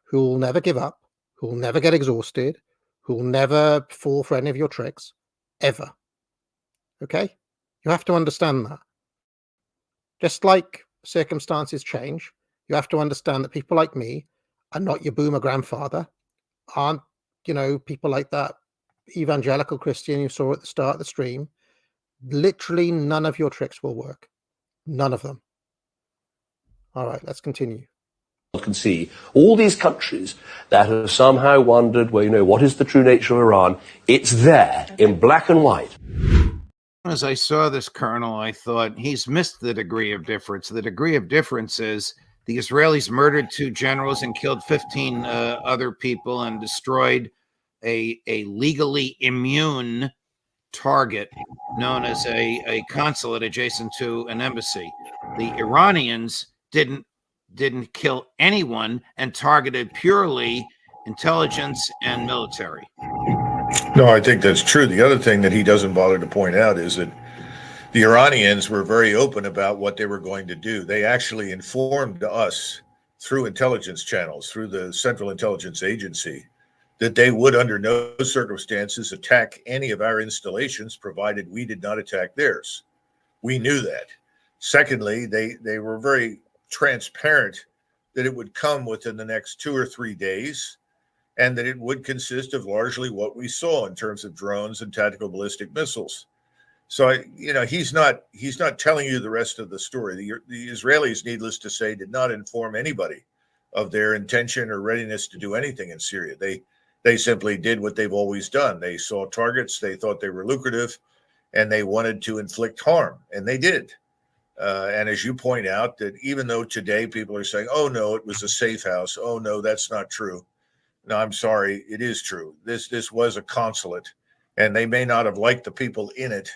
who will never give up, who will never get exhausted, who will never fall for any of your tricks, ever. Okay? You have to understand that. Just like circumstances change, you have to understand that people like me are not your boomer grandfather, aren't, people like that evangelical Christian you saw at the start of the stream. Literally none of your tricks will work. None of them. All right, let's continue. Can see all these countries that have somehow wondered, well, what is the true nature of Iran? It's there in black and white. As I saw this, Colonel, I thought he's missed the degree of difference. The degree of difference is the Israelis murdered 2 generals and killed 15 other people and destroyed a legally immune target known as a consulate adjacent to an embassy. The Iranians didn't kill anyone and targeted purely intelligence and military. No, I think that's true. The other thing that he doesn't bother to point out is that the Iranians were very open about what they were going to do. They actually informed us through intelligence channels, through the Central Intelligence Agency, that they would under no circumstances attack any of our installations provided we did not attack theirs. We knew that. Secondly, they were very transparent that it would come within the next 2 or 3 days and that it would consist of largely what we saw in terms of drones and tactical ballistic missiles. So, he's not telling you the rest of the story. The Israelis, needless to say, did not inform anybody of their intention or readiness to do anything in Syria. They simply did what they've always done. They saw targets, they thought they were lucrative, and they wanted to inflict harm, and they did. And as you point out, that even though today people are saying, oh, no, it was a safe house. Oh, no, that's not true. No, I'm sorry, it is true. This was a consulate, and they may not have liked the people in it,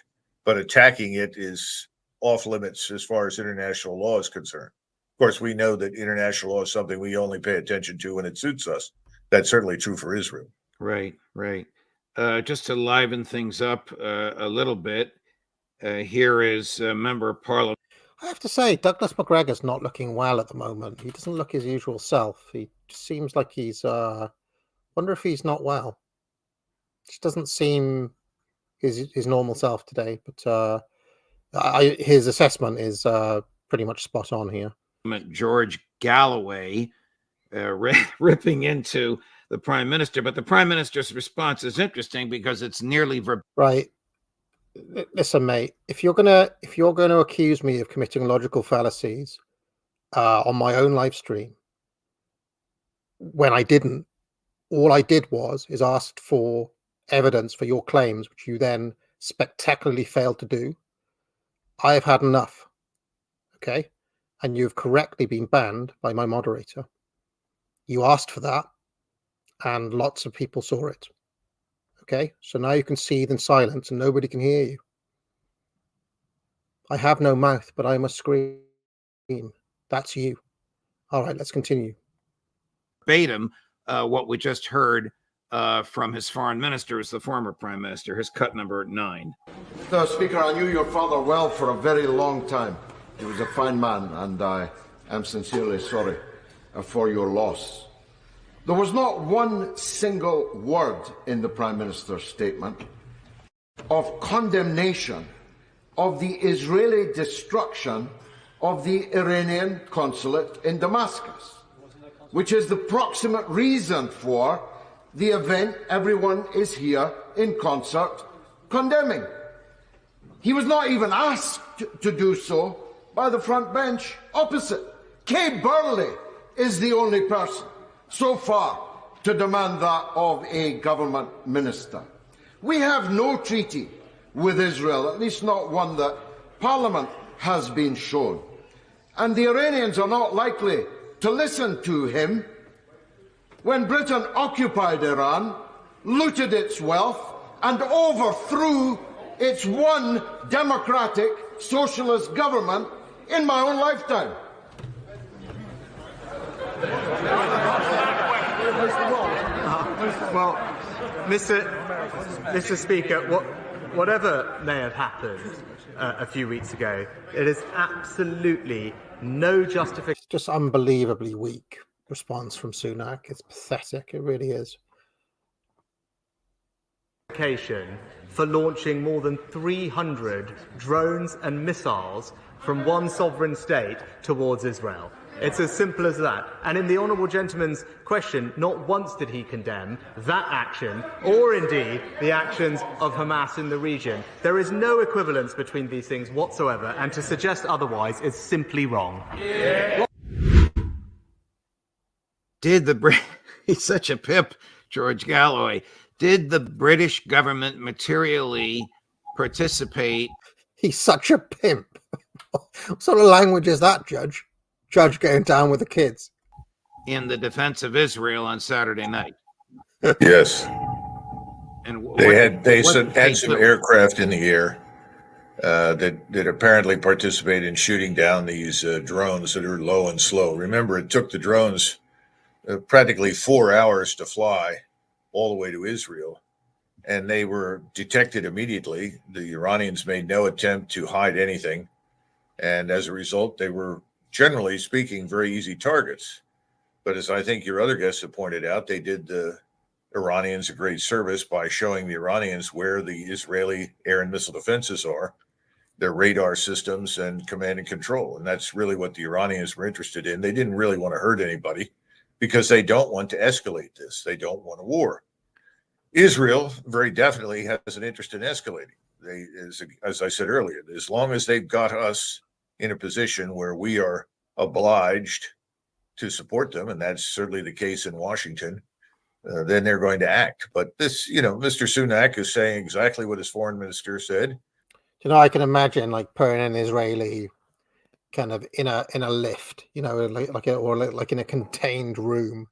but attacking it is off limits as far as international law is concerned. Of course, we know that international law is something we only pay attention to when it suits us. That's certainly true for Israel. Right. Just to liven things up a little bit, here is a member of Parliament. I have to say, Douglas McGregor's not looking well at the moment. He doesn't look his usual self. He seems like he's, wonder if he's not well. He doesn't seem his normal self today, but his assessment is pretty much spot on here. George Galloway ripping into the Prime Minister, but the Prime Minister's response is interesting because it's nearly right. Listen, mate, if you're gonna accuse me of committing logical fallacies on my own live stream when I didn't, all I did is asked for evidence for your claims, which you then spectacularly failed to do. I have had enough. Okay? And you've correctly been banned by my moderator. You asked for that, and lots of people saw it. Okay? So now you can seethe in silence and nobody can hear you. I have no mouth, but I must scream. That's you. All right, let's continue. Verbatim, what we just heard from his foreign minister is the former prime minister, his cut number 9. Mr. Speaker, I knew your father well for a very long time. He was a fine man, and I am sincerely sorry for your loss. There was not one single word in the Prime Minister's statement of condemnation of the Israeli destruction of the Iranian consulate in Damascus, which is the proximate reason for the event everyone is here in concert condemning. He was not even asked to do so by the front bench opposite. Kay Burley is the only person so far to demand that of a government minister. We have no treaty with Israel, at least not one that Parliament has been shown. And the Iranians are not likely to listen to him. When Britain occupied Iran, looted its wealth, and overthrew its one democratic socialist government in my own lifetime. Well, Mr. Speaker, whatever may have happened a few weeks ago, it is absolutely no justification. Just unbelievably weak response from Sunak. It's pathetic. It really is. For launching more than 300 drones and missiles from one sovereign state towards Israel. It's as simple as that. And in the honourable gentleman's question, not once did he condemn that action, or indeed the actions of Hamas in the region. There is no equivalence between these things whatsoever, and to suggest otherwise is simply wrong. Yeah. He's such a pip, George Galloway. Did the British government materially participate? He's such a pimp. What sort of language is that, Judge? Judge getting down with the kids. In the defense of Israel on Saturday night. Yes. And they had some aircraft in the air that apparently participated in shooting down these drones that are low and slow. Remember, it took the drones practically 4 hours to fly all the way to Israel, and they were detected immediately. The Iranians made no attempt to hide anything, and as a result, they were, generally speaking, very easy targets. But as I think your other guests have pointed out, they did the Iranians a great service by showing the Iranians where the Israeli air and missile defenses are, their radar systems and command and control. And that's really what the Iranians were interested in. They didn't really want to hurt anybody because they don't want to escalate this. They don't want a war. Israel very definitely has an interest in escalating. They, as I said earlier, as long as they've got us in a position where we are obliged to support them, and that's certainly the case in Washington, then they're going to act. But this, Mr. Sunak is saying exactly what his foreign minister said. I can imagine like putting an Israeli kind of in a lift, like in a contained room,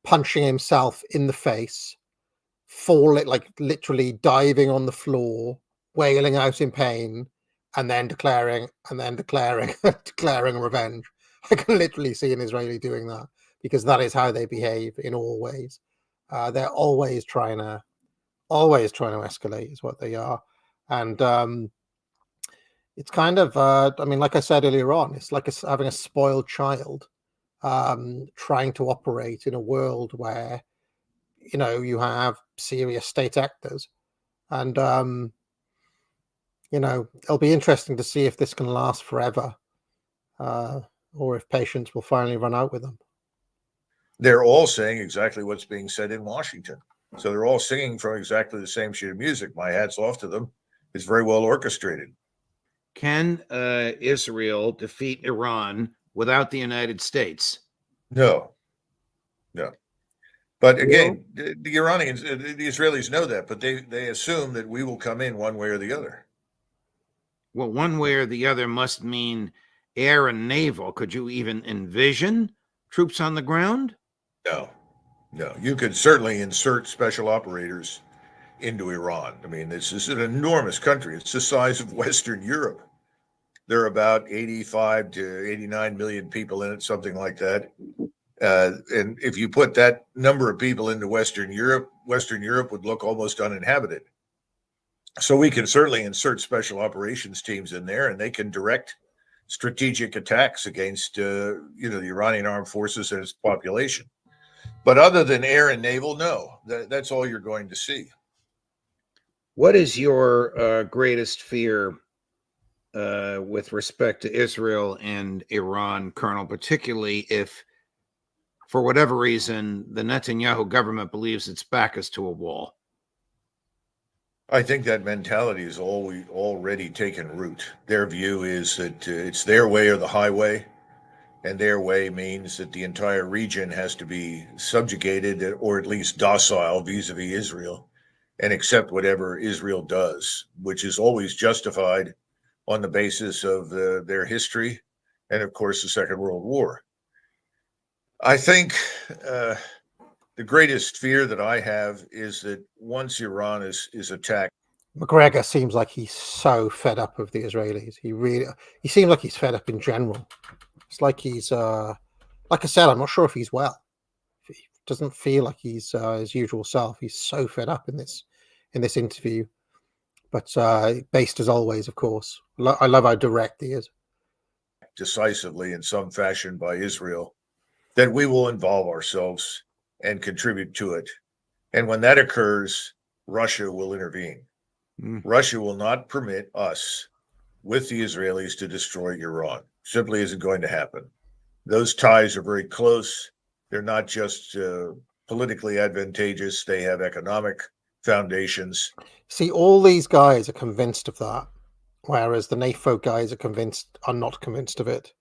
punching himself in the face, like literally diving on the floor, wailing out in pain, and then declaring declaring revenge. I can literally see an Israeli doing that because that is how they behave in all ways. They're always trying to escalate is what they are. And it's kind of, like I said earlier on, it's like having a spoiled child trying to operate in a world where, you have serious state actors. And, it'll be interesting to see if this can last forever or if patience will finally run out with them. They're all saying exactly what's being said in Washington. So they're all singing from exactly the same sheet of music. My hat's off to them. It's very well orchestrated. Can Israel defeat Iran without the United States? No. But again, the Iranians, the Israelis know that, but they assume that we will come in one way or the other. Well, one way or the other must mean air and naval. Could you even envision troops on the ground? No. You could certainly insert special operators into Iran. I mean, this is an enormous country. It's the size of Western Europe. There are about 85 to 89 million people in it, something like that. And if you put that number of people into Western Europe would look almost uninhabited. So we can certainly insert special operations teams in there, and they can direct strategic attacks against, the Iranian armed forces and its population. But other than air and naval, no, that's all you're going to see. What is your greatest fear with respect to Israel and Iran, Colonel, particularly if, for whatever reason, the Netanyahu government believes its back is to a wall? I think that mentality has already taken root. Their view is that it's their way or the highway, and their way means that the entire region has to be subjugated or at least docile vis-a-vis Israel. and accept whatever Israel does, which is always justified on the basis of their history and, of course, the Second World War. I think the greatest fear that I have is that once Iran is attacked. McGregor seems like he's so fed up with the Israelis. He seems like he's fed up in general. It's like he's, like I said, I'm not sure if he's well. He doesn't feel like he's his usual self. He's so fed up in this interview. But based as always, of course. I love how direct he is. Decisively in some fashion by Israel, that we will involve ourselves and contribute to it. And when that occurs, Russia will intervene. Russia will not permit us with the Israelis to destroy Iran. Simply isn't going to happen. Those ties are very close. They're not just politically advantageous. They have economic foundations. See, all these guys are convinced of that, whereas the NATO guys are not convinced of it.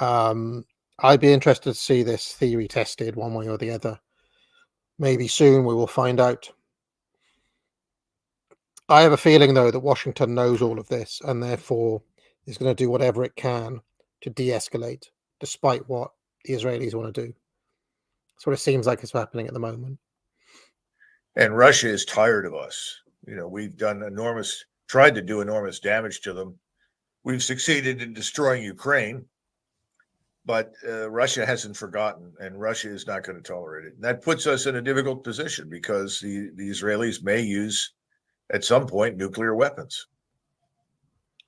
I'd be interested to see this theory tested one way or the other. Maybe soon we will find out. I have a feeling, though, that Washington knows all of this and therefore is going to do whatever it can to de-escalate, despite what the Israelis want to do. That's what it seems like is happening at the moment. And Russia is tired of us. You know, we've tried to do enormous damage to them. We've succeeded in destroying Ukraine, but Russia hasn't forgotten, and Russia is not going to tolerate it. And that puts us in a difficult position because the Israelis may use, at some point, nuclear weapons.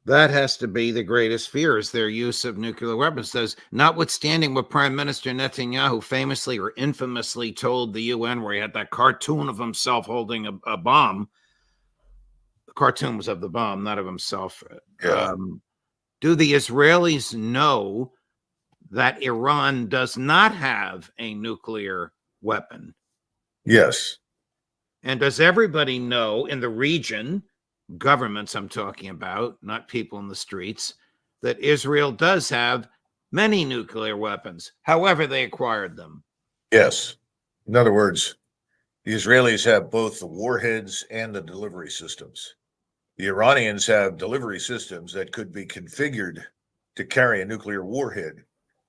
That has to be the greatest fear, is their use of nuclear weapons. Those, notwithstanding what Prime Minister Netanyahu famously or infamously told the UN, where he had that cartoon of himself holding a bomb. The cartoon was of the bomb, not of himself. Yeah. Do the Israelis know that Iran does not have a nuclear weapon? Yes. And does everybody know in the region, governments I'm talking about, not people in the streets, that Israel does have many nuclear weapons, however they acquired them? Yes. In other words, the Israelis have both the warheads and the delivery systems. The Iranians have delivery systems that could be configured to carry a nuclear warhead,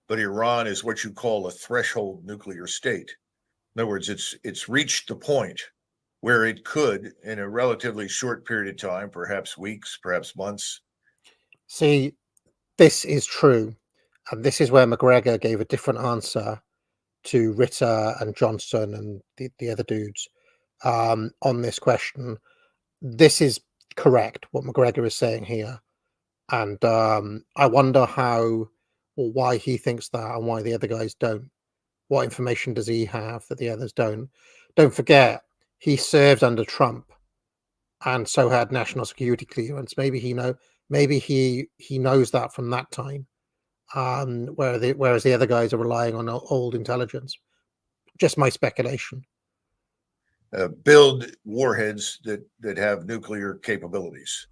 but Iran is what you call a threshold nuclear state. In other words, it's reached the point where it could, in a relatively short period of time, perhaps weeks, perhaps months. See, this is true. And this is where McGregor gave a different answer to Ritter and Johnson and the other dudes on this question. This is correct, what McGregor is saying here. And I wonder how or why he thinks that and why the other guys don't. What information does he have that the others don't? Don't forget, he served under Trump and so had national security clearance. Maybe he knows that from that time, whereas the other guys are relying on old intelligence. Just my speculation. Build warheads that have nuclear capabilities.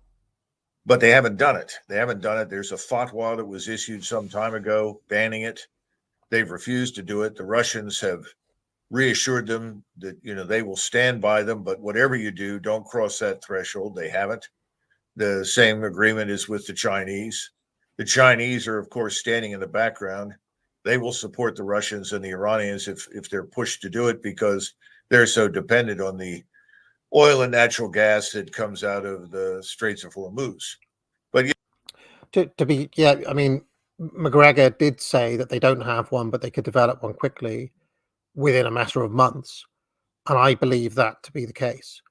But they haven't done it. There's a fatwa that was issued some time ago banning it. They've refused to do it. The Russians have reassured them that, they will stand by them, but whatever you do, don't cross that threshold. They haven't. The same agreement is with the Chinese. The Chinese are, of course, standing in the background. They will support the Russians and the Iranians if they're pushed to do it because they're so dependent on the oil and natural gas that comes out of the Straits of Hormuz. But McGregor did say that they don't have one, but they could develop one quickly within a matter of months. And I believe that to be the case.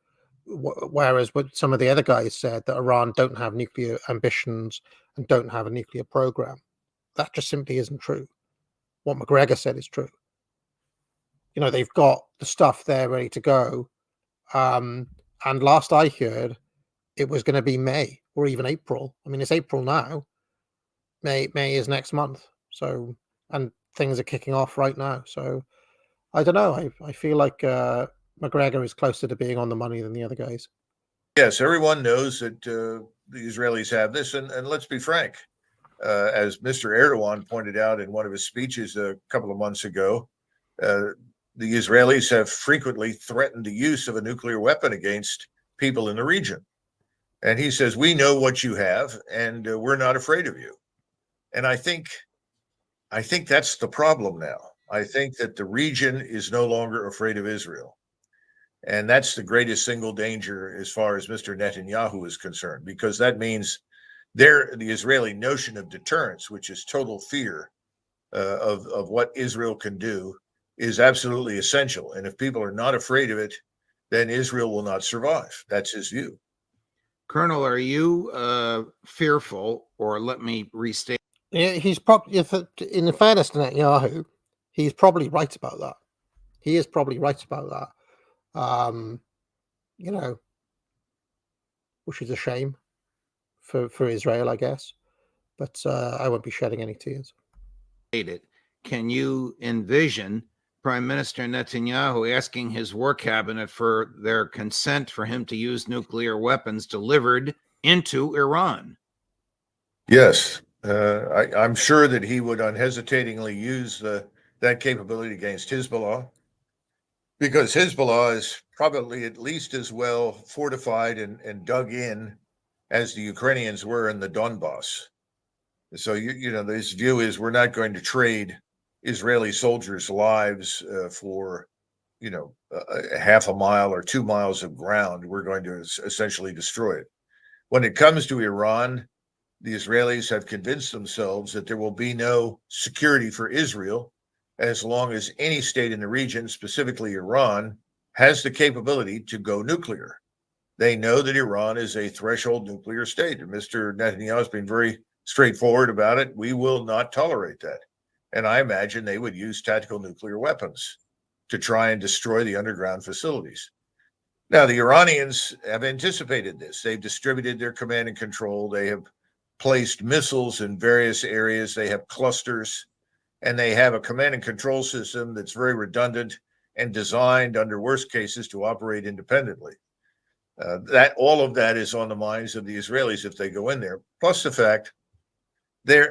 Whereas what some of the other guys said, that Iran don't have nuclear ambitions and don't have a nuclear program. That just simply isn't true. What McGregor said is true. They've got the stuff there ready to go. And last I heard, it was going to be May or even April. I mean, it's April now. May is next month. So, and things are kicking off right now. So, I don't know. I feel like McGregor is closer to being on the money than the other guys. Yes, everyone knows that the Israelis have this. And let's be frank, as Mr. Erdogan pointed out in one of his speeches a couple of months ago, the Israelis have frequently threatened the use of a nuclear weapon against people in the region. And he says, we know what you have, and we're not afraid of you. And I think that's the problem now. I think that the region is no longer afraid of Israel. And that's the greatest single danger as far as Mr. Netanyahu is concerned, because that means the Israeli notion of deterrence, which is total fear of what Israel can do, is absolutely essential. And if people are not afraid of it, then Israel will not survive. That's his view. Colonel, are you fearful, or let me restate? Yeah, he's probably, in fairness to Netanyahu, he's probably right about that. He is probably right about that. You know, which is a shame for Israel, I guess. But I won't be shedding any tears. Can you envision Prime Minister Netanyahu asking his war cabinet for their consent for him to use nuclear weapons delivered into Iran? Yes, I'm sure that he would unhesitatingly use that capability against Hezbollah, because Hezbollah is probably at least as well fortified and dug in as the Ukrainians were in the Donbass. So, you know, this view is we're not going to trade Israeli soldiers' lives for, you know, a half a mile or 2 miles of ground. We're going to essentially destroy it. When it comes to Iran, the Israelis have convinced themselves that there will be no security for Israel as long as any state in the region, specifically Iran, has the capability to go nuclear. They know that Iran is a threshold nuclear state. And Mr. Netanyahu has been very straightforward about it. We will not tolerate that. And I imagine they would use tactical nuclear weapons to try and destroy the underground facilities. Now, the Iranians have anticipated this. They've distributed their command and control. They have placed missiles in various areas. They have clusters, and they have a command and control system that's very redundant and designed under worst cases to operate independently. That all of that is on the minds of the Israelis if they go in there. Plus the fact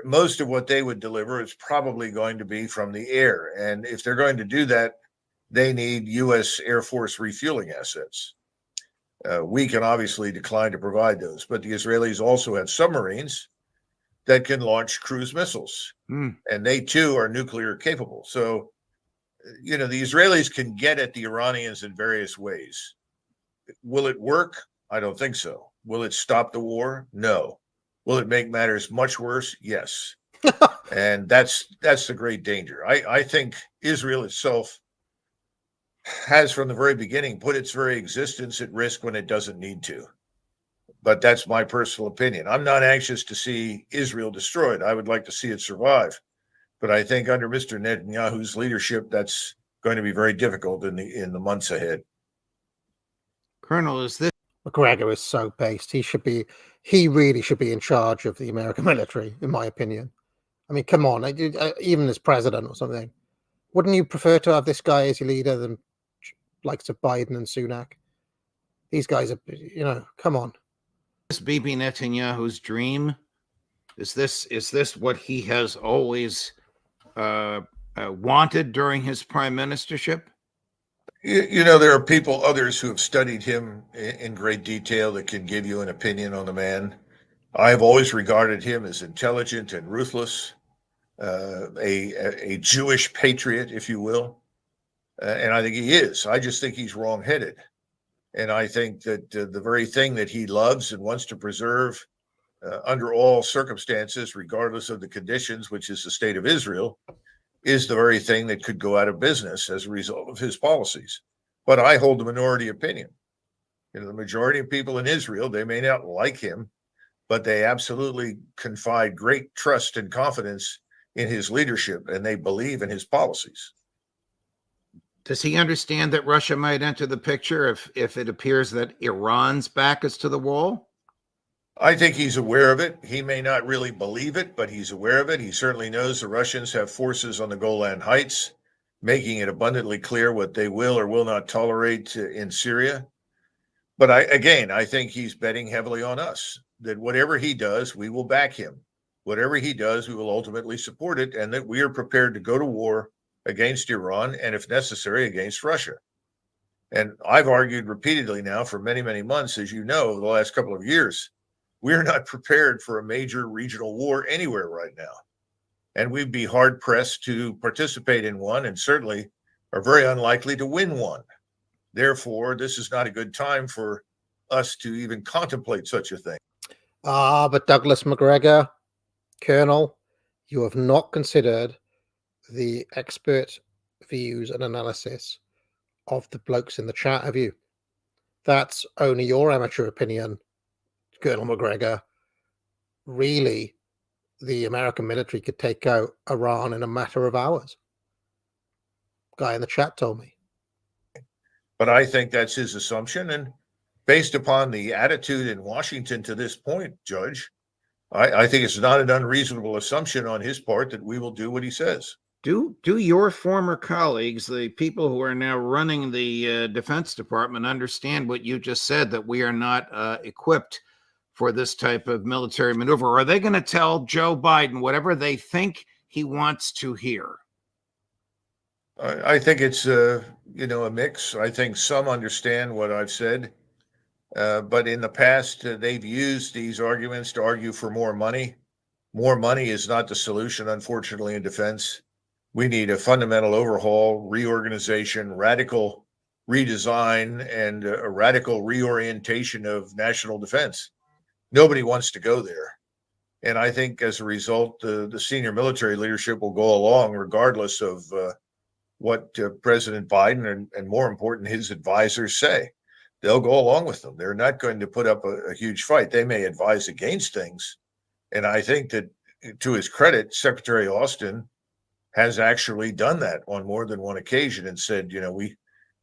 most of what they would deliver is probably going to be from the air. And if they're going to do that, they need U.S. Air Force refueling assets. We can obviously decline to provide those, but the Israelis also have submarines that can launch cruise missiles, and they too are nuclear capable. So, you know, the Israelis can get at the Iranians in various ways. Will it work? I don't think so. Will it stop the war? No. Will it make matters much worse? Yes. And that's the great danger. I think Israel itself has from the very beginning put its very existence at risk when it doesn't need to. But that's my personal opinion. I'm not anxious to see Israel destroyed. I would like to see it survive. But I think under Mr. Netanyahu's leadership, that's going to be very difficult in the months ahead. Colonel, is this McGregor is so based. He really should be in charge of the American military, in my opinion. I mean, come on, even as president or something. Wouldn't you prefer to have this guy as your leader than likes of Biden and Sunak? These guys are, you know, come on. Is Bibi Netanyahu's dream? Is this what he has always wanted during his prime ministership? You know, there are others who have studied him in great detail that can give you an opinion on the man. I have always regarded him as intelligent and ruthless, a Jewish patriot, if you will. And I think he is. I just think he's wrong-headed. And I think that the very thing that he loves and wants to preserve under all circumstances, regardless of the conditions, which is the state of Israel, is the very thing that could go out of business as a result of his policies. But I hold the minority opinion. You know, the majority of people in Israel, they may not like him, but they absolutely confide great trust and confidence in his leadership, and they believe in his policies. Does he understand that Russia might enter the picture if it appears that Iran's back is to the wall? I think he's aware of it. He may not really believe it, but he's aware of it. He certainly knows the Russians have forces on the Golan Heights, making it abundantly clear what they will or will not tolerate in Syria. But I think he's betting heavily on us, that whatever he does, we will back him. Whatever he does, we will ultimately support it, and that we are prepared to go to war against Iran and, if necessary, against Russia. And I've argued repeatedly now for many, many months, as you know, the last couple of years, we're not prepared for a major regional war anywhere right now. And we'd be hard pressed to participate in one, and certainly are very unlikely to win one. Therefore, this is not a good time for us to even contemplate such a thing. But Douglas McGregor, Colonel, you have not considered the expert views and analysis of the blokes in the chat, have you? That's only your amateur opinion, Colonel McGregor. Really, the American military could take out Iran in a matter of hours. Guy in the chat told me. But I think that's his assumption. And based upon the attitude in Washington to this point, Judge, I think it's not an unreasonable assumption on his part that we will do what he says. Do your former colleagues, the people who are now running the Defense Department, understand what you just said, that we are not equipped for this type of military maneuver? Or are they going to tell Joe Biden whatever they think he wants to hear? I think it's a mix. I think some understand what I've said, but in the past they've used these arguments to argue for more money. More money is not the solution, unfortunately, in defense. We need a fundamental overhaul, reorganization, radical redesign, and a radical reorientation of national defense. Nobody wants to go there. And I think as a result, the senior military leadership will go along regardless of what President Biden and more important, his advisors say. They'll go along with them. They're not going to put up a huge fight. They may advise against things. And I think that, to his credit, Secretary Austin has actually done that on more than one occasion and said, we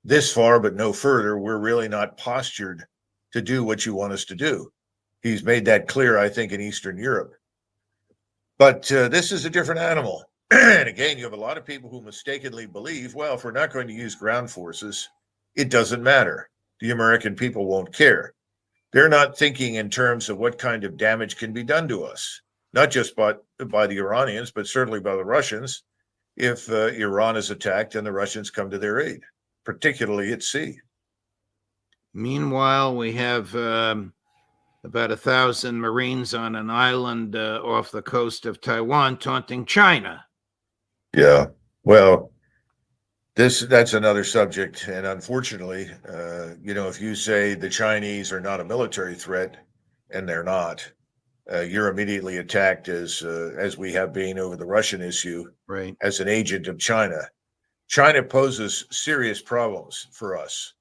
this far, but no further. We're really not postured to do what you want us to do. He's made that clear, I think, in Eastern Europe. But this is a different animal. And again, you have a lot of people who mistakenly believe, well, if we're not going to use ground forces, it doesn't matter. The American people won't care. They're not thinking in terms of what kind of damage can be done to us, not just by the Iranians, but certainly by the Russians, if Iran is attacked and the Russians come to their aid, particularly at sea. Meanwhile, we have about 1,000 Marines on an island off the coast of Taiwan taunting China. Yeah, well, that's another subject. And unfortunately, if you say the Chinese are not a military threat, and they're not, you're immediately attacked as we have been over the Russian issue, right, as an agent of China. China poses serious problems for us,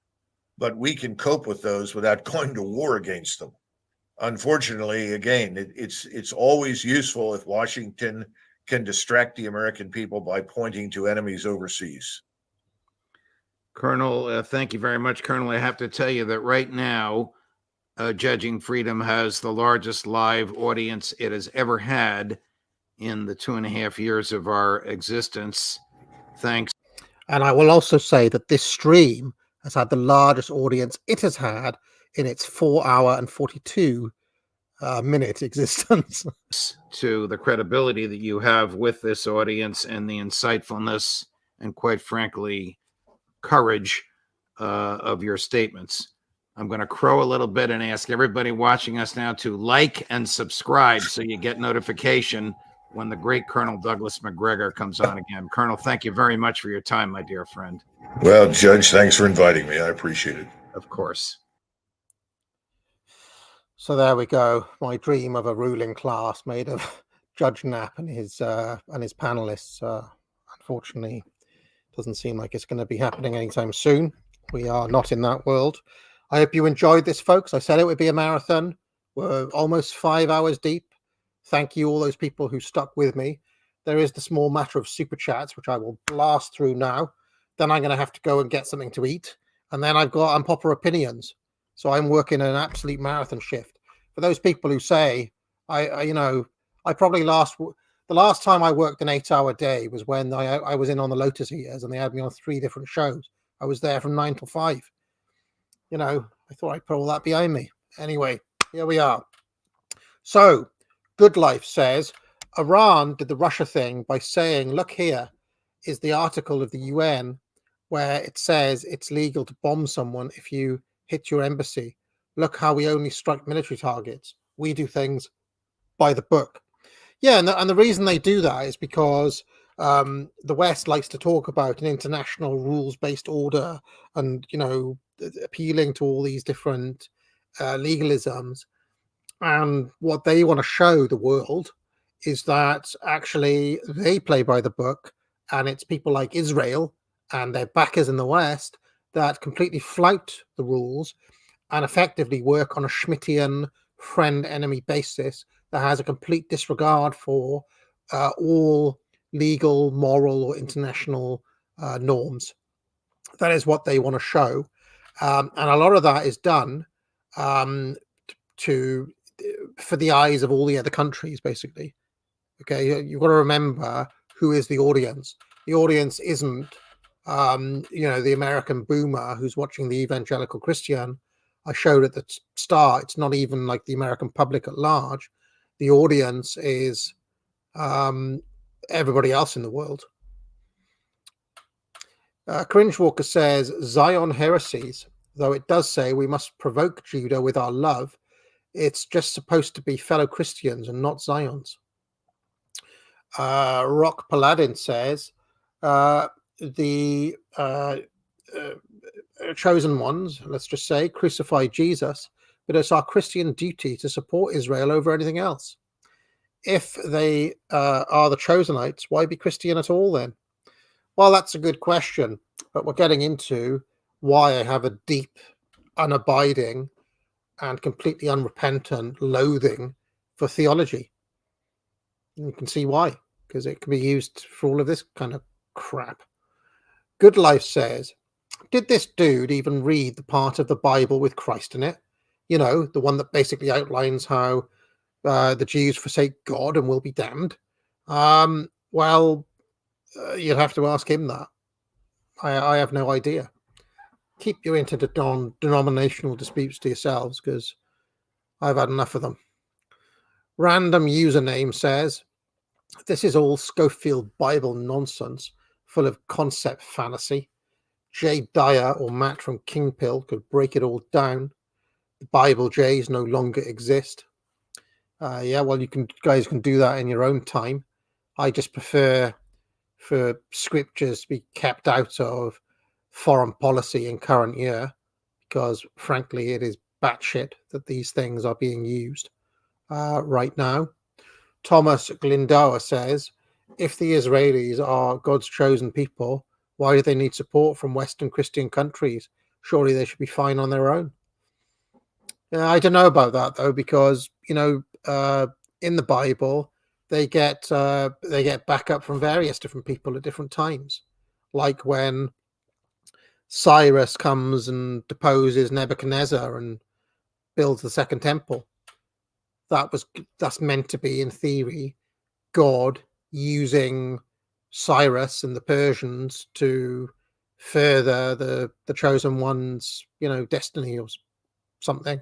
but we can cope with those without going to war against them. Unfortunately, again, it's always useful if Washington can distract the American people by pointing to enemies overseas. Colonel, thank you very much, Colonel. I have to tell you that right now, Judging Freedom has the largest live audience it has ever had in the 2.5 years of our existence. Thanks. And I will also say that this stream has had the largest audience it has had in its 4 hour and 42 minute existence. To the credibility that you have with this audience and the insightfulness and, quite frankly, courage of your statements. I'm going to crow a little bit and ask everybody watching us now to like and subscribe so you get notification when the great Colonel Douglas McGregor comes on again. Colonel, thank you very much for your time, my dear friend. Well, Judge, thanks for inviting me. I appreciate it. Of course. So there we go. My dream of a ruling class made of Judge Knapp and his panelists. Unfortunately, doesn't seem like it's going to be happening anytime soon. We are not in that world. I hope you enjoyed this, folks. I said it would be a marathon. We're almost 5 hours deep. Thank you, all those people who stuck with me. There is the small matter of super chats, which I will blast through now. Then I'm going to have to go and get something to eat. And then I've got unpopular opinions. So I'm working an absolute marathon shift. For those people who say, I probably the last time I worked an 8 hour day was when I was in on the Lotus Eaters and they had me on 3 different shows. I was there from 9 till 5. I thought I'd put all that behind me. Anyway, here we are. So, Good Life says, Iran did the Russia thing by saying, look, here is the article of the UN where it says it's legal to bomb someone if you hit your embassy. Look how we only strike military targets. We do things by the book. Yeah, and the reason they do that is because the West likes to talk about an international rules-based order and, appealing to all these different legalisms. And what they want to show the world is that actually they play by the book, and it's people like Israel and their backers in the West that completely flout the rules and effectively work on a Schmittian friend-enemy basis that has a complete disregard for all legal, moral, or international norms. That is what they want to show. And a lot of that is done for the eyes of all the other countries, basically. Okay, you've got to remember who is the audience. The audience isn't, the American boomer who's watching the evangelical Christian. I showed at the start, it's not even like the American public at large. The audience is everybody else in the world. Cringe Walker says, Zion heresies, though it does say we must provoke Judah with our love, it's just supposed to be fellow Christians and not Zions. Rock Paladin says, the chosen ones, let's just say, crucify Jesus, but it's our Christian duty to support Israel over anything else. If they are the chosenites, why be Christian at all then? Well, that's a good question, but we're getting into why I have a deep, unabiding, and completely unrepentant loathing for theology. And you can see why, because it can be used for all of this kind of crap. Good Life says, did this dude even read the part of the Bible with Christ in it? The one that basically outlines how the Jews forsake God and will be damned. You'd have to ask him that. I have no idea. Keep your interdenominational disputes to yourselves, because I've had enough of them. Random username says, this is all Schofield Bible nonsense, full of concept fallacy. Jay Dyer or Matt from Kingpill could break it all down. The Bible Jays no longer exist. You guys can do that in your own time. I just prefer for scriptures to be kept out of foreign policy in current year, because frankly it is batshit that these things are being used right now. Thomas Glindower says, if the Israelis are God's chosen people, why do they need support from Western Christian countries? Surely they should be fine on their own. I don't know about that though, because in the Bible they get backup from various different people at different times, like when Cyrus comes and deposes Nebuchadnezzar and builds the second temple. That's meant to be, in theory, God using Cyrus and the Persians to further the chosen one's destiny or something.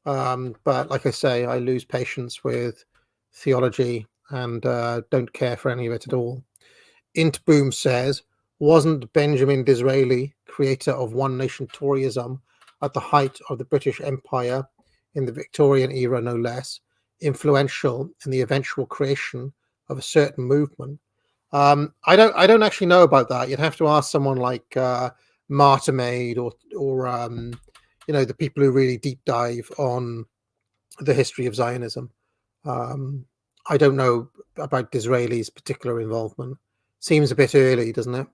But like I say, I lose patience with theology and don't care for any of it at all. Intboom says, wasn't Benjamin Disraeli, creator of One Nation Toryism at the height of the British Empire in the Victorian era, no less, influential in the eventual creation of a certain movement? I don't actually know about that. You'd have to ask someone like Martyrmaid or the people who really deep dive on the history of Zionism. I don't know about Disraeli's particular involvement. Seems a bit early, doesn't it?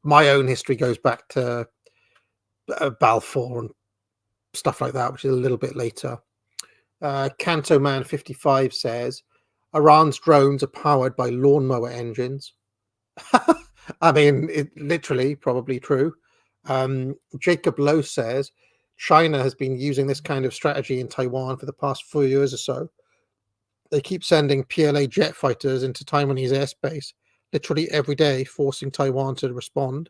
My own history goes back to Balfour and stuff like that, which is a little bit later. Canto Man 55 says, Iran's drones are powered by lawnmower engines. I mean, it literally probably true. Jacob Lowe says, China has been using this kind of strategy in Taiwan for the past 4 years or so. They keep sending PLA jet fighters into Taiwanese airspace literally every day, forcing Taiwan to respond.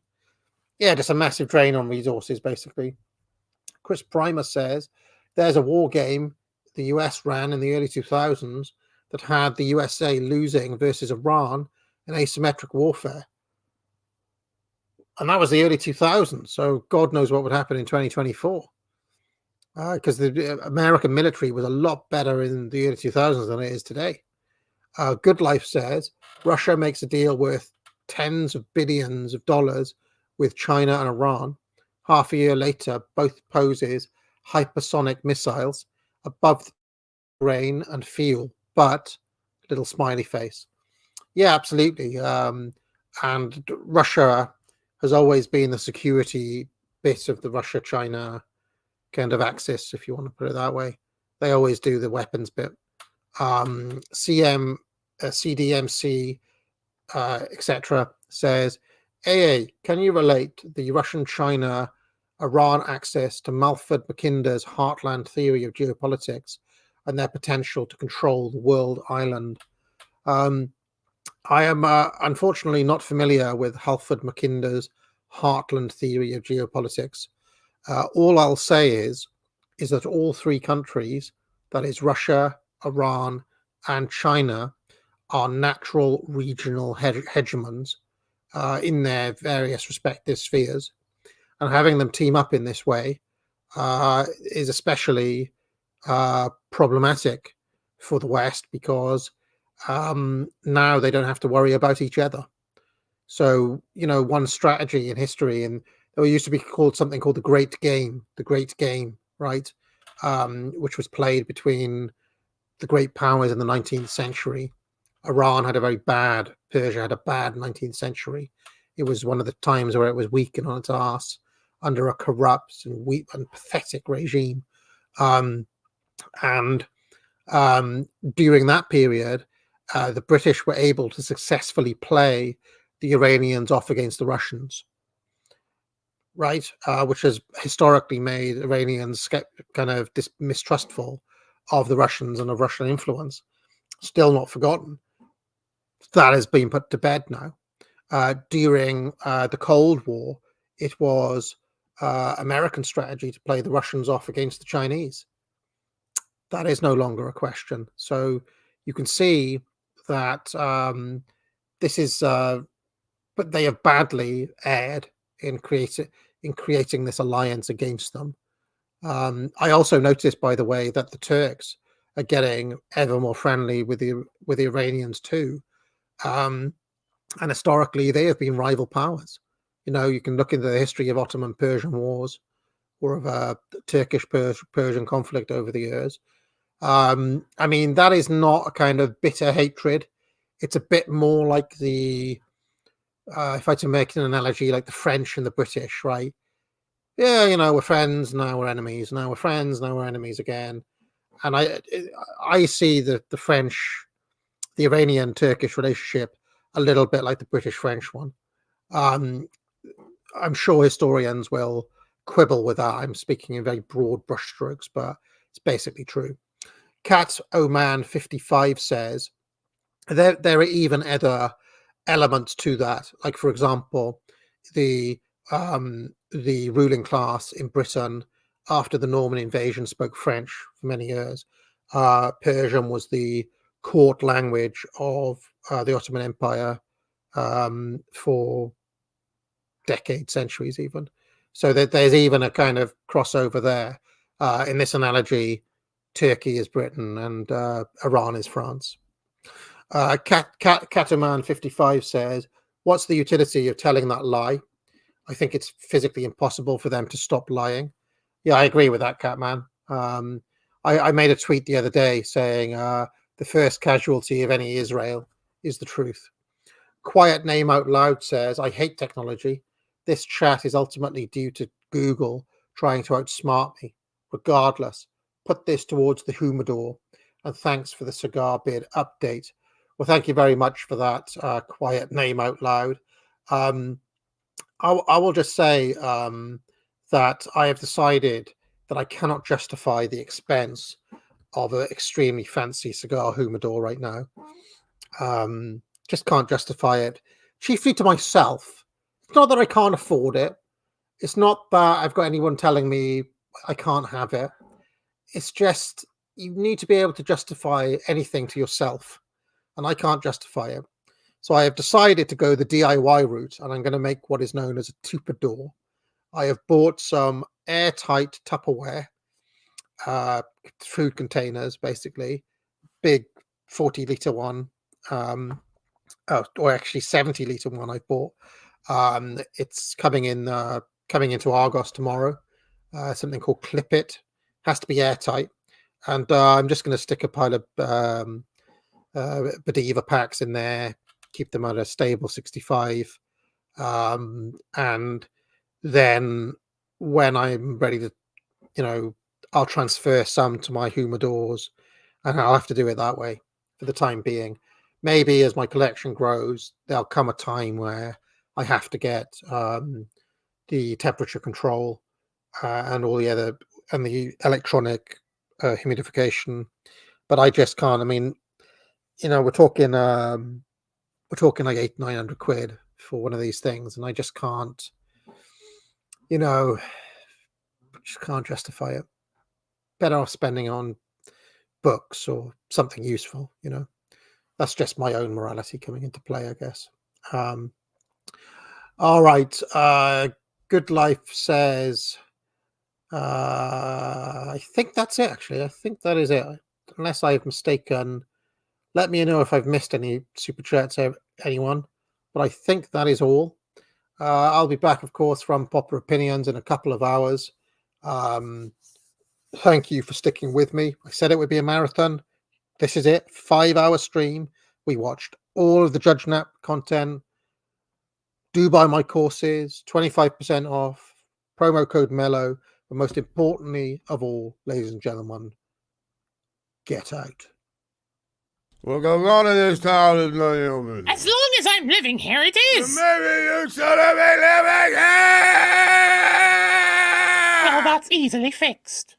Yeah, just a massive drain on resources, basically. Chris Primer says, there's a war game the US ran in the early 2000s that had the USA losing versus Iran in asymmetric warfare. And that was the early 2000s. So God knows what would happen in 2024. Because the American military was a lot better in the early 2000s than it is today. Good Life says Russia makes a deal worth tens of billions of dollars with China and Iran. Half a year later, both poses hypersonic missiles above the terrain and fuel, but little smiley face. Yeah, absolutely. And Russia has always been the security bit of the Russia-China kind of axis, if you want to put it that way. They always do the weapons bit. CDMC, etc. says, AA, can you relate the Russian-China-Iran access to Malford Mackinder's heartland theory of geopolitics and their potential to control the world island? I am unfortunately not familiar with Halford Mackinder's heartland theory of geopolitics. All I'll say is that all three countries, that is Russia, Iran, and China, are natural regional hegemons in their various respective spheres. And having them team up in this way is especially problematic for the West, because now they don't have to worry about each other. So, one strategy in history, and there used to be called something called the Great Game, right? Which was played between the great powers in the 19th century. Iran had a very bad, Persia had a bad 19th century. It was one of the times where it was weak and on its arse under a corrupt and weak and pathetic regime. During that period, the British were able to successfully play the Iranians off against the Russians, right? Which has historically made Iranians kind of mistrustful of the Russians and of Russian influence. Still not forgotten. That has been put to bed now. During the Cold War, it was American strategy to play the Russians off against the Chinese. That is no longer a question. So you can see that this is, but they have badly erred in creating this alliance against them. I also noticed, by the way, that the Turks are getting ever more friendly with the Iranians too. And historically, they have been rival powers. You can look into the history of Ottoman-Persian wars or of a Turkish-Persian conflict over the years. I mean, that is not a kind of bitter hatred. It's a bit more like the, if I had to make an analogy, like the French and the British, right? Yeah, we're friends, now we're enemies. Now we're friends, now we're enemies again. And I see the Iranian-Turkish relationship a little bit like the British-French one. I'm sure historians will quibble with that. I'm speaking in very broad brushstrokes, but it's basically true. Cat Oman 55 says there are even other elements to that, like, for example, the ruling class in Britain after the Norman invasion spoke French for many years. Persian was the court language of the Ottoman Empire for decades, centuries even. So that there's even a kind of crossover there. In this analogy, Turkey is Britain and Iran is France. Cataman 55 says, what's the utility of telling that lie? I think it's physically impossible for them to stop lying. Yeah, I agree with that, Catman. I made a tweet the other day saying the first casualty of any Israel is the truth. Quiet Name Out Loud says, I hate technology. This chat is ultimately due to Google trying to outsmart me. Regardless, put this towards the humidor, and thanks for the cigar bid update. Well, thank you very much for that, Quiet Name Out Loud. I will just say that I have decided that I cannot justify the expense of an extremely fancy cigar humidor right now. Just can't justify it, chiefly to myself. It's not that I can't afford it. It's not that I've got anyone telling me I can't have it. It's just you need to be able to justify anything to yourself, and I can't justify it. So I have decided to go the DIY route, and I'm going to make what is known as a Tupperware. I have bought some airtight Tupperware food containers, basically big 40-litre one, or actually 70-litre one I bought. It's coming into Argos tomorrow. Something called Clip It. Has to be airtight, and I'm just going to stick a pile of Bediva packs in there, keep them at a stable 65, and then when I'm ready to, I'll transfer some to my humidors, and I'll have to do it that way for the time being. Maybe as my collection grows, there'll come a time where I have to get the temperature control and all the other, and the electronic humidification, but I just can't. I mean, we're talking like 800-900 quid for one of these things, and I just can't, just can't justify it. Better off spending on books or something useful. That's just my own morality coming into play, I guess. All right. Good Life says, I think that's it, actually. I think that is it. Unless I've mistaken, let me know if I've missed any super chats, anyone. But I think that is all. I'll be back, of course, from Popular Opinions in a couple of hours. Thank you for sticking with me. I said it would be a marathon. This is it. 5-hour stream. We watched all of the Judge Nap content. Do buy my courses. 25% off. Promo code MELLOW. But most importantly of all, ladies and gentlemen, get out. What goes on in this town is none of your business. As long as I'm living here, it is. Maybe you shouldn't be living here! Well, that's easily fixed.